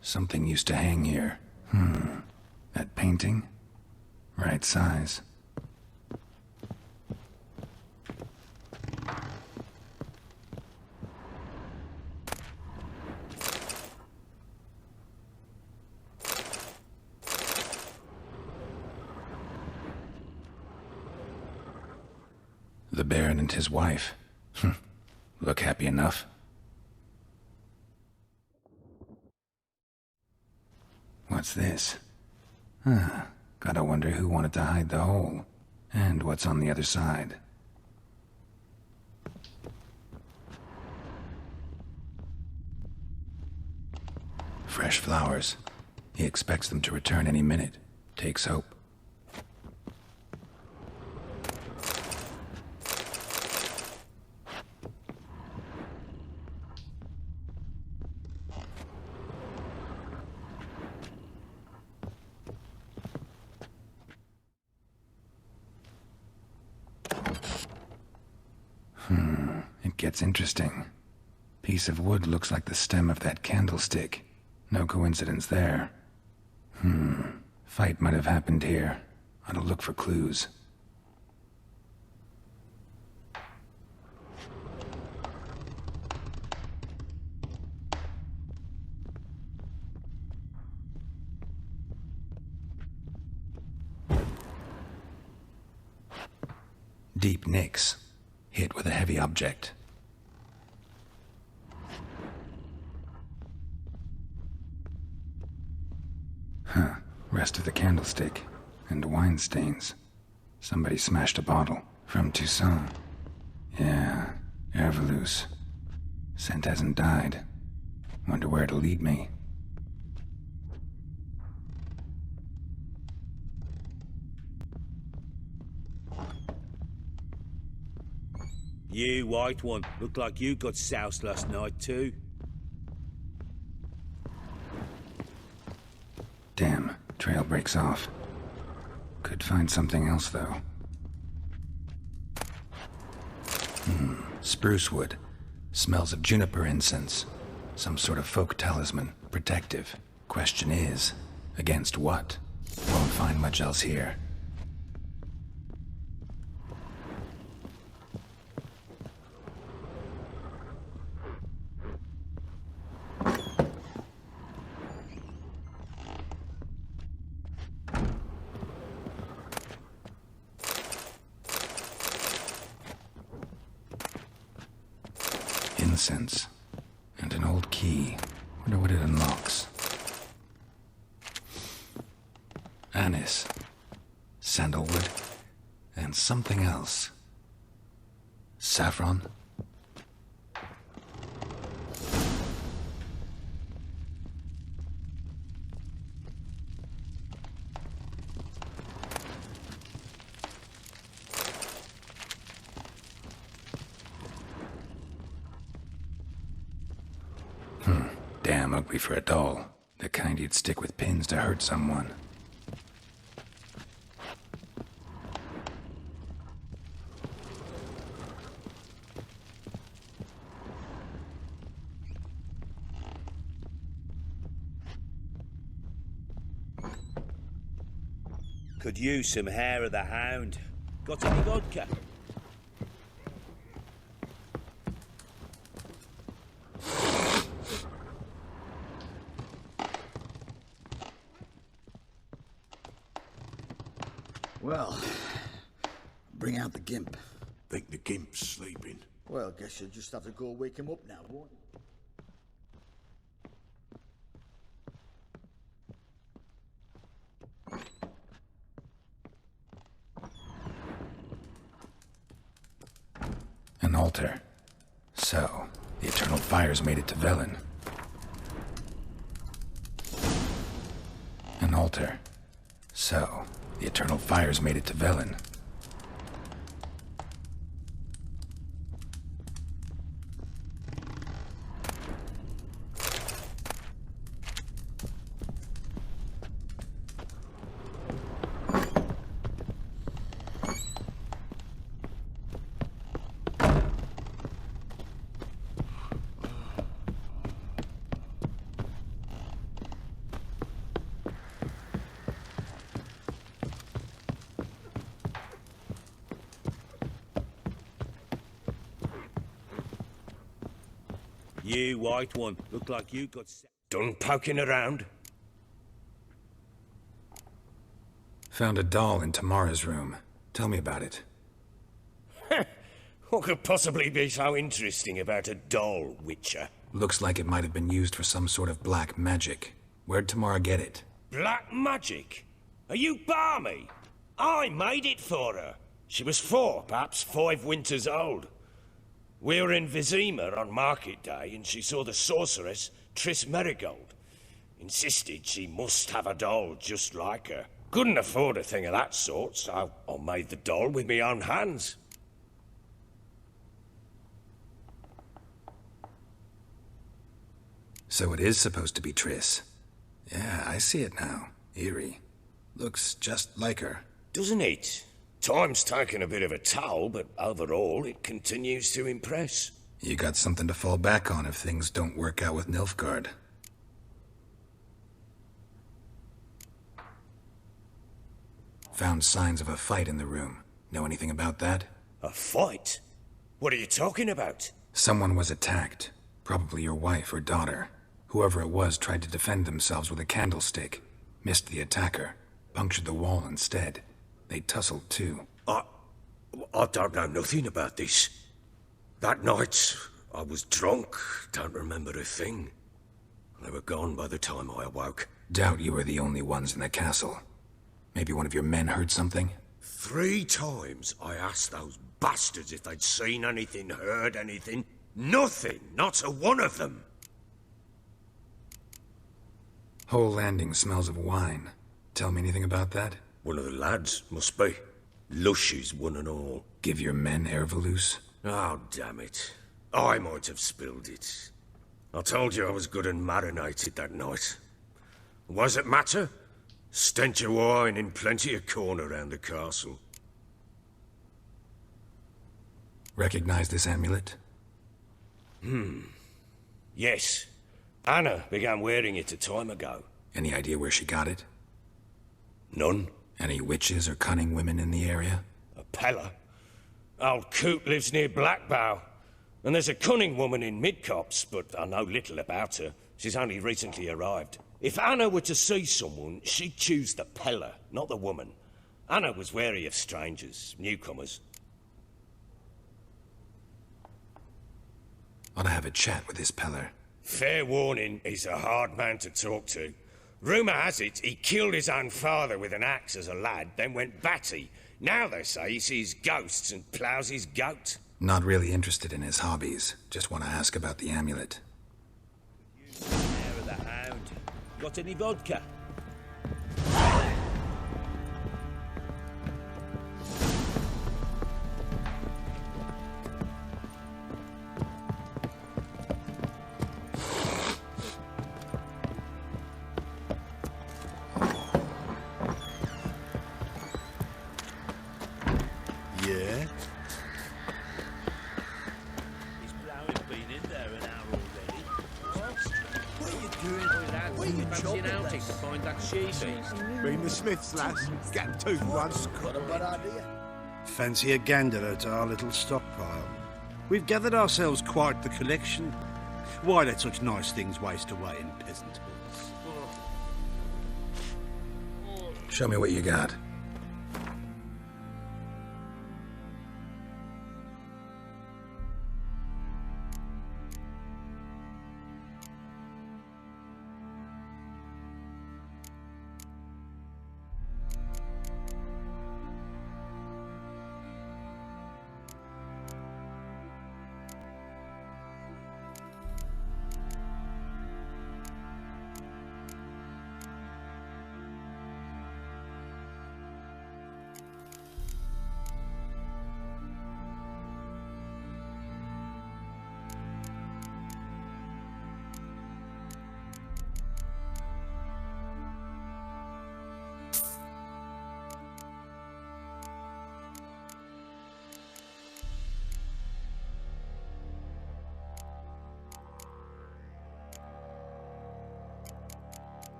Something used to hang here. That painting? Right size. The Baron and his wife. Look happy enough. What's this? Gotta wonder who wanted to hide the hole. And what's on the other side. Fresh flowers. He expects them to return any minute. Takes hope. It gets interesting. Piece of wood looks like the stem of that candlestick. No coincidence there. Fight might have happened here. Ought to look for clues. Deep nicks. Hit with a heavy object. Rest of the candlestick. And wine stains. Somebody smashed a bottle. From Toussaint. Yeah, Herveloos. Scent hasn't died. Wonder where it'll lead me. You, white one. Look like you got soused last night, too. Damn, trail breaks off. Could find something else, though. Spruce wood. Smells of juniper incense. Some sort of folk talisman. Protective. Question is, against what? Won't find much else here. Incense. And an old key. Wonder what it unlocks. Anise. Sandalwood. And something else. Saffron. Damn ugly for a doll. The kind you'd stick with pins to hurt someone. Could use some hair of the hound. Got any vodka? bring out the gimp. Think the gimp's sleeping. Well, guess you'll just have to go wake him up now, won't you? An altar. So, the eternal fires made it to Velen. An altar. So, the eternal fires made it to Velen. You white one, look like you got done poking around. Found a doll in Tamara's room. Tell me about it. What could possibly be so interesting about a doll, Witcher? Looks like it might have been used for some sort of black magic. Where'd Tamara get it? Black magic? Are you balmy? I made it for her. She was 4, perhaps 5 winters old. We were in Vizima on market day, and she saw the sorceress, Triss Merigold. Insisted she must have a doll just like her. Couldn't afford a thing of that sort, so I made the doll with my own hands. So it is supposed to be Triss. Yeah, I see it now. Eerie. Looks just like her. Doesn't it? Time's taken a bit of a toll, but overall, it continues to impress. You got something to fall back on if things don't work out with Nilfgaard. Found signs of a fight in the room. Know anything about that? A fight? What are you talking about? Someone was attacked. Probably your wife or daughter. Whoever it was tried to defend themselves with a candlestick. Missed the attacker. Punctured the wall instead. They tussled too. I don't know nothing about this. That night, I was drunk, don't remember a thing. They were gone by the time I awoke. Doubt you were the only ones in the castle. Maybe one of your men heard something? 3 times I asked those bastards if they'd seen anything, heard anything. Nothing, not a one of them. Whole landing smells of wine. Tell me anything about that? One of the lads, must be. Lushes, one and all. Give your men Ervalus? Oh, damn it. I might have spilled it. I told you I was good and marinated that night. What does it matter? Stench of wine in plenty of corn around the castle. Recognize this amulet? Yes. Anna began wearing it a time ago. Any idea where she got it? None. Any witches or cunning women in the area? A Pella. Old Coot lives near Blackbow. And there's a cunning woman in Midcopse, but I know little about her. She's only recently arrived. If Anna were to see someone, she'd choose the Pella, not the woman. Anna was wary of strangers, newcomers. Ought to have a chat with this Peller. Fair warning, he's a hard man to talk to. Rumour has it he killed his own father with an axe as a lad, then went batty. Now they say he sees ghosts and ploughs his goat. Not really interested in his hobbies. Just want to ask about the amulet. Of the hound. Got any vodka? Yeah? His ploughing been in there an hour already. What are you doing? What are you chopping outing to find that sheep? Been the Smiths, lads. Get tooth once. Got a bad idea. Fancy a gander at our little stockpile. We've gathered ourselves quite the collection. Why let such nice things waste away in peasant hoods? Show me what you got.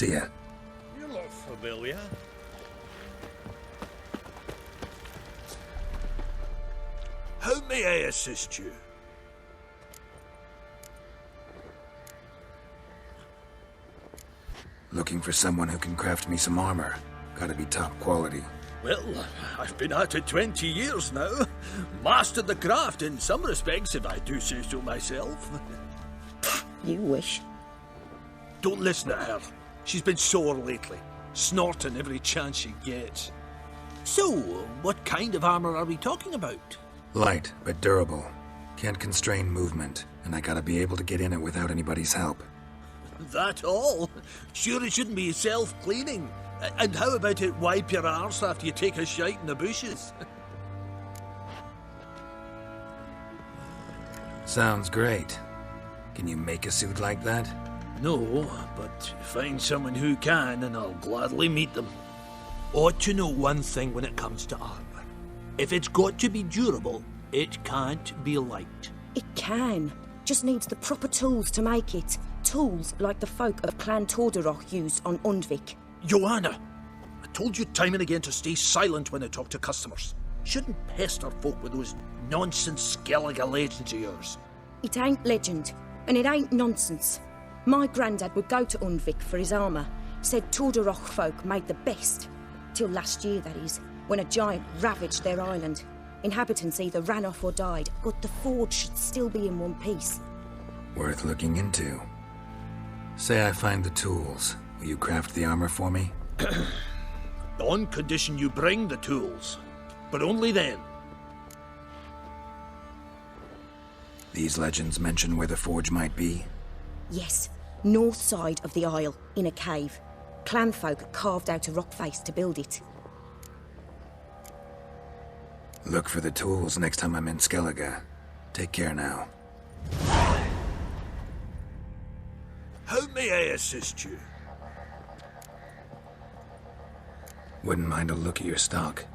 See ya. You look familiar. How may I assist you? Looking for someone who can craft me some armor. Gotta be top quality. Well, I've been at it 20 years now. Mastered the craft in some respects, if I do say so myself. You wish. Don't listen to her. She's been sore lately, snorting every chance she gets. So, what kind of armor are we talking about? Light, but durable. Can't constrain movement, and I gotta be able to get in it without anybody's help. That all? Sure it shouldn't be self-cleaning. And how about it wipe your arse after you take a shite in the bushes? Sounds great. Can you make a suit like that? No, but find someone who can and I'll gladly meet them. Ought to know one thing when it comes to armor. If it's got to be durable, it can't be light. It can. Just needs the proper tools to make it. Tools like the folk of Clan Tordarroch used on Undvik. Joanna, I told you time and again to stay silent when I talk to customers. Shouldn't pester folk with those nonsense Skellige legends of yours. It ain't legend, and it ain't nonsense. My granddad would go to Undvik for his armour. Said Tordarroch folk made the best. Till last year, that is, when a giant ravaged their island. Inhabitants either ran off or died, but the forge should still be in one piece. Worth looking into. Say I find the tools. Will you craft the armor for me? On condition you bring the tools. But only then. These legends mention where the forge might be? Yes, north side of the isle, in a cave. Clanfolk carved out a rock face to build it. Look for the tools next time I'm in Skellige. Take care now. How may I assist you? Wouldn't mind a look at your stock.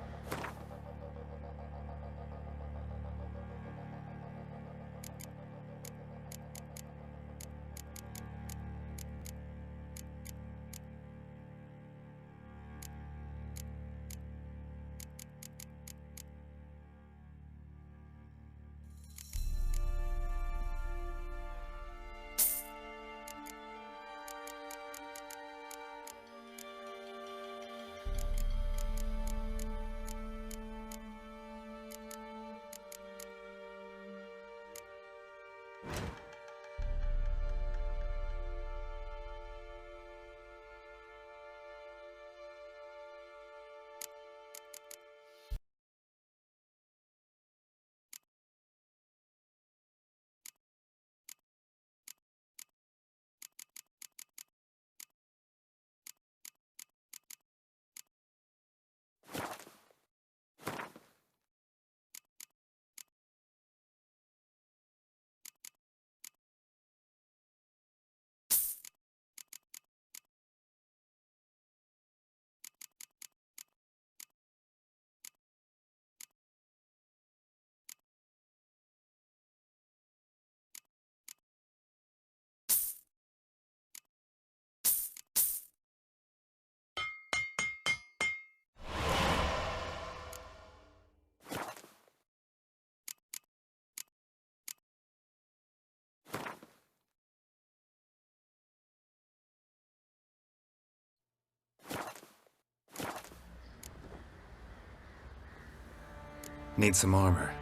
Need some armor.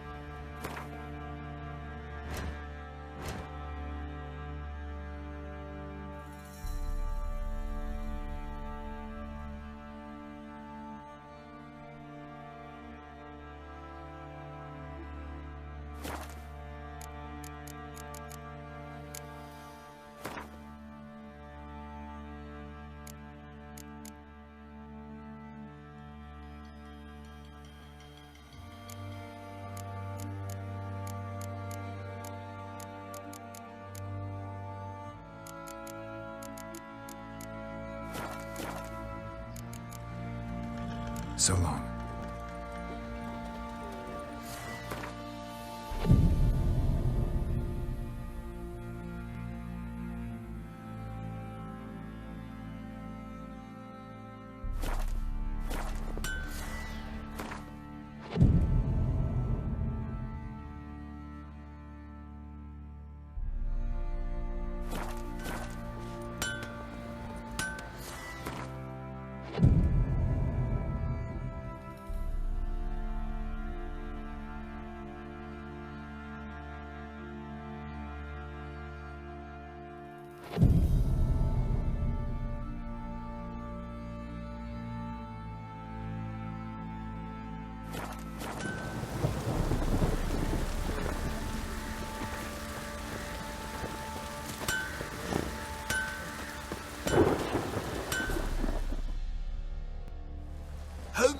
So long.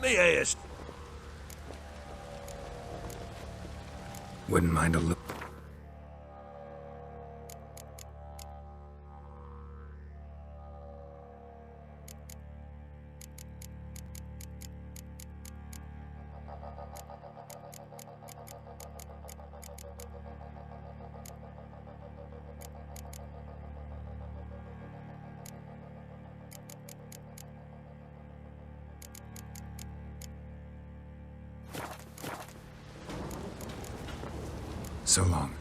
me ears. Wouldn't mind a look. So long.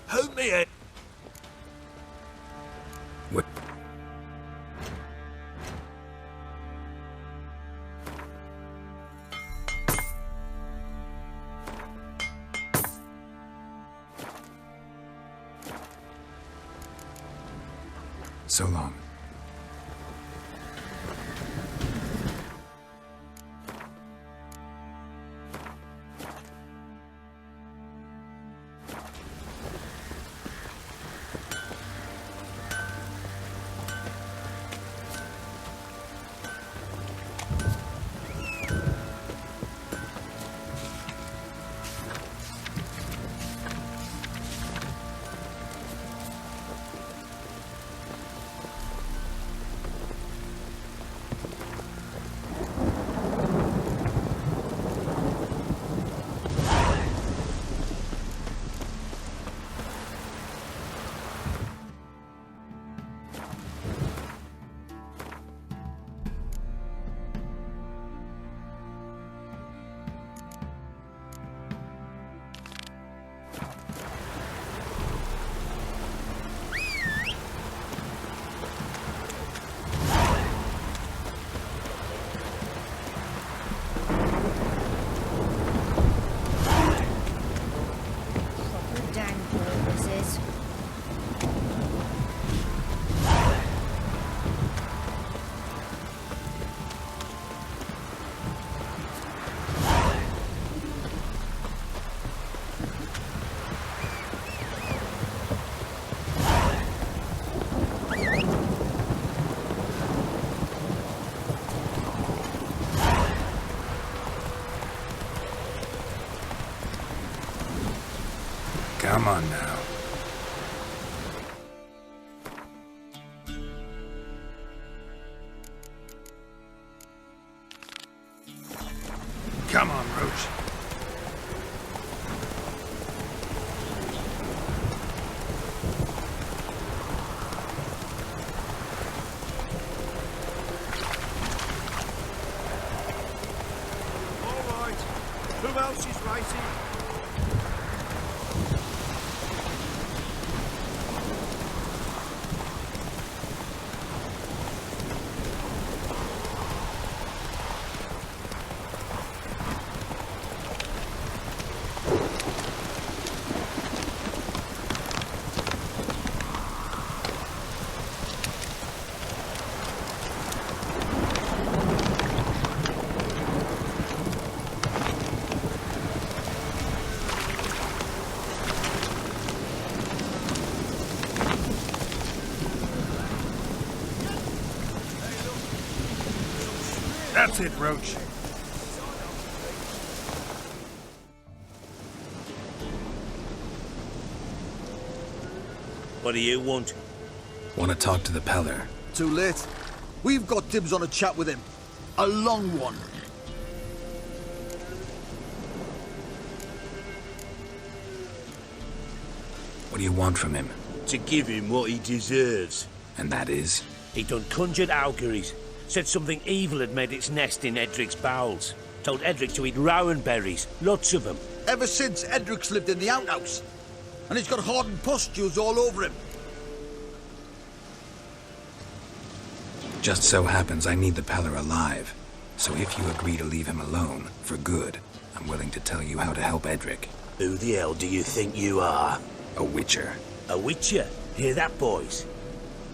Hold me in. What? So long. Come on now. Come on, Roach. All right. Who else is racing? That's it, Roach. What do you want? Want to talk to the Peller. Too late. We've got dibs on a chat with him. A long one. What do you want from him? To give him what he deserves. And that is? He done conjured auguries. Said something evil had made its nest in Edric's bowels. Told Edric to eat rowan berries, lots of them. Ever since Edric's lived in the outhouse. And he's got hardened pustules all over him. Just so happens I need the Peller alive. So if you agree to leave him alone, for good, I'm willing to tell you how to help Edric. Who the hell do you think you are? A witcher. A witcher? Hear that, boys?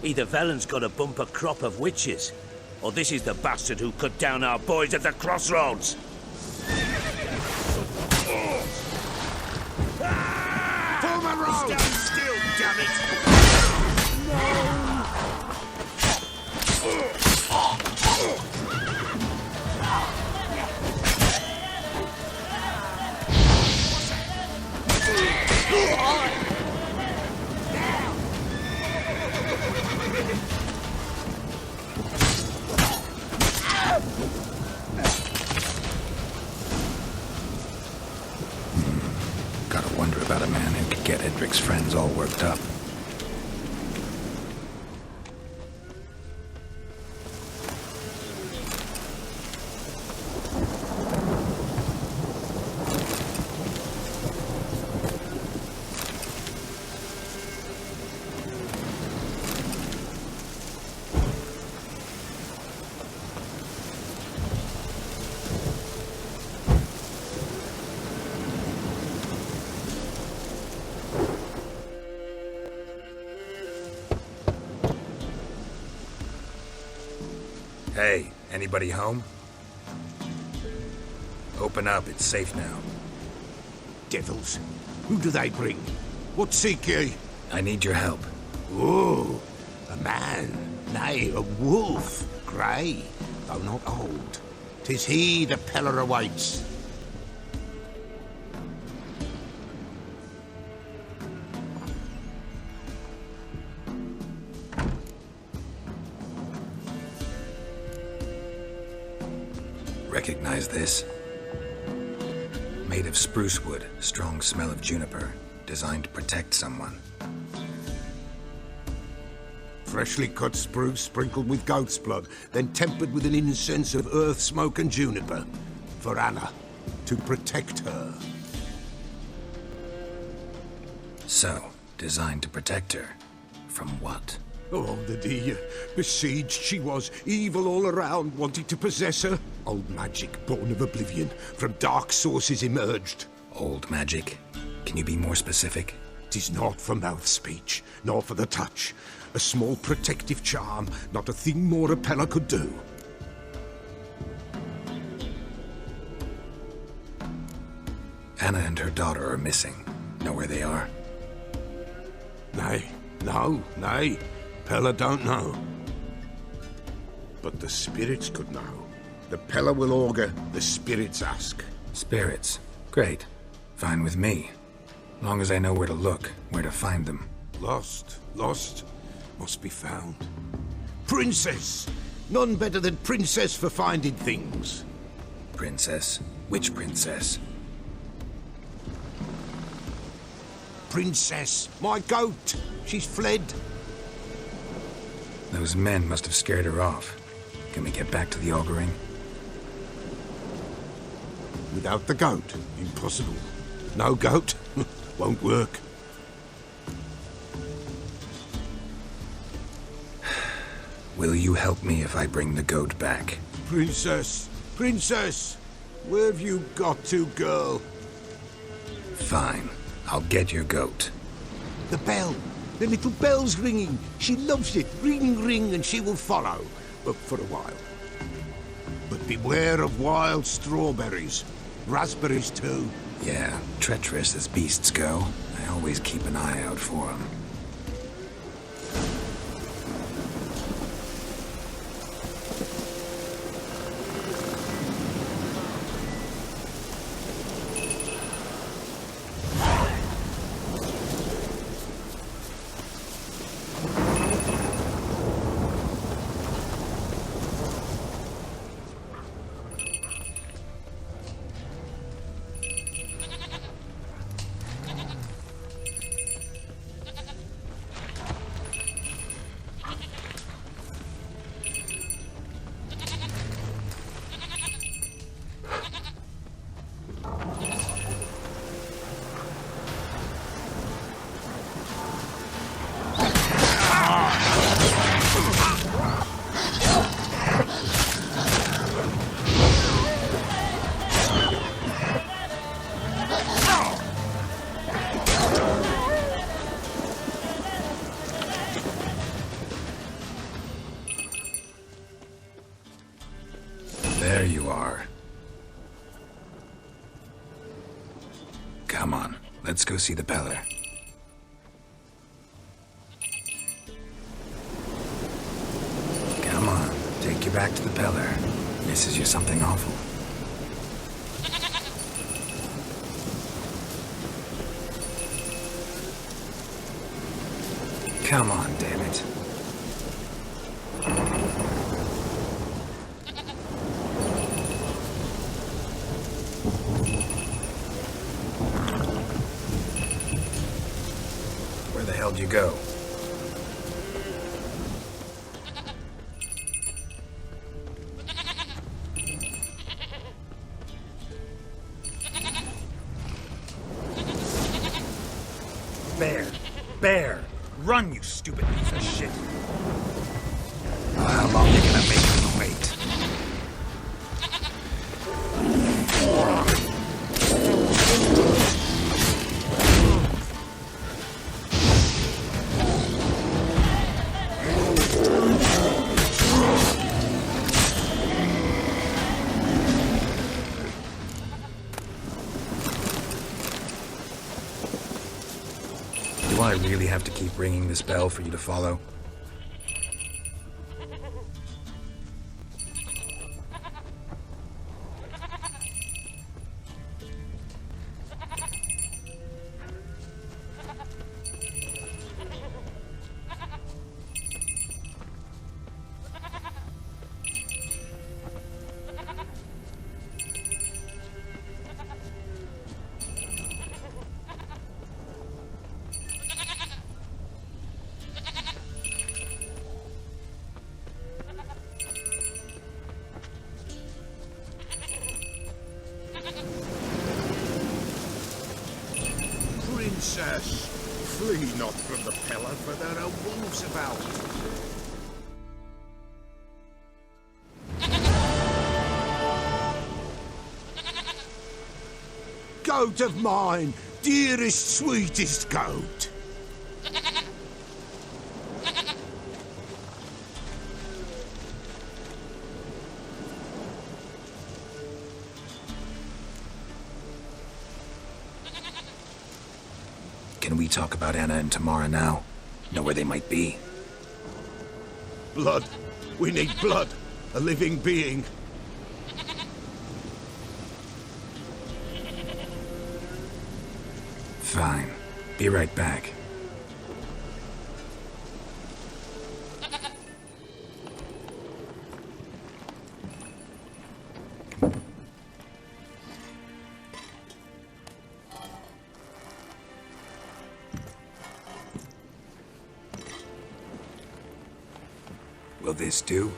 Either Velen's got a bumper crop of witches, or this is the bastard who cut down our boys at the crossroads. Stand still, damn it! Gotta wonder about a man who could get Edric's friends all worked up. Hey, anybody home? Open up, it's safe now. Devils. Who do they bring? What seek ye? I need your help. Oh, a man. Nay, a wolf. Grey, though not old. 'Tis he the Peller awaits. Recognize this? Made of spruce wood, strong smell of juniper, designed to protect someone. Freshly cut spruce sprinkled with goat's blood, then tempered with an incense of earth, smoke and juniper. For Anna, to protect her. So, designed to protect her. From what? Oh, the dear. Besieged she was, evil all around, wanting to possess her. Old magic, born of oblivion, from dark sources emerged. Old magic? Can you be more specific? 'Tis not for mouth speech, nor for the touch. A small protective charm, not a thing more a Peller could do. Anna and her daughter are missing. Know where they are? Nay, nay. Peller don't know. But the spirits could know. The Peller will augur, the spirits ask. Spirits? Great. Fine with me. Long as I know where to look, where to find them. Lost, must be found. Princess! None better than Princess for finding things. Princess? Which princess? Princess, my goat! She's fled. Those men must have scared her off. Can we get back to the auguring? Without the goat, impossible. No goat, won't work. Will you help me if I bring the goat back? Princess, where have you got to, girl? Fine, I'll get your goat. The bell, the little bell's ringing. She loves it. Ring, ring, and she will follow. But for a while. But beware of wild strawberries. Raspberries, too. Yeah, treacherous as beasts go. I always keep an eye out for them. There you are. Come on, let's go see the Peller. back to the Peller. Misses you something awful. Come on, damn it. Where the hell did you go? Bear! Run, you stupid piece of shit! How long are you gonna make him wait? Do I really have to keep ringing this bell for you to follow? Princess, flee not from the Peller, for there are wolves about. Goat of mine, dearest, sweetest goat. Can we talk about Anna and Tamara now? Know where they might be? Blood. We need blood. A living being. Fine. Be right back. Will this do?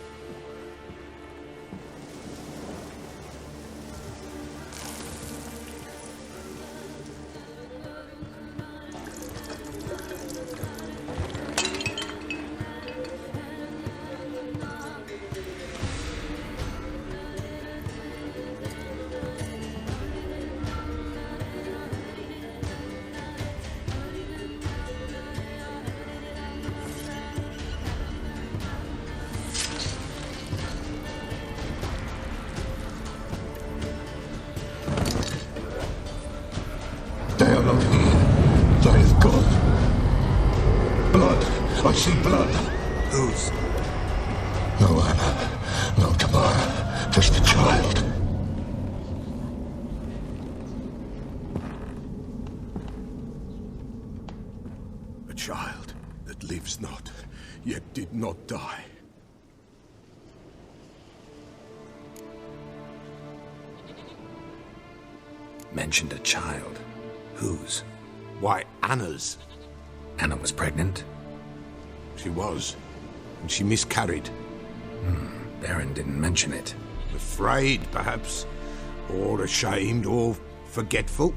They are not here. They have gone. Blood. I see blood. Whose? No Anna. No Tamara. Just a child. A child that lives not, yet did not die. Mentioned a child. Whose? Why, Anna's. Anna was pregnant? She was. And she miscarried. Baron didn't mention it. Afraid, perhaps. Or ashamed, or forgetful.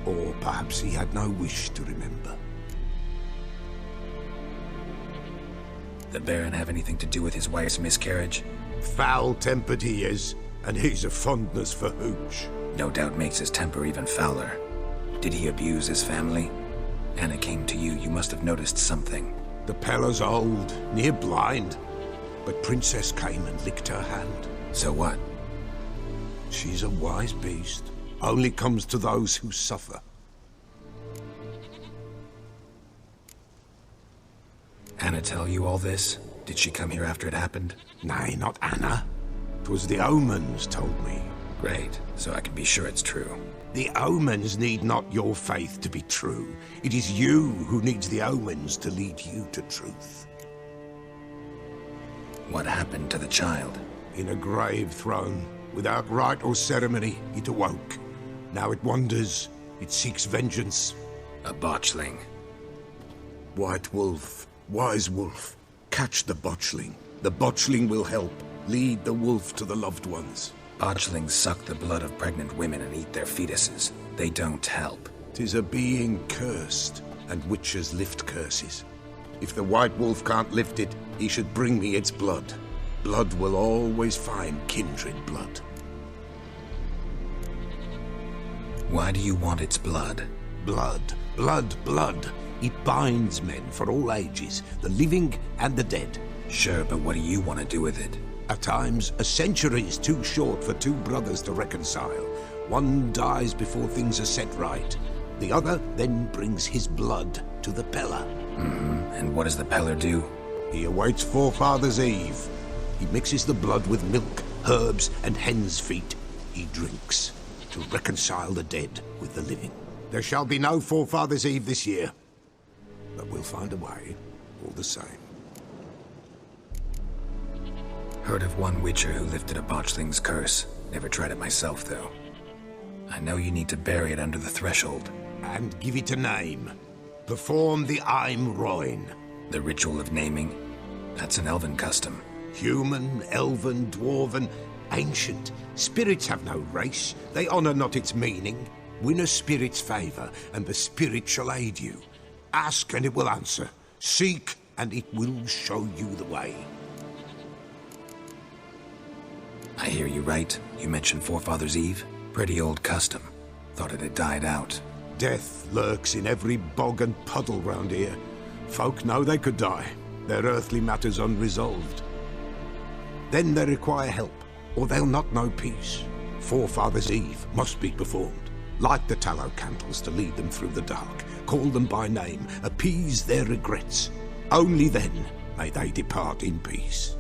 Or perhaps he had no wish to remember. The Baron have anything to do with his wife's miscarriage? Foul-tempered he is, and he's a fondness for hooch. No doubt makes his temper even fouler. Did he abuse his family? Anna came to you, you must have noticed something. The Peller's old, near blind. But Princess came and licked her hand. So what? She's a wise beast. Only comes to those who suffer. Anna tell you all this? Did she come here after it happened? Nay, not Anna. 'Twas the omens told me. Great, so I can be sure it's true. The omens need not your faith to be true. It is you who needs the omens to lead you to truth. What happened to the child? In a grave thrown, without rite or ceremony, it awoke. Now it wanders, it seeks vengeance. A botchling. White wolf, wise wolf, catch the botchling. The botchling will help, lead the wolf to the loved ones. Botchlings suck the blood of pregnant women and eat their fetuses. They don't help. 'Tis a being cursed, and witches lift curses. If the white wolf can't lift it, he should bring me its blood. Blood will always find kindred blood. Why do you want its blood? Blood, blood, blood. It binds men for all ages, the living and the dead. Sure, but what do you want to do with it? At times, a century is too short for two brothers to reconcile. One dies before things are set right. The other then brings his blood to the Peller. And what does the Peller do? He awaits Forefathers' Eve. He mixes the blood with milk, herbs, and hen's feet. He drinks to reconcile the dead with the living. There shall be no Forefathers' Eve this year, but we'll find a way, all the same. Heard of one witcher who lifted a botchling's curse. Never tried it myself, though. I know you need to bury it under the threshold. And give it a name. Perform the Aim Roin. The ritual of naming? That's an elven custom. Human, elven, dwarven, ancient. Spirits have no race. They honor not its meaning. Win a spirit's favor, and the spirit shall aid you. Ask, and it will answer. Seek, and it will show you the way. I hear you right. You mentioned Forefathers' Eve? Pretty old custom. Thought it had died out. Death lurks in every bog and puddle round here. Folk know they could die, their earthly matters unresolved. Then they require help, or they'll not know peace. Forefathers' Eve must be performed. Light the tallow candles to lead them through the dark. Call them by name, appease their regrets. Only then may they depart in peace.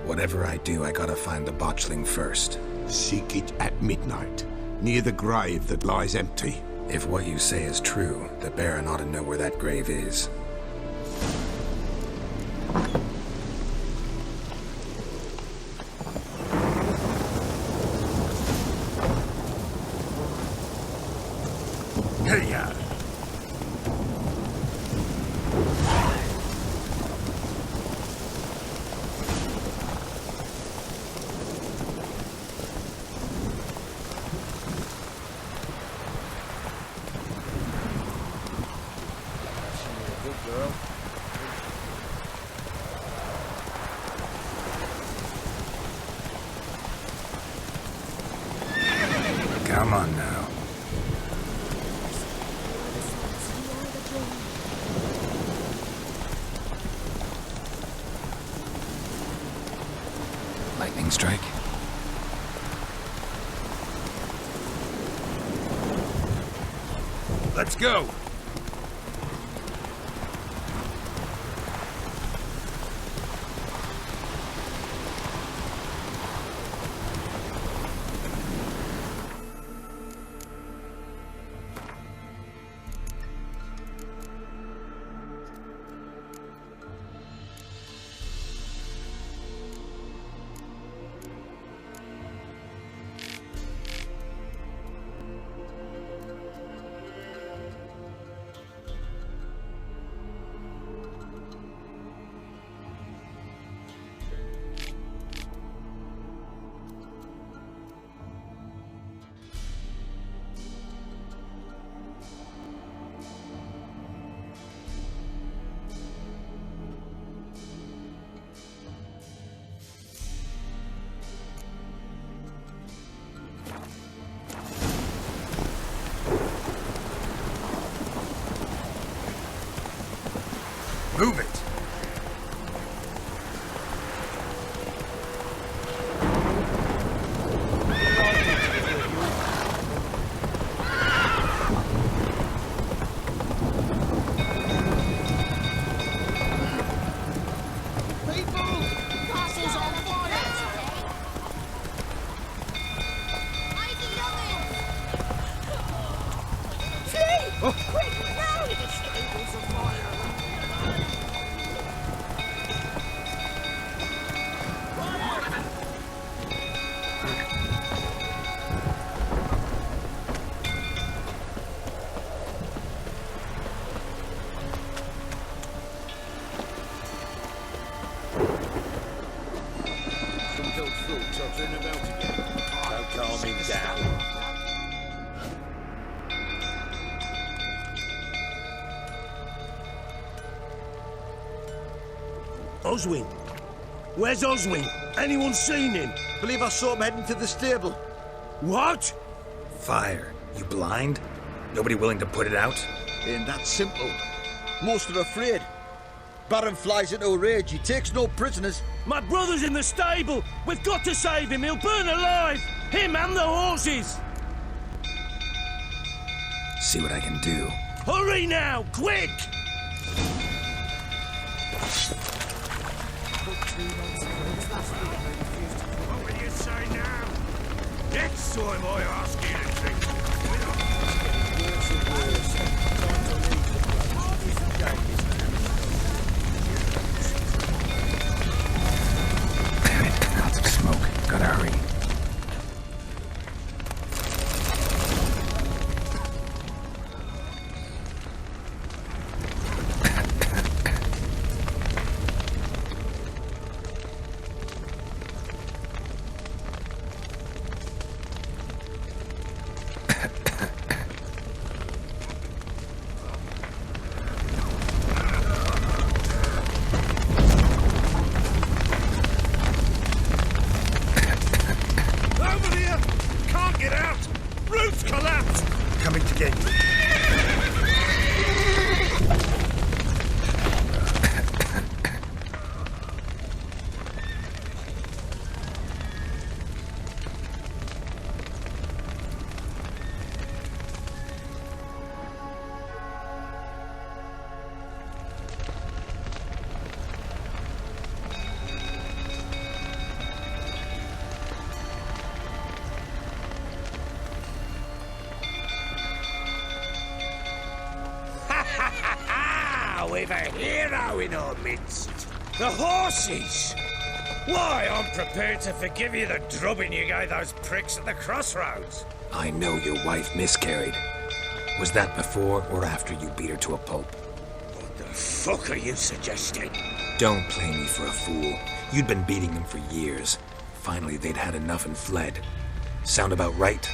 Whatever I do, I gotta find the botchling first. Seek it at midnight, near the grave that lies empty. If what you say is true, the Baron ought to know where that grave is. Hey-ya! Come on now. Lightning strike? Let's go! Move it! Quick, now! The stable's afire! Oswin? Where's Oswin? Anyone seen him? Believe I saw him heading to the stable. What? Fire. You blind? Nobody willing to put it out? Ain't that simple. Most are afraid. Baron flies into a rage. He takes no prisoners. My brother's in the stable. We've got to save him. He'll burn alive. Him and the horses. See what I can do. Hurry now, quick! What will you say now? Next time I ask you to drink, Damn it, clouds of smoke. Gotta hurry. we've a hero in our midst. The horses! Why, I'm prepared to forgive you the drubbing you gave those pricks at the crossroads. I know your wife miscarried. Was that before or after you beat her to a pulp? What the fuck are you suggesting? Don't play me for a fool. You'd been beating them for years. Finally, they'd had enough and fled. Sound about right?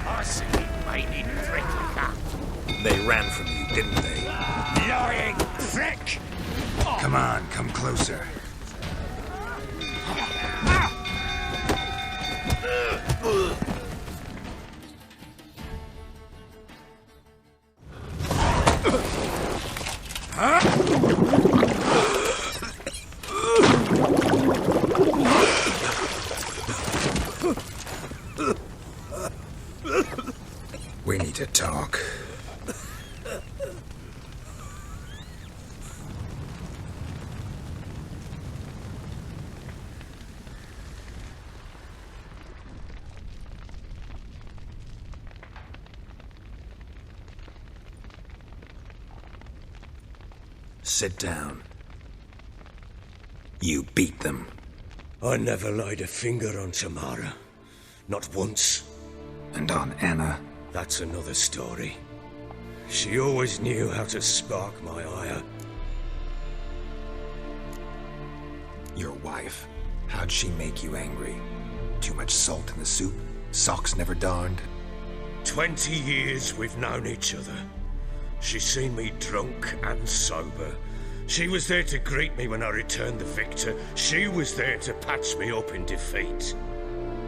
I see you mighty prick like that. They ran from you, didn't they? Lying prick! Come on, come closer. We need to talk. Sit down. You beat them. I never laid a finger on Tamara. Not once. And on Anna? That's another story. She always knew how to spark my ire. Your wife. How'd she make you angry? Too much salt in the soup? Socks never darned? 20 years we've known each other. She's seen me drunk and sober. She was there to greet me when I returned the victor. She was there to patch me up in defeat.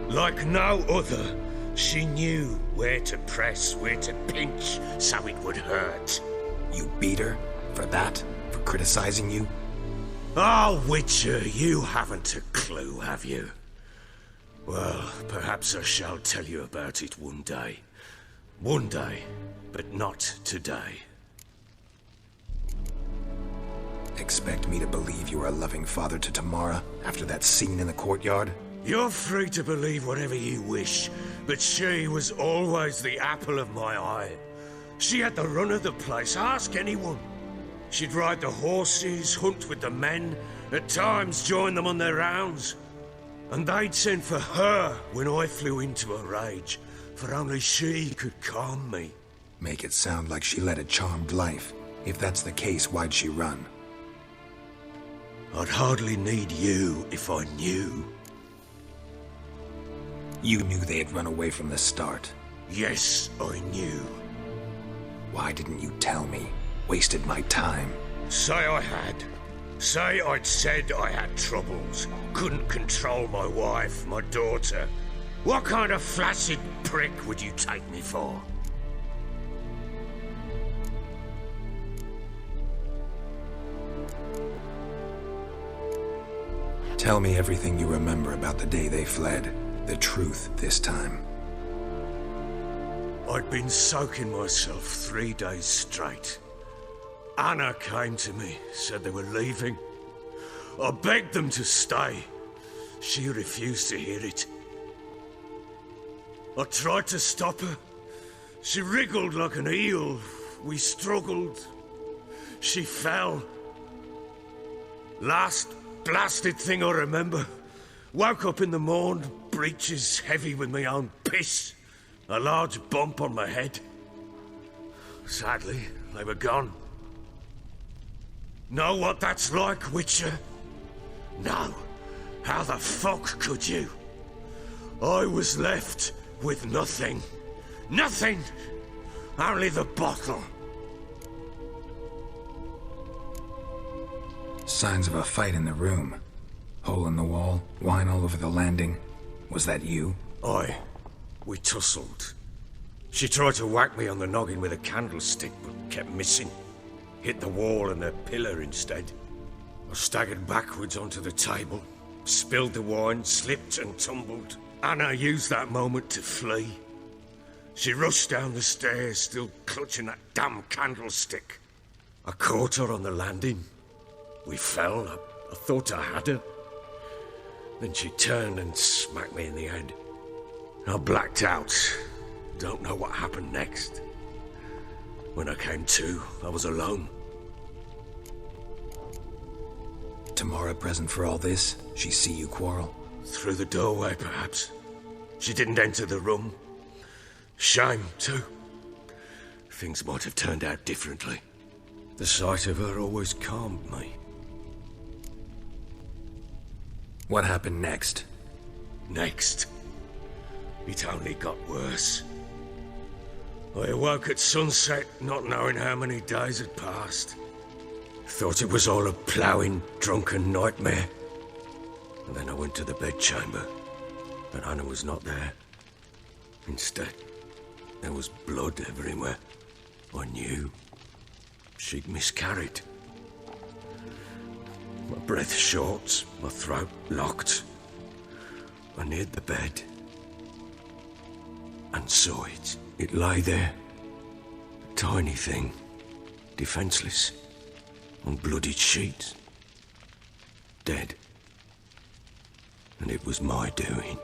Like no other, she knew where to press, where to pinch, so it would hurt. You beat her? For that? For criticizing you? Oh, Witcher, you haven't a clue, have you? Well, perhaps I shall tell you about it one day. One day, but not today. Expect me to believe you were a loving father to Tamara after that scene in the courtyard? You're free to believe whatever you wish, but she was always the apple of my eye. She had the run of the place, ask anyone. She'd ride the horses, hunt with the men, at times join them on their rounds. And they'd send for her when I flew into a rage, for only she could calm me. Make it sound like she led a charmed life. If that's the case, why'd she run? I'd hardly need you if I knew. You knew they had run away from the start. Yes, I knew. Why didn't you tell me? Wasted my time. Say I had. Say I'd said I had troubles. Couldn't control my wife, my daughter. What kind of flaccid prick would you take me for? Tell me everything you remember about the day they fled. The truth this time. I'd been soaking myself 3 days straight. Anna came to me, said they were leaving. I begged them to stay. She refused to hear it. I tried to stop her. She wriggled like an eel. We struggled. She fell. Last blasted thing I remember. Woke up in the morn, breeches heavy with my own piss. A large bump on my head. Sadly, they were gone. Know what that's like, Witcher? No. How the fuck could you? I was left with nothing. Nothing! Only the bottle. Signs of a fight in the room. Hole in the wall, wine all over the landing. Was that you? Aye. We tussled. She tried to whack me on the noggin with a candlestick, but kept missing. Hit the wall and the pillar instead. I staggered backwards onto the table, spilled the wine, slipped and tumbled. Anna used that moment to flee. She rushed down the stairs, still clutching that damn candlestick. I caught her on the landing. We fell. I thought I had her. Then she turned and smacked me in the head. I blacked out. Don't know what happened next. When I came to, I was alone. Tamara present for all this? She see you quarrel? Through the doorway, perhaps. She didn't enter the room. Shame, too. Things might have turned out differently. The sight of her always calmed me. What happened next? Next? It only got worse. I awoke at sunset, not knowing how many days had passed. Thought it was all a ploughing, drunken nightmare. And then I went to the bedchamber, but Anna was not there. Instead, there was blood everywhere. I knew she'd miscarried. My breath short, my throat locked. I neared the bed and saw it. It lay there, a tiny thing, defenseless, on bloodied sheets, dead. And it was my doing.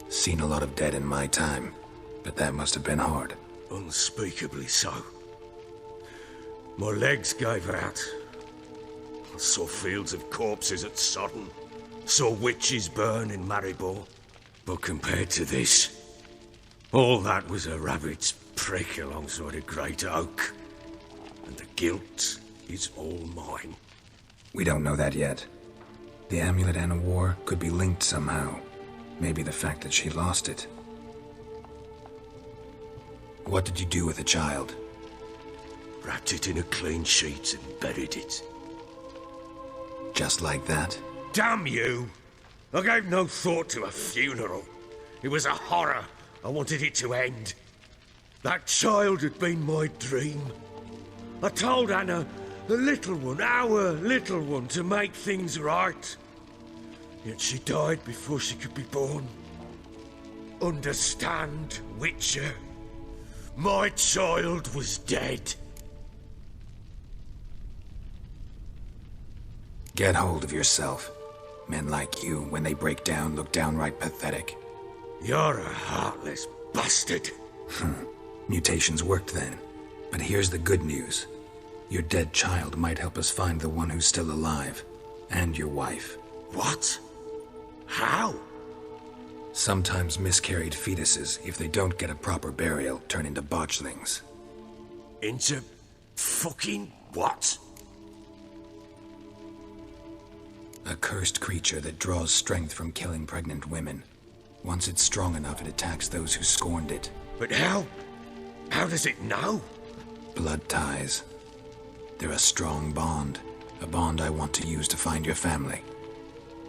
Seen a lot of dead in my time, but that must have been hard. Unspeakably so. My legs gave out. I saw fields of corpses at Sodden. Saw witches burn in Maribor. But compared to this, all that was a rabbit's prick alongside a great oak. And the guilt is all mine. We don't know that yet. The amulet Anna wore could be linked somehow. Maybe the fact that she lost it. What did you do with the child? Wrapped it in a clean sheet and buried it. Just like that? Damn you! I gave no thought to a funeral. It was a horror. I wanted it to end. That child had been my dream. I told Anna, the little one, our little one, to make things right. Yet she died before she could be born. Understand, Witcher? My child was dead. Get hold of yourself. Men like you, when they break down, look downright pathetic. You're a heartless bastard. Mutations worked then. But here's the good news. Your dead child might help us find the one who's still alive. And your wife. What? How? Sometimes miscarried fetuses, if they don't get a proper burial, turn into botchlings. Into fucking what? A cursed creature that draws strength from killing pregnant women. Once it's strong enough, it attacks those who scorned it. But how? How does it know? Blood ties. They're a strong bond. A bond I want to use to find your family.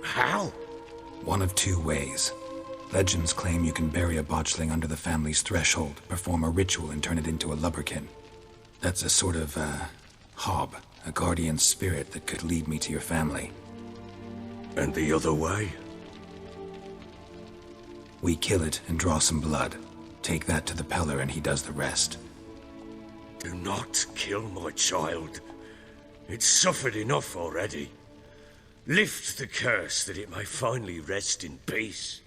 How? One of two ways. Legends claim you can bury a botchling under the family's threshold, perform a ritual, and turn it into a lubberkin. That's a sort of, hob, a guardian spirit that could lead me to your family. And the other way? We kill it and draw some blood. Take that to the Peller and he does the rest. Do not kill my child. It's suffered enough already. Lift the curse that it may finally rest in peace.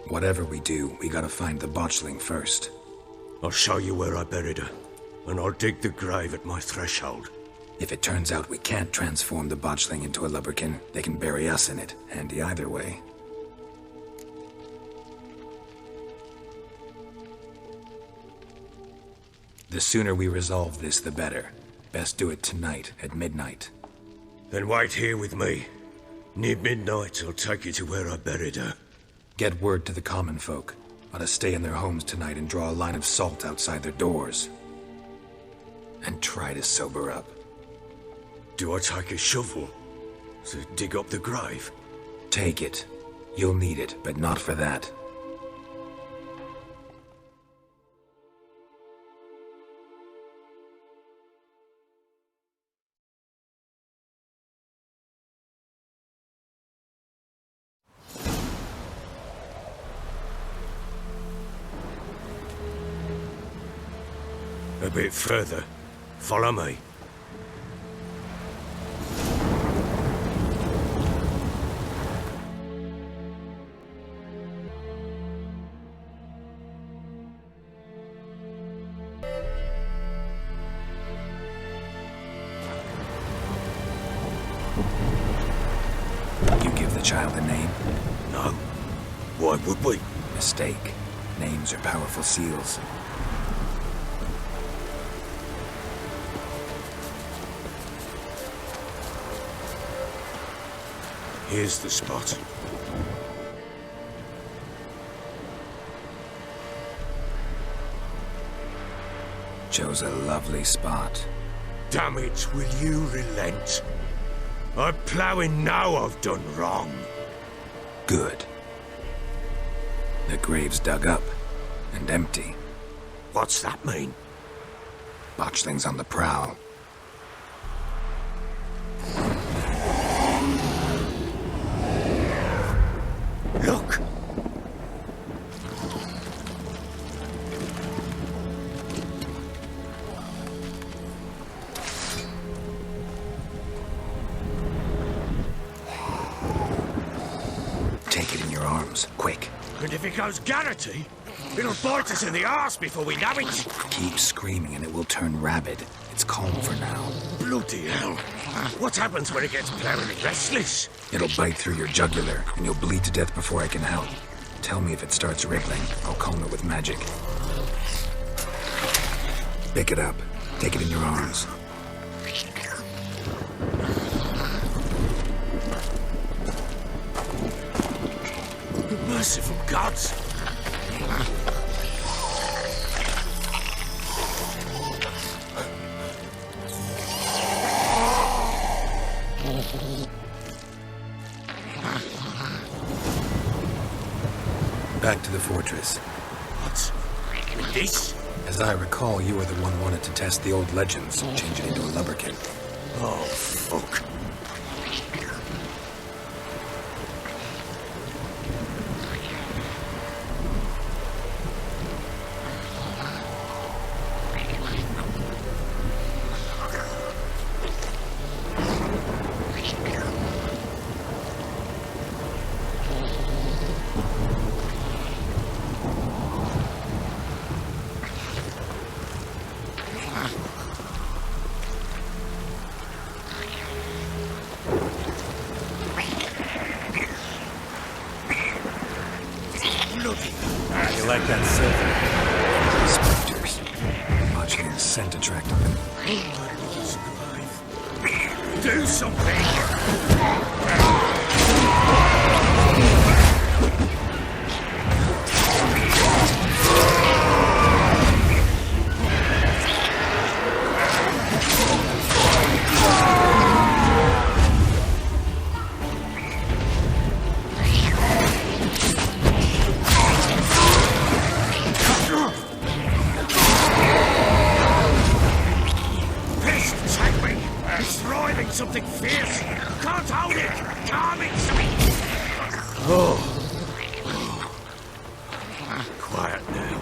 Whatever we do, we gotta find the botchling first. I'll show you where I buried her, and I'll dig the grave at my threshold. If it turns out we can't transform the botchling into a lubberkin, they can bury us in it. Handy either way. The sooner we resolve this, the better. Best do it tonight, at midnight. Then wait here with me. Near midnight, I'll take you to where I buried her. Get word to the common folk. Ought to stay in their homes tonight and draw a line of salt outside their doors. And try to sober up. Do I take a shovel to dig up the grave? Take it. You'll need it, but not for that. A bit further. Follow me. You give the child a name? No. Why would we? Mistake. Names are powerful seals. Here's the spot. Chose a lovely spot. Damn it, will you relent? I'm ploughing now I've done wrong. Good. The grave's dug up and empty. What's that mean? Botchling's on the prowl. Look! Take it in your arms, quick. And if it goes garrity, it'll bite us in the arse before we know it. Keep screaming and it will turn rabid. It's calm for now. Bloody hell. What happens when it gets plowing restless? It'll bite through your jugular, and you'll bleed to death before I can help. Tell me if it starts wriggling. I'll calm it with magic. Pick it up. Take it in your arms. Merciful gods! Back to the fortress. What? With this? As I recall, you were the one who wanted to test the old legends, change it into a lubberkin. Oh, fuck. Do something! Something fierce! Can't hold it! Calm it! Oh. Quiet now.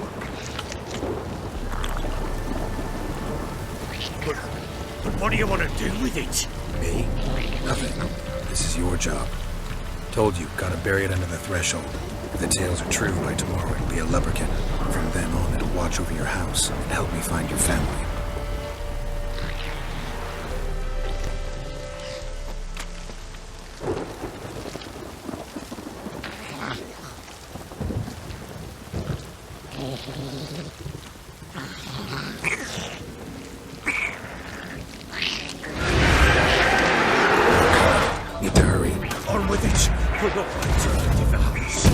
But what do you want to do with it? Me? Nothing. This is your job. Told you, gotta bury it under the threshold. If the tales are true, by tomorrow it'll be a lubberkin. From then on, it'll watch over your house and help me find your family. Need to hurry. On with it! We're not going to leave the house.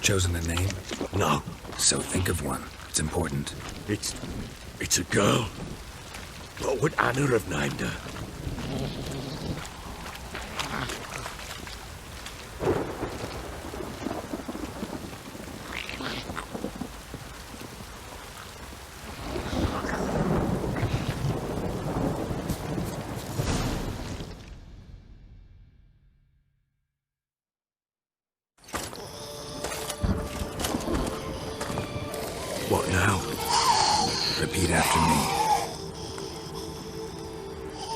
Chosen a name? No. So think of one. It's important. It's a girl. What would Anna have named her? What now? Repeat after me.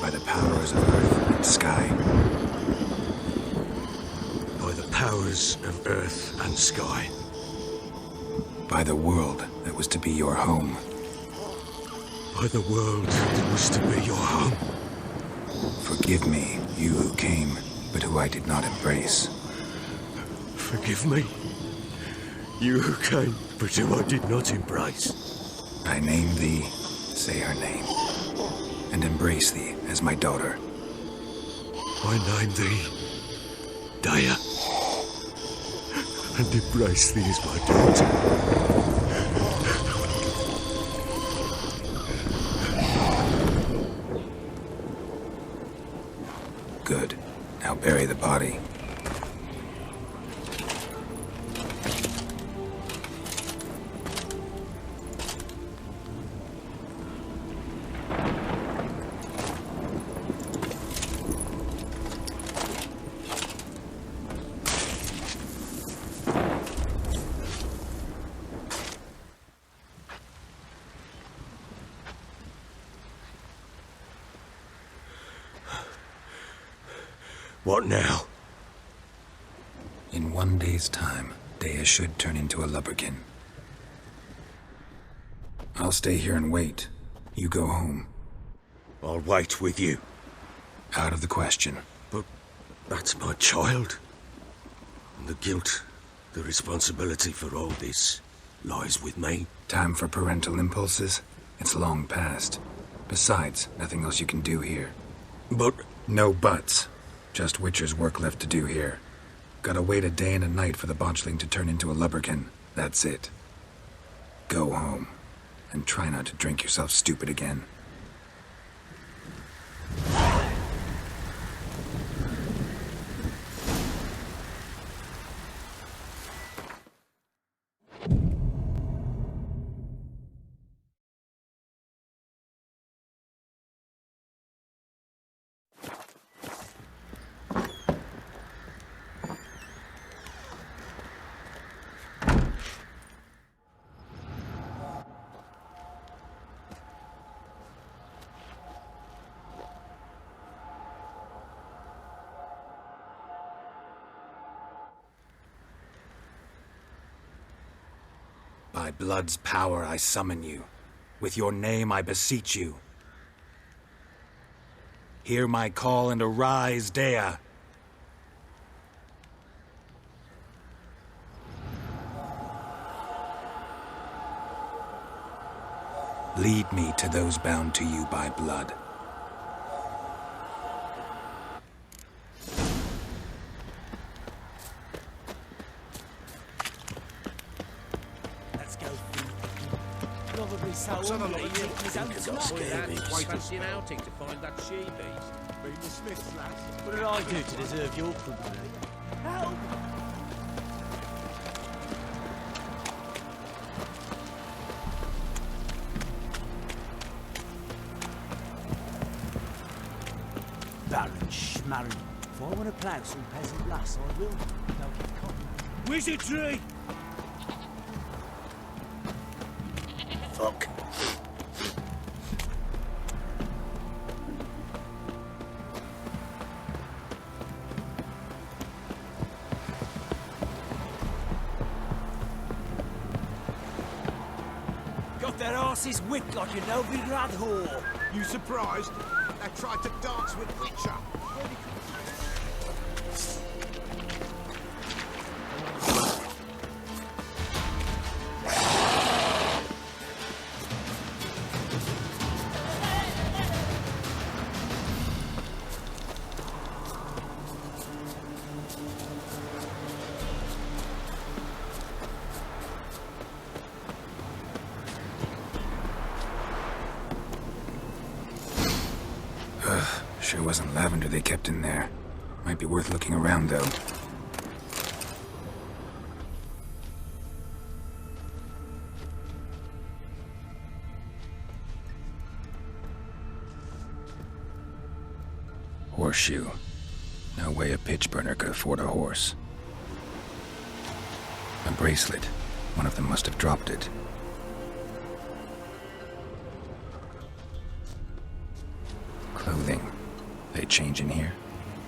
By the powers of earth and sky. By the powers of earth and sky. By the world that was to be your home. By the world that was to be your home. Forgive me, you who came, but who I did not embrace. Forgive me, you who came, but who I did not embrace. I name thee, say her name, and embrace thee as my daughter. I name thee, Daya, and embrace thee as my daughter. Good. Now bury the body. What now? In 1 day's time, Daya should turn into a lubberkin. I'll stay here and wait. You go home. I'll wait with you. Out of the question. But that's my child. And the guilt, the responsibility for all this lies with me. Time for parental impulses? It's long past. Besides, nothing else you can do here. But... No buts. Just Witcher's work left to do here. Gotta wait a day and a night for the botchling to turn into a lubberkin. That's it. Go home. And try not to drink yourself stupid again. By blood's power I summon you. With your name I beseech you. Hear my call and arise, Dea. Lead me to those bound to you by blood. Let's go. Probably so hungry he's eating his own smoke. Fancy an outing to find that she-beast. Been the Smith's lass. What did I do to deserve your company? Help! Baron Schmarren. If I want to plough some peasant lass, I will. They'll get cotton. Wizardry! Fuck. Got their asses whipped like a Novigrad whore. You surprised? They tried to dance with Witcher. Sure wasn't lavender they kept in there. Might be worth looking around, though. Horseshoe. No way a pitch burner could afford a horse. A bracelet. One of them must have dropped it. Clothing. They change in here?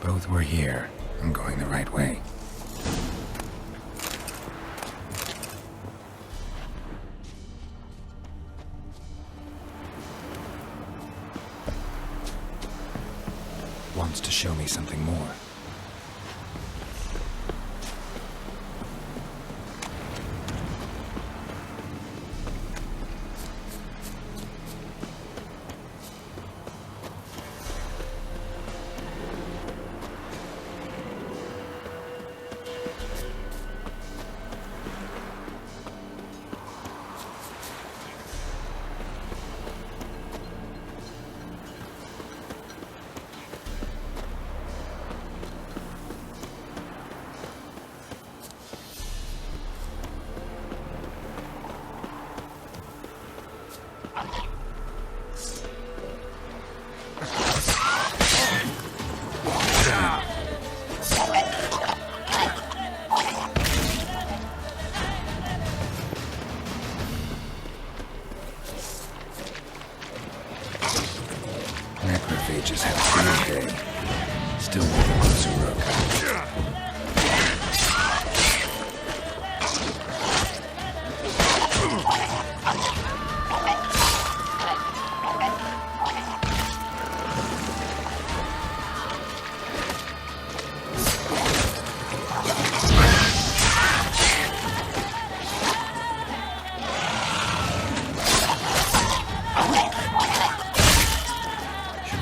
Both were here. I'm going the right way. Wants to show me something more. Necrophages have a field day. Still with a closer look.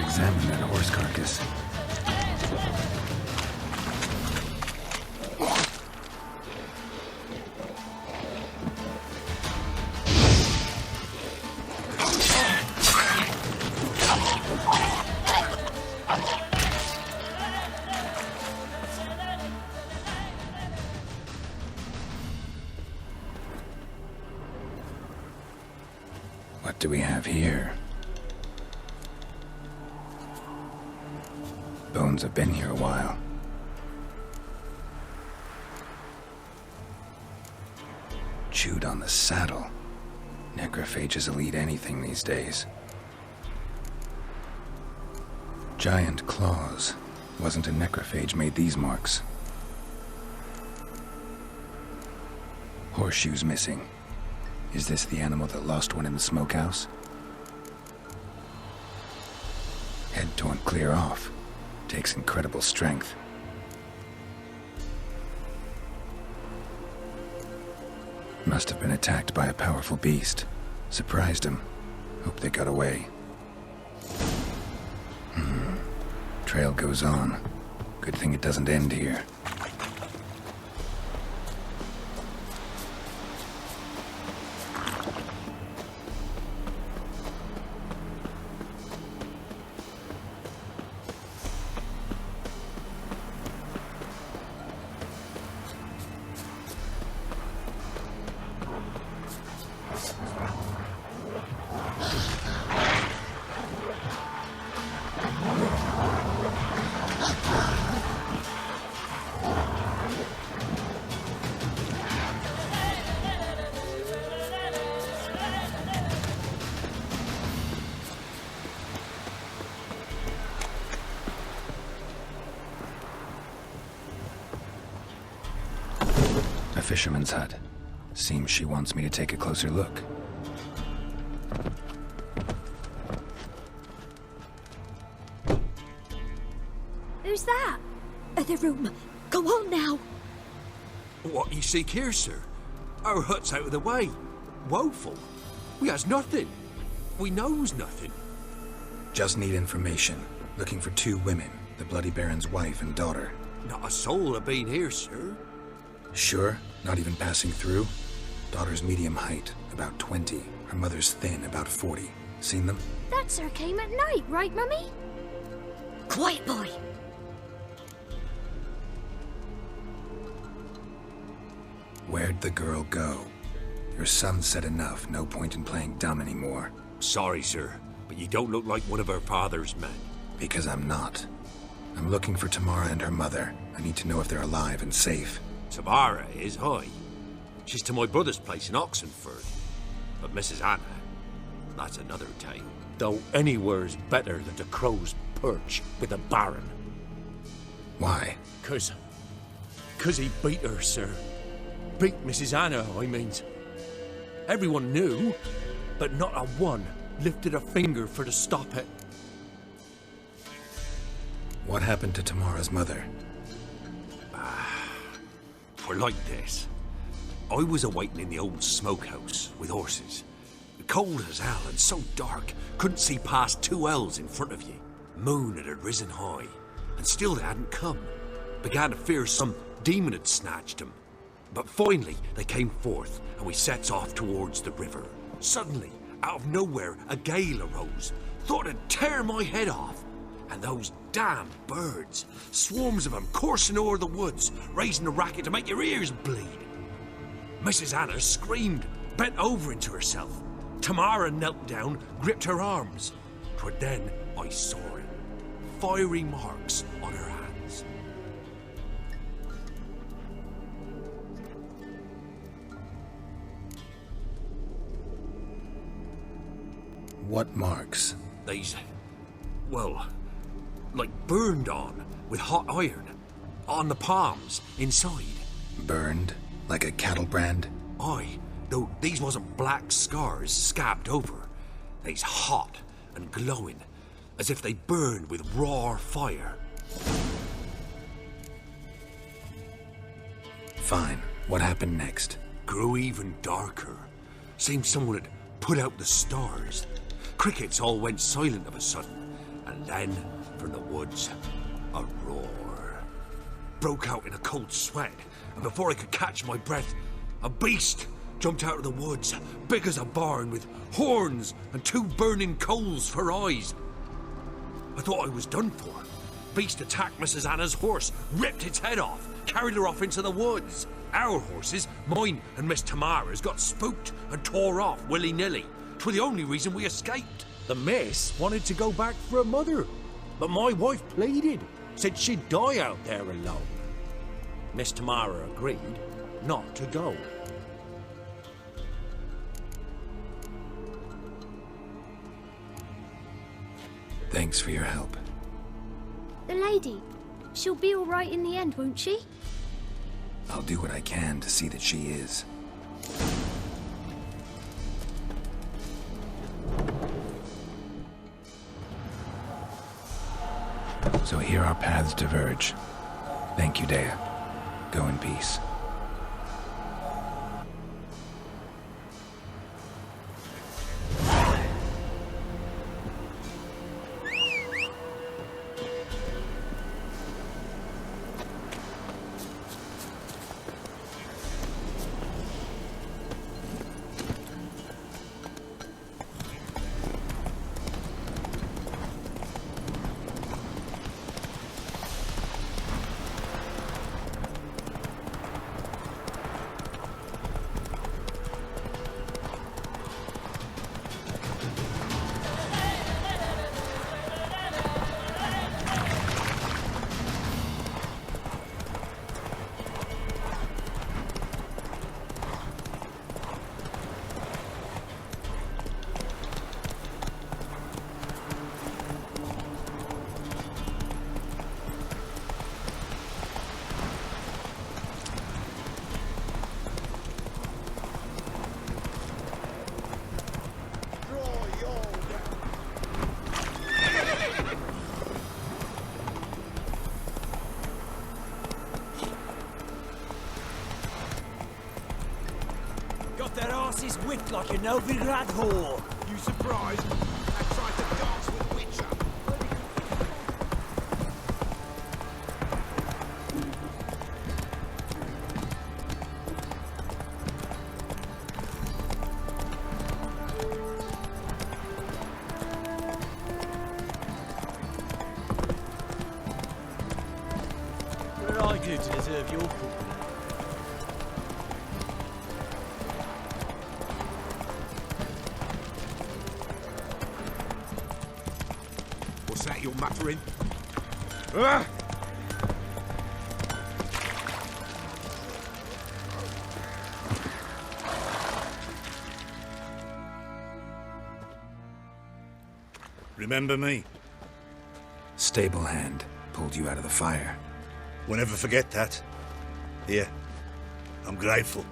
Examine that horse carcass. What do we have here? Bones have been here a while. Chewed on the saddle. Necrophages will eat anything these days. Giant claws. Wasn't a necrophage made these marks. Horseshoes missing. Is this the animal that lost one in the smokehouse? Head torn clear off. Takes incredible strength. Must have been attacked by a powerful beast. Surprised him. Hope they got away. Trail goes on. Good thing it doesn't end here. Fisherman's hut. Seems she wants me to take a closer look. Who's that? Other room. Go on now. What you seek here, sir? Our hut's out of the way. Woeful. We has nothing. We knows nothing. Just need information. Looking for 2 women, the Bloody Baron's wife and daughter. Not a soul have been here, sir. Sure? Not even passing through? Daughter's medium height, about 20. Her mother's thin, about 40. Seen them? That sir came at night, right, Mummy? Quiet, boy. Where'd the girl go? Your son said enough. No point in playing dumb anymore. Sorry, sir, but you don't look like one of her father's men. Because I'm not. I'm looking for Tamara and her mother. I need to know if they're alive and safe. Tamara is, aye. She's to my brother's place in Oxenford. But Mrs. Anna, that's another tale. Though anywhere's better than the crow's perch with a baron. Why? 'Cause he beat her, sir. Beat Mrs. Anna, I mean. Everyone knew, but not a one lifted a finger for to stop it. What happened to Tamara's mother? We're like this. I was awaiting in the old smokehouse with horses. Cold as hell and so dark, couldn't see past 2 ells in front of you. Moon had risen high, and still they hadn't come. Began to fear some demon had snatched them. But finally they came forth, and we sets off towards the river. Suddenly, out of nowhere, a gale arose. Thought it'd tear my head off. And those damn birds, swarms of them coursing o'er the woods, raising a racket to make your ears bleed. Mrs. Anna screamed, bent over into herself. Tamara knelt down, gripped her arms. 'Twas then I saw it. Fiery marks on her hands. What marks? These, well, like burned on with hot iron. On the palms, inside. Burned? Like a cattle brand? Aye, though these wasn't black scars scabbed over. They's hot and glowing, as if they burned with raw fire. Fine. What happened next? Grew even darker. Seemed someone had put out the stars. Crickets all went silent of a sudden, and then, from the woods, a roar. Broke out in a cold sweat, and before I could catch my breath, a beast jumped out of the woods, big as a barn, with horns and 2 burning coals for eyes. I thought I was done for. Beast attacked Mrs. Anna's horse, ripped its head off, carried her off into the woods. Our horses, mine and Miss Tamara's, got spooked and tore off willy-nilly. 'Twas the only reason we escaped. The miss wanted to go back for her mother, but my wife pleaded, said she'd die out there alone. Miss Tamara agreed not to go. Thanks for your help. The lady, she'll be all right in the end, won't she? I'll do what I can to see that she is. So here our paths diverge. Thank you, Dea. Go in peace. Their asses whipped like a Novigrad whore. You surprised? I tried to dance with Witcher. What did I do to deserve your company? What's that you're muttering? Ah! Remember me? Stable hand pulled you out of the fire. We'll never forget that. Here, I'm grateful.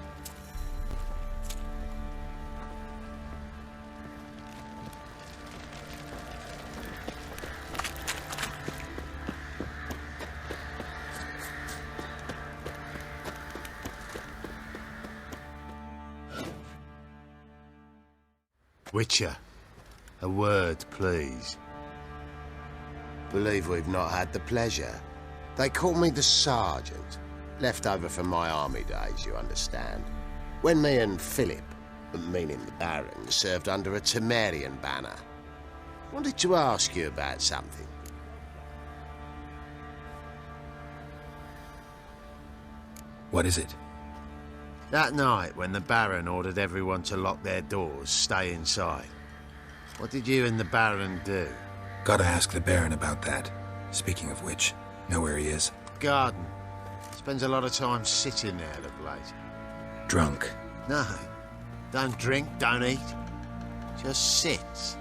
Witcher, a word, please. Believe we've not had the pleasure. They call me the Sergeant. Left over from my army days, you understand. When me and Philip, meaning the Baron, served under a Temerian banner. Wanted to ask you about something. What is it? That night, when the Baron ordered everyone to lock their doors, stay inside, what did you and the Baron do? Gotta ask the Baron about that. Speaking of which, know where he is? Garden. Spends a lot of time sitting there of late. Drunk. No. Don't drink, don't eat. Just sits.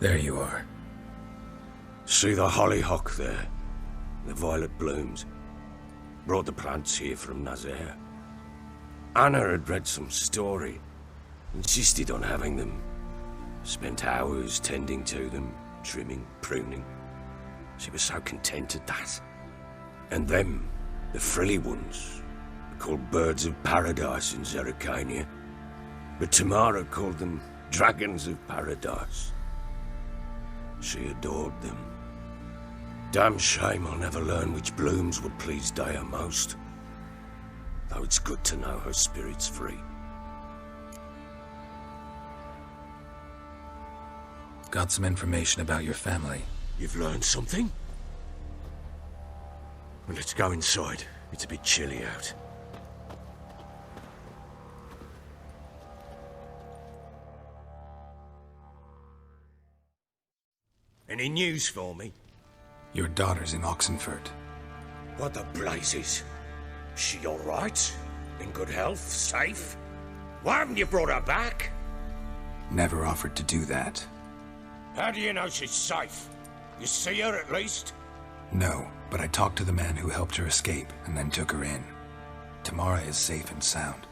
There you are. See the hollyhock there? The violet blooms. Brought the plants here from Nazaire. Anna had read some story. Insisted on having them. Spent hours tending to them, trimming, pruning. She was so content at that. And them, the frilly ones, are called birds of paradise in Zerrikania. But Tamara called them dragons of paradise. She adored them. Damn shame I'll never learn which blooms would please Dea most. Though it's good to know her spirit's free. Got some information about your family. You've learned something? Well, let's go inside. It's a bit chilly out. Any news for me? Your daughter's in Oxenfurt. What the blazes? She all right? In good health? Safe? Why haven't you brought her back? Never offered to do that. How do you know she's safe? You see her at least? No, but I talked to the man who helped her escape and then took her in. Tamara is safe and sound.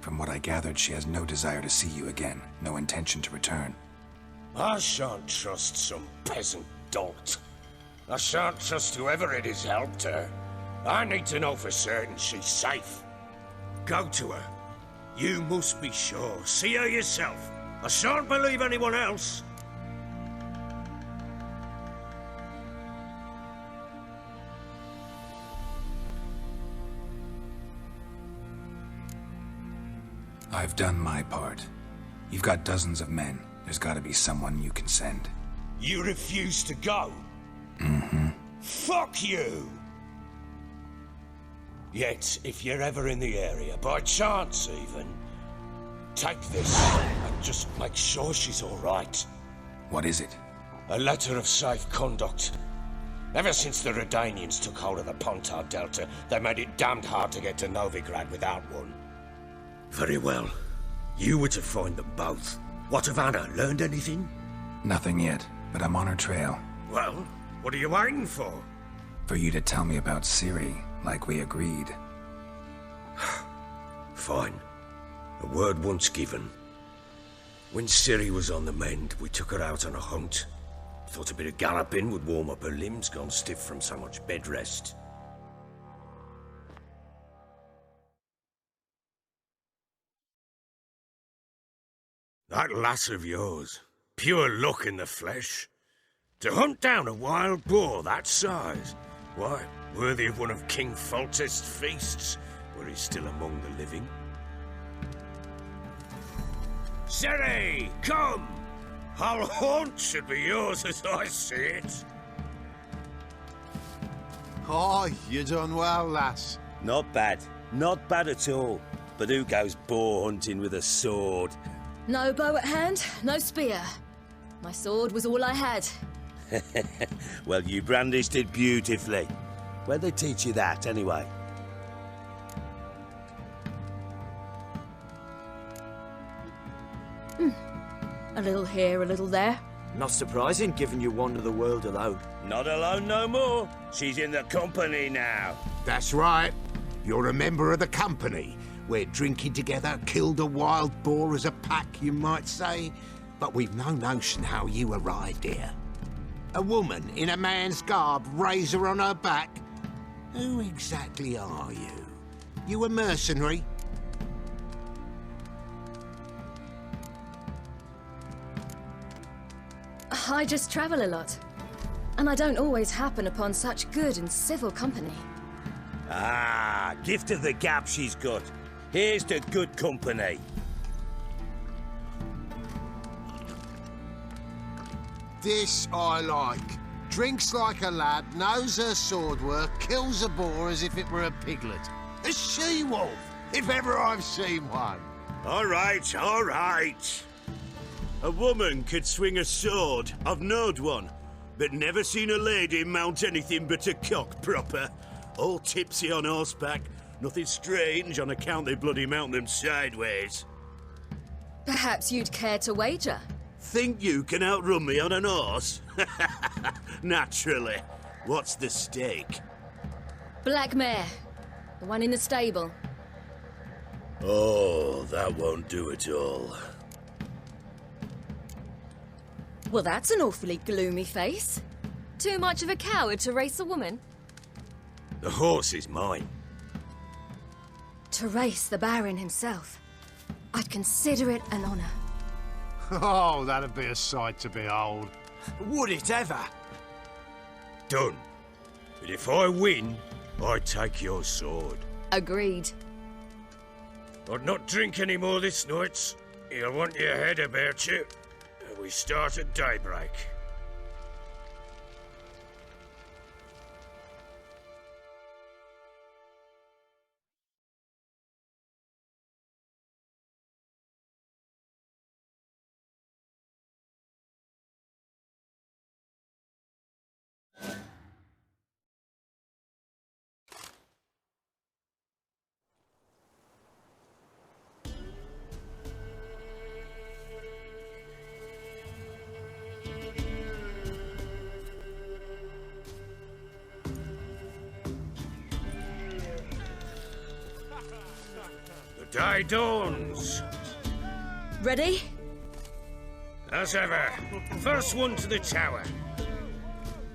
From what I gathered, she has no desire to see you again, no intention to return. I shan't trust some peasant dolt. I shan't trust whoever it is helped her. I need to know for certain she's safe. Go to her. You must be sure. See her yourself. I shan't believe anyone else. I've done my part. You've got dozens of men. There's gotta be someone you can send. You refuse to go? Mm-hmm. Fuck you! Yet, if you're ever in the area, by chance even, take this and just make sure she's alright. What is it? A letter of safe conduct. Ever since the Redanians took hold of the Pontar Delta, they made it damned hard to get to Novigrad without one. Very well. You were to find them both. What of Anna? Learned anything? Nothing yet, but I'm on her trail. Well, what are you waiting for? For you to tell me about Ciri, like we agreed. Fine. A word once given. When Ciri was on the mend, we took her out on a hunt. Thought a bit of galloping would warm up her limbs, gone stiff from so much bed rest. That lass of yours, pure luck in the flesh. To hunt down a wild boar that size, why, worthy of one of King Foltest's feasts, were he still among the living. Ciri, come! Our haunt should be yours as I see it. Oh, you done well, lass. Not bad. Not bad at all. But who goes boar hunting with a sword? No bow at hand, no spear. My sword was all I had. Well, you brandished it beautifully. Where'd they teach you that, anyway? A little here, a little there. Not surprising, given you wander the world alone. Not alone no more. She's in the company now. That's right. You're a member of the company. We're drinking together, killed a wild boar as a pack, you might say. But we've no notion how you arrived here. A woman in a man's garb, razor on her back. Who exactly are you? You a mercenary? I just travel a lot. And I don't always happen upon such good and civil company. Ah, gift of the gab she's got. Here's to good company. This I like. Drinks like a lad, knows her sword work, kills a boar as if it were a piglet. A she-wolf, if ever I've seen one. All right, all right. A woman could swing a sword. I've knowed one, but never seen a lady mount anything but a cock proper. All tipsy on horseback. Nothing strange on account they bloody mount them sideways. Perhaps you'd care to wager? Think you can outrun me on an horse? Naturally. What's the stake? Black mare. The one in the stable. Oh, that won't do at all. Well, that's an awfully gloomy face. Too much of a coward to race a woman? The horse is mine. To race the Baron himself. I'd consider it an honor. Oh, that'd be a sight to behold. Would it ever? Done. But if I win, I take your sword. Agreed. I'd not drink any more this night. You'll want your head about you. We start at daybreak. Day dawns. Ready? As ever. First one to the tower.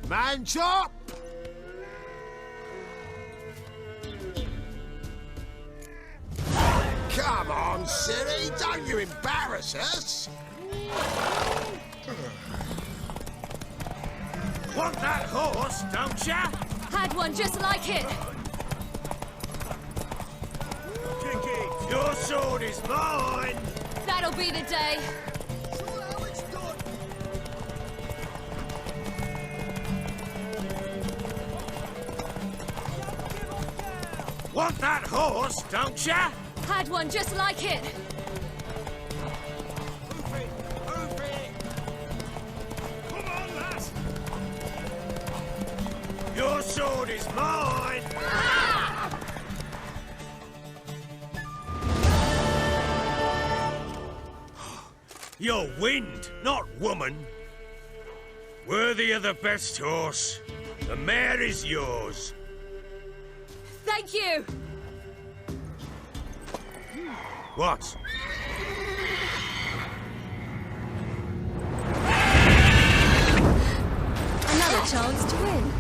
Man chop! Come on, Ciri, don't you embarrass us! Want that horse, don't ya? Had one just like it. Kiki, your sword is mine. That'll be the day. Want that horse, don't ya? Had one just like it. Come on, lass. Your sword is mine. You're wind, not woman. Worthy of the best horse. The mare is yours. Thank you. What? Another chance to win.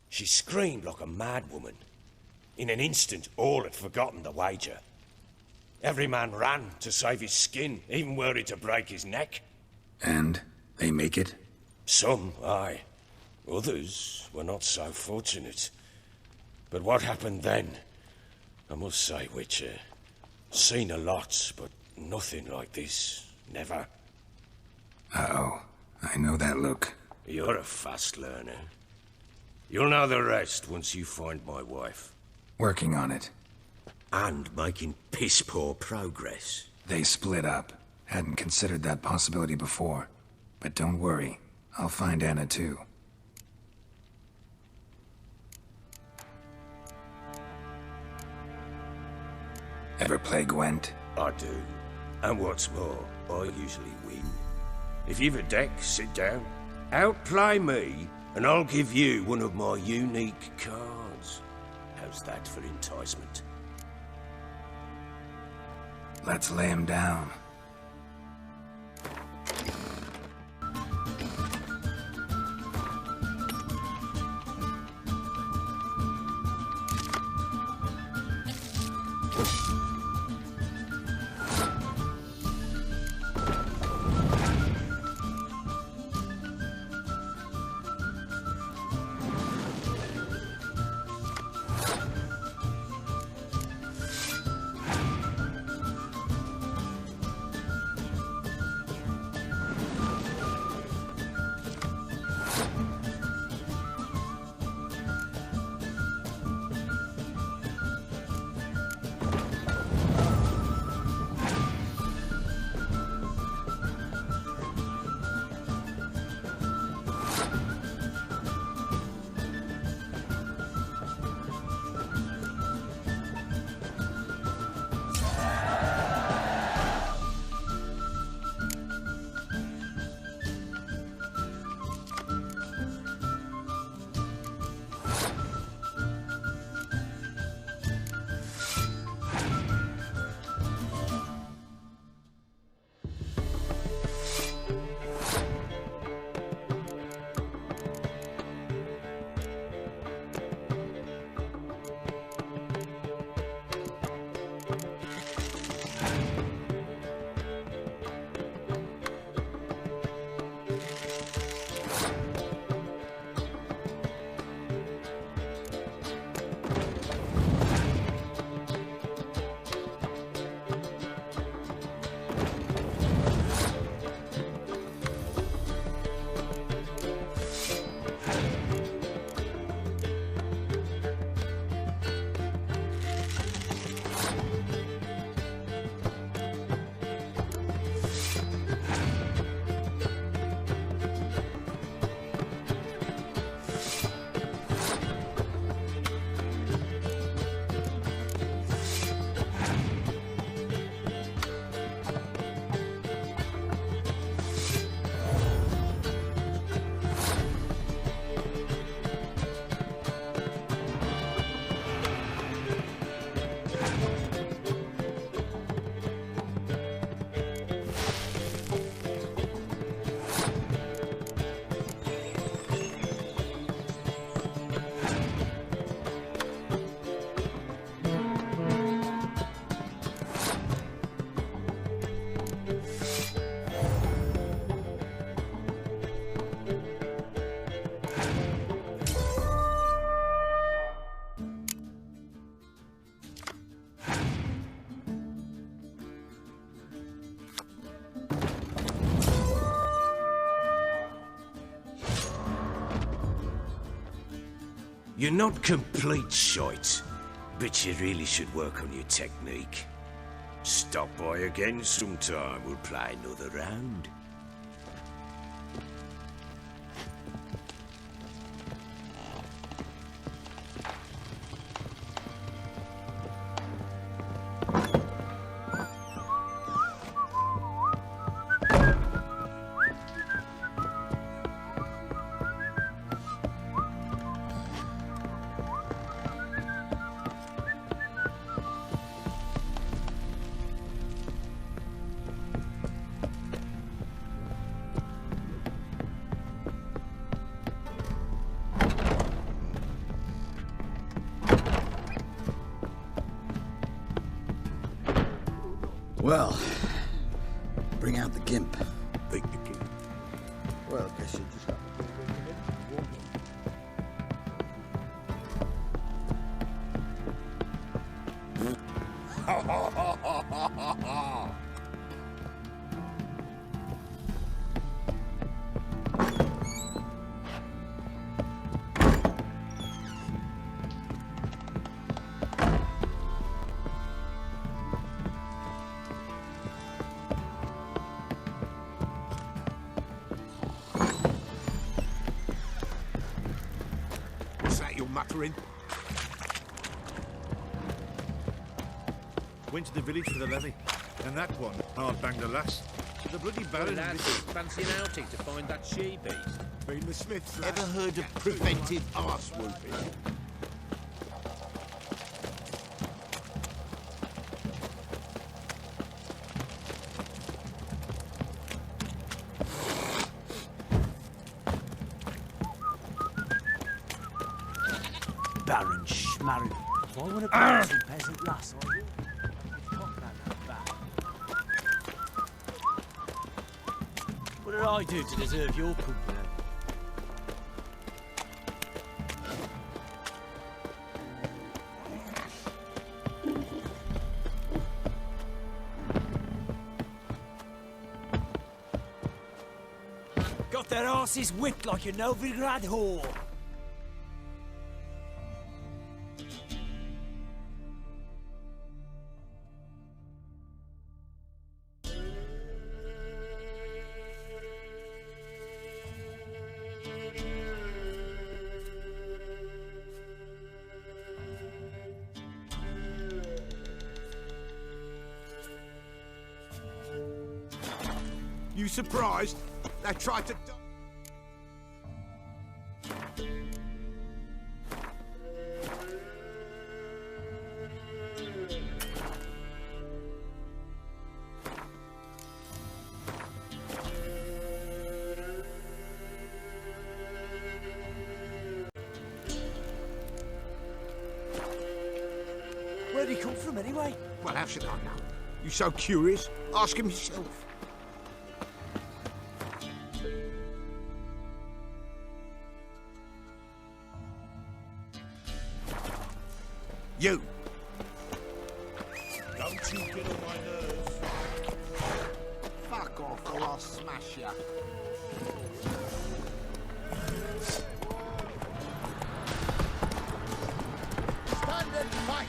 She screamed like a mad woman. In an instant, all had forgotten the wager. Every man ran to save his skin, even were it to break his neck. And they make it? Some, aye. Others were not so fortunate. But what happened then? I must say, Witcher, seen a lot, but nothing like this. Never. Uh-oh. I know that look. You're a fast learner. You'll know the rest once you find my wife. Working on it. And making piss-poor progress. They split up. Hadn't considered that possibility before. But don't worry. I'll find Anna too. Ever play Gwent? I do. And what's more, I usually win. If you've a deck, sit down. Outplay me, and I'll give you one of my unique cards. How's that for enticement? Let's lay him down. You're not complete shite, but you really should work on your technique. Stop by again sometime, we'll play another round. Well, bring out the gimp. The gimp? Well, guess you just have to... muttering? Went to the village for the levy, and that one hard banged the lass. The bloody baron. Fancy an outing to find that she-beast. Been the Smiths. Ever heard of preventive arse whooping? Baron Schmarren. If I want to play some peasant lass, I will. Cock that back. What did I do to deserve your company? Got their asses whipped like a Novigrad whore. You surprised? They tried to... Where'd he come from anyway? Well, how should I know? You so curious? Ask him yourself. You! Don't you get on my nerves. Fuck off or I'll smash ya. Stand and fight!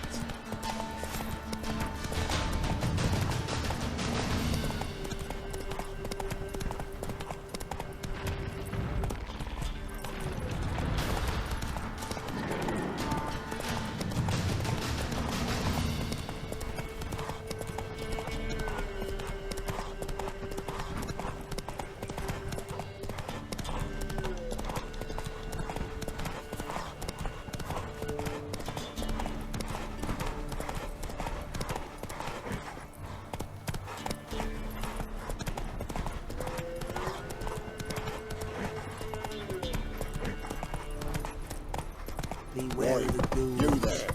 Beware the ghouls. You there.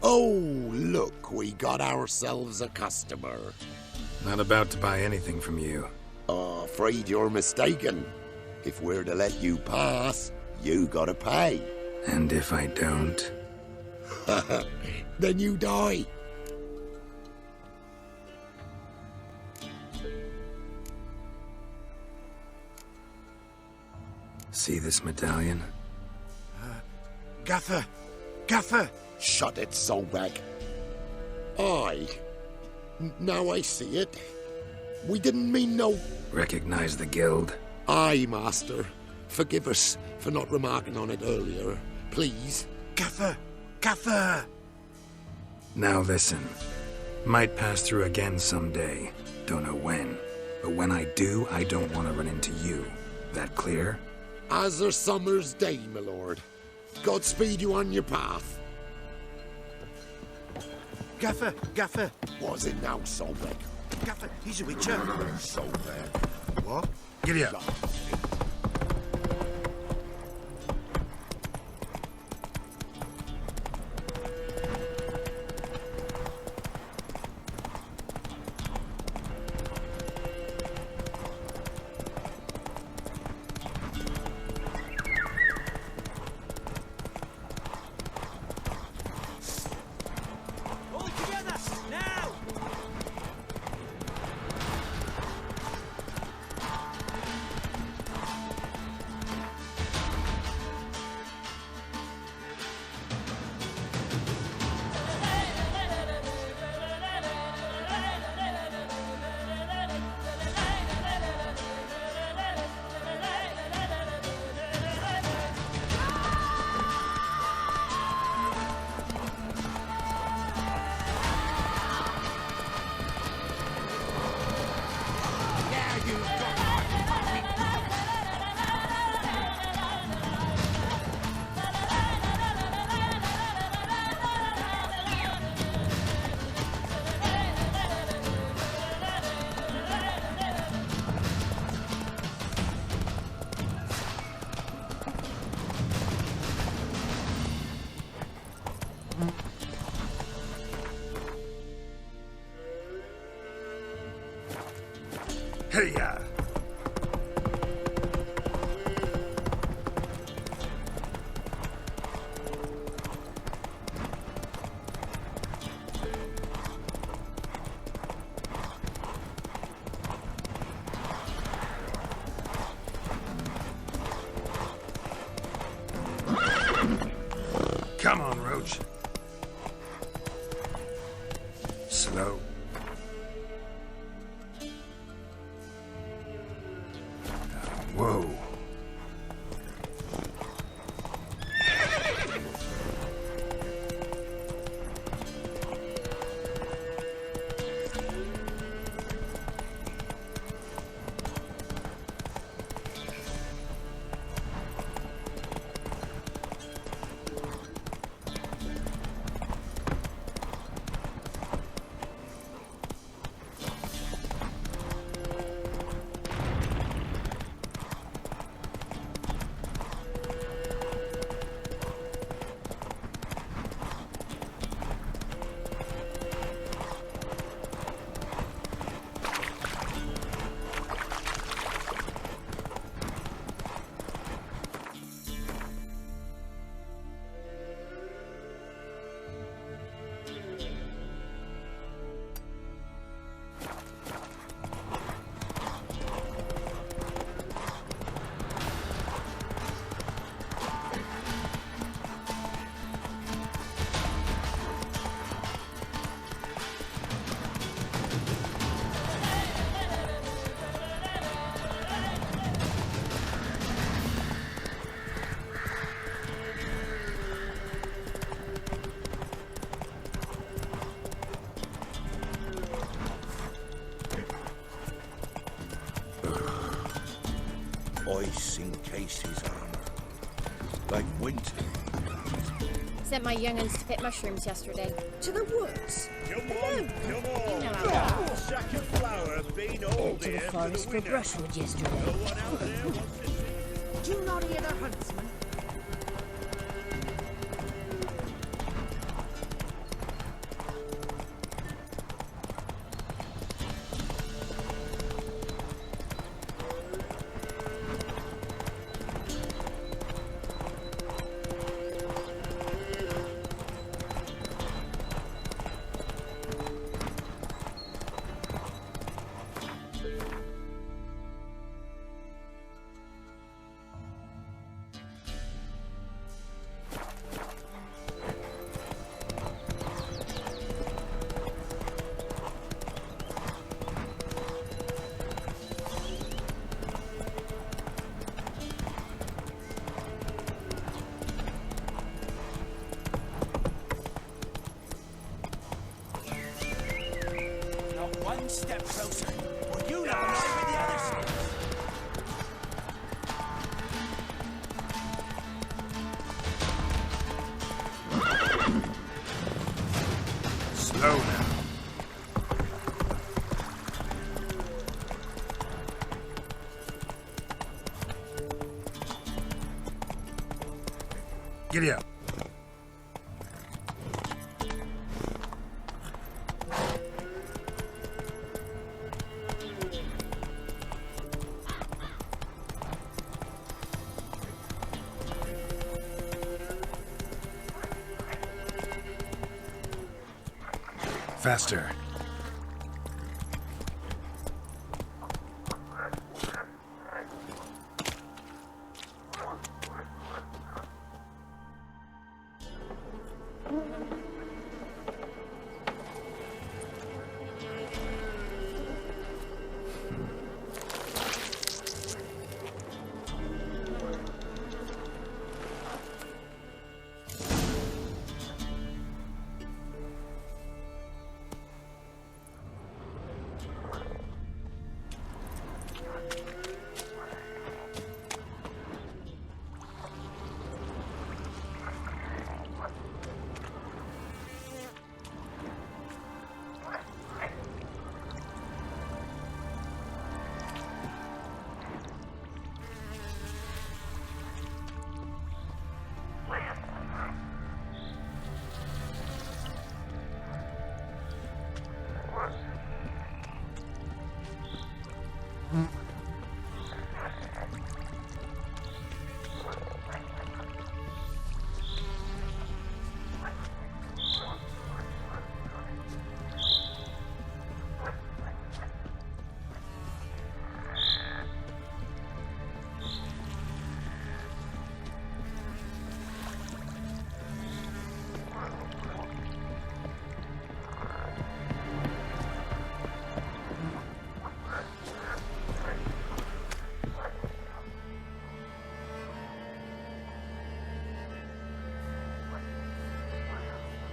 Oh, look, we got ourselves a customer. Not about to buy anything from you. Oh, afraid you're mistaken. If we're to let you pass, you gotta pay. And if I don't? Then you die. See this medallion? Gaffer! Gaffer! Shut it, Solbag. Aye. Now I see it. We didn't mean no... Recognize the guild? Aye, Master. Forgive us for not remarking on it earlier. Please. Gaffer! Gaffer! Now listen. Might pass through again someday. Don't know when. But when I do, I don't want to run into you. That clear? As a summer's day, my lord. Godspeed you on your path. Gaffer! Gaffer! Was it now, Solbeck? Gaffer, he's a witcher. Solbeck. What? Giddy up. Hey-ya! Come on, Roach. Slow. Whoa. Ice encased his armor, like winter. Sent my young'uns to pick mushrooms yesterday. To the woods? Come on! You know how A sack of flour been all To the there forest for brushwood yesterday. No one out there wants to see. Do you not hear the huntsman? One step closer, or you'll have a night with the other side. Slow now. Giddy up. Faster.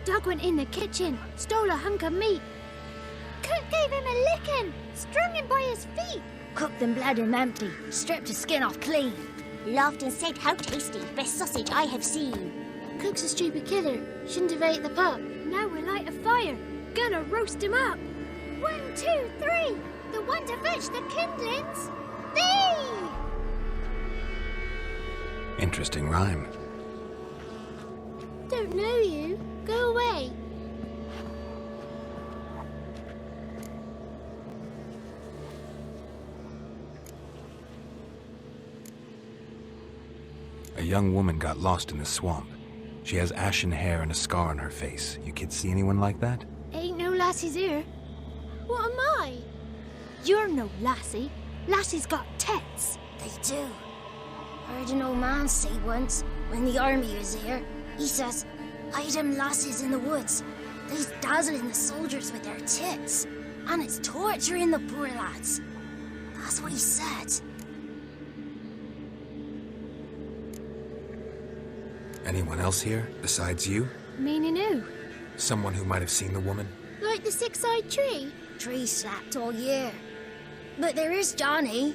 Doug went in the kitchen, stole a hunk of meat. Cook gave him a licking, strung him by his feet. Cooked and bled him empty, stripped his skin off clean. Laughed and said, "How tasty, best sausage I have seen." Cook's a stupid killer, shouldn't have ate the pup. Now we'll light a fire, gonna roast him up. 1, 2, 3, the one to fetch the kindlings. Thee! Interesting rhyme. Don't know you. Go away. A young woman got lost in the swamp. She has ashen hair and a scar on her face. You kids see anyone like that? Ain't no lassies here. What am I? You're no lassie. Lassies got tits. They do. Heard an old man say once, when the army was here, he says, "Hide them lasses in the woods. They's dazzling the soldiers with their tits. And it's torturing the poor lads." That's what he said. Anyone else here, besides you? Meaning who? Someone who might have seen the woman? Like the six-eyed tree? Tree slapped all year. But there is Johnny.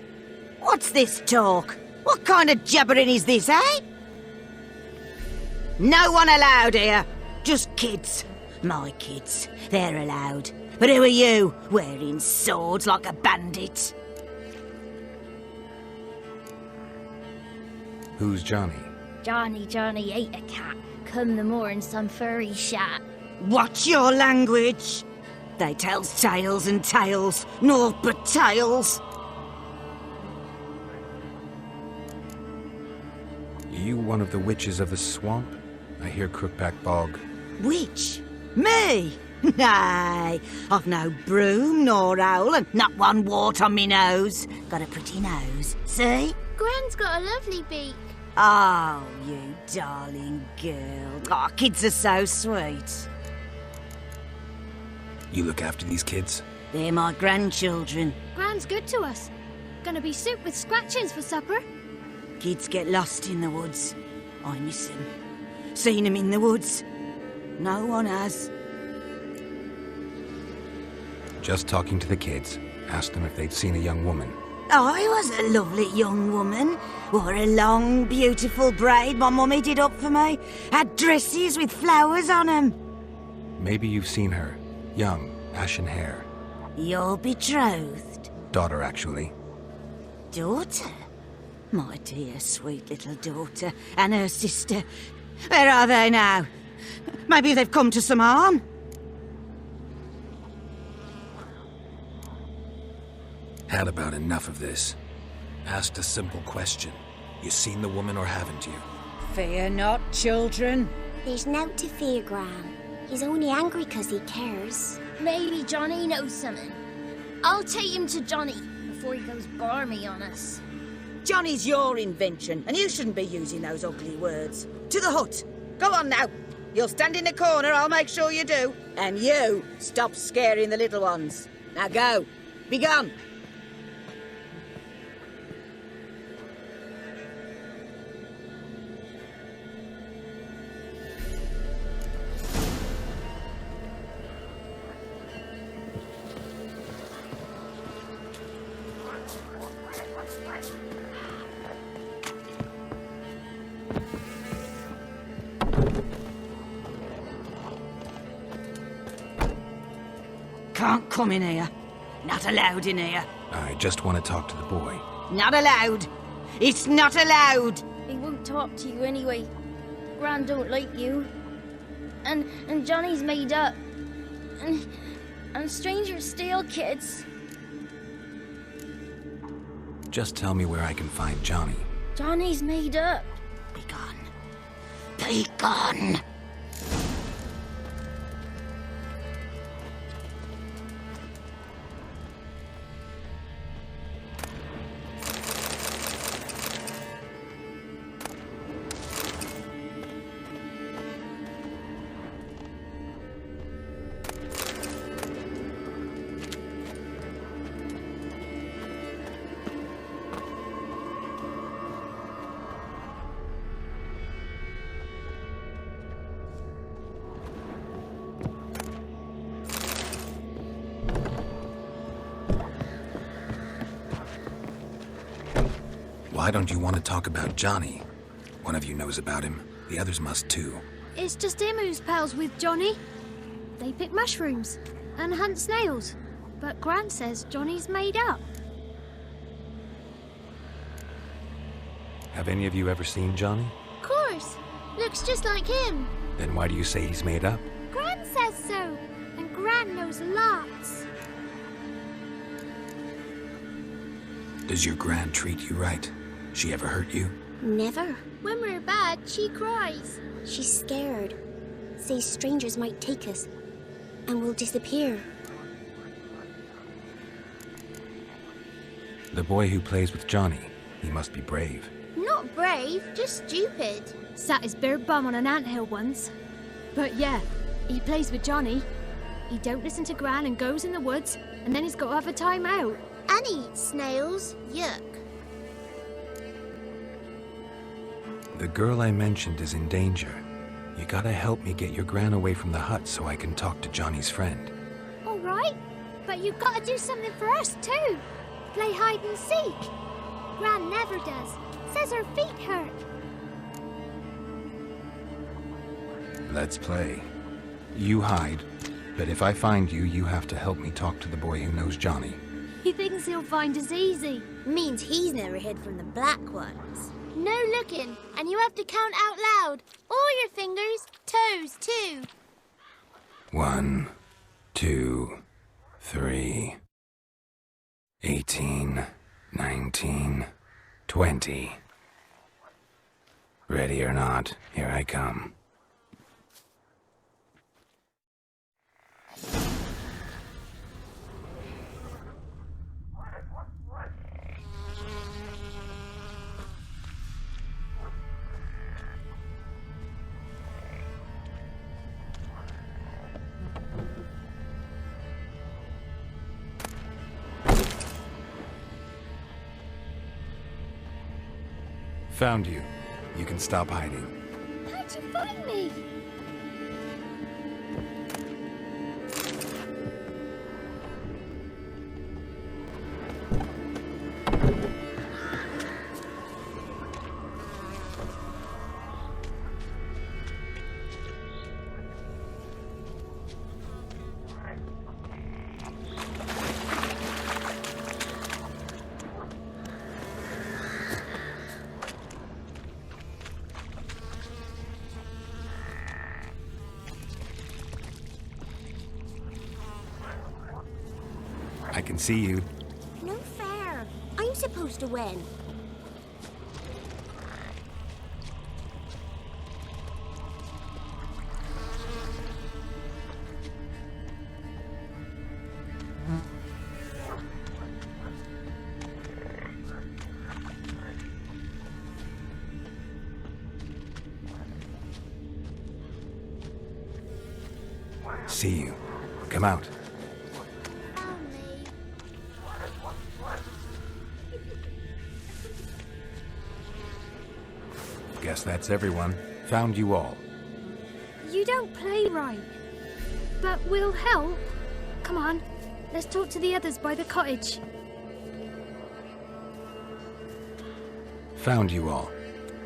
What's this talk? What kind of jabbering is this, eh? No one allowed here. Just kids. My kids. They're allowed. But who are you, wearing swords like a bandit? Who's Johnny? Johnny ate a cat. Come the moor in some furry shat. Watch your language. They tells tales and tales. Naught but tales. You one of the witches of the swamp? I hear Crookback Bog. Witch? Me? Nay, I've no broom nor owl and not one wart on me nose. Got a pretty nose, see? Gran's got a lovely beak. Oh, you darling girl. Oh, kids are so sweet. You look after these kids? They're my grandchildren. Gran's good to us. Gonna be soup with scratchings for supper. Kids get lost in the woods. I miss them. Seen them in the woods. No one has. Just talking to the kids. Asked them if they'd seen a young woman. I was a lovely young woman. Wore a long, beautiful braid my mummy did up for me. Had dresses with flowers on 'em. Maybe you've seen her. Young, ashen hair. Your betrothed? Daughter, actually. Daughter? My dear, sweet little daughter. And her sister. Where are they now? Maybe they've come to some harm? Had about enough of this. Asked a simple question. You seen the woman or haven't you? Fear not, children. There's nought to fear, Gran. He's only angry 'cause he cares. Maybe Johnny knows something. I'll take him to Johnny before he goes barmy on us. Johnny's your invention, and you shouldn't be using those ugly words. To the hut. Go on now. You'll stand in the corner, I'll make sure you do. And you, stop scaring the little ones. Now go. Be gone. Can't come in here. Not allowed in here. I just want to talk to the boy. Not allowed. It's not allowed. He won't talk to you anyway. Gran don't like you. And Johnny's made up. And strangers steal kids. Just tell me where I can find Johnny. Johnny's made up. Be gone. Be gone. Why don't you want to talk about Johnny? One of you knows about him. The others must too. It's just him who's pals with Johnny. They pick mushrooms and hunt snails. But Gran says Johnny's made up. Have any of you ever seen Johnny? Of course. Looks just like him. Then why do you say he's made up? Gran says so. And Gran knows lots. Does your Gran treat you right? She ever hurt you? Never. When we're bad, she cries. She's scared. Says strangers might take us. And we'll disappear. The boy who plays with Johnny, he must be brave. Not brave, just stupid. Sat his bare bum on an anthill once. But yeah, he plays with Johnny. He don't listen to Gran and goes in the woods, and then he's got to have a time out. And he eats snails. Yuck. The girl I mentioned is in danger. You gotta help me get your Gran away from the hut so I can talk to Johnny's friend. All right, but you've got to do something for us too. Play hide and seek. Gran never does. Says her feet hurt. Let's play. You hide, but if I find you, you have to help me talk to the boy who knows Johnny. He thinks he'll find us easy. Means he's never hid from the black ones. No looking, and you have to count out loud. All your fingers, toes too. 1, 2, 3, 18, 19, 20. Ready or not, here I come. Found you. You can stop hiding. How'd you find me? I can see you. No fair. I'm supposed to win. See you. Come out. Guess that's everyone. Found you all. You don't play right. But we'll help. Come on, let's talk to the others by the cottage. Found you all.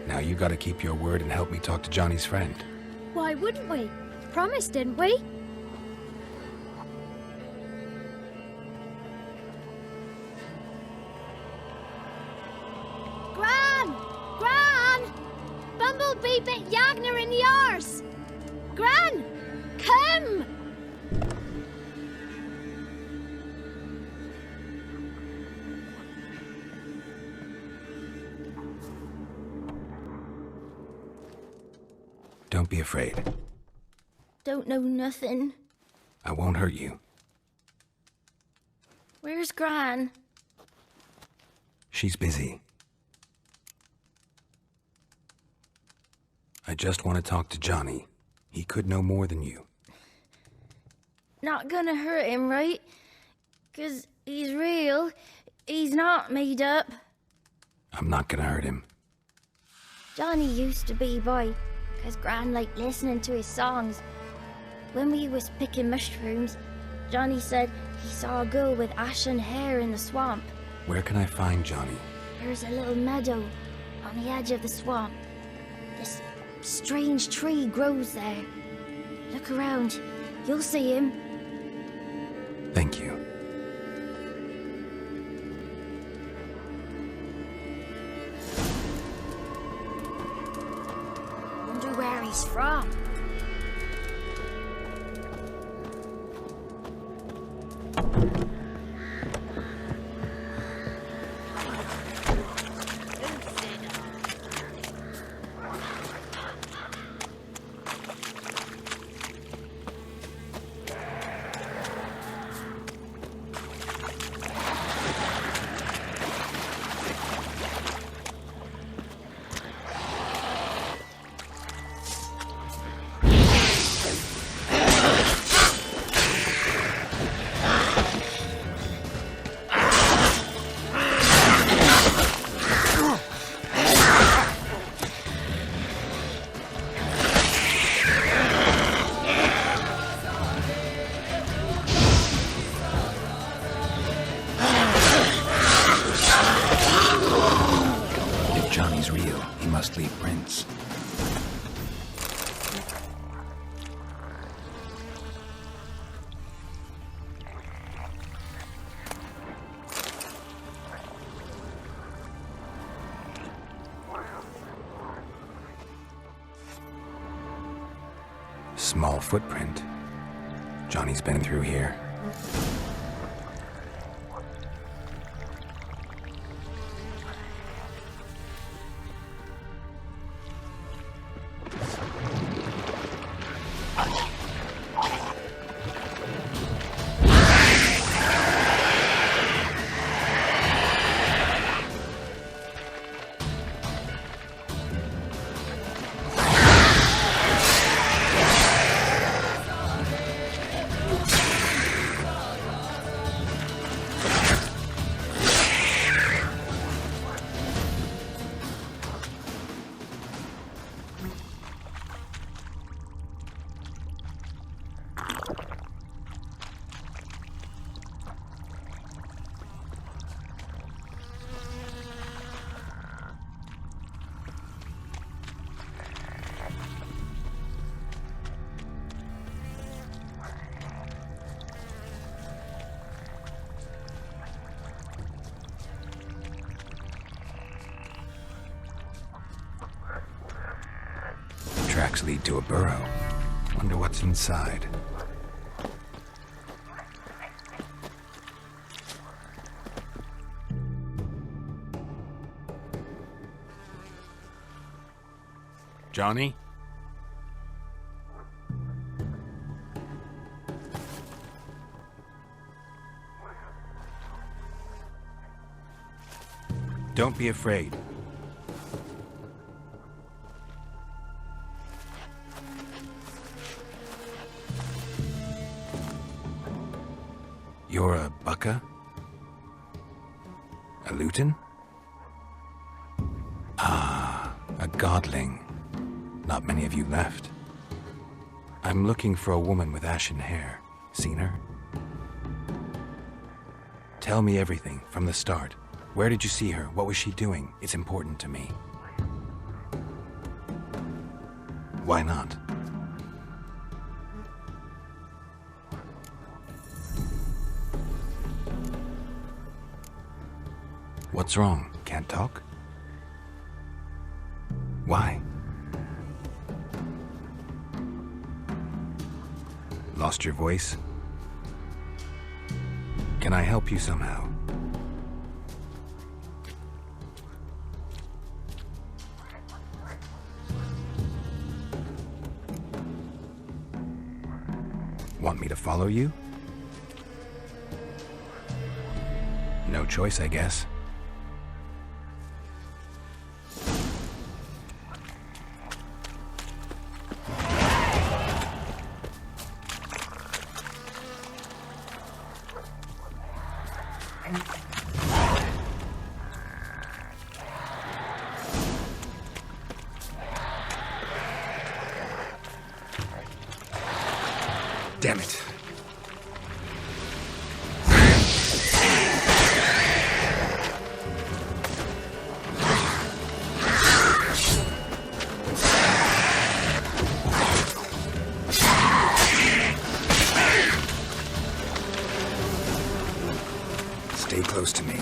Now you gotta keep your word and help me talk to Johnny's friend. Why wouldn't we? Promised, didn't we? Bumblebee bit Yagner in the arse! Gran! Come! Don't be afraid. Don't know nothing. I won't hurt you. Where's Gran? She's busy. I just want to talk to Johnny. He could know more than you. Not gonna hurt him, right? 'Cause he's real. He's not made up. I'm not gonna hurt him. Johnny used to be boy, 'cause Gran liked listening to his songs. When we was picking mushrooms, Johnny said he saw a girl with ashen hair in the swamp. Where can I find Johnny? There's a little meadow on the edge of the swamp. This strange tree grows there. Look around. You'll see him. Thank you. Wonder where he's from. Small footprint. Johnny's been through here. Tracks lead to a burrow. Wonder what's inside. Johnny? Don't be afraid. You're a Bucka? A Luton? Ah, a godling. Not many of you left. I'm looking for a woman with ashen hair. Seen her? Tell me everything, from the start. Where did you see her? What was she doing? It's important to me. Why not? What's wrong? Can't talk? Why? Lost your voice? Can I help you somehow? Want me to follow you? No choice, I guess. Damn it. Stay close to me.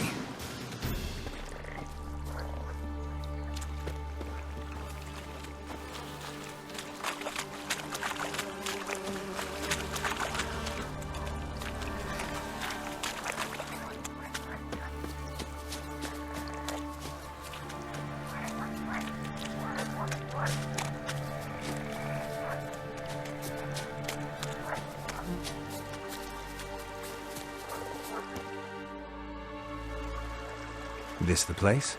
This the place?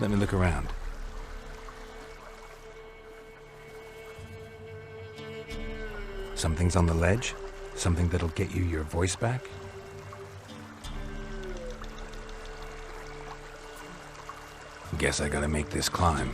Let me look around. Something's on the ledge? Something that'll get you your voice back? Guess I gotta make this climb.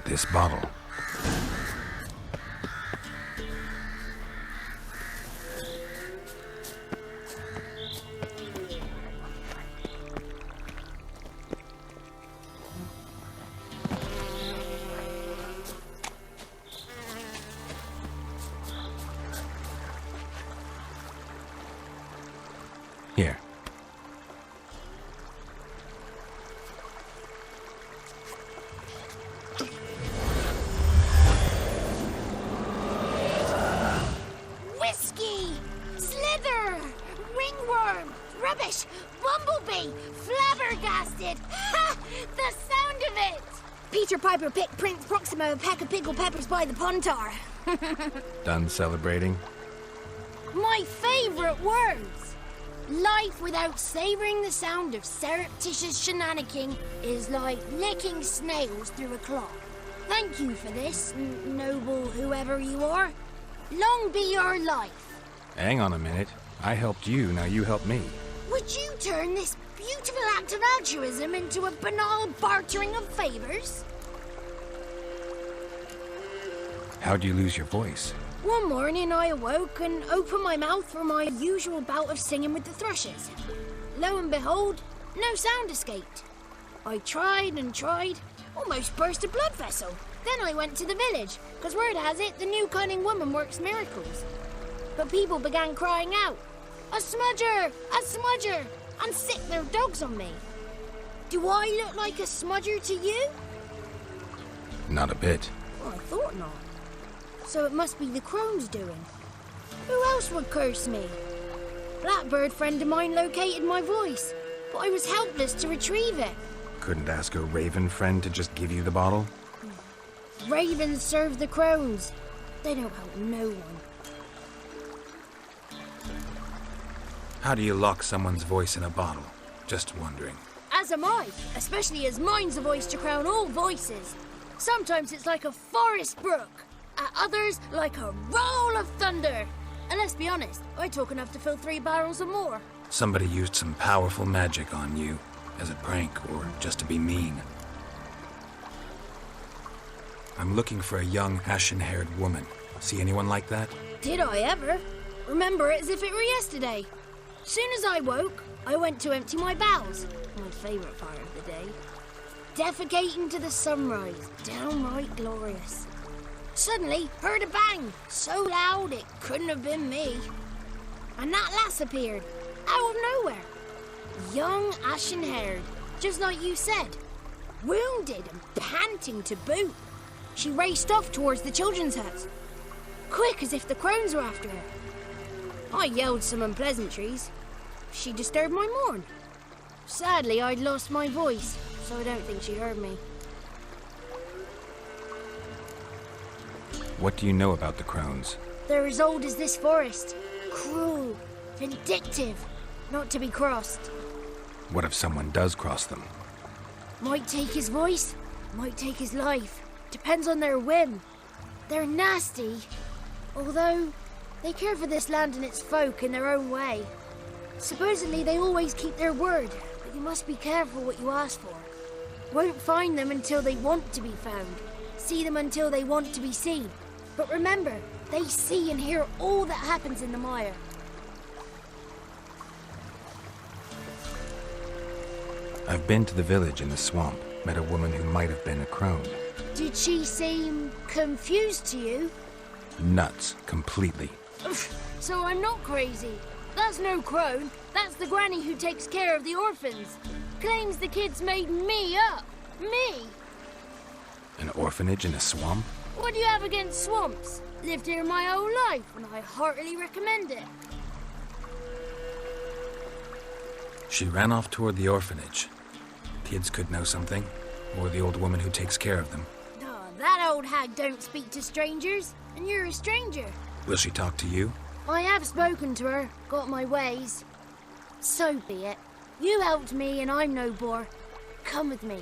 This bottle. Here. Rubbish! Bumblebee! Flabbergasted! Ha! The sound of it! Peter Piper picked Prince Proxima a peck of pickled peppers by the puntar. Done celebrating? My favourite words! Life without savouring the sound of surreptitious shenanigans is like licking snails through a cloth. Thank you for this, noble whoever you are. Long be your life. Hang on a minute. I helped you, now you help me. Would you turn this beautiful act of altruism into a banal bartering of favours? How'd you lose your voice? One morning I awoke and opened my mouth for my usual bout of singing with the thrushes. Lo and behold, no sound escaped. I tried and tried, almost burst a blood vessel. Then I went to the village, because word has it the new cunning woman works miracles. But people began crying out, "A smudger! A smudger!" and sick their dogs on me. Do I look like a smudger to you? Not a bit. Well, I thought not. So it must be the crone's doing. Who else would curse me? Blackbird friend of mine located my voice, but I was helpless to retrieve it. Couldn't ask a raven friend to just give you the bottle? Ravens serve the crones. They don't help no one. How do you lock someone's voice in a bottle? Just wondering. As am I, especially as mine's a voice to crown all voices. Sometimes it's like a forest brook, at others like a roll of thunder. And let's be honest, I talk enough to fill 3 barrels or more. Somebody used some powerful magic on you, as a prank or just to be mean. I'm looking for a young, ashen-haired woman. See anyone like that? Did I ever? Remember it as if it were yesterday. Soon as I woke, I went to empty my bowels. My favourite part of the day. Defecating to the sunrise, downright glorious. Suddenly, heard a bang, so loud it couldn't have been me. And that lass appeared, out of nowhere. Young, ashen-haired, just like you said. Wounded and panting to boot. She raced off towards the children's hut. Quick as if the crones were after her. I yelled some unpleasantries. She disturbed my morn. Sadly, I'd lost my voice, so I don't think she heard me. What do you know about the crones? They're as old as this forest. Cruel, vindictive, not to be crossed. What if someone does cross them? Might take his voice, might take his life. Depends on their whim. They're nasty, although they care for this land and its folk in their own way. Supposedly they always keep their word, but you must be careful what you ask for. Won't find them until they want to be found. See them until they want to be seen. But remember, they see and hear all that happens in the mire. I've been to the village in the swamp, met a woman who might have been a crone. Did she seem confused to you? Nuts, completely. So I'm not crazy. That's no crone. That's the granny who takes care of the orphans. Claims the kids made me up. Me! An orphanage in a swamp? What do you have against swamps? Lived here my whole life, and I heartily recommend it. She ran off toward the orphanage. Kids could know something, or the old woman who takes care of them. Oh, that old hag don't speak to strangers, and you're a stranger. Will she talk to you? I have spoken to her, got my ways. So be it. You helped me, and I'm no bore. Come with me.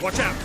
Watch out!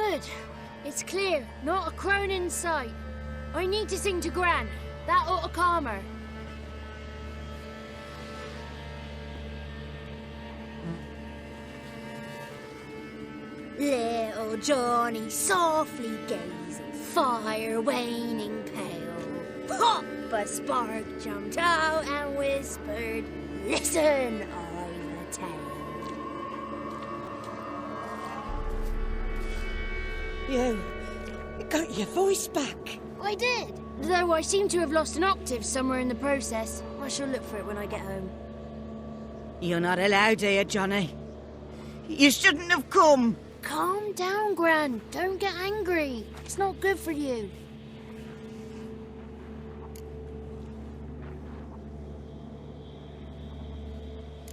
Good. It's clear. Not a crone in sight. I need to sing to Gran. That ought to calm her. Little Johnny softly gazing, fire waning pale. Pop! A spark jumped out and whispered, "Listen, I've a tale." You got your voice back. I did, though I seem to have lost an octave somewhere in the process. I shall look for it when I get home. You're not allowed here, Johnny. You shouldn't have come. Calm down, Gran. Don't get angry. It's not good for you.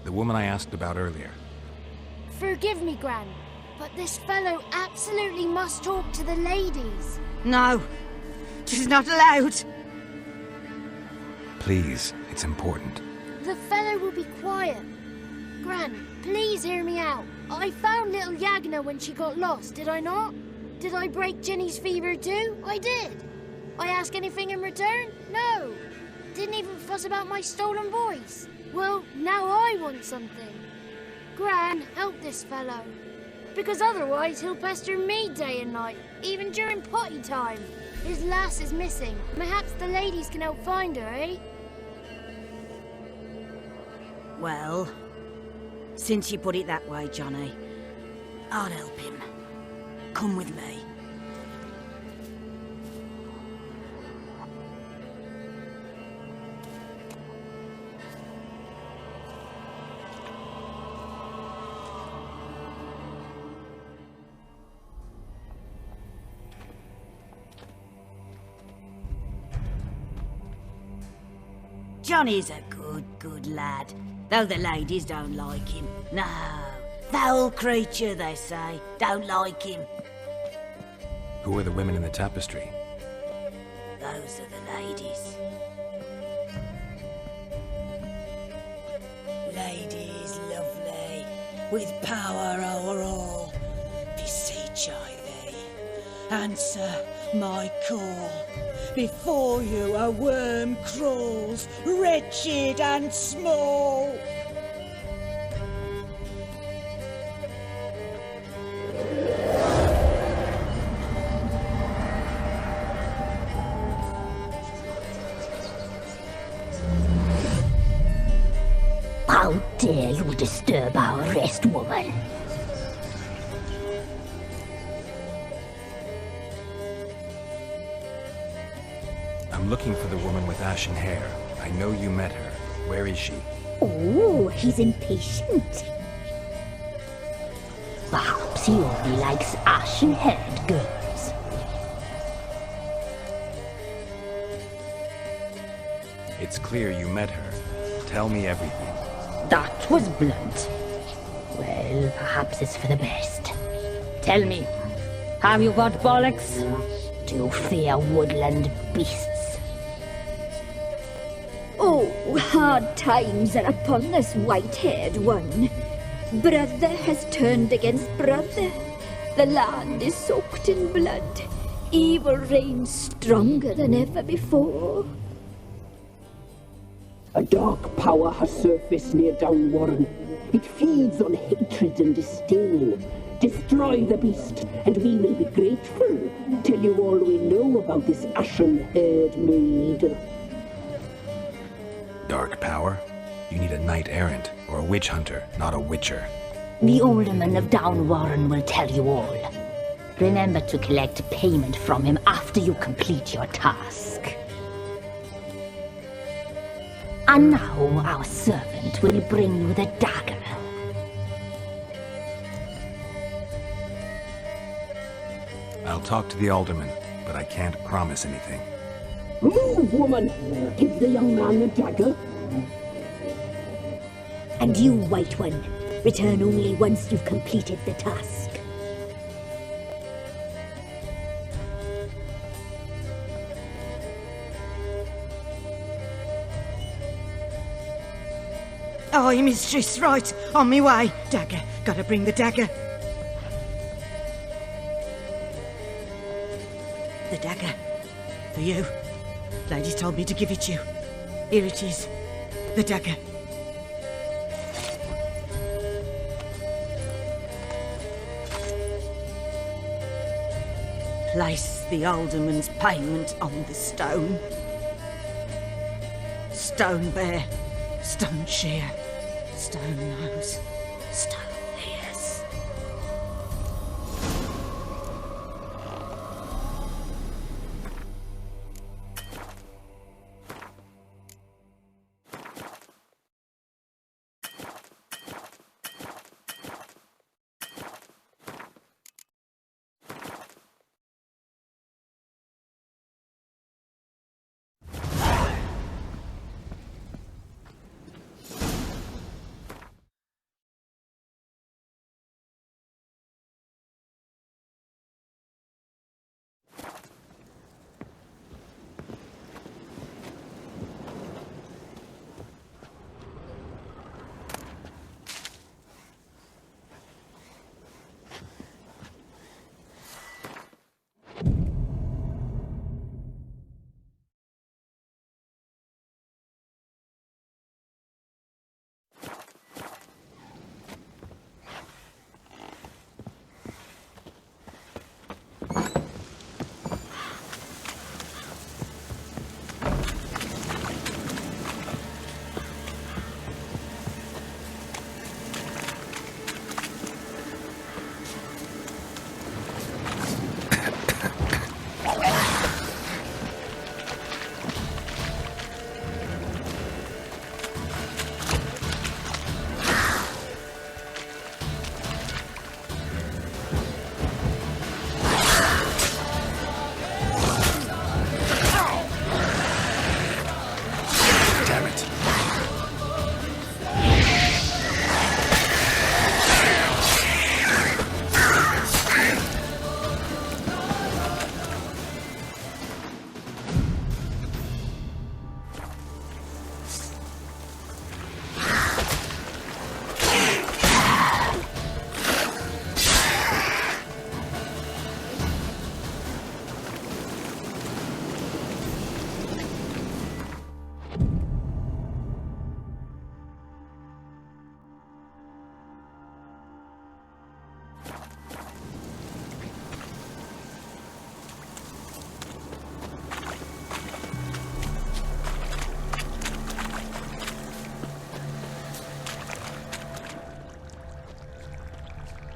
The woman I asked about earlier. Forgive me, Gran, but this fellow absolutely must talk to the ladies. No, she's not allowed. Please, it's important. The fellow will be quiet. Gran, please hear me out. I found little Yagna when she got lost, did I not? Did I break Ginny's fever too? I did. I ask anything in return? No. Didn't even fuss about my stolen voice. Well, now I want something. Gran, help this fellow. Because otherwise he'll pester me day and night, even during potty time. His lass is missing. Perhaps the ladies can help find her, eh? Well, since you put it that way, Johnny, I'll help him. Come with me. Johnny's a good lad, though the ladies don't like him. No, foul creature, they say. Don't like him. Who are the women in the tapestry? Those are the ladies. Ladies lovely, with power o'er all, beseech I thee, answer my call. Before you a worm crawls, wretched and small. How dare you disturb our rest, woman? I'm looking for the woman with ashen hair. I know you met her. Where is she? Oh, he's impatient. Perhaps he only likes ashen-haired girls. It's clear you met her. Tell me everything. That was blunt. Well, perhaps it's for the best. Tell me, have you got bollocks? Do you fear woodland beasts? Oh, hard times are upon this white-haired one. Brother has turned against brother. The land is soaked in blood. Evil reigns stronger than ever before. A dark power has surfaced near Downwarren. It feeds on hatred and disdain. Destroy the beast, and we will be grateful. Tell you all we know about this ashen-haired maid. Dark power? You need a knight-errant, or a witch-hunter, not a witcher. The alderman of Downwarren will tell you all. Remember to collect payment from him after you complete your task. And now our servant will bring you the dagger. I'll talk to the alderman, but I can't promise anything. Move, woman! Give the young man the dagger. And you, White One, return only once you've completed the task. Aye, mistress, right. On me way. Dagger. Gotta bring the dagger. The dagger. For you. Lady told me to give it you. Here it is. The dagger. Place the alderman's payment on the stone. Stone bear, stone shear, stone nose, stone ears.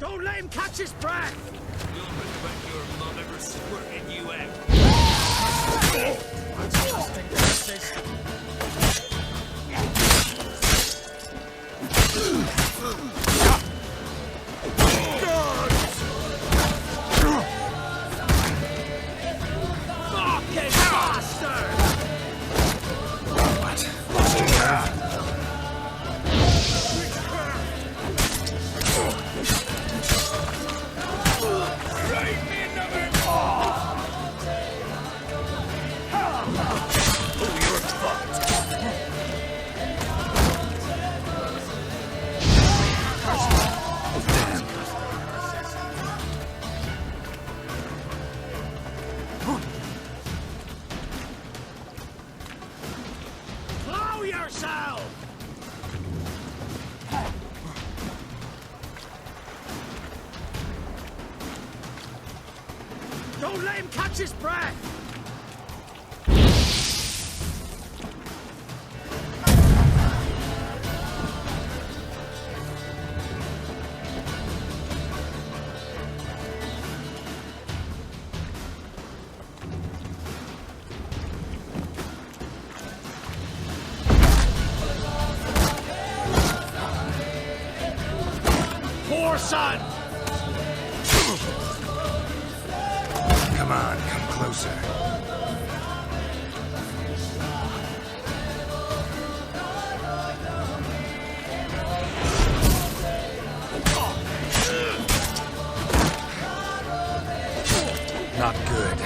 Don't let him catch his breath! You'll regret your mum ever squirting you out. Fucking bastard! What? Lost your nerve? Blow yourself! Don't let him catch his breath! Poor son! Come on, come closer. Not good.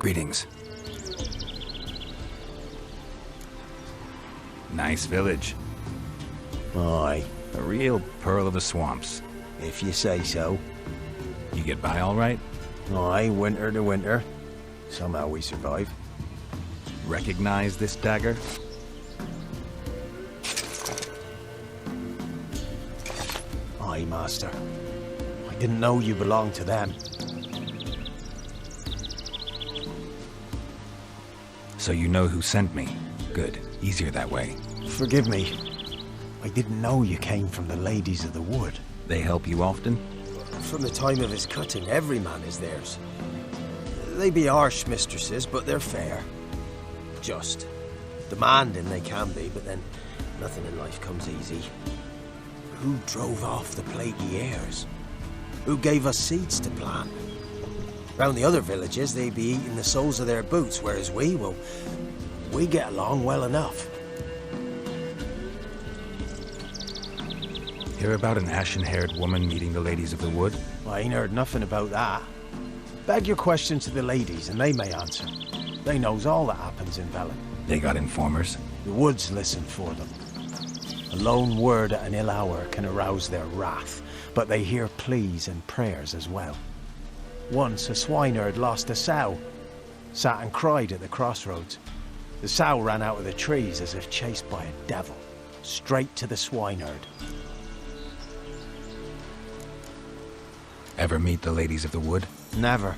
Greetings. Nice village. Aye. A real pearl of the swamps. If you say so. You get by all right? Aye, winter to winter. Somehow we survive. Recognize this dagger? Aye, master. I didn't know you belonged to them. So you know who sent me. Good. Easier that way. Forgive me. I didn't know you came from the Ladies of the Wood. They help you often? From the time of his cutting, every man is theirs. They be harsh mistresses, but they're fair. Just. Demanding they can be, but then nothing in life comes easy. Who drove off the plaguey heirs? Who gave us seeds to plant? Round the other villages, they be eating the soles of their boots, whereas we get along well enough. Hear about an ashen-haired woman meeting the Ladies of the Wood? I ain't heard nothing about that. Beg your question to the ladies, and they may answer. They knows all that happens in Velen. They got informers? The woods listen for them. A lone word at an ill hour can arouse their wrath, but they hear pleas and prayers as well. Once a swineherd lost a sow, sat and cried at the crossroads. The sow ran out of the trees as if chased by a devil, straight to the swineherd. Ever meet the Ladies of the Wood? Never.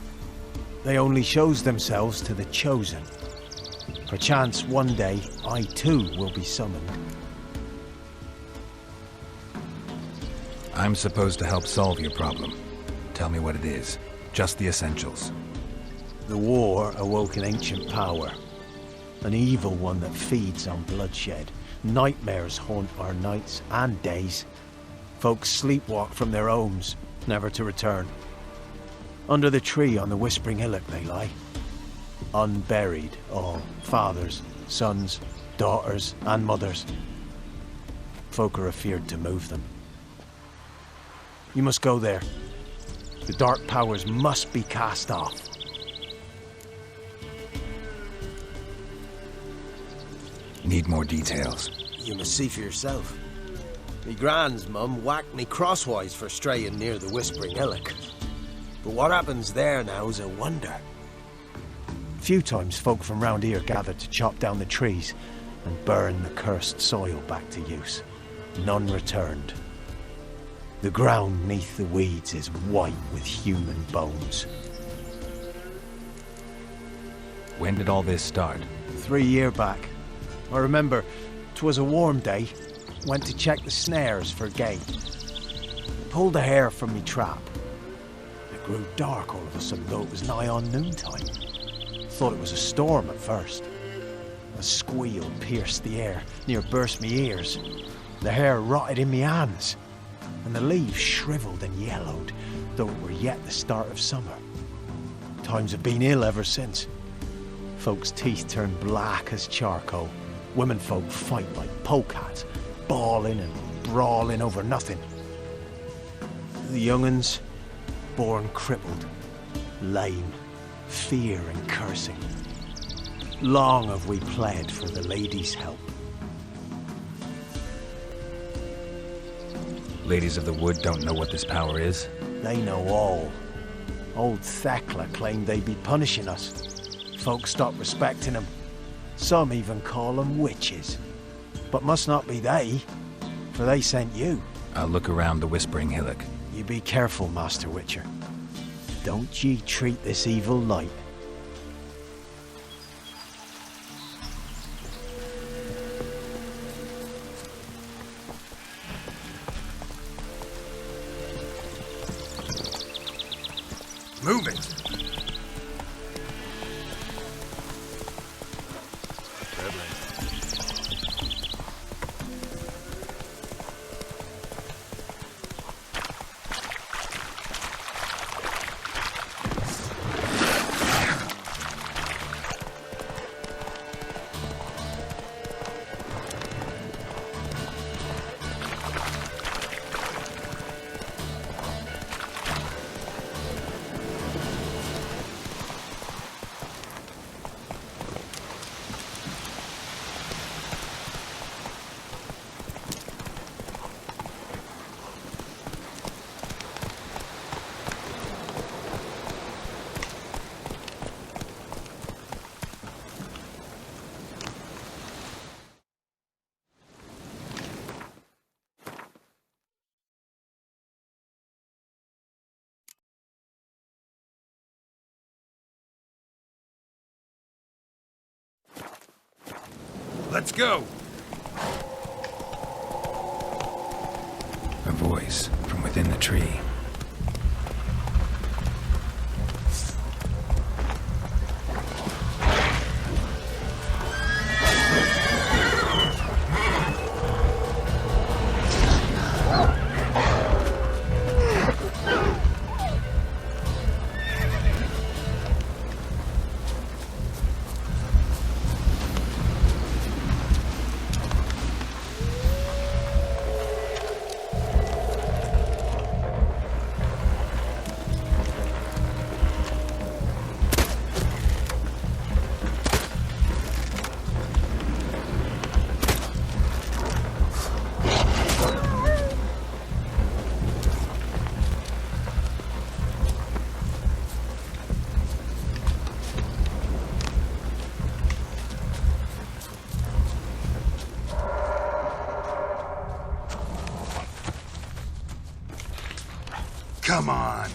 They only shows themselves to the chosen. Perchance one day, I too will be summoned. I'm supposed to help solve your problem. Tell me what it is. Just the essentials. The war awoke an ancient power. An evil one that feeds on bloodshed. Nightmares haunt our nights and days. Folks sleepwalk from their homes, never to return. Under the tree on the Whispering Hillock they lie. Unburied, all fathers, sons, daughters, and mothers. Folk are afeared to move them. You must go there. The dark powers must be cast off. Need more details. You must see for yourself. Me grand's mum whacked me crosswise for straying near the Whispering Hillock. But what happens there now is a wonder. Few times folk from round here gather to chop down the trees and burn the cursed soil back to use. None returned. The ground neath the weeds is white with human bones. When did all this start? 3 years back. I remember 'twas a warm day. Went to check the snares for game. Pulled a hare from me trap. It grew dark all of a sudden, though it was nigh on noontime. Thought it was a storm at first. A squeal pierced the air, near burst me ears. The hare rotted in me hands, and the leaves shriveled and yellowed, though it were yet the start of summer. Times have been ill ever since. Folks' teeth turned black as charcoal. Womenfolk fight like polecats, bawling and brawling over nothing. The young'uns, born crippled, lame, fear and cursing. Long have we pled for the ladies' help. Ladies of the Wood don't know what this power is? They know all. Old Thekla claimed they'd be punishing us. Folks stopped respecting them. Some even call them witches. But must not be they, for they sent you. I'll look around the Whispering Hillock. You be careful, Master Witcher. Don't ye treat this evil light. Move it! Let's go! A voice from within the tree. Come on.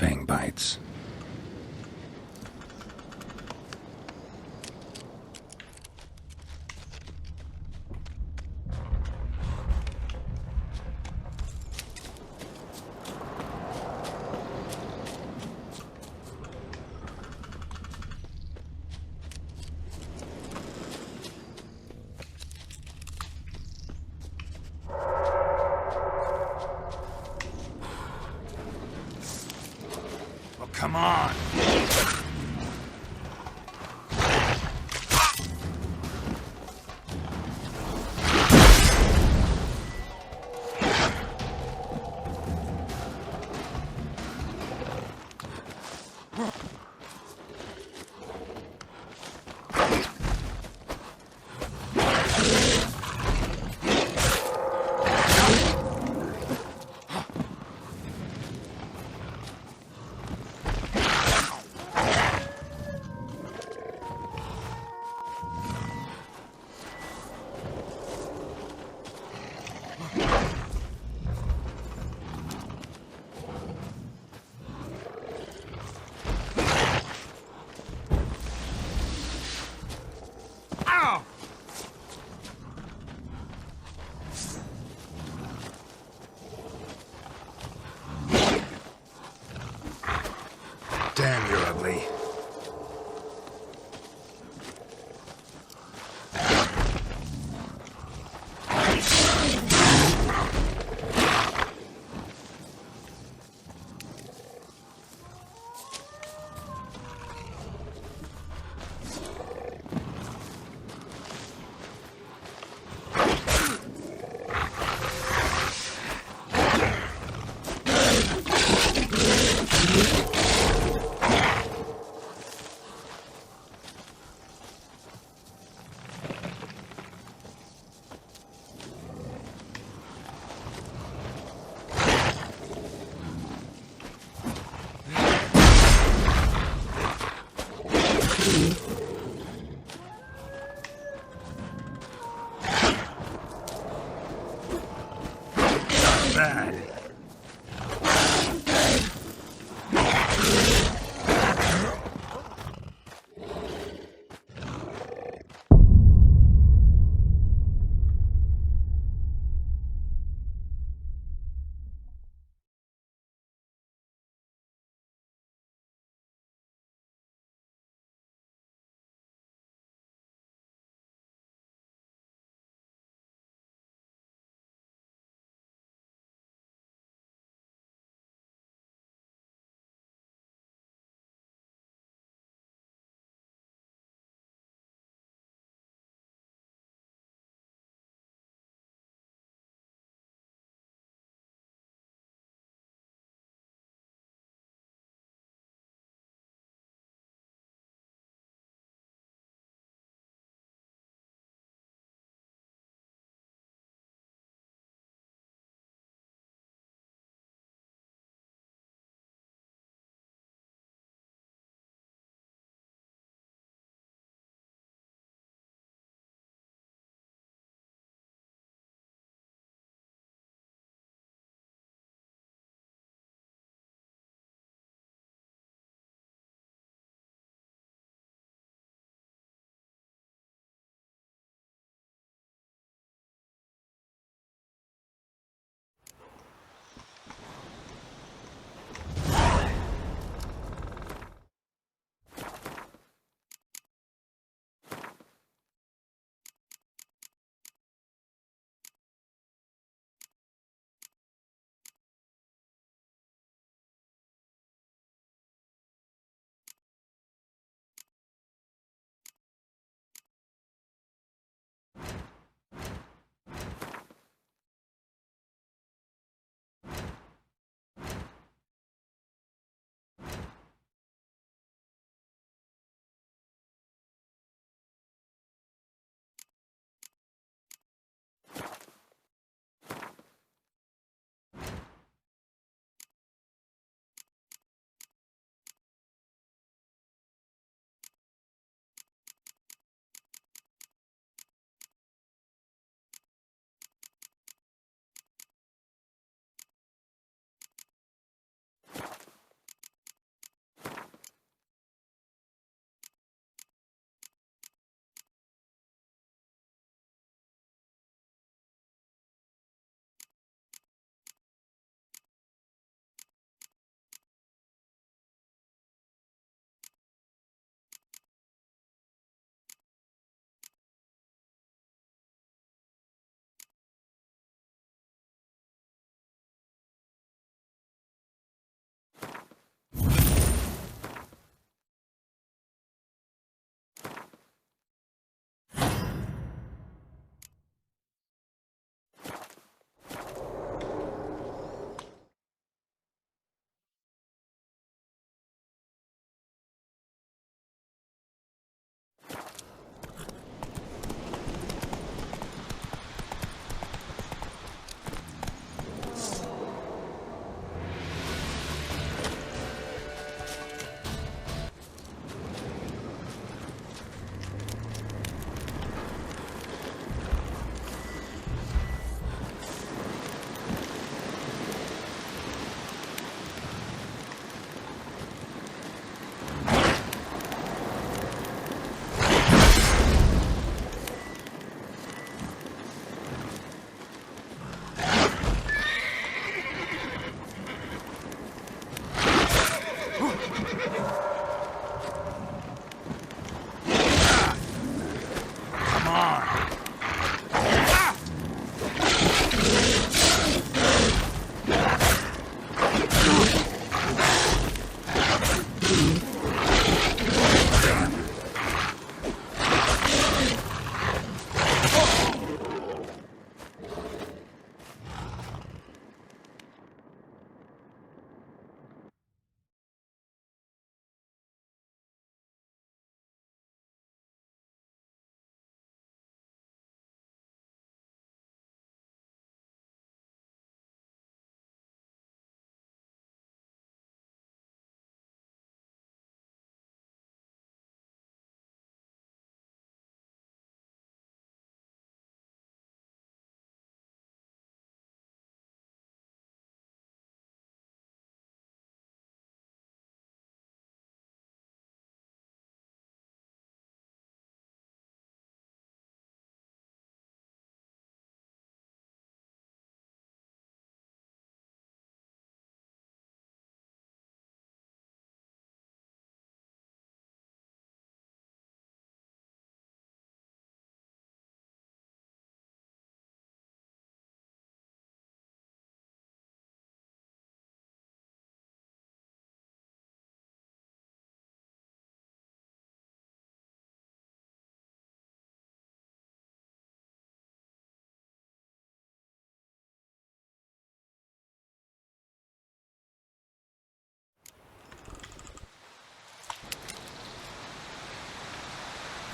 Fang bites. Come on!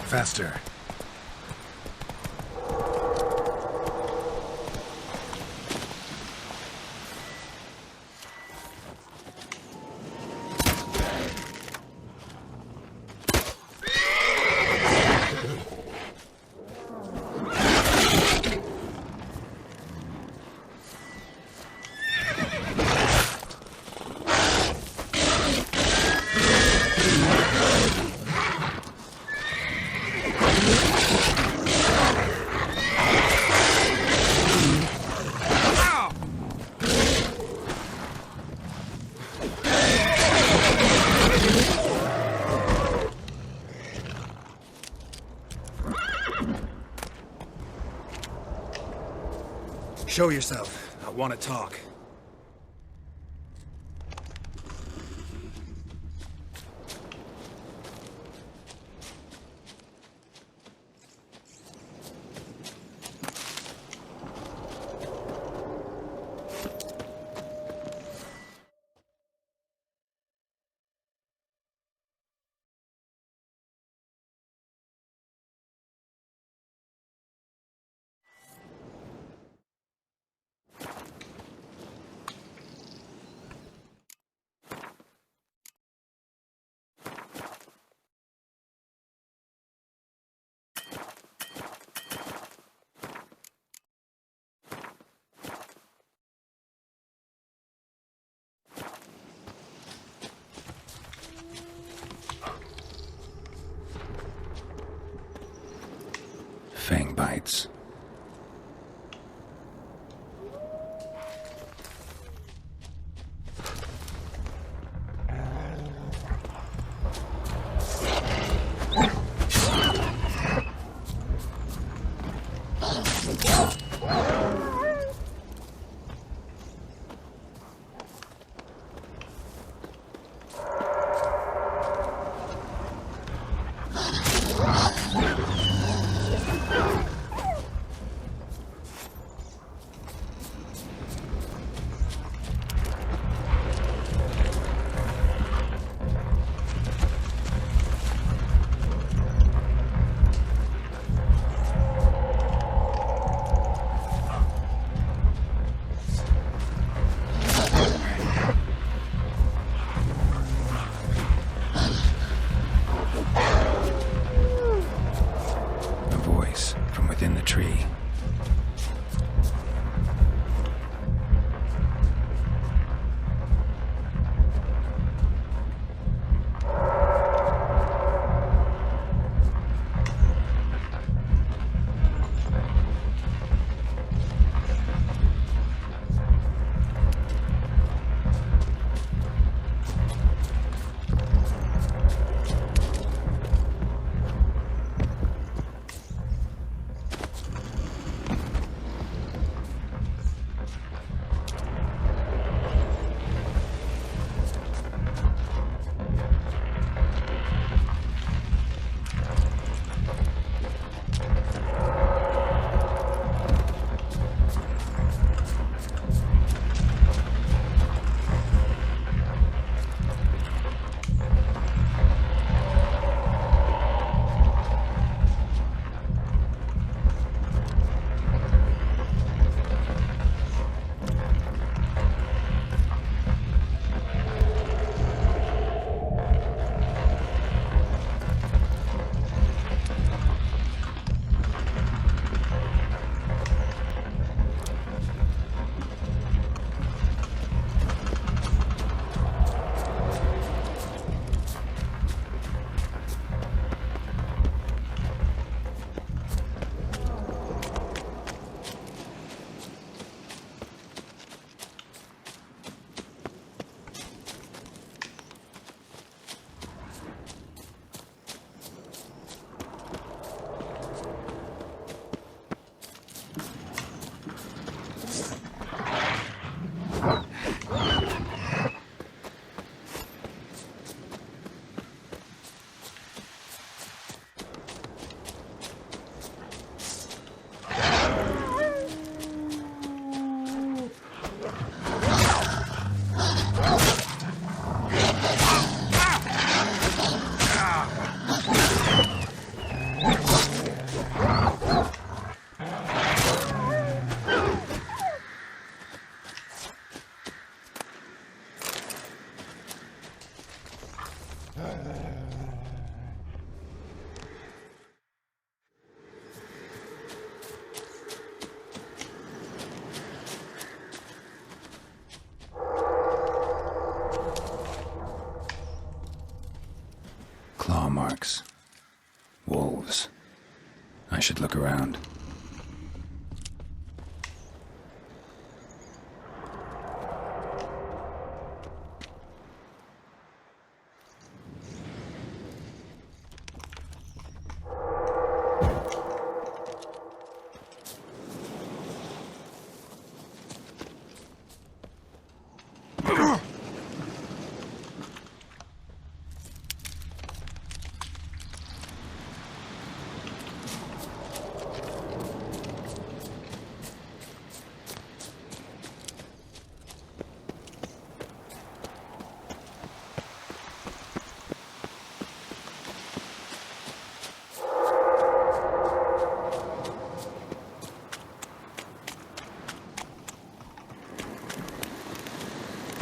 Faster. Show yourself. I want to talk. Fang bites. Wolves. I should look around.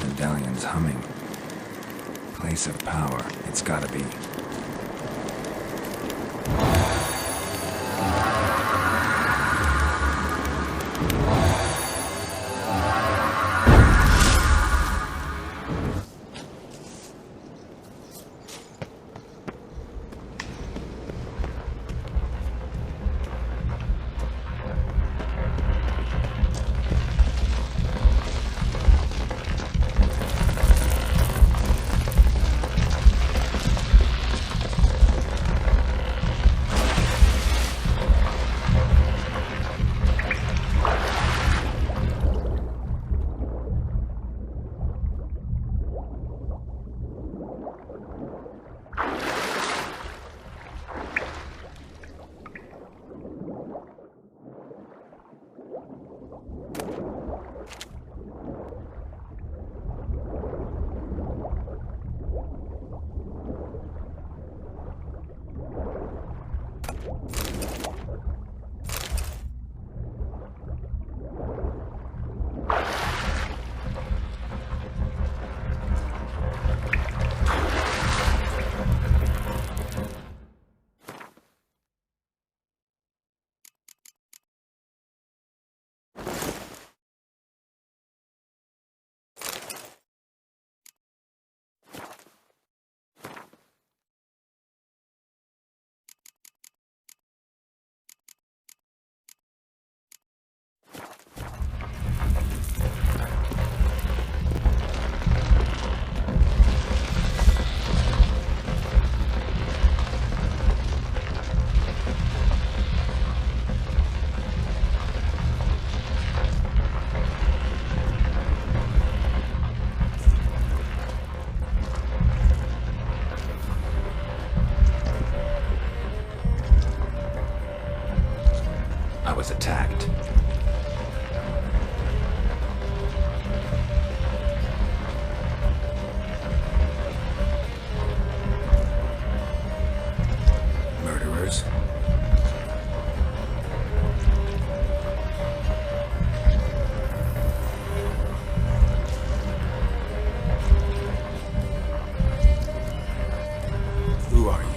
Medallion's humming. Place of power. It's gotta be. Was attacked. Murderers. Who are you?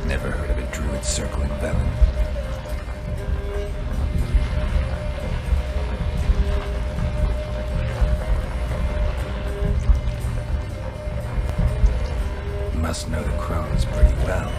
Never heard of a druid circling Velen. Must know the crones pretty well.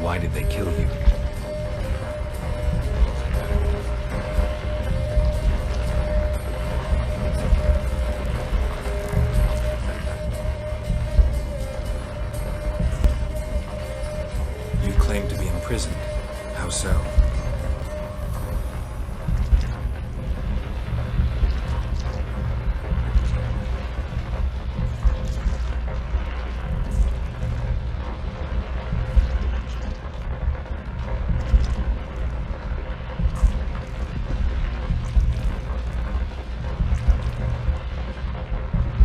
Why did they kill you? You claim to be imprisoned. How so?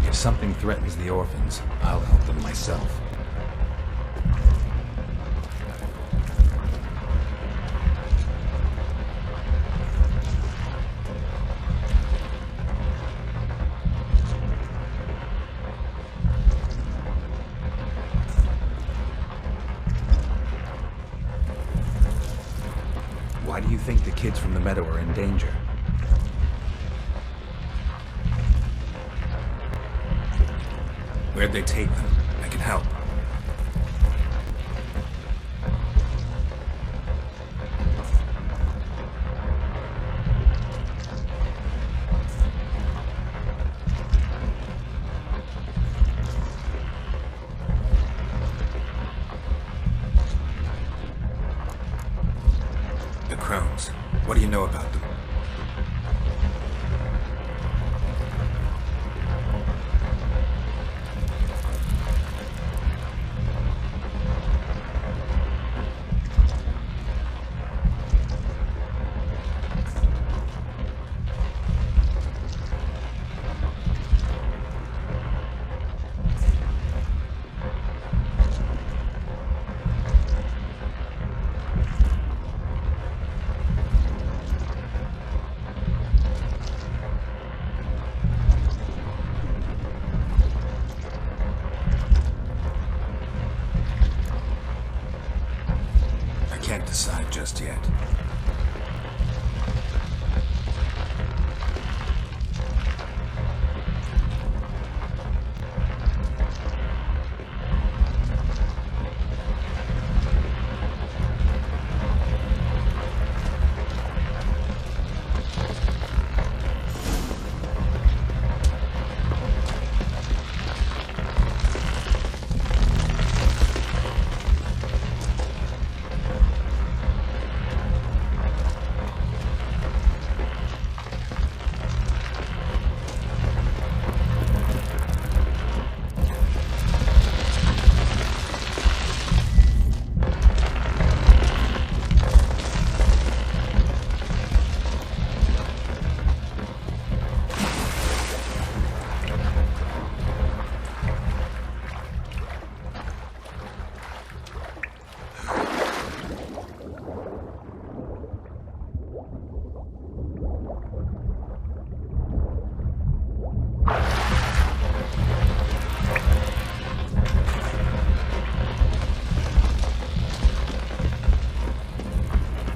If something threatens the orphans, I'll help them myself. Why do you think the kids from the meadow are in danger? Where'd they take them? I can help. The crones. What do you know about them? Can't decide just yet.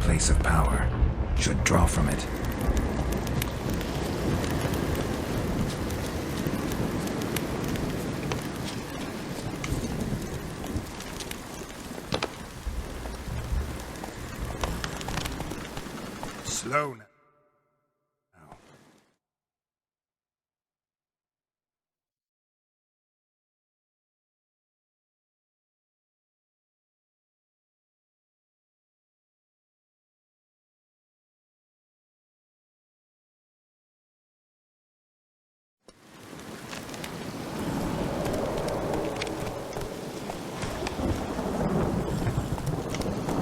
Place of power. Should draw from it. Slow now.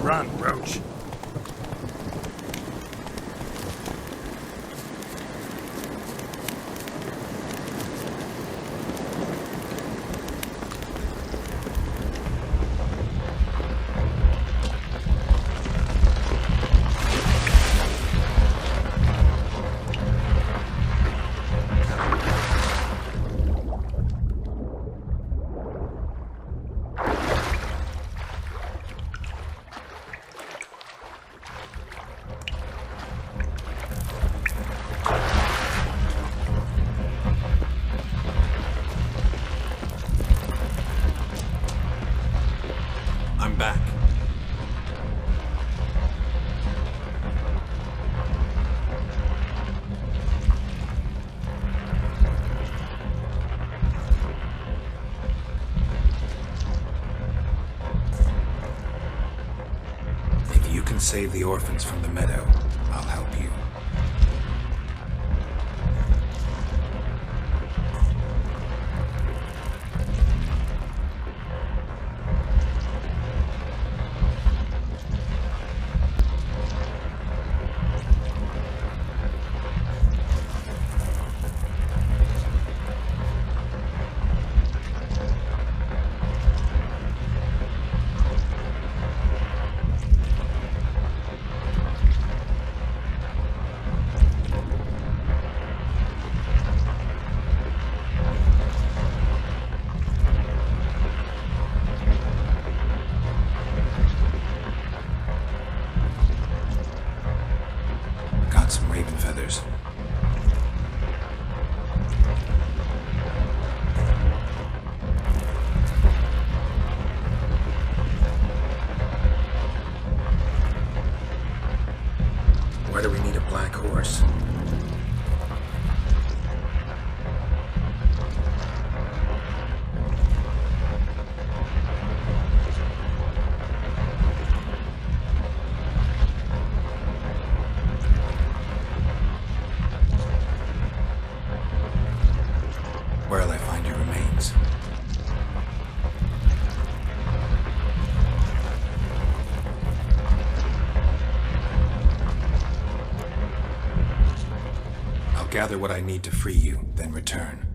Run, Roach. I'm back. If you can save the orphans from the meadow, I'll help you. Why do we need a black horse? Where'll I find your remains? I'll gather what I need to free you, then return.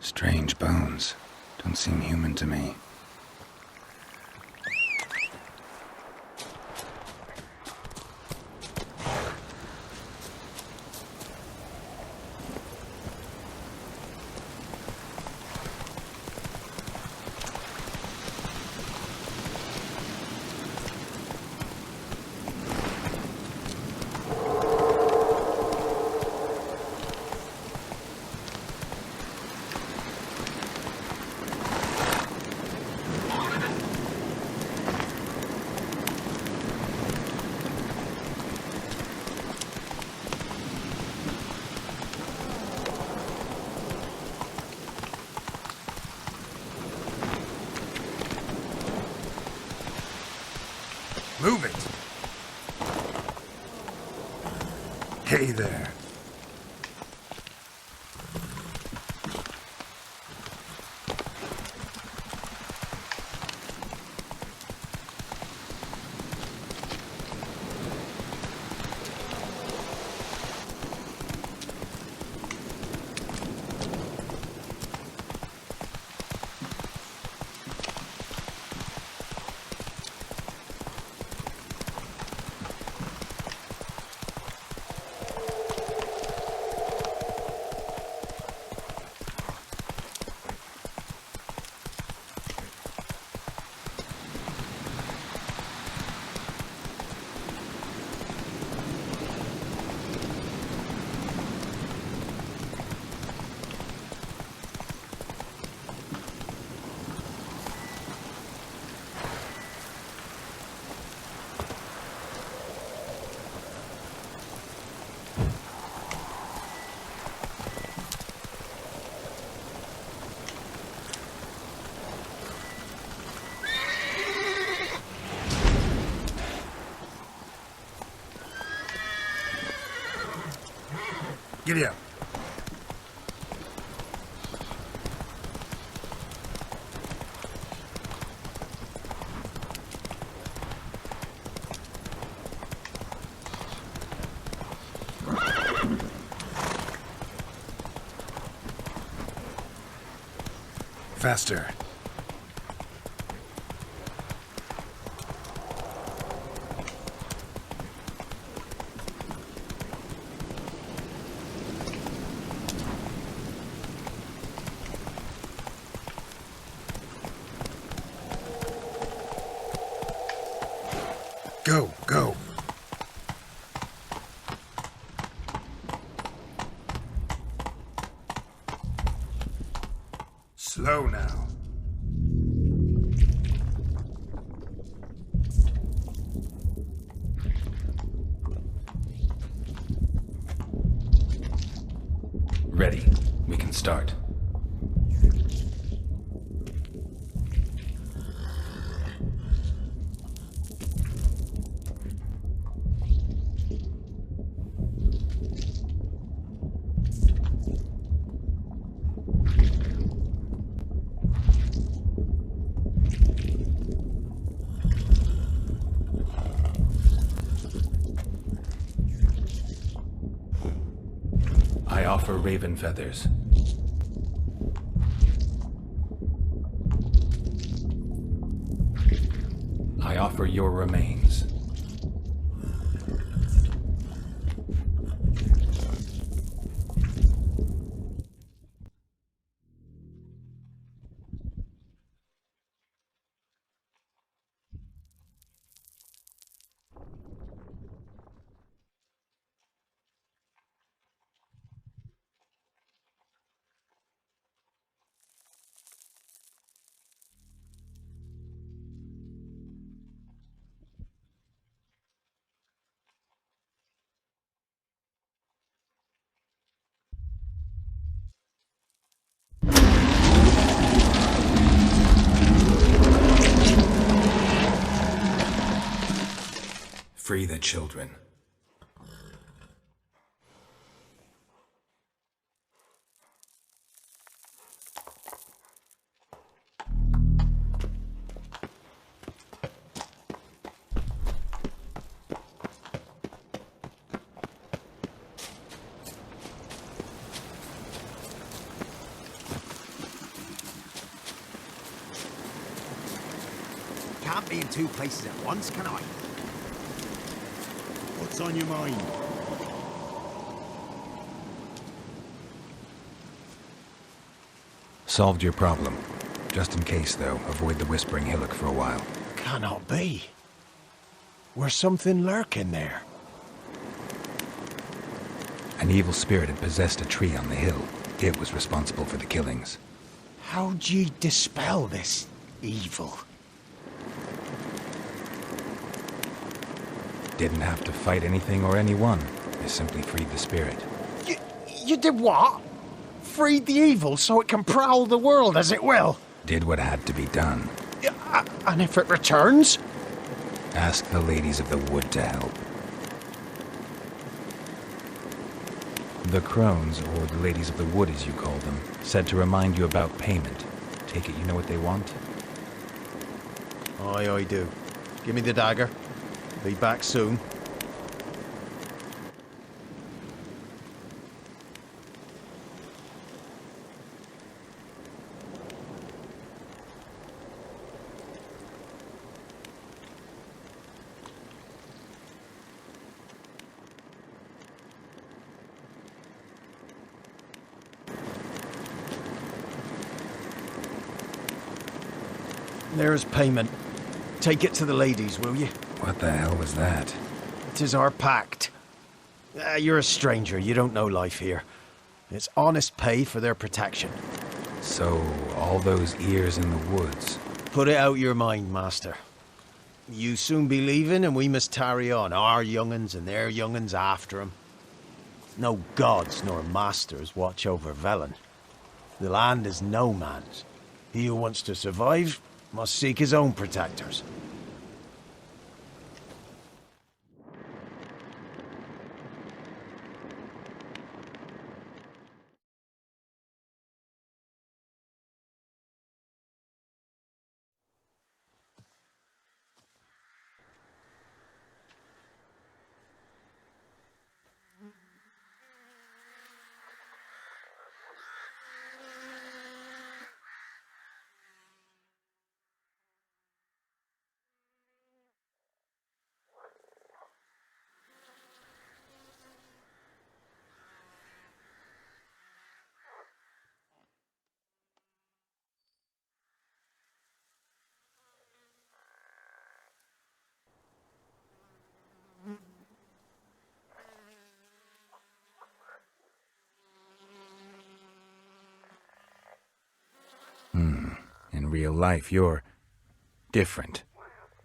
Strange bones. Don't seem human to me. Move it! Hey there. Giddy up. Faster. Go, go. Slow now. Ready. We can start. I offer raven feathers. I offer your remains. Free the children. Can't be in two places at once, can I? What's on your mind? Solved your problem. Just in case, though, avoid the Whispering Hillock for a while. Cannot be. Where's something lurking there? An evil spirit had possessed a tree on the hill. It was responsible for the killings. How'd ye dispel this evil? Didn't have to fight anything or anyone. They simply freed the spirit. You did what? Freed the evil so it can prowl the world as it will? Did what had to be done. And if it returns? Ask the ladies of the wood to help. The crones, or the ladies of the wood as you call them, said to remind you about payment. Take it you know what they want? Aye, I do. Give me the dagger. Be back soon. There's payment. Take it to the ladies, will you? What the hell was that? 'Tis our pact. You're a stranger, you don't know life here. It's honest pay for their protection. So, all those ears in the woods. Put it out your mind, master. You soon be leaving and we must tarry on, our young'uns and their young'uns after 'em. No gods nor masters watch over Velen. The land is no man's. He who wants to survive must seek his own protectors. In real life, you're different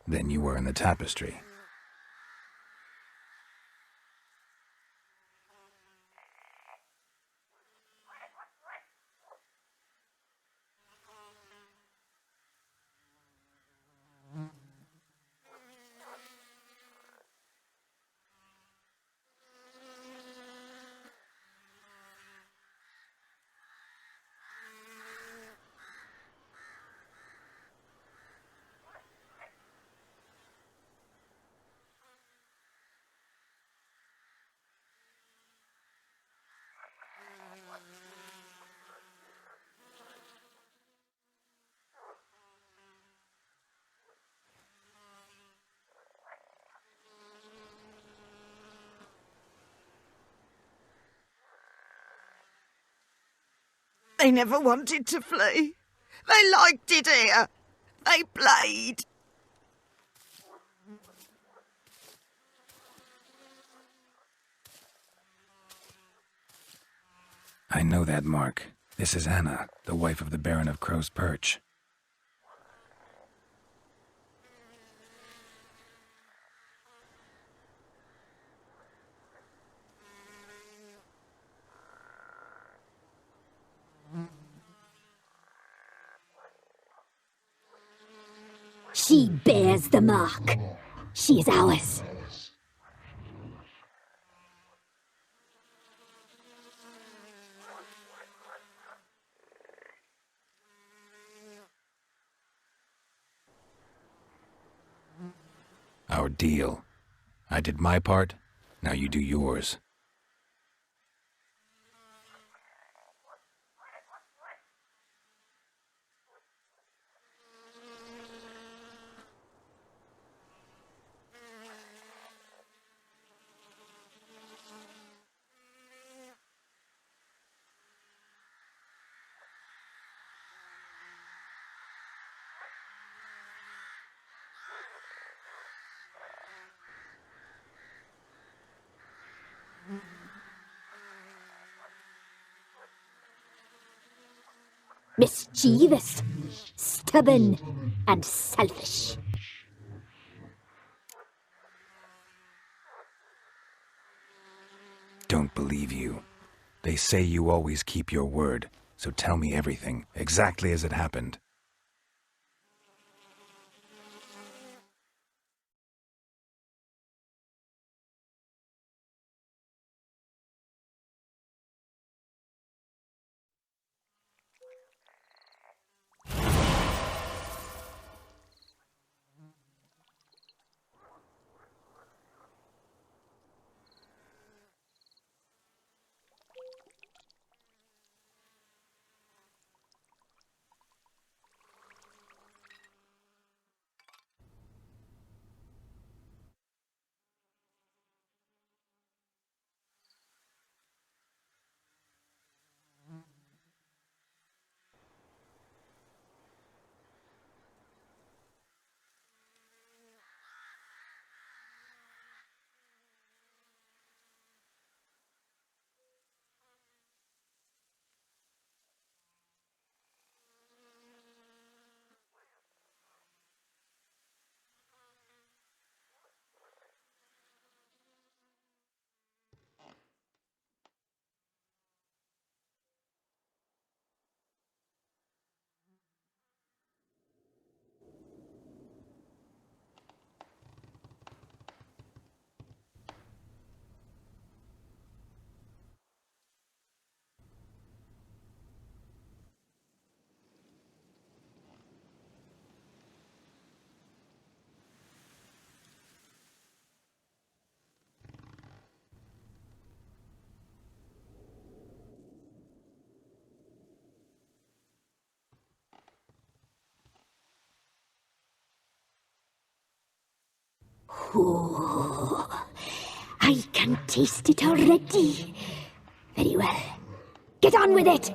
than you were in the tapestry. They never wanted to flee. They liked it here. They played. I know that mark. This is Anna, the wife of the Baron of Crow's Perch. She bears the mark. She is ours. Our deal. I did my part, now you do yours. Mischievous, stubborn, and selfish. Don't believe you. They say you always keep your word, so tell me everything, exactly as it happened. Ooh, I can taste it already. Very well. Get on with it!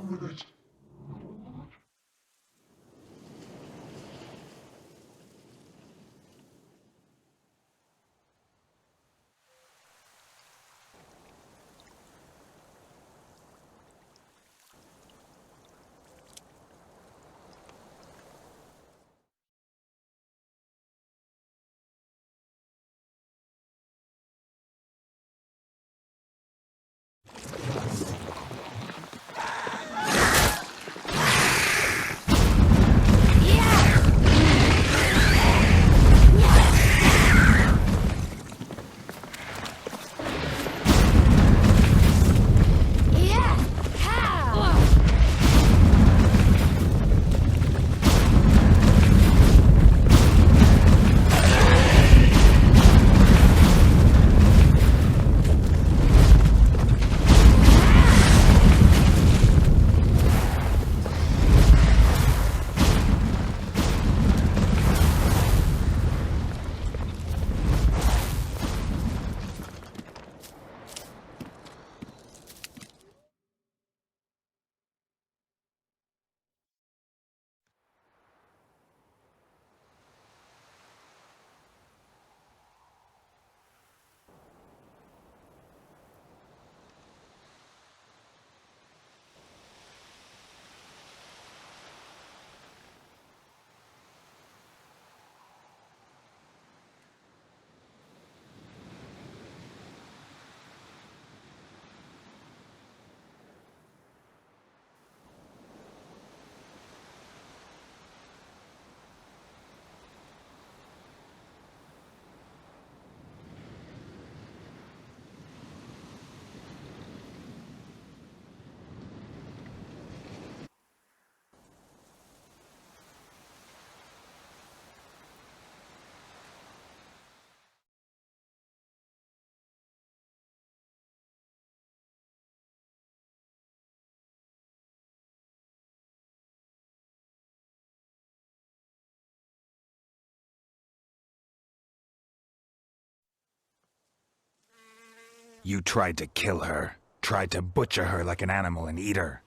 You tried to kill her. Tried to butcher her like an animal and eat her.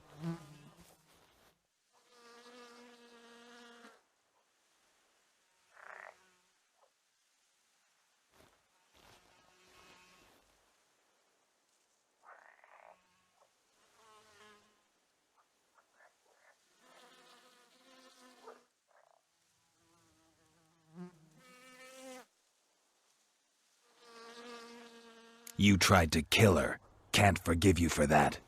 You tried to kill her. Can't forgive you for that.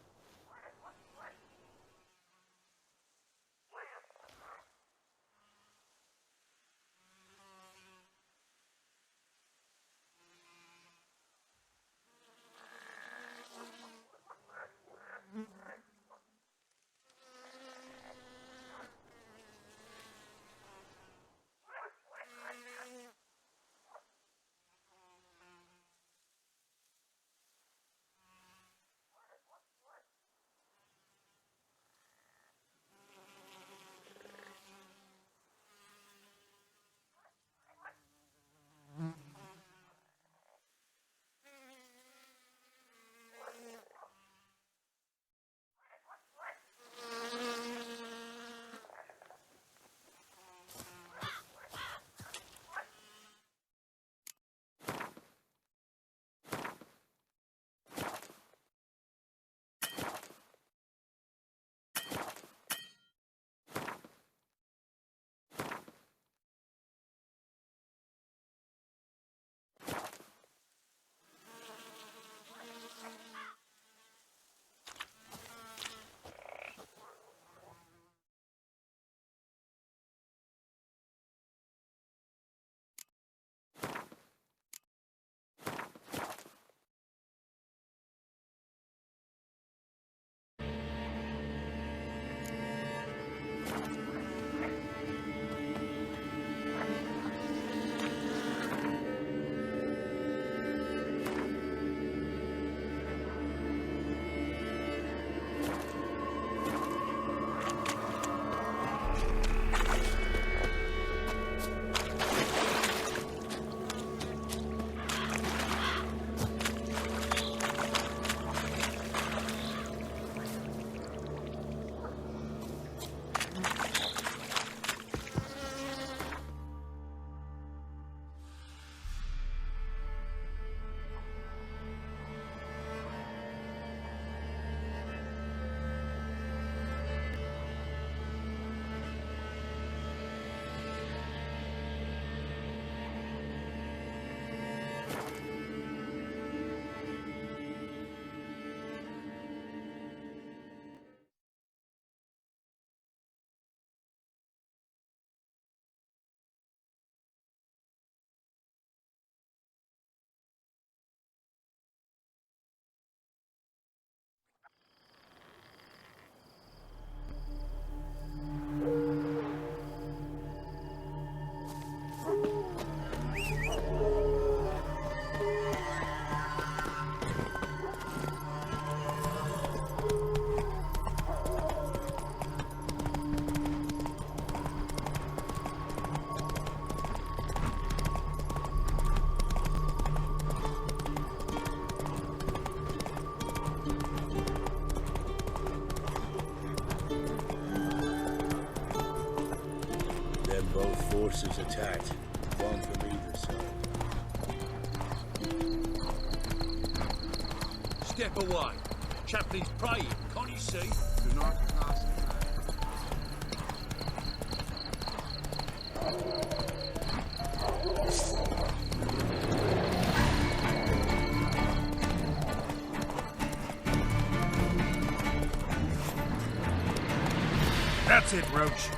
forces attacked, one from either side. Step away. Chaplain's praying, can't you see? Do not pass. That's it, Roach.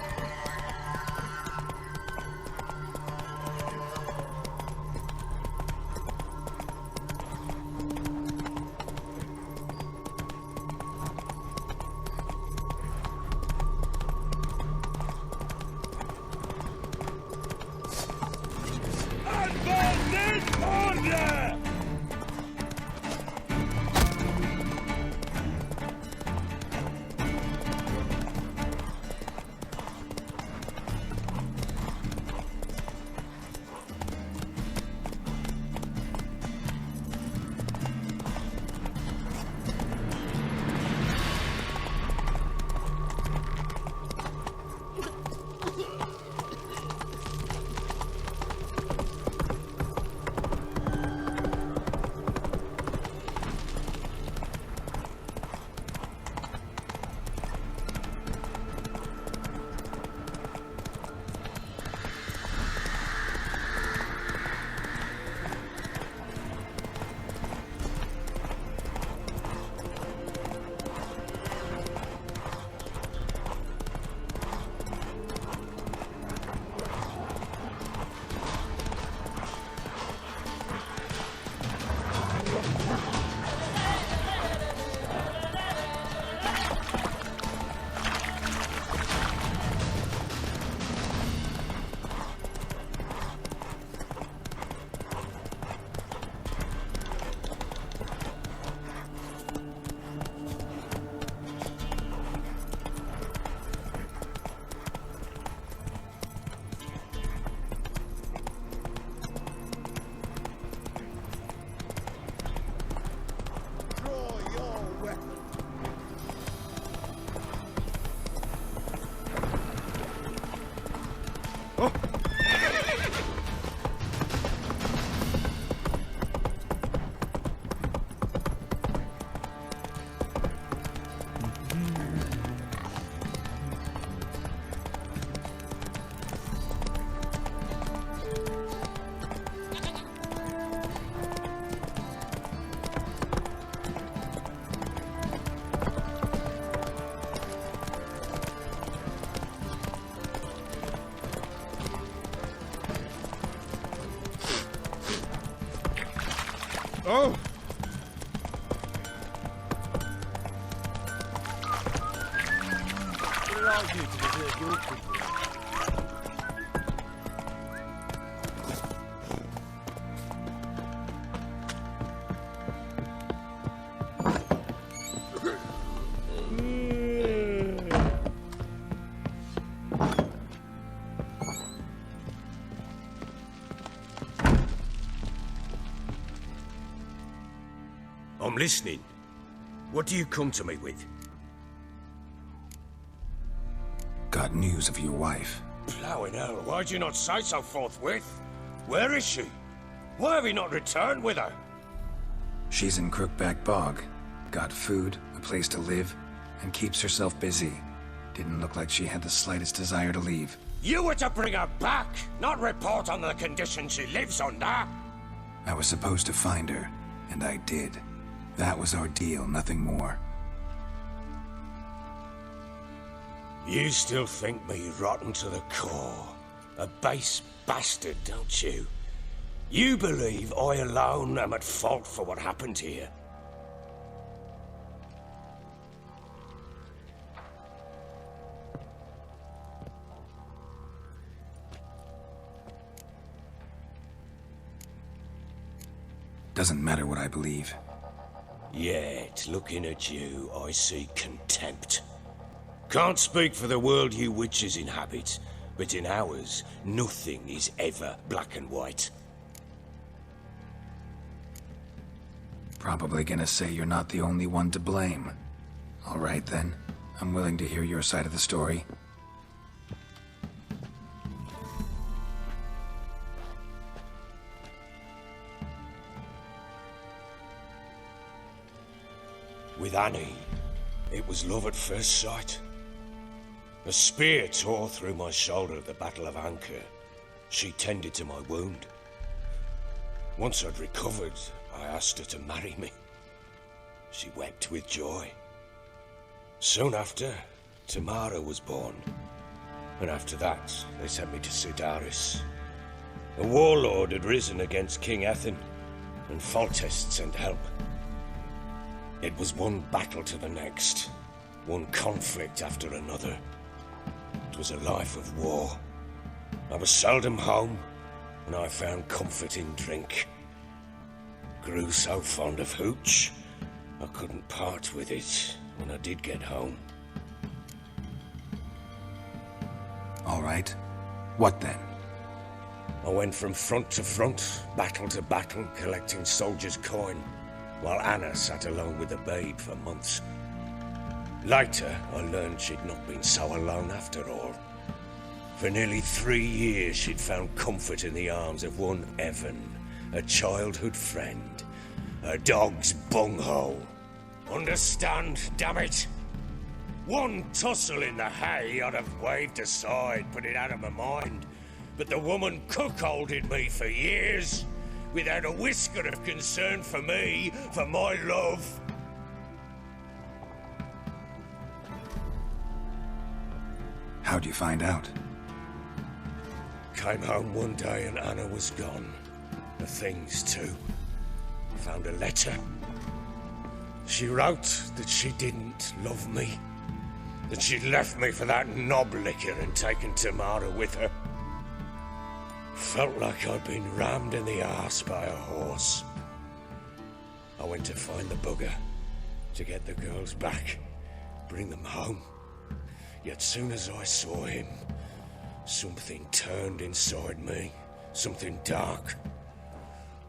Oh! What did I do to deserve your treatment? I'm listening. What do you come to me with? Got news of your wife. Plowing hell, why'd you not say so forthwith? Where is she? Why have you not returned with her? She's in Crookback Bog. Got food, a place to live, and keeps herself busy. Didn't look like she had the slightest desire to leave. You were to bring her back, not report on the conditions she lives under. I was supposed to find her, and I did. That was our deal, nothing more. You still think me rotten to the core. A base bastard, don't you? You believe I alone am at fault for what happened here. Doesn't matter what I believe. Yet, looking at you, I see contempt. Can't speak for the world you witches inhabit, but in ours, nothing is ever black and white. Probably gonna say you're not the only one to blame. All right then, I'm willing to hear your side of the story. With Annie, it was love at first sight. A spear tore through my shoulder at the Battle of Kaer. She tended to my wound. Once I'd recovered, I asked her to marry me. She wept with joy. Soon after, Tamara was born. And after that, they sent me to Sidaris. A warlord had risen against King Ethan, and Foltest sent help. It was one battle to the next, one conflict after another. It was a life of war. I was seldom home, and I found comfort in drink. Grew so fond of hooch, I couldn't part with it when I did get home. All right. What then? I went from front to front, battle to battle, collecting soldiers' coin, while Anna sat alone with the babe for months. Later, I learned she'd not been so alone after all. For nearly 3 years, she'd found comfort in the arms of one Evan, a childhood friend, a dog's bunghole. Understand, damn it? One tussle in the hay I'd have waved aside, put it out of my mind. But the woman cuckolded me for years, without a whisker of concern for me, for my love. How'd you find out? Came home one day and Anna was gone. The things too. Found a letter. She wrote that she didn't love me. That she'd left me for that knob licker and taken Tamara with her. Felt like I'd been rammed in the arse by a horse. I went to find the bugger, to get the girls back, bring them home. Yet soon as I saw him, something turned inside me, something dark.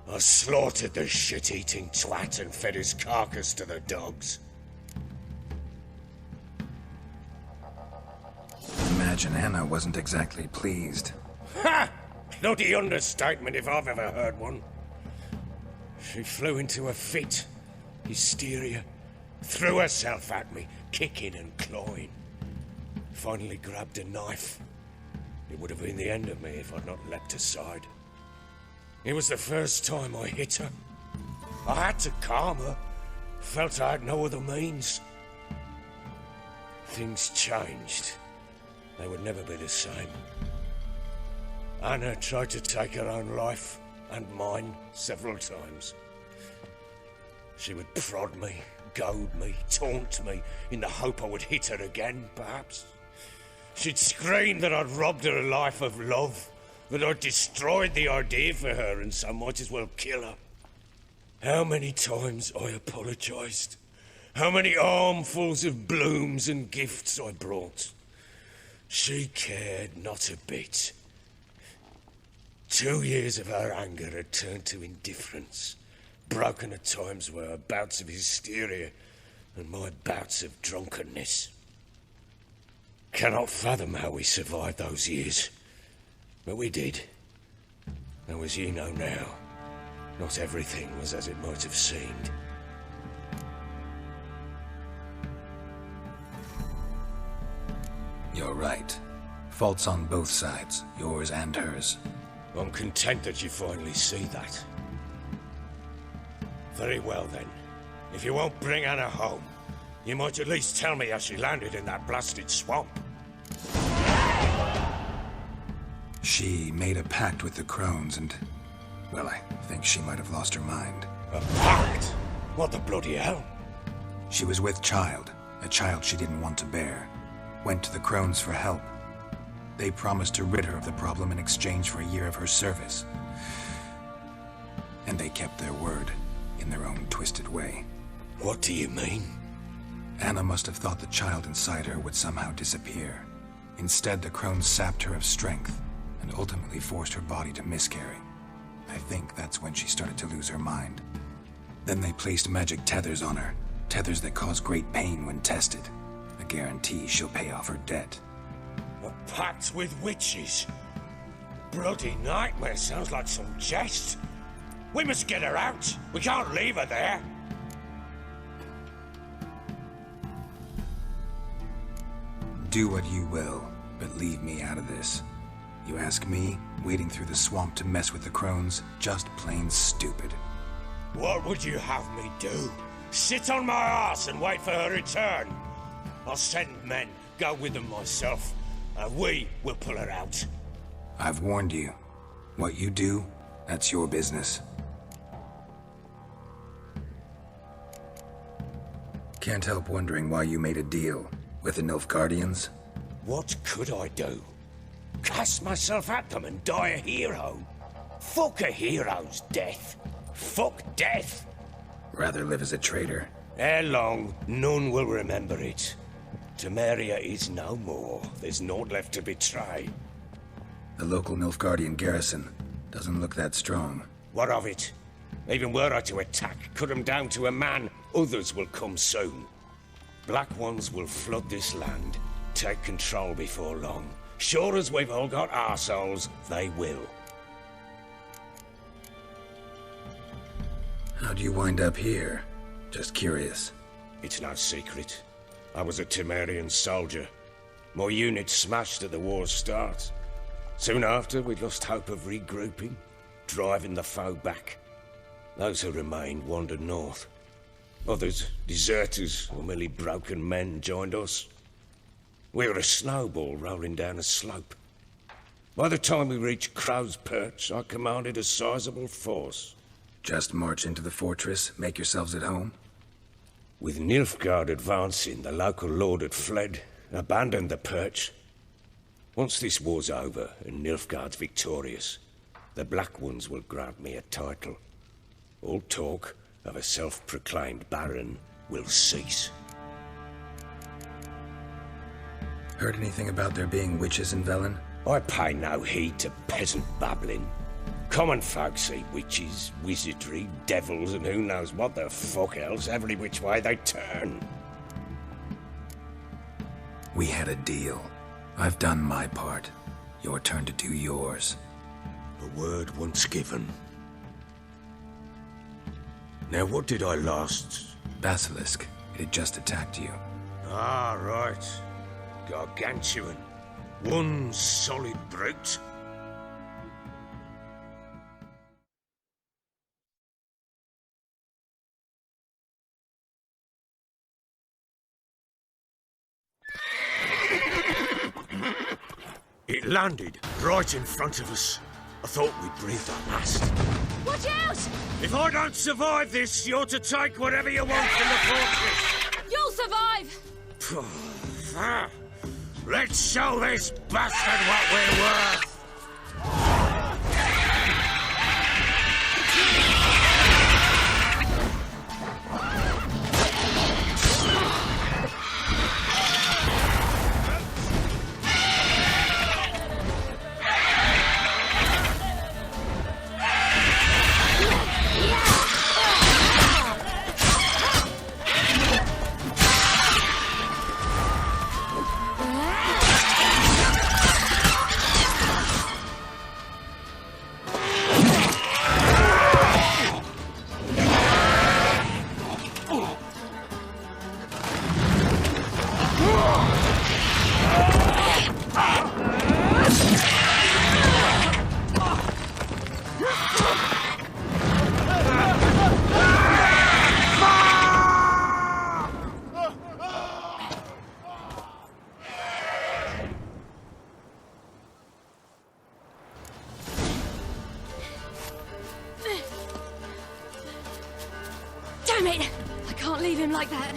I slaughtered the shit-eating twat and fed his carcass to the dogs. Imagine Anna wasn't exactly pleased. Ha! Bloody understatement if I've ever heard one. She flew into a fit, hysteria, threw herself at me, kicking and clawing. Finally grabbed a knife. It would have been the end of me if I'd not leapt aside. It was the first time I hit her. I had to calm her. Felt I had no other means. Things changed. They would never be the same. Anna tried to take her own life, and mine, several times. She would prod me, goad me, taunt me, in the hope I would hit her again, perhaps. She'd scream that I'd robbed her a life of love, that I'd destroyed the idea for her, and so might as well kill her. How many times I apologized. How many armfuls of blooms and gifts I brought. She cared not a bit. 2 years of her anger had turned to indifference, broken at times by her bouts of hysteria and my bouts of drunkenness. Cannot fathom how we survived those years, but we did. Though as ye know now, not everything was as it might have seemed. You're right. Faults on both sides, yours and hers. I'm content that you finally see that. Very well then. If you won't bring Anna home, you might at least tell me how she landed in that blasted swamp. She made a pact with the crones and... well, I think she might have lost her mind. A pact? What the bloody hell? She was with child, a child she didn't want to bear. Went to the crones for help. They promised to rid her of the problem in exchange for a year of her service. And they kept their word, in their own twisted way. What do you mean? Anna must have thought the child inside her would somehow disappear. Instead, the crones sapped her of strength, and ultimately forced her body to miscarry. I think that's when she started to lose her mind. Then they placed magic tethers on her, tethers that cause great pain when tested. A guarantee she'll pay off her debt. A pact with witches? Bloody nightmare, sounds like some jest. We must get her out. We can't leave her there. Do what you will, but leave me out of this. You ask me, wading through the swamp to mess with the crones, just plain stupid. What would you have me do? Sit on my ass and wait for her return? I'll send men, go with them myself, and we will pull her out. I've warned you. What you do, that's your business. Can't help wondering why you made a deal with the Nilfgaardians. What could I do? Cast myself at them and die a hero? Fuck a hero's death. Fuck death. Rather live as a traitor. Ere long, none will remember it. Temeria is no more. There's naught left to betray. The local Nilfgaardian garrison doesn't look that strong. What of it? Even were I to attack, cut them down to a man, others will come soon. Black Ones will flood this land, take control before long. Sure as we've all got arseholes, they will. How'd you wind up here? Just curious. It's no secret. I was a Temerian soldier. My unit smashed at the war's start. Soon after, we lost hope of regrouping, driving the foe back. Those who remained wandered north. Others, deserters or merely broken men, joined us. We were a snowball rolling down a slope. By the time we reached Crow's Perch, I commanded a sizable force. Just march into the fortress, make yourselves at home? With Nilfgaard advancing, the local lord had fled, abandoned the perch. Once this war's over and Nilfgaard's victorious, the Black Ones will grant me a title. All talk of a self-proclaimed baron will cease. Heard anything about there being witches in Velen? I pay no heed to peasant babbling. Common folk see witches, wizardry, devils, and who knows what the fuck else every which way they turn. We had a deal. I've done my part. Your turn to do yours. A word once given. Now what did I last... Basilisk. It had just attacked you. Ah, right. Gargantuan. One solid brute. It landed right in front of us. I thought we'd breathed our last. Watch out! If I don't survive this, you're to take whatever you want from the fortress. You'll survive! Let's show this bastard what we're worth! Damn it! I can't leave him like that.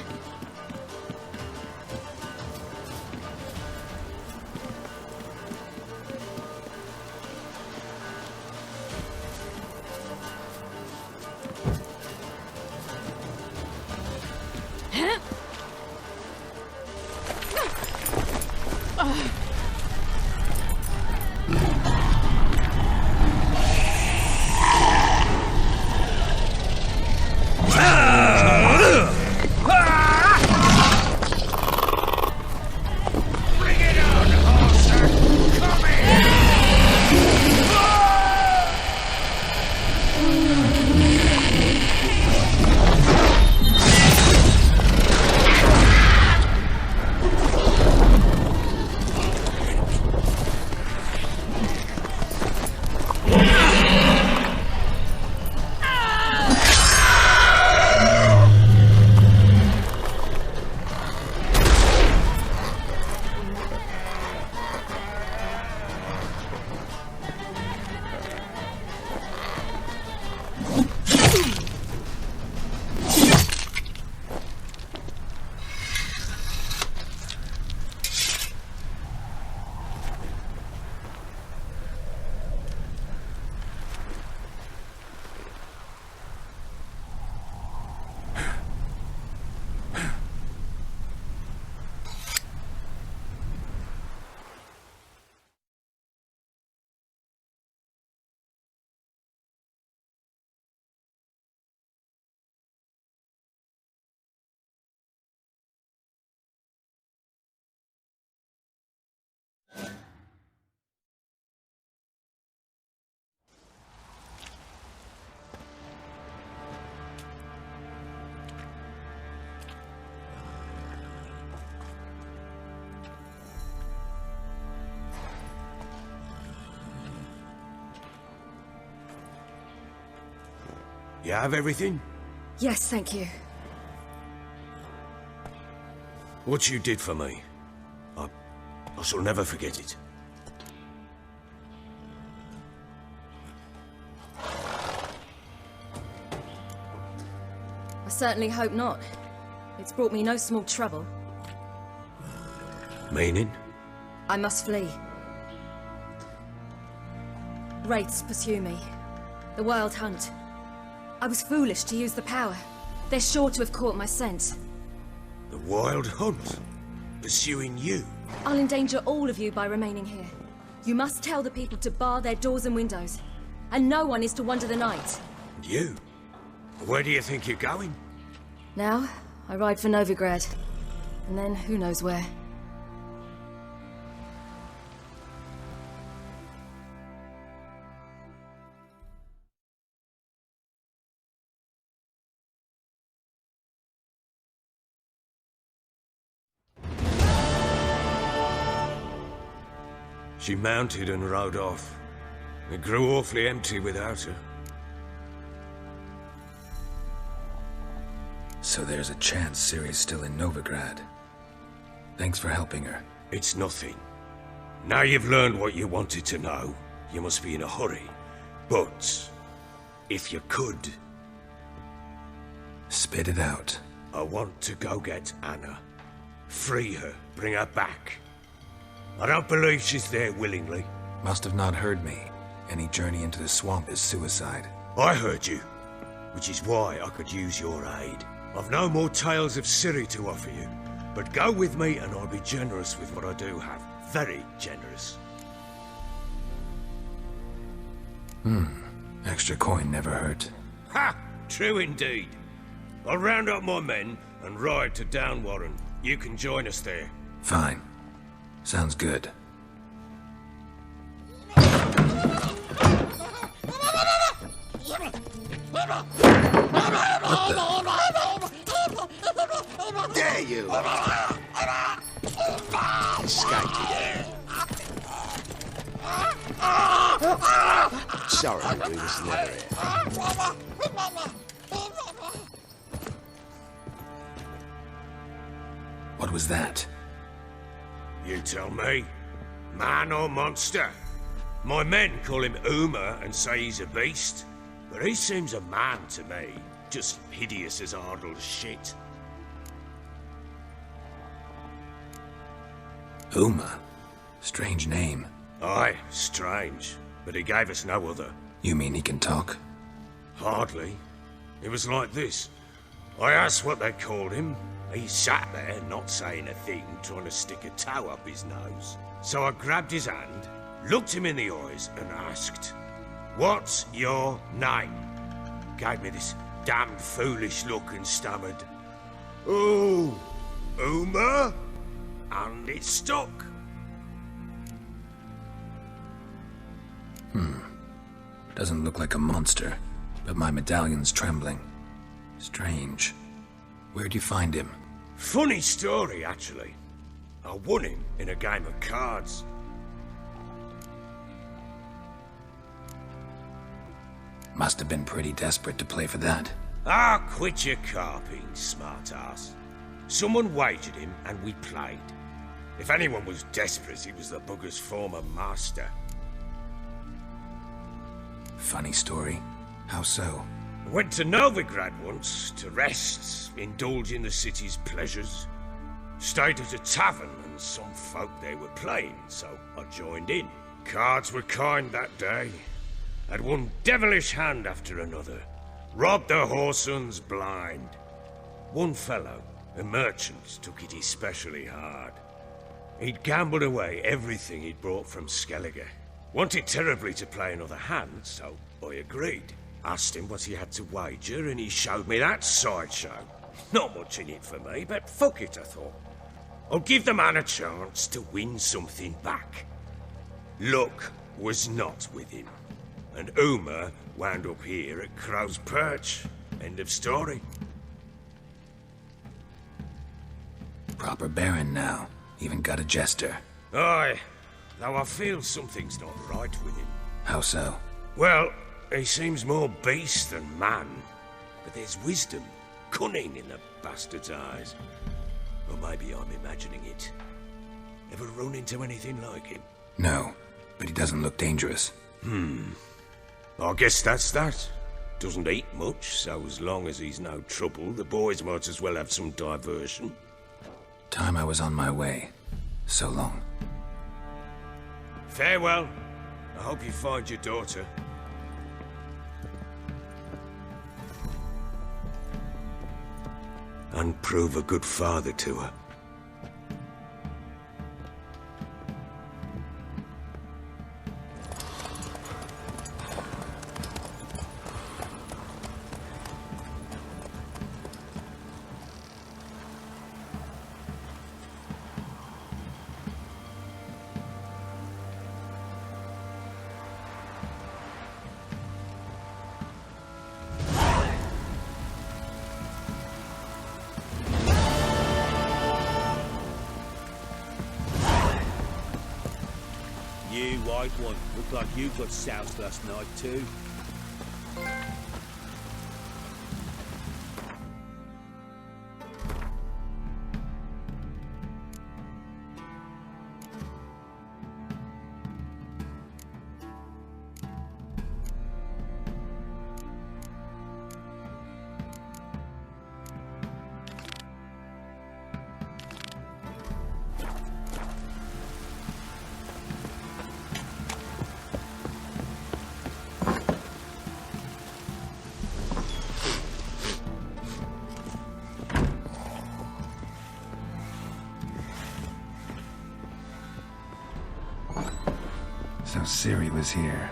You have everything? Yes, thank you. What you did for me, I shall never forget it. I certainly hope not. It's brought me no small trouble. Meaning? I must flee. Wraiths pursue me. The Wild Hunt. I was foolish to use the power. They're sure to have caught my scent. The Wild Hunt? Pursuing you? I'll endanger all of you by remaining here. You must tell the people to bar their doors and windows. And no one is to wander the night. And you? Where do you think you're going? Now, I ride for Novigrad. And then, who knows where. She mounted and rode off. It grew awfully empty without her. So there's a chance Ciri's still in Novigrad. Thanks for helping her. It's nothing. Now you've learned what you wanted to know, you must be in a hurry. But, if you could... Spit it out. I want to go get Anna. Free her, bring her back. I don't believe she's there willingly. Must have not heard me. Any journey into the swamp is suicide. I heard you, which is why I could use your aid. I've no more tales of Ciri to offer you, but go with me and I'll be generous with what I do have. Very generous. Extra coin never hurt. Ha! True indeed. I'll round up my men and ride to Downwarren. You can join us there. Fine. Sounds good. There you are. Escaped again. Sorry, we was never here. What was that? You tell me. Man or monster? My men call him Uma and say he's a beast, but he seems a man to me. Just hideous as Ardle's shit. Uma? Strange name. Aye, strange. But he gave us no other. You mean he can talk? Hardly. It was like this. I asked what they called him. He sat there, not saying a thing, trying to stick a toe up his nose. So I grabbed his hand, looked him in the eyes, and asked, "What's your name?" Gave me this damned foolish look and stammered, "Oh, Uma?" And it stuck. Doesn't look like a monster, but my medallion's trembling. Strange. Where'd you find him? Funny story, actually. I won him in a game of cards. Must have been pretty desperate to play for that. Ah, quit your carping, smartass. Someone wagered him and we played. If anyone was desperate, it was the bugger's former master. Funny story. How so? Went to Novigrad once, to rest, indulge in the city's pleasures. Stayed at a tavern and some folk there were playing, so I joined in. Cards were kind that day. Had one devilish hand after another. Robbed the whoresons blind. One fellow, a merchant, took it especially hard. He'd gambled away everything he'd brought from Skellige. Wanted terribly to play another hand, so I agreed. Asked him what he had to wager, and he showed me that sideshow. Not much in it for me, but fuck it, I thought. I'll give the man a chance to win something back. Luck was not with him, and Uma wound up here at Crow's Perch. End of story. Proper baron now. Even got a jester. Aye, though I feel something's not right with him. How so? Well, he seems more beast than man. But there's wisdom, cunning in the bastard's eyes. Or maybe I'm imagining it. Ever run into anything like him? No, but he doesn't look dangerous. I guess that's that. Doesn't eat much, so as long as he's no trouble, the boys might as well have some diversion. Time I was on my way. So long. Farewell. I hope you find your daughter. And prove a good father to her. You white one, look like you got soused last night too. So Ciri was here.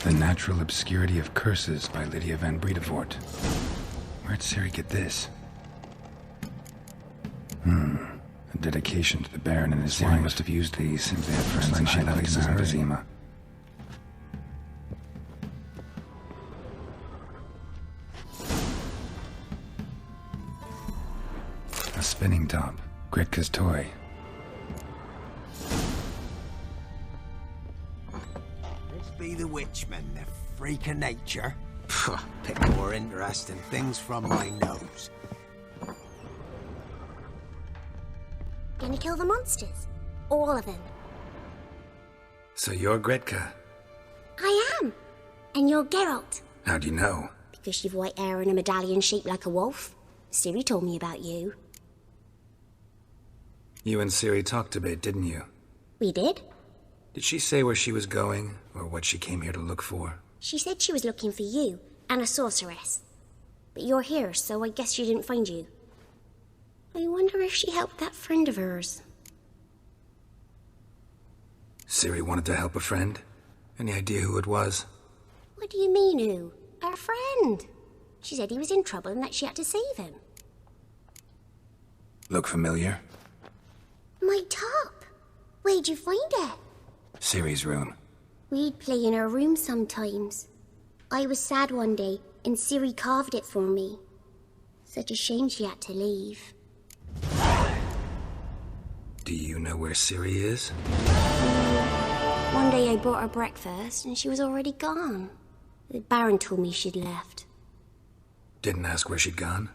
The Natural Obscurity of Curses by Lydia van Bredevoort. Where'd Ciri get this? A dedication to the Baron and his wife. Ciri must have used these since they had friends like she likes emphysema. A spinning top. Gretka's toy. Be the witchman, the freak of nature. Pick more interesting things from my nose. Gonna kill the monsters? All of them. So you're Gretka? I am. And you're Geralt. How do you know? Because you've white hair and a medallion shaped like a wolf. Ciri told me about you. You and Ciri talked a bit, didn't you? We did? Did she say where she was going, or what she came here to look for? She said she was looking for you, and a sorceress. But you're here, so I guess she didn't find you. I wonder if she helped that friend of hers. Ciri wanted to help a friend? Any idea who it was? What do you mean, who? Our friend. She said he was in trouble and that she had to save him. Look familiar? My top. Where'd you find it? Ciri's room. We'd play in her room sometimes. I was sad one day, and Ciri carved it for me. Such a shame she had to leave. Do you know where Ciri is? One day I brought her breakfast, and she was already gone. The Baron told me she'd left. Didn't ask where she'd gone?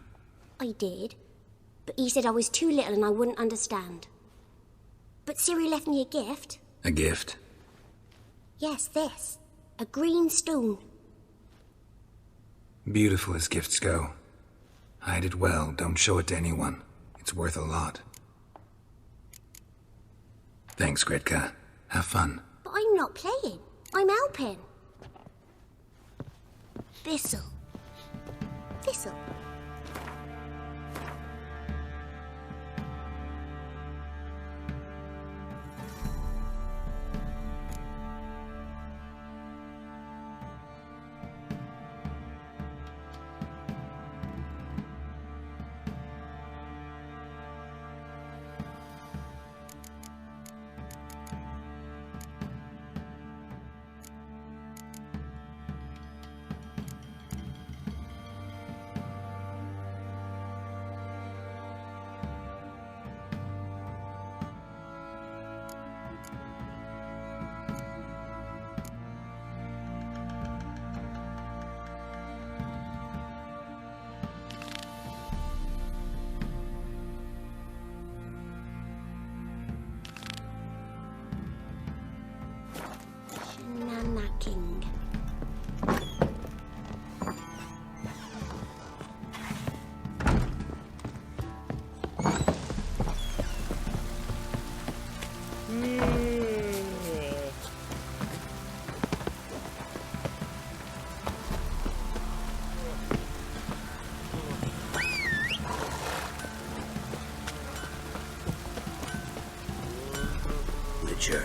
I did, but he said I was too little and I wouldn't understand. But Ciri left me a gift. A gift? Yes, this. A green stone. Beautiful as gifts go. Hide it well, don't show it to anyone. It's worth a lot. Thanks, Gretka. Have fun. But I'm not playing. I'm helping. This'll. danger.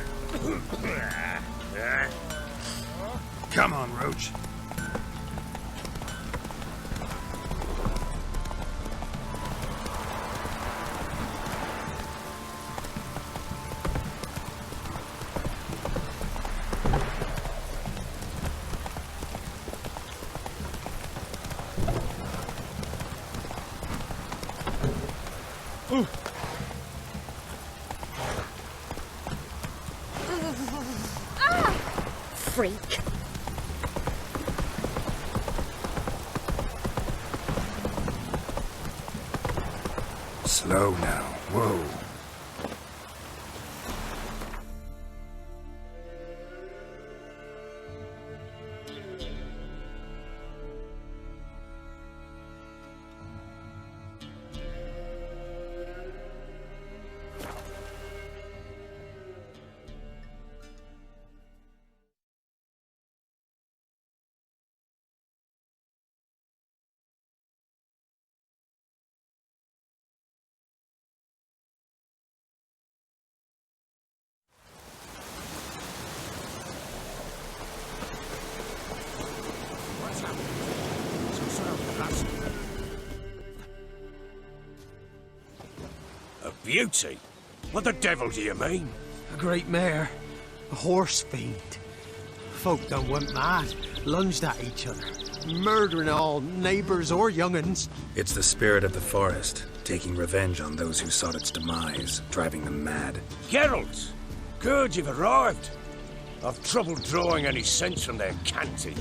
Come on, Roach. Freak. Slow now. Whoa. A beauty? What the devil do you mean? A great mare. A horse fiend. Folk done went mad, lunged at each other, murdering all neighbours or young'uns. It's the spirit of the forest, taking revenge on those who sought its demise, driving them mad. Geralt! Good, you've arrived. I've trouble drawing any sense from their canty.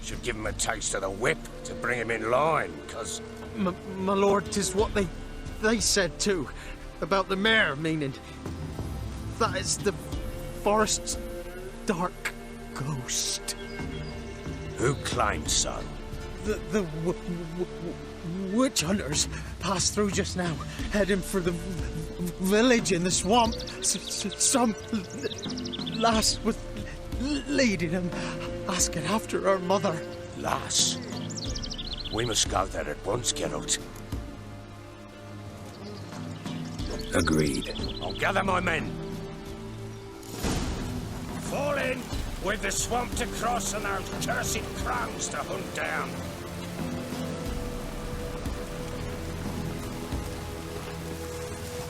Should give him a taste of the whip to bring him in line, 'cause... My lord, 'tis what they said too. About the mare, meaning... that is the forest's dark ghost. Who claimed so? The witch hunters passed through just now, heading for the village in the swamp. Some lass was leading them, asking after her mother. Lass? We must go there at once, Geralt. Agreed. I'll gather my men. Fall in! With the swamp to cross and those cursed crows to hunt down.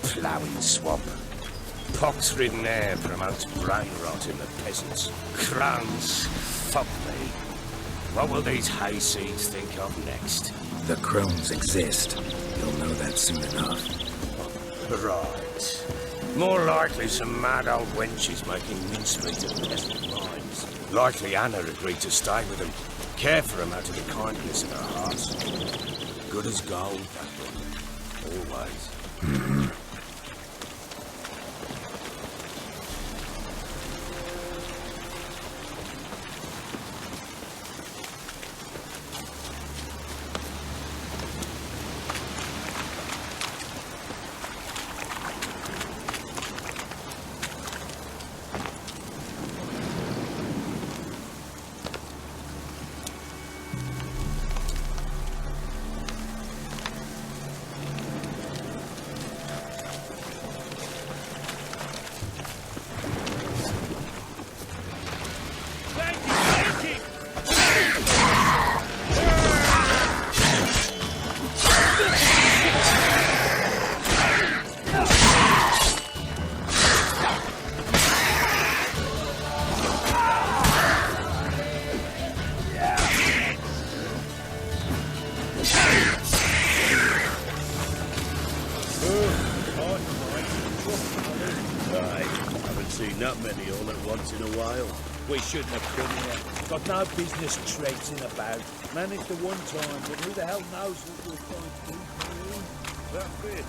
Ploughing swamp. Pox-ridden air promotes brain rot in the peasants. Crowns, fuck me. What will these hayseeds think of next? The crones exist. You'll know that soon enough. Right. More likely some mad old wenches making mincemeat of peasant minds. Likely Anna agreed to stay with them, care for them out of the kindness of her heart. Good as gold, that one. Always. We shouldn't have come here. Got no business traipsing about. Managed the one time, but who the hell knows what we'll find. That bit.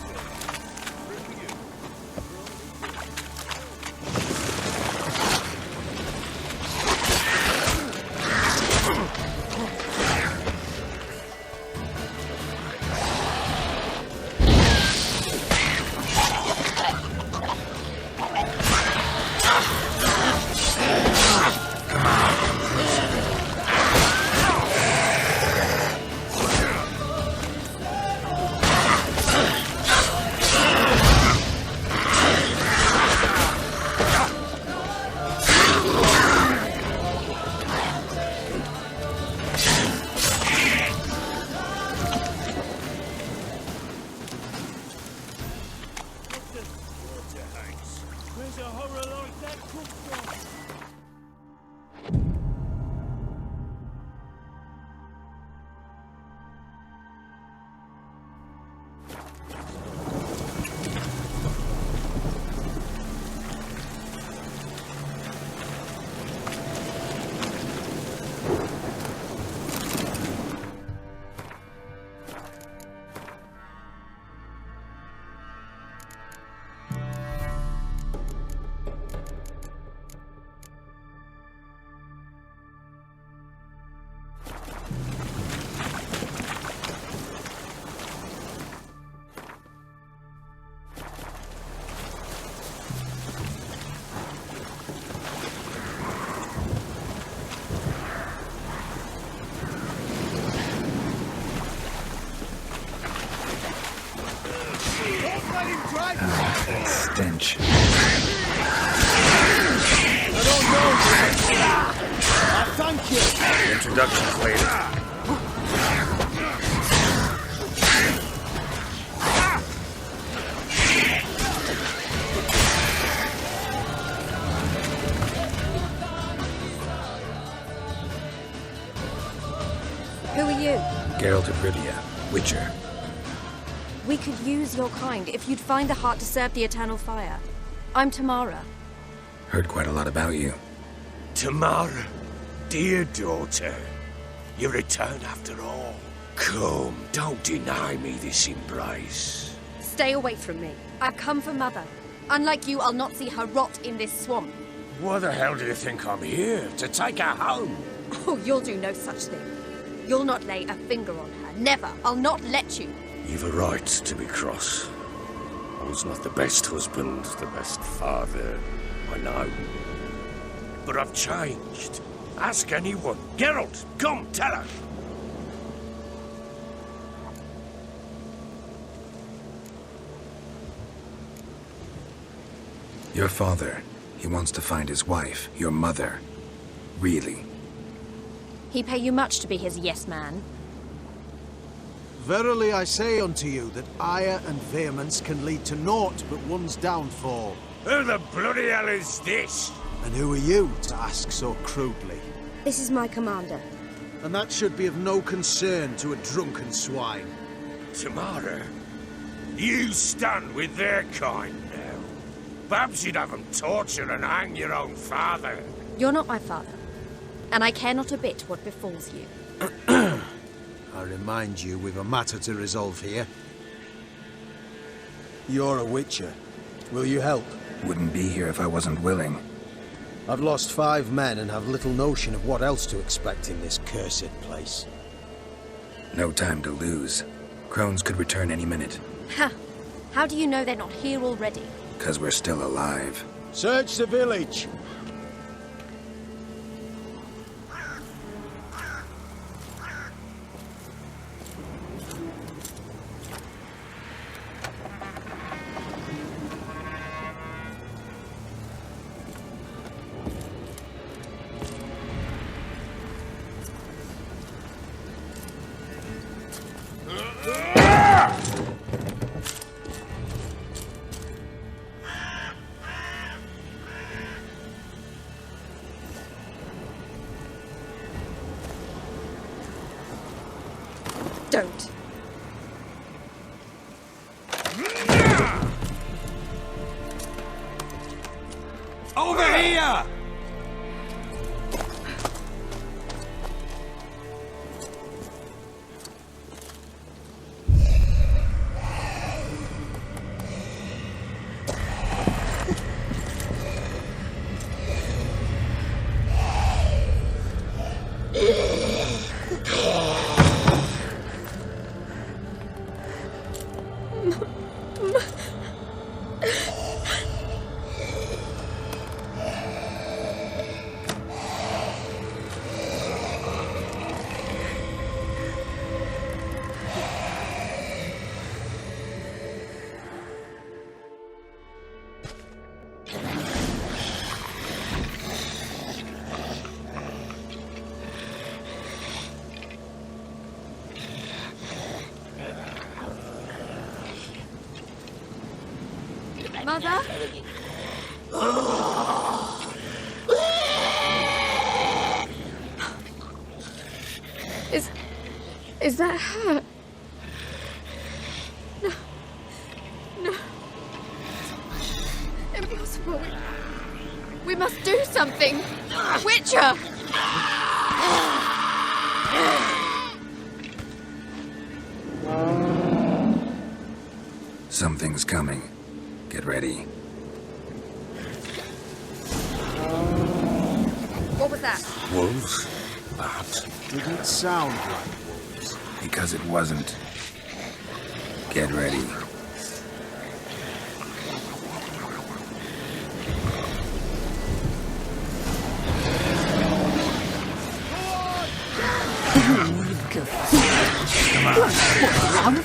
That stench. I don't know. Thank you. Introductions later. Who are you? Geralt of Rivia, Witcher. We could use your kind if you'd find the heart to serve the eternal fire. I'm Tamara. Heard quite a lot about you. Tamara, dear daughter, you return after all. Come, don't deny me this embrace. Stay away from me. I've come for Mother. Unlike you, I'll not see her rot in this swamp. Why the hell do you think I'm here? To take her home? Oh, you'll do no such thing. You'll not lay a finger on her. Never. I'll not let you. You've a right to be cross. I was not the best husband, the best father, I know. But I've changed. Ask anyone. Geralt, come, tell her. Your father, he wants to find his wife, your mother. Really? He pay you much to be his yes man. Verily I say unto you that ire and vehemence can lead to naught but one's downfall. Who the bloody hell is this? And who are you to ask so crudely? This is my commander. And that should be of no concern to a drunken swine. Tamara, you stand with their kind now. Perhaps you'd have them torture and hang your own father. You're not my father, and I care not a bit what befalls you. I remind you, we've a matter to resolve here. You're a witcher. Will you help? Wouldn't be here if I wasn't willing. I've lost 5 men and have little notion of what else to expect in this cursed place. No time to lose. Crones could return any minute. Ha! How do you know they're not here already? 'Cause we're still alive. Search the village! Don't. Over here! Mother? Is that her? No. No. Impossible. We must do something. Witcher! Something's coming. Get ready. What was that? Wolves? Perhaps. Didn't sound like wolves. Because it wasn't. Get ready. Come on.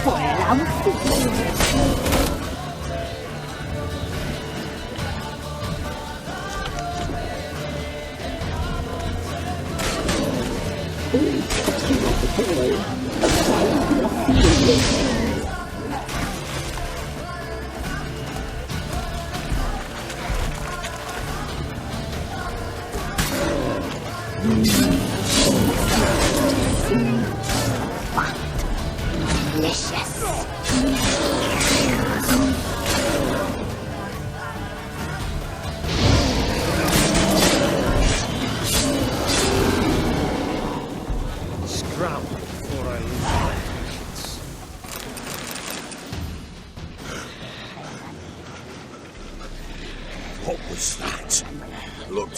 spoil our feast.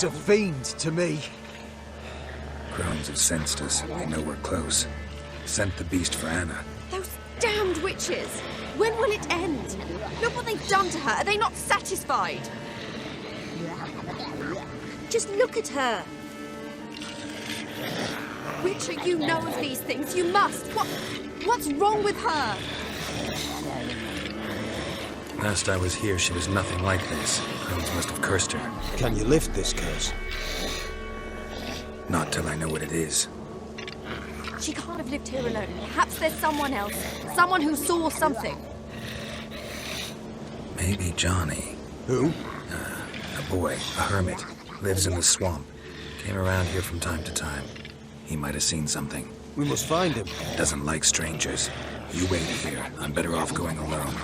A fiend to me. Crones have sensed us. They know we're close. Sent the beast for Anna. Those damned witches! When will it end? Look what they've done to her. Are they not satisfied? Just look at her. Witcher, you know of these things. You must. What's wrong with her? Last I was here, she was nothing like this. Crones must have cursed her. Can you lift this curse? Not till I know what it is. She can't have lived here alone. Perhaps there's someone else. Someone who saw something. Maybe Johnny. Who? A boy, a hermit. Lives in the swamp. Came around here from time to time. He might have seen something. We must find him. Doesn't like strangers. You wait here. I'm better off going alone.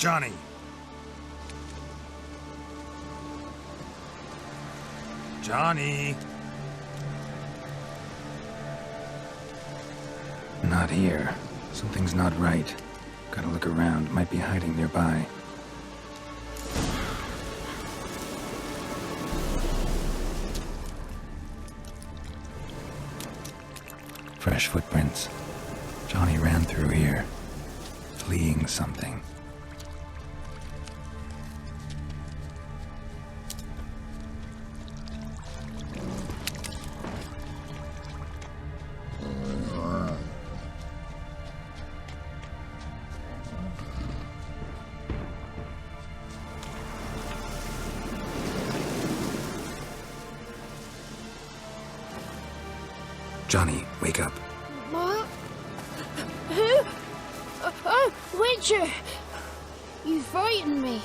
Johnny! Johnny! Not here. Something's not right. Gotta look around. Might be hiding nearby. Fresh footprints. Johnny ran through here, fleeing something. Johnny, wake up. What? Who? Oh, Witcher! You frightened me.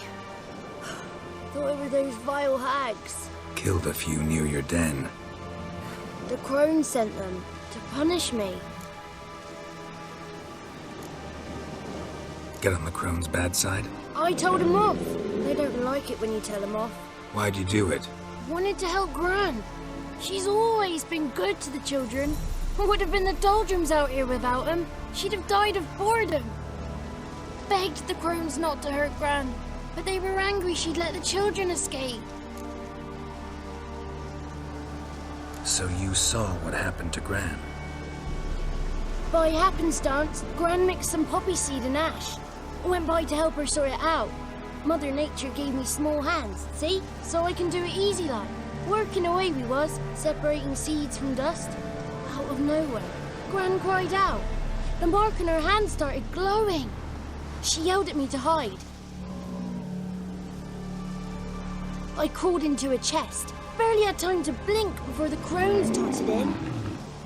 Thought it were those vile hags. Killed a few near your den. The crone sent them to punish me. Get on the crone's bad side? I told them off. They don't like it when you tell them off. Why'd you do it? Wanted to help Gran. She's always been good to the children. Would have been the doldrums out here without him. She'd have died of boredom. Begged the crones not to hurt Gran, but they were angry she'd let the children escape. So you saw what happened to Gran? By happenstance, Gran mixed some poppy seed and ash. Went by to help her sort it out. Mother Nature gave me small hands, see? So I can do it easy like. Working away we was, separating seeds from dust. Out of nowhere, Gran cried out. The mark on her hand started glowing. She yelled at me to hide. I crawled into a chest. Barely had time to blink before the crones darted in.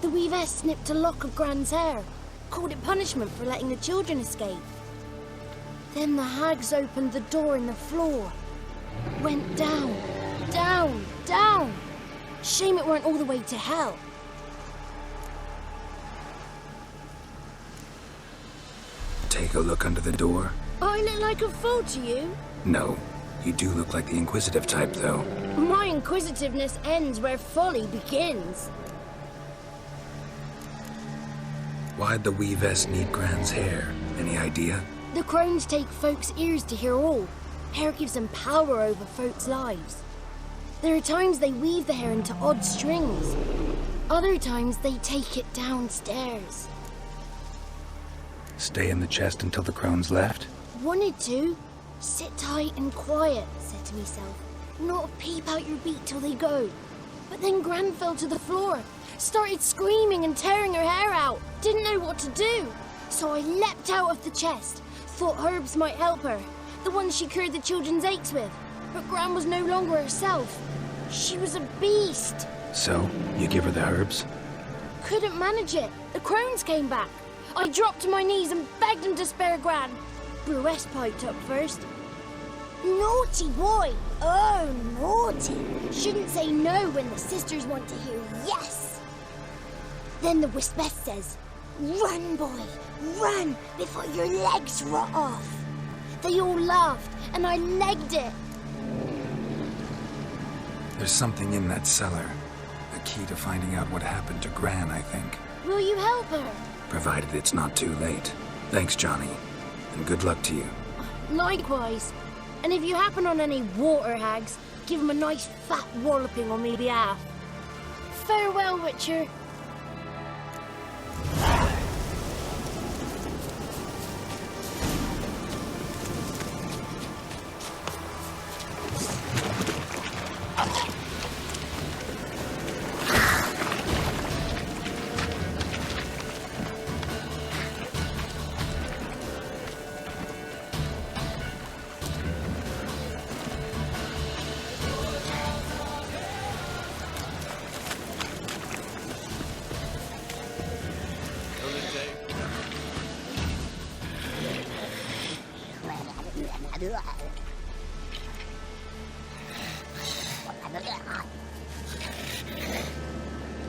The weavess snipped a lock of Gran's hair. Called it punishment for letting the children escape. Then the hags opened the door in the floor. Went down, down, down. Shame it weren't all the way to hell. Take a look under the door. I look like a fool to you? No. You do look like the inquisitive type, though. My inquisitiveness ends where folly begins. Why'd the weavess need Gran's hair? Any idea? The crones take folks' ears to hear all. Hair gives them power over folks' lives. There are times they weave the hair into odd strings. Other times they take it downstairs. Stay in the chest until the crones left? Wanted to. Sit tight and quiet, said to myself. Not peep out your beak till they go. But then Gran fell to the floor. Started screaming and tearing her hair out. Didn't know what to do. So I leapt out of the chest. Thought herbs might help her. The ones she cured the children's aches with. But Gran was no longer herself. She was a beast. So, you give her the herbs? Couldn't manage it. The crones came back. I dropped to my knees and begged them to spare Gran. Bruce piped up first. Naughty boy! Oh, naughty! Shouldn't say no when the sisters want to hear yes! Then the Wispess says, run, boy, run before your legs rot off. They all laughed, and I legged it. There's something in that cellar. The key to finding out what happened to Gran, I think. Will you help her? Provided it's not too late. Thanks, Johnny. And good luck to you. Likewise. And if you happen on any water hags, give them a nice fat walloping on me behalf. Farewell, Witcher.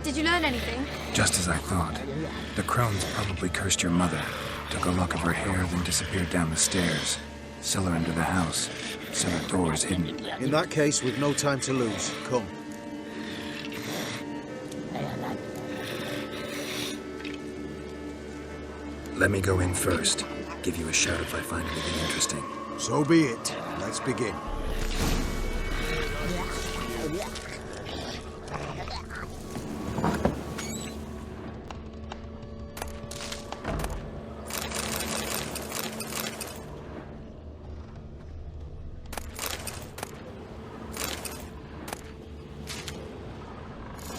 Did you learn anything? Just as I thought. The crones probably cursed your mother, took a lock of her hair, then disappeared down the stairs. Cellar under the house. Cellar door is hidden. In that case, we've no time to lose. Come. Let me go in first. Give you a shout if I find anything interesting. So be it. Let's begin.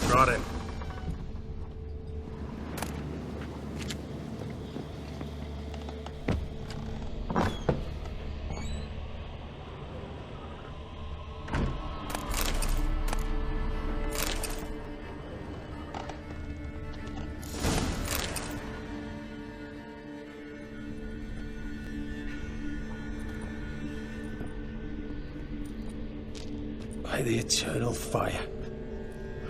Got it. By the eternal fire.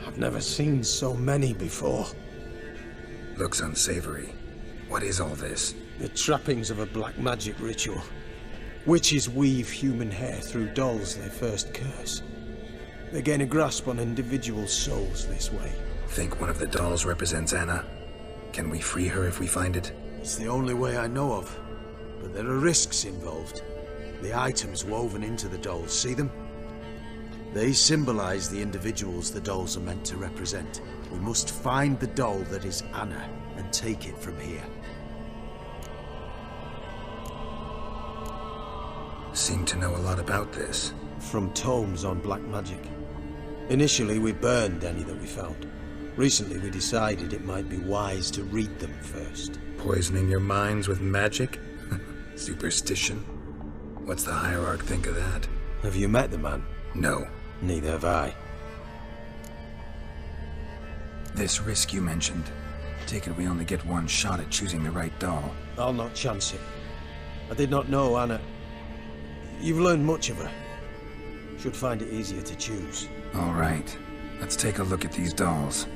I've never seen so many before. Looks unsavory. What is all this? The trappings of a black magic ritual. Witches weave human hair through dolls they first curse. They gain a grasp on individual souls this way. Think one of the dolls represents Anna? Can we free her if we find it? It's the only way I know of. But there are risks involved. The items woven into the dolls, see them? They symbolize the individuals the dolls are meant to represent. We must find the doll that is Anna and take it from here. Seem to know a lot about this. From tomes on black magic. Initially, we burned any that we found. Recently, we decided it might be wise to read them first. Poisoning your minds with magic? Superstition? What's the hierarch think of that? Have you met the man? No. Neither have I. This risk you mentioned. Take it we only get one shot at choosing the right doll. I'll not chance it. I did not know Anna. You've learned much of her. Should find it easier to choose. All right. Let's take a look at these dolls.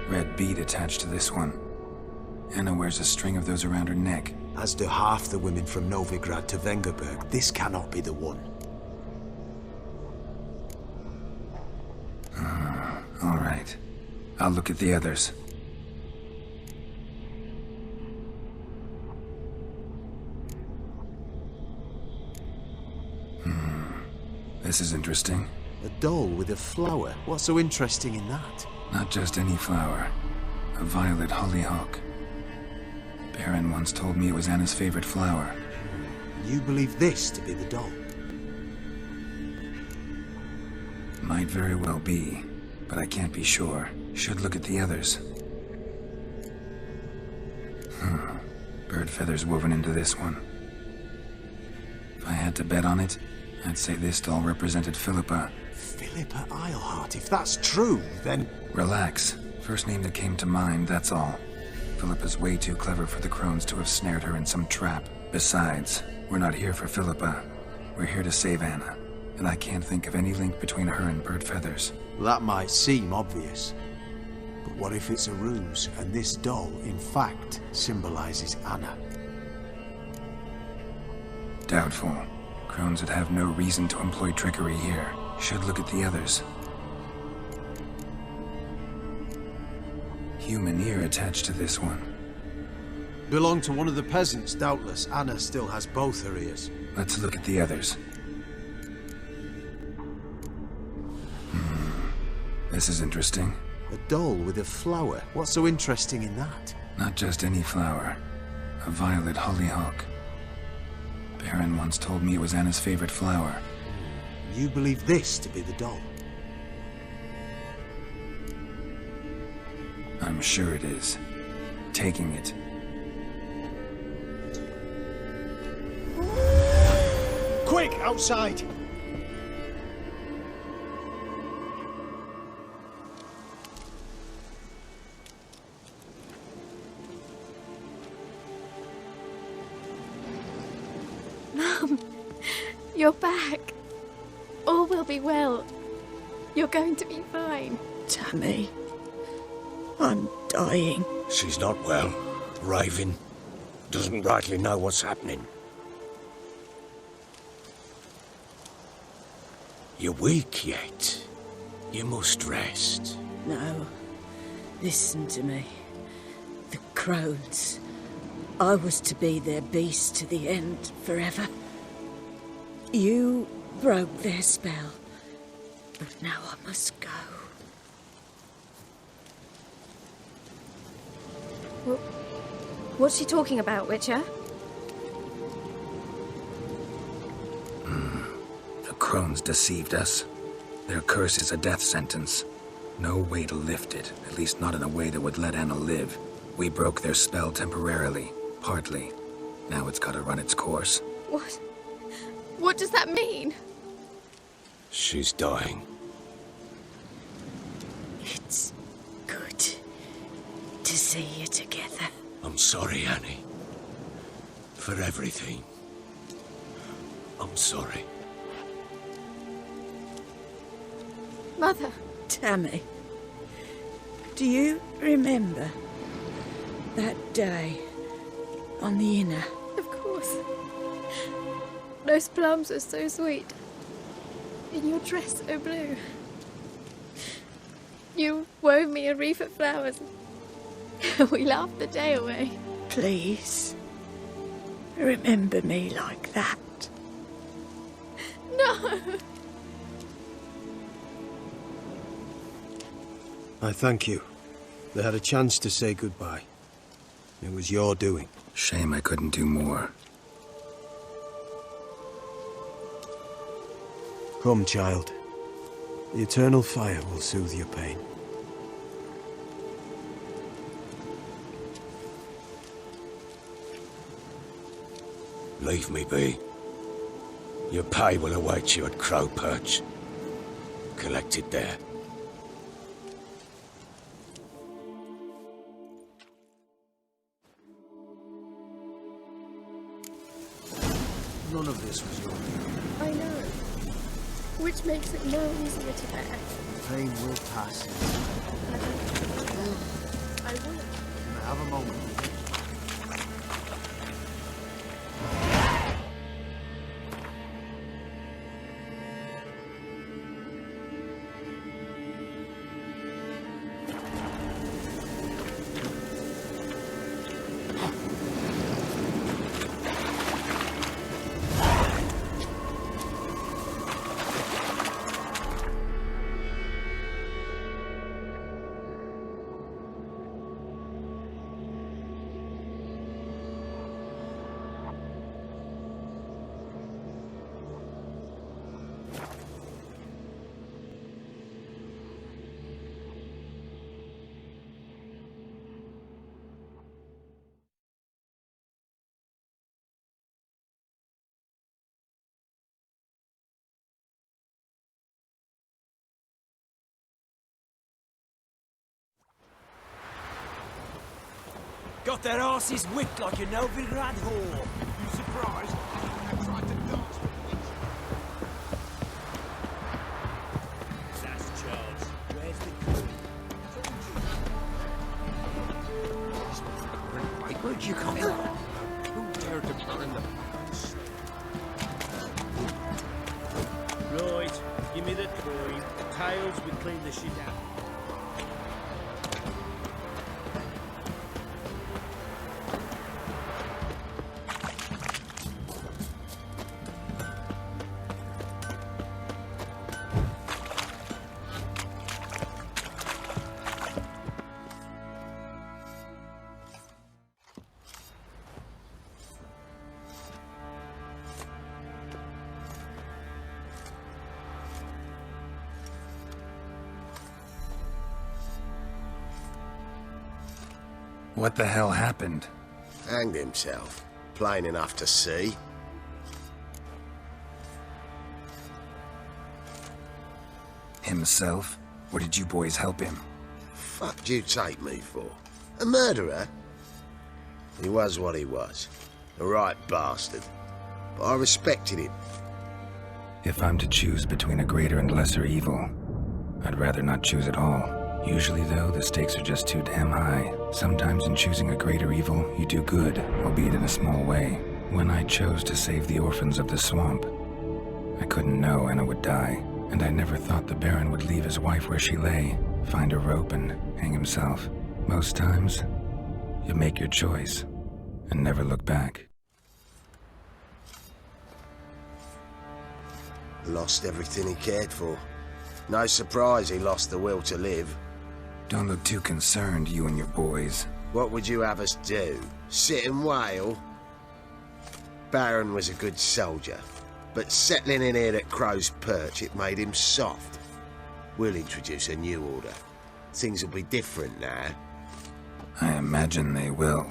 Red bead attached to this one. Anna wears a string of those around her neck. As do half the women from Novigrad to Vengerberg. This cannot be the one. All right. I'll look at the others. This is interesting. A doll with a flower. What's so interesting in that? Not just any flower. A violet hollyhock. Baron once told me it was Anna's favorite flower. You believe this to be the doll? Might very well be, but I can't be sure. Should look at the others. Bird feathers woven into this one. If I had to bet on it, I'd say this doll represented Philippa. Philippa Eilhart, if that's true, then... Relax. First name that came to mind, that's all. Philippa's way too clever for the crones to have snared her in some trap. Besides, we're not here for Philippa. We're here to save Anna. And I can't think of any link between her and bird feathers. That might seem obvious. But what if it's a ruse, and this doll, in fact, symbolizes Anna? Doubtful. Crones would have no reason to employ trickery here. Should look at the others. Human ear attached to this one. Belonged to one of the peasants, doubtless. Anna still has both her ears. Let's look at the others. This is interesting. A doll with a flower. What's so interesting in that? Not just any flower. A violet hollyhock. Baron once told me it was Anna's favorite flower. You believe this to be the doll? I'm sure it is. Taking it. Quick, outside! Mum, you're back. All be well. You're going to be fine. Tammy, I'm dying. She's not well. Raving. Doesn't rightly know what's happening. You're weak yet. You must rest. No. Listen to me. The crones. I was to be their beast to the end, forever. You broke their spell. But now I must go. What's she talking about, Witcher? The crones deceived us. Their curse is a death sentence. No way to lift it, at least not in a way that would let Anna live. We broke their spell temporarily, partly. Now it's gotta run its course. What? What does that mean? She's dying. It's good to see you together. I'm sorry, Annie. For everything. I'm sorry. Mother. Tammy, do you remember that day on the inner? Of course. Those plums are so sweet. And your dress so blue. You wove me a wreath of flowers. We laughed the day away. Please, remember me like that. No! I thank you. They had a chance to say goodbye. It was your doing. Shame I couldn't do more. Come, child. The eternal fire will soothe your pain. Leave me be. Your pay will await you at Crow Perch. Collect it there. None of this was your doing. I know. Which makes it more easier to bear. Pain will pass. I will. Can I have a moment? Got their asses whipped like a Novigrad whore. You surprised? I tried to dance with That's Charles. Where's the crew? Where'd you come from? Who dared to burn the palace? Right, give me the coin. Tails, we clean the shit out. What the hell happened? Hanged himself. Plain enough to see. Himself? Or did you boys help him? Fuck do you take me for? A murderer? He was what he was. A right bastard. But I respected him. If I'm to choose between a greater and lesser evil, I'd rather not choose at all. Usually, though, the stakes are just too damn high. Sometimes in choosing a greater evil, you do good, albeit in a small way. When I chose to save the orphans of the swamp, I couldn't know Anna would die, and I never thought the Baron would leave his wife where she lay, find a rope and hang himself. Most times, you make your choice and never look back. Lost everything he cared for. No surprise he lost the will to live. Don't look too concerned, you and your boys. What would you have us do? Sit and wail? Baron was a good soldier, but settling in here at Crow's Perch, it made him soft. We'll introduce a new order. Things will be different now. I imagine they will.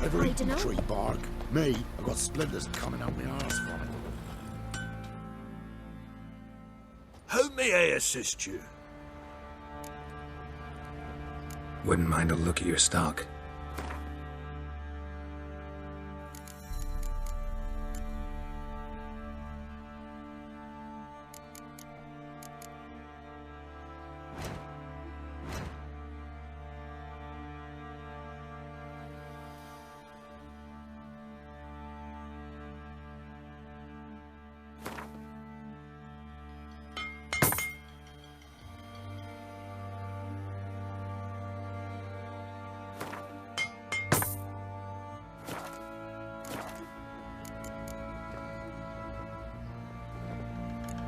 Every tree bark. Me, I got splinters coming out my arse from it. How may I assist you? Wouldn't mind a look at your stock.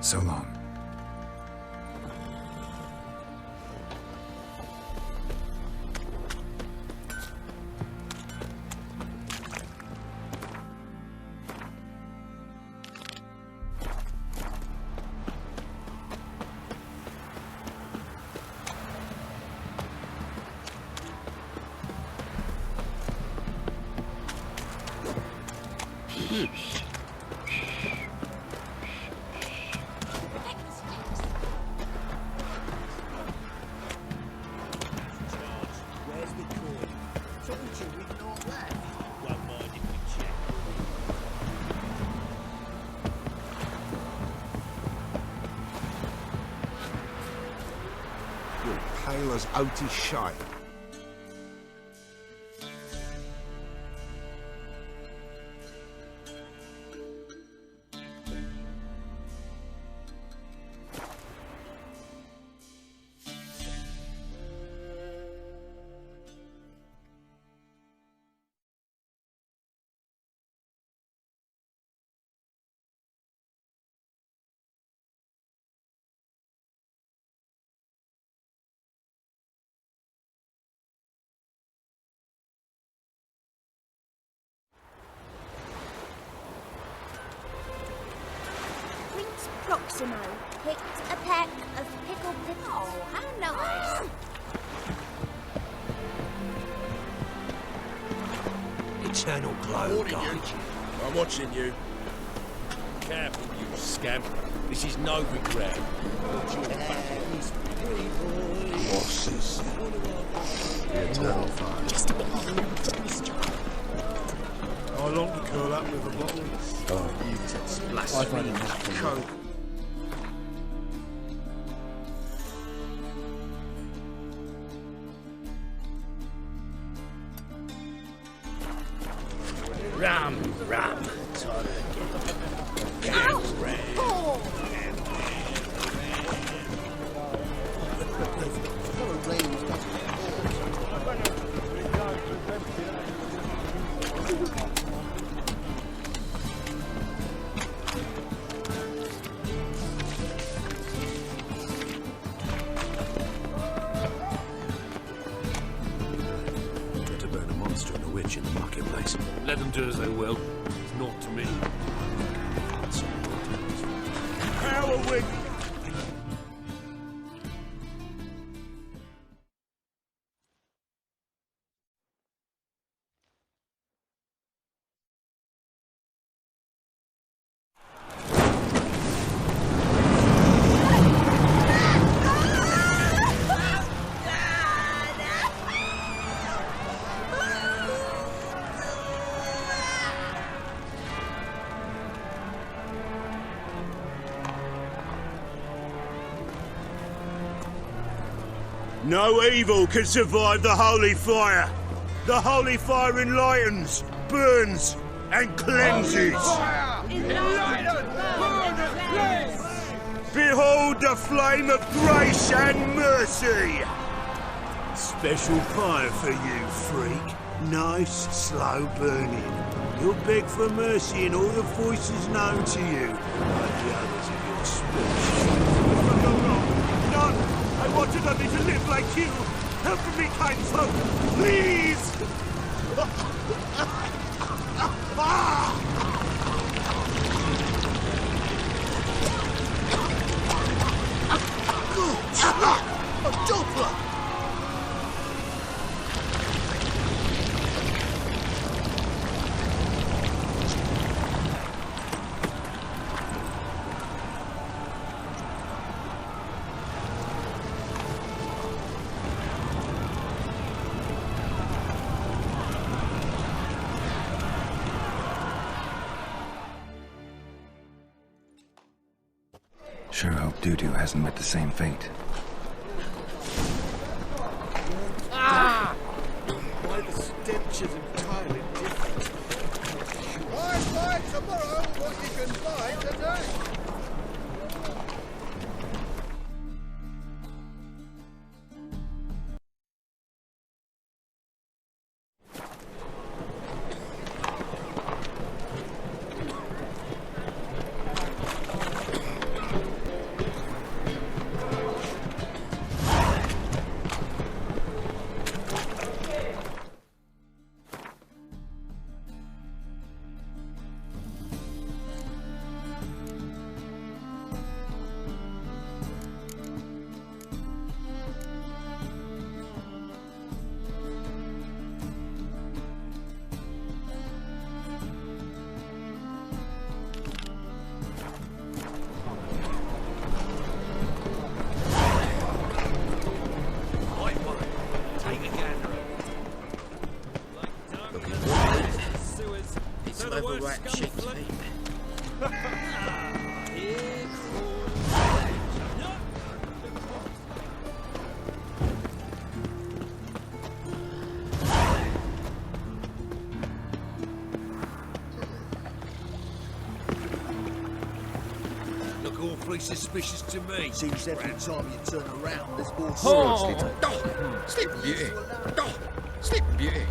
So long. Pale as outy shite. Proximo picked a peck of pickled pickles. Oh, how nice! Eternal glow, guard. I'm watching you. Careful, you scamp. This is no regret. What's this? The eternal fire. Just a bit of How long to curl up with a bottle? Oh, you just blaspheme. Coke. Ram. To burn a monster and a witch in the marketplace. Let them do as they will. It's not to me. Power win! No evil can survive the holy fire. The holy fire enlightens, burns, and cleanses. Behold the flame of grace and mercy. Special fire for you, freak. Nice, slow burning. You'll beg for mercy in all the voices known to you, like the others of your species. None! I wanted only to live like you! Help me, kind folk! Please! A doppler! Sure hope Dudu hasn't met the same fate. Ah! Why the stench is entirely different. Find tomorrow what you can find today. Suspicious to me. Seems every time you turn around, there's more Sleeping Beauty. Sleeping Beauty.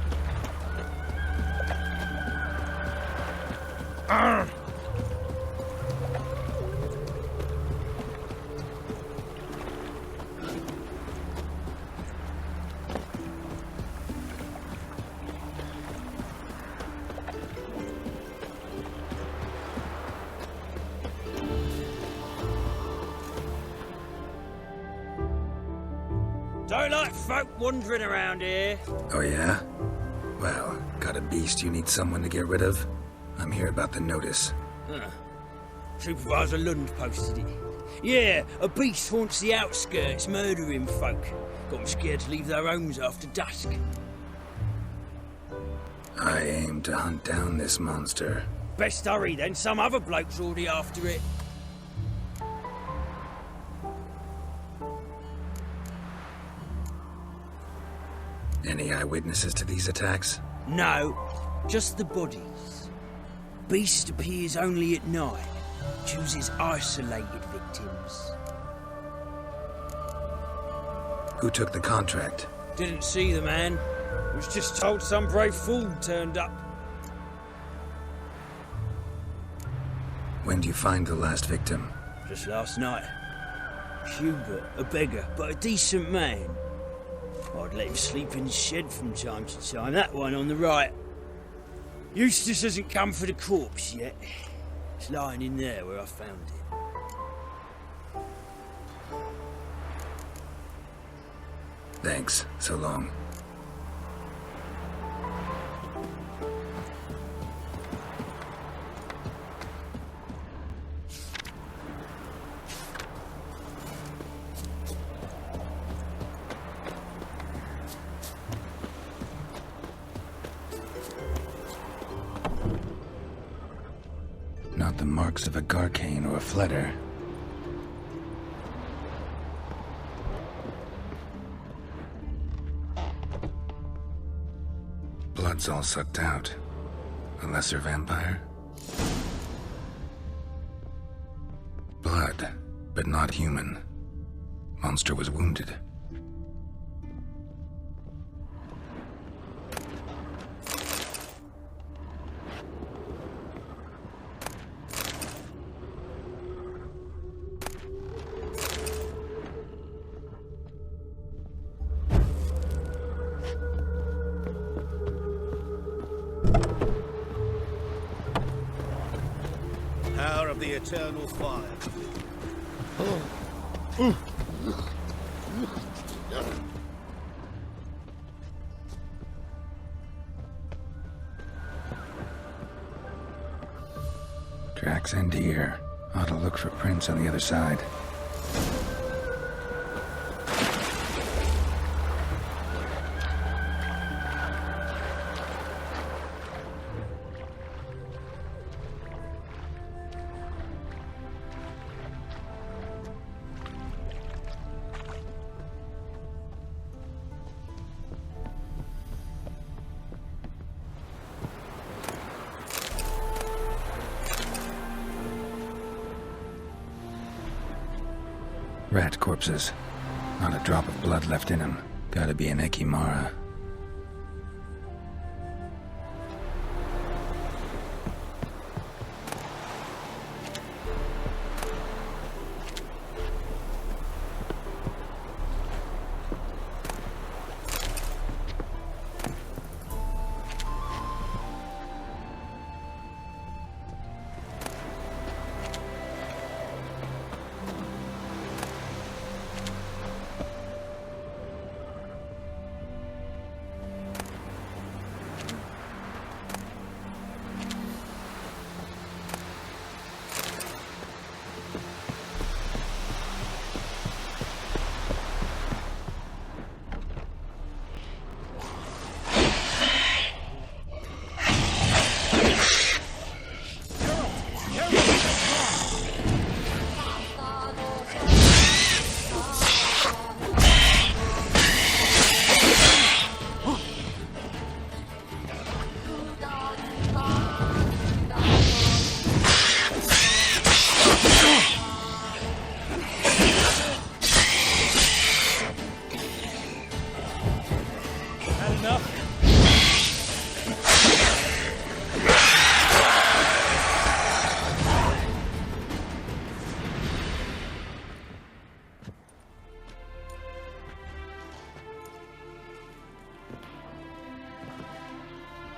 Don't like folk wandering around here. Oh yeah? Well, got a beast you need someone to get rid of? I'm here about the notice. Supervisor Lund posted it. Yeah, a beast haunts the outskirts, murdering folk. Got them scared to leave their homes after dusk. I aim to hunt down this monster. Best hurry then, some other bloke's already after it. Any eyewitnesses to these attacks? No, just the bodies. Beast appears only at night. Chooses isolated victims. Who took the contract? Didn't see the man. Was just told some brave fool turned up. When do you find the last victim? Just last night. Hubert, a beggar, but a decent man. I'd let him sleep in his shed from time to time, that one on the right. Eustace hasn't come for the corpse yet. It's lying in there where I found it. Thanks. So long. Not the marks of a Garcane or a Fletter. blood's all sucked out. A lesser vampire? Blood, but not human. Monster was wounded. Power of the eternal fire. Tracks end here. Ought to look for prints on the other side. Rat corpses. Not a drop of blood left in them. Gotta be an Ekimara.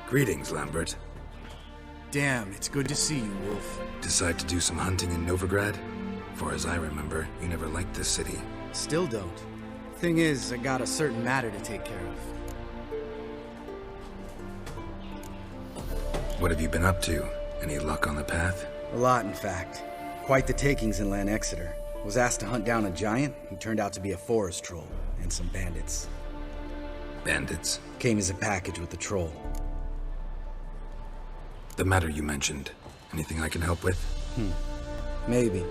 Greetings, Lambert. Damn, it's good to see you, Wolf. Decide to do some hunting in Novigrad? Far as I remember, you never liked this city. Still don't. Thing is, I got a certain matter to take care of. What have you been up to? Any luck on the path? A lot, in fact. Quite the takings in Lan Exeter. Was asked to hunt down a giant who turned out to be a forest troll, and some bandits. Bandits? Came as a package with the troll. The matter you mentioned. Anything I can help with? Maybe.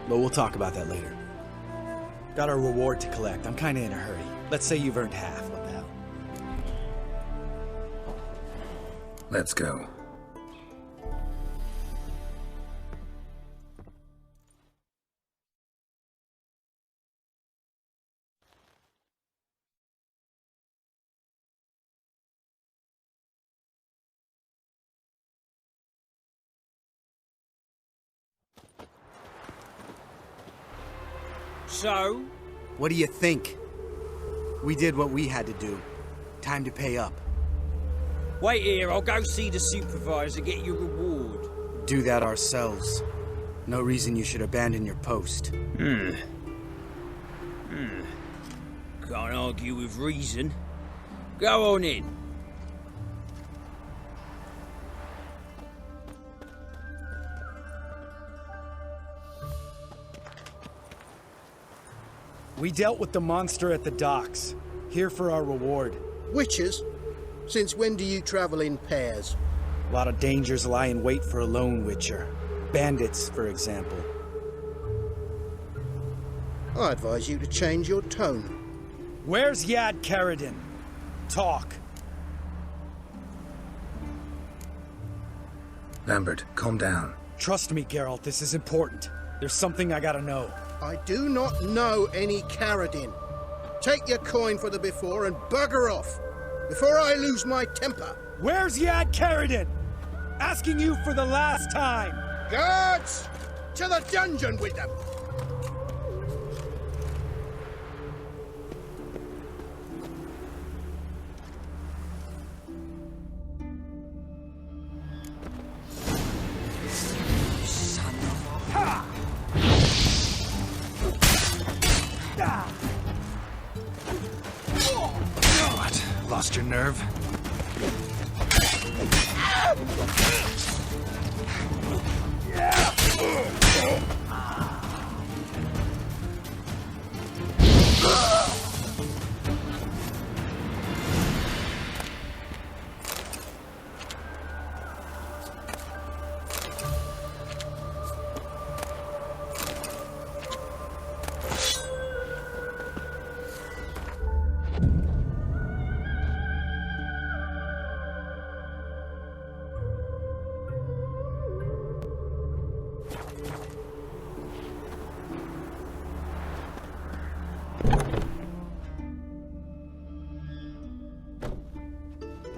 But we'll talk about that later. Got our reward to collect. I'm kinda in a hurry. Let's say you've earned half. What the hell? Let's go. So? What do you think? We did what we had to do. Time to pay up. Wait here, I'll go see the supervisor, get your reward. Do that ourselves. No reason you should abandon your post. Can't argue with reason. Go on in. We dealt with the monster at the docks. Here for our reward. Witches? Since when do you travel in pairs? A lot of dangers lie in wait for a lone witcher. Bandits, for example. I advise you to change your tone. Where's Yad Karadin? Talk. Lambert, calm down. Trust me, Geralt, this is important. There's something I gotta know. I do not know any Karadin. Take your coin for the before and bugger off, before I lose my temper. Where's Yad Karadin? Asking you for the last time. Guards! To the dungeon with them! What? Lost your nerve?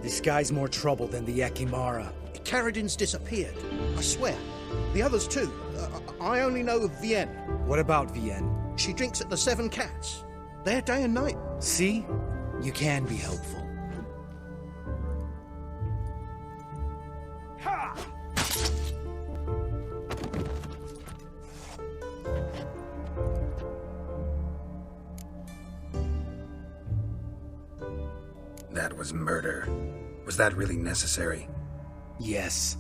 This guy's more trouble than the Ekimara. Karadin's disappeared, I swear. The others too. I only know of Vien. What about Vien? She drinks at the Seven Cats. There day and night. See? You can be helpful. Ha! That was murder. Was that really necessary? Yes.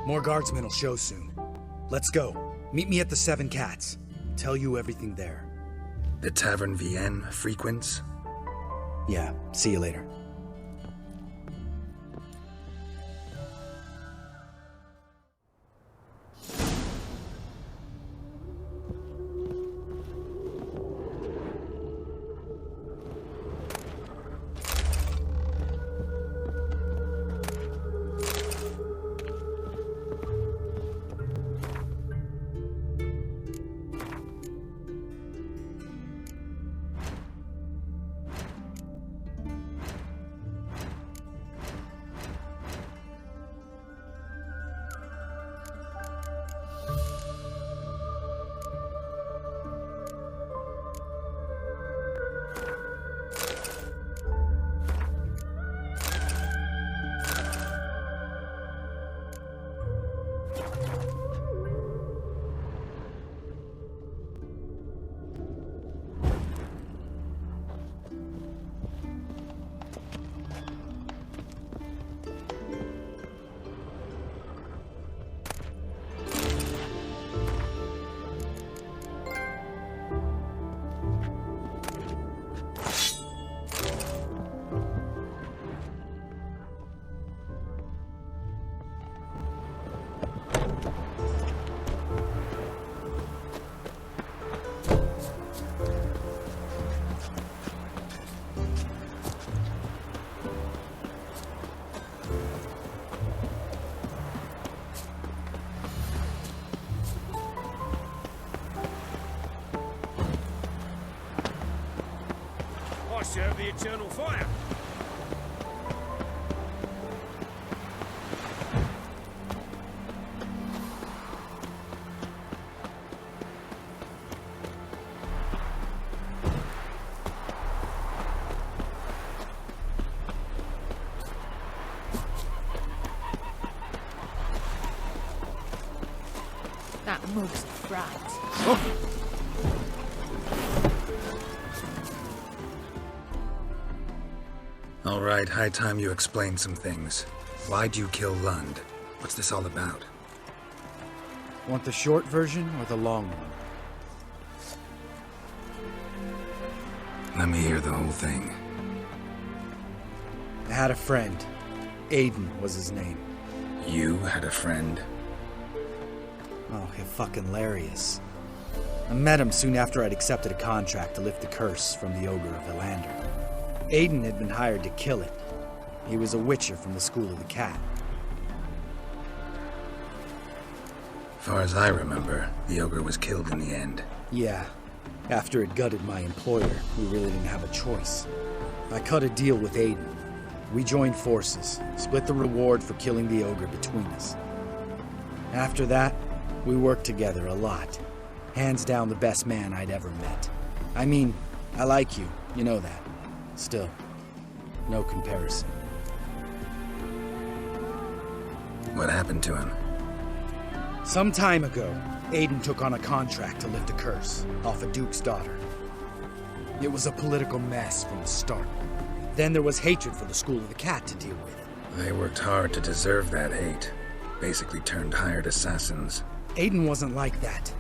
More guardsmen will show soon. Let's go. Meet me at the Seven Cats. Tell you everything there. The Tavern Vien frequents? Yeah, see you later. Serve the eternal fire. That mug's bright. Oh. All right, high time you explain some things. Why'd you kill Lund? What's this all about? Want the short version or the long one? Let me hear the whole thing. I had a friend. Aiden was his name. You had a friend? Oh, fucking hilarious. I met him soon after I'd accepted a contract to lift the curse from the Ogre of Velander. Aiden had been hired to kill it. He was a witcher from the School of the Cat. Far as I remember, the ogre was killed in the end. Yeah. After it gutted my employer, we really didn't have a choice. I cut a deal with Aiden. We joined forces, split the reward for killing the ogre between us. After that, we worked together a lot. Hands down the best man I'd ever met. I mean, I like you, you know that. Still, no comparison. What happened to him? Some time ago, Aiden took on a contract to lift a curse off a duke's daughter. It was a political mess from the start. Then there was hatred for the School of the Cat to deal with. They worked hard to deserve that hate. Basically turned hired assassins. Aiden wasn't like that.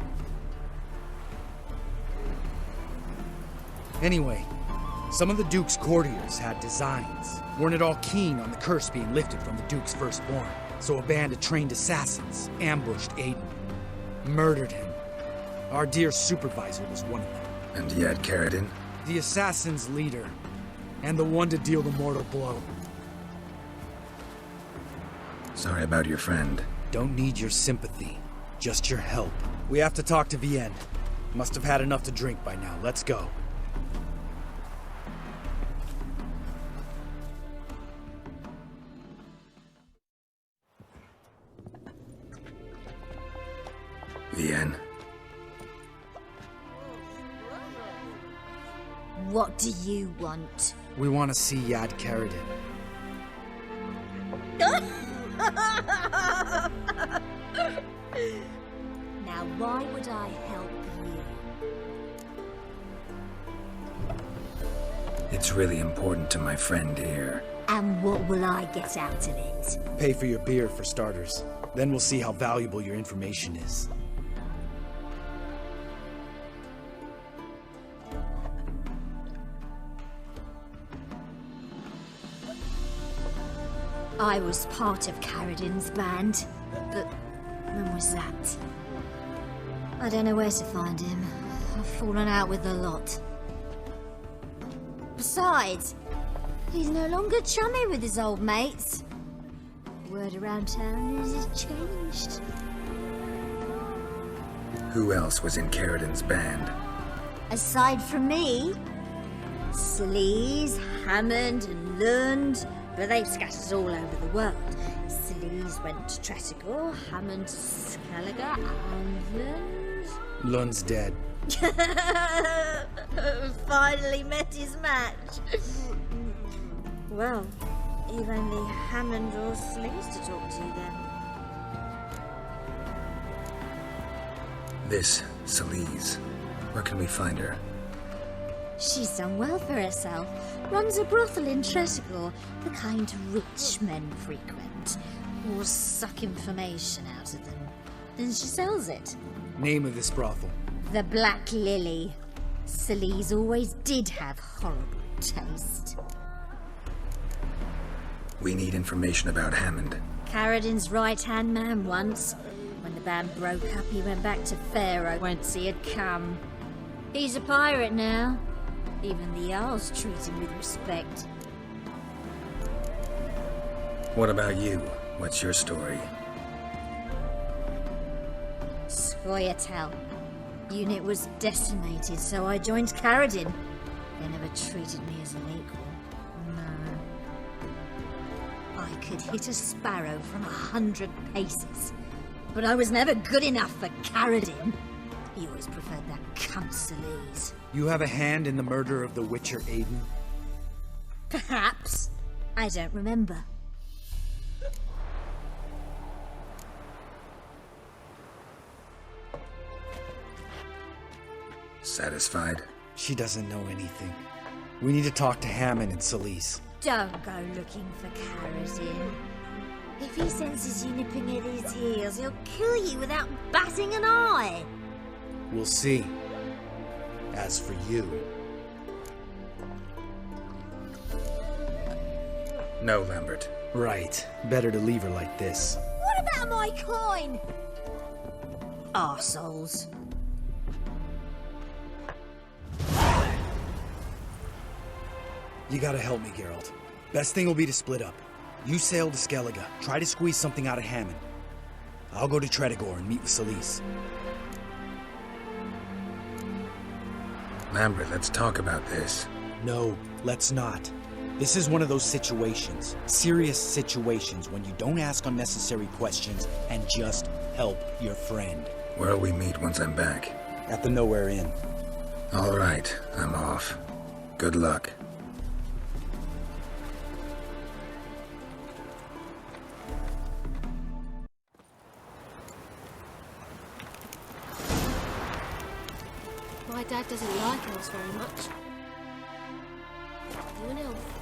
Anyway, some of the Duke's courtiers had designs. Weren't at all keen on the curse being lifted from the Duke's firstborn. So a band of trained assassins ambushed Aiden. Murdered him. Our dear supervisor was one of them. And you had Kaer? The assassin's leader. And the one to deal the mortal blow. Sorry about your friend. Don't need your sympathy. Just your help. We have to talk to Velen. Must have had enough to drink by now. Let's go. Velen. What do you want? We want to see Yad Kaer. Now, why would I help you? It's really important to my friend here. And what will I get out of it? Pay for your beer, for starters. Then we'll see how valuable your information is. I was part of Karadin's band, but when was that? I don't know where to find him. I've fallen out with a lot. Besides, he's no longer chummy with his old mates. Word around town is it's changed. Who else was in Karadin's band? Aside from me, Sleaze, Hammond, and Lund. But they scattered all over the world. Sleaze went to Tresigor, Hammond to Skellige, and Lund... Lund's dead. Finally met his match. Well, you've only Hammond or Sleaze to talk to then. This Sleaze. Where can we find her? She's done well for herself. Runs a brothel in Tresigor, the kind rich men frequent. Or suck information out of them. Then she sells it. Name of this brothel? The Black Lily. Sleaze always did have horrible taste. We need information about Hammond. Karadin's right-hand man once. When the band broke up, he went back to Pharaoh whence he had come. He's a pirate now. Even the Jarls treat him with respect. What about you? What's your story? Scoia'tael. Unit was decimated, so I joined Karadin. They never treated me as an equal. No. I could hit a sparrow from 100 paces, but I was never good enough for Karadin. He always preferred that cunt Sleaze. You have a hand in the murder of the Witcher Aiden? Perhaps. I don't remember. Satisfied? She doesn't know anything. We need to talk to Hammond and Sleaze. Don't go looking for Karadin. If he senses you nipping at his heels, he'll kill you without batting an eye. We'll see. As for you... No, Lambert. Right. Better to leave her like this. What about my coin? Arseholes. You gotta help me, Geralt. Best thing will be to split up. You sail to Skellige. Try to squeeze something out of Hammond. I'll go to Tredegor and meet with Solis. Lambert, let's talk about this. No, let's not. This is one of those situations, serious situations, when you don't ask unnecessary questions and just help your friend. Where'll we meet once I'm back? At the Nowhere Inn. All right, I'm off. Good luck. My dad doesn't like elves very much. You an elf?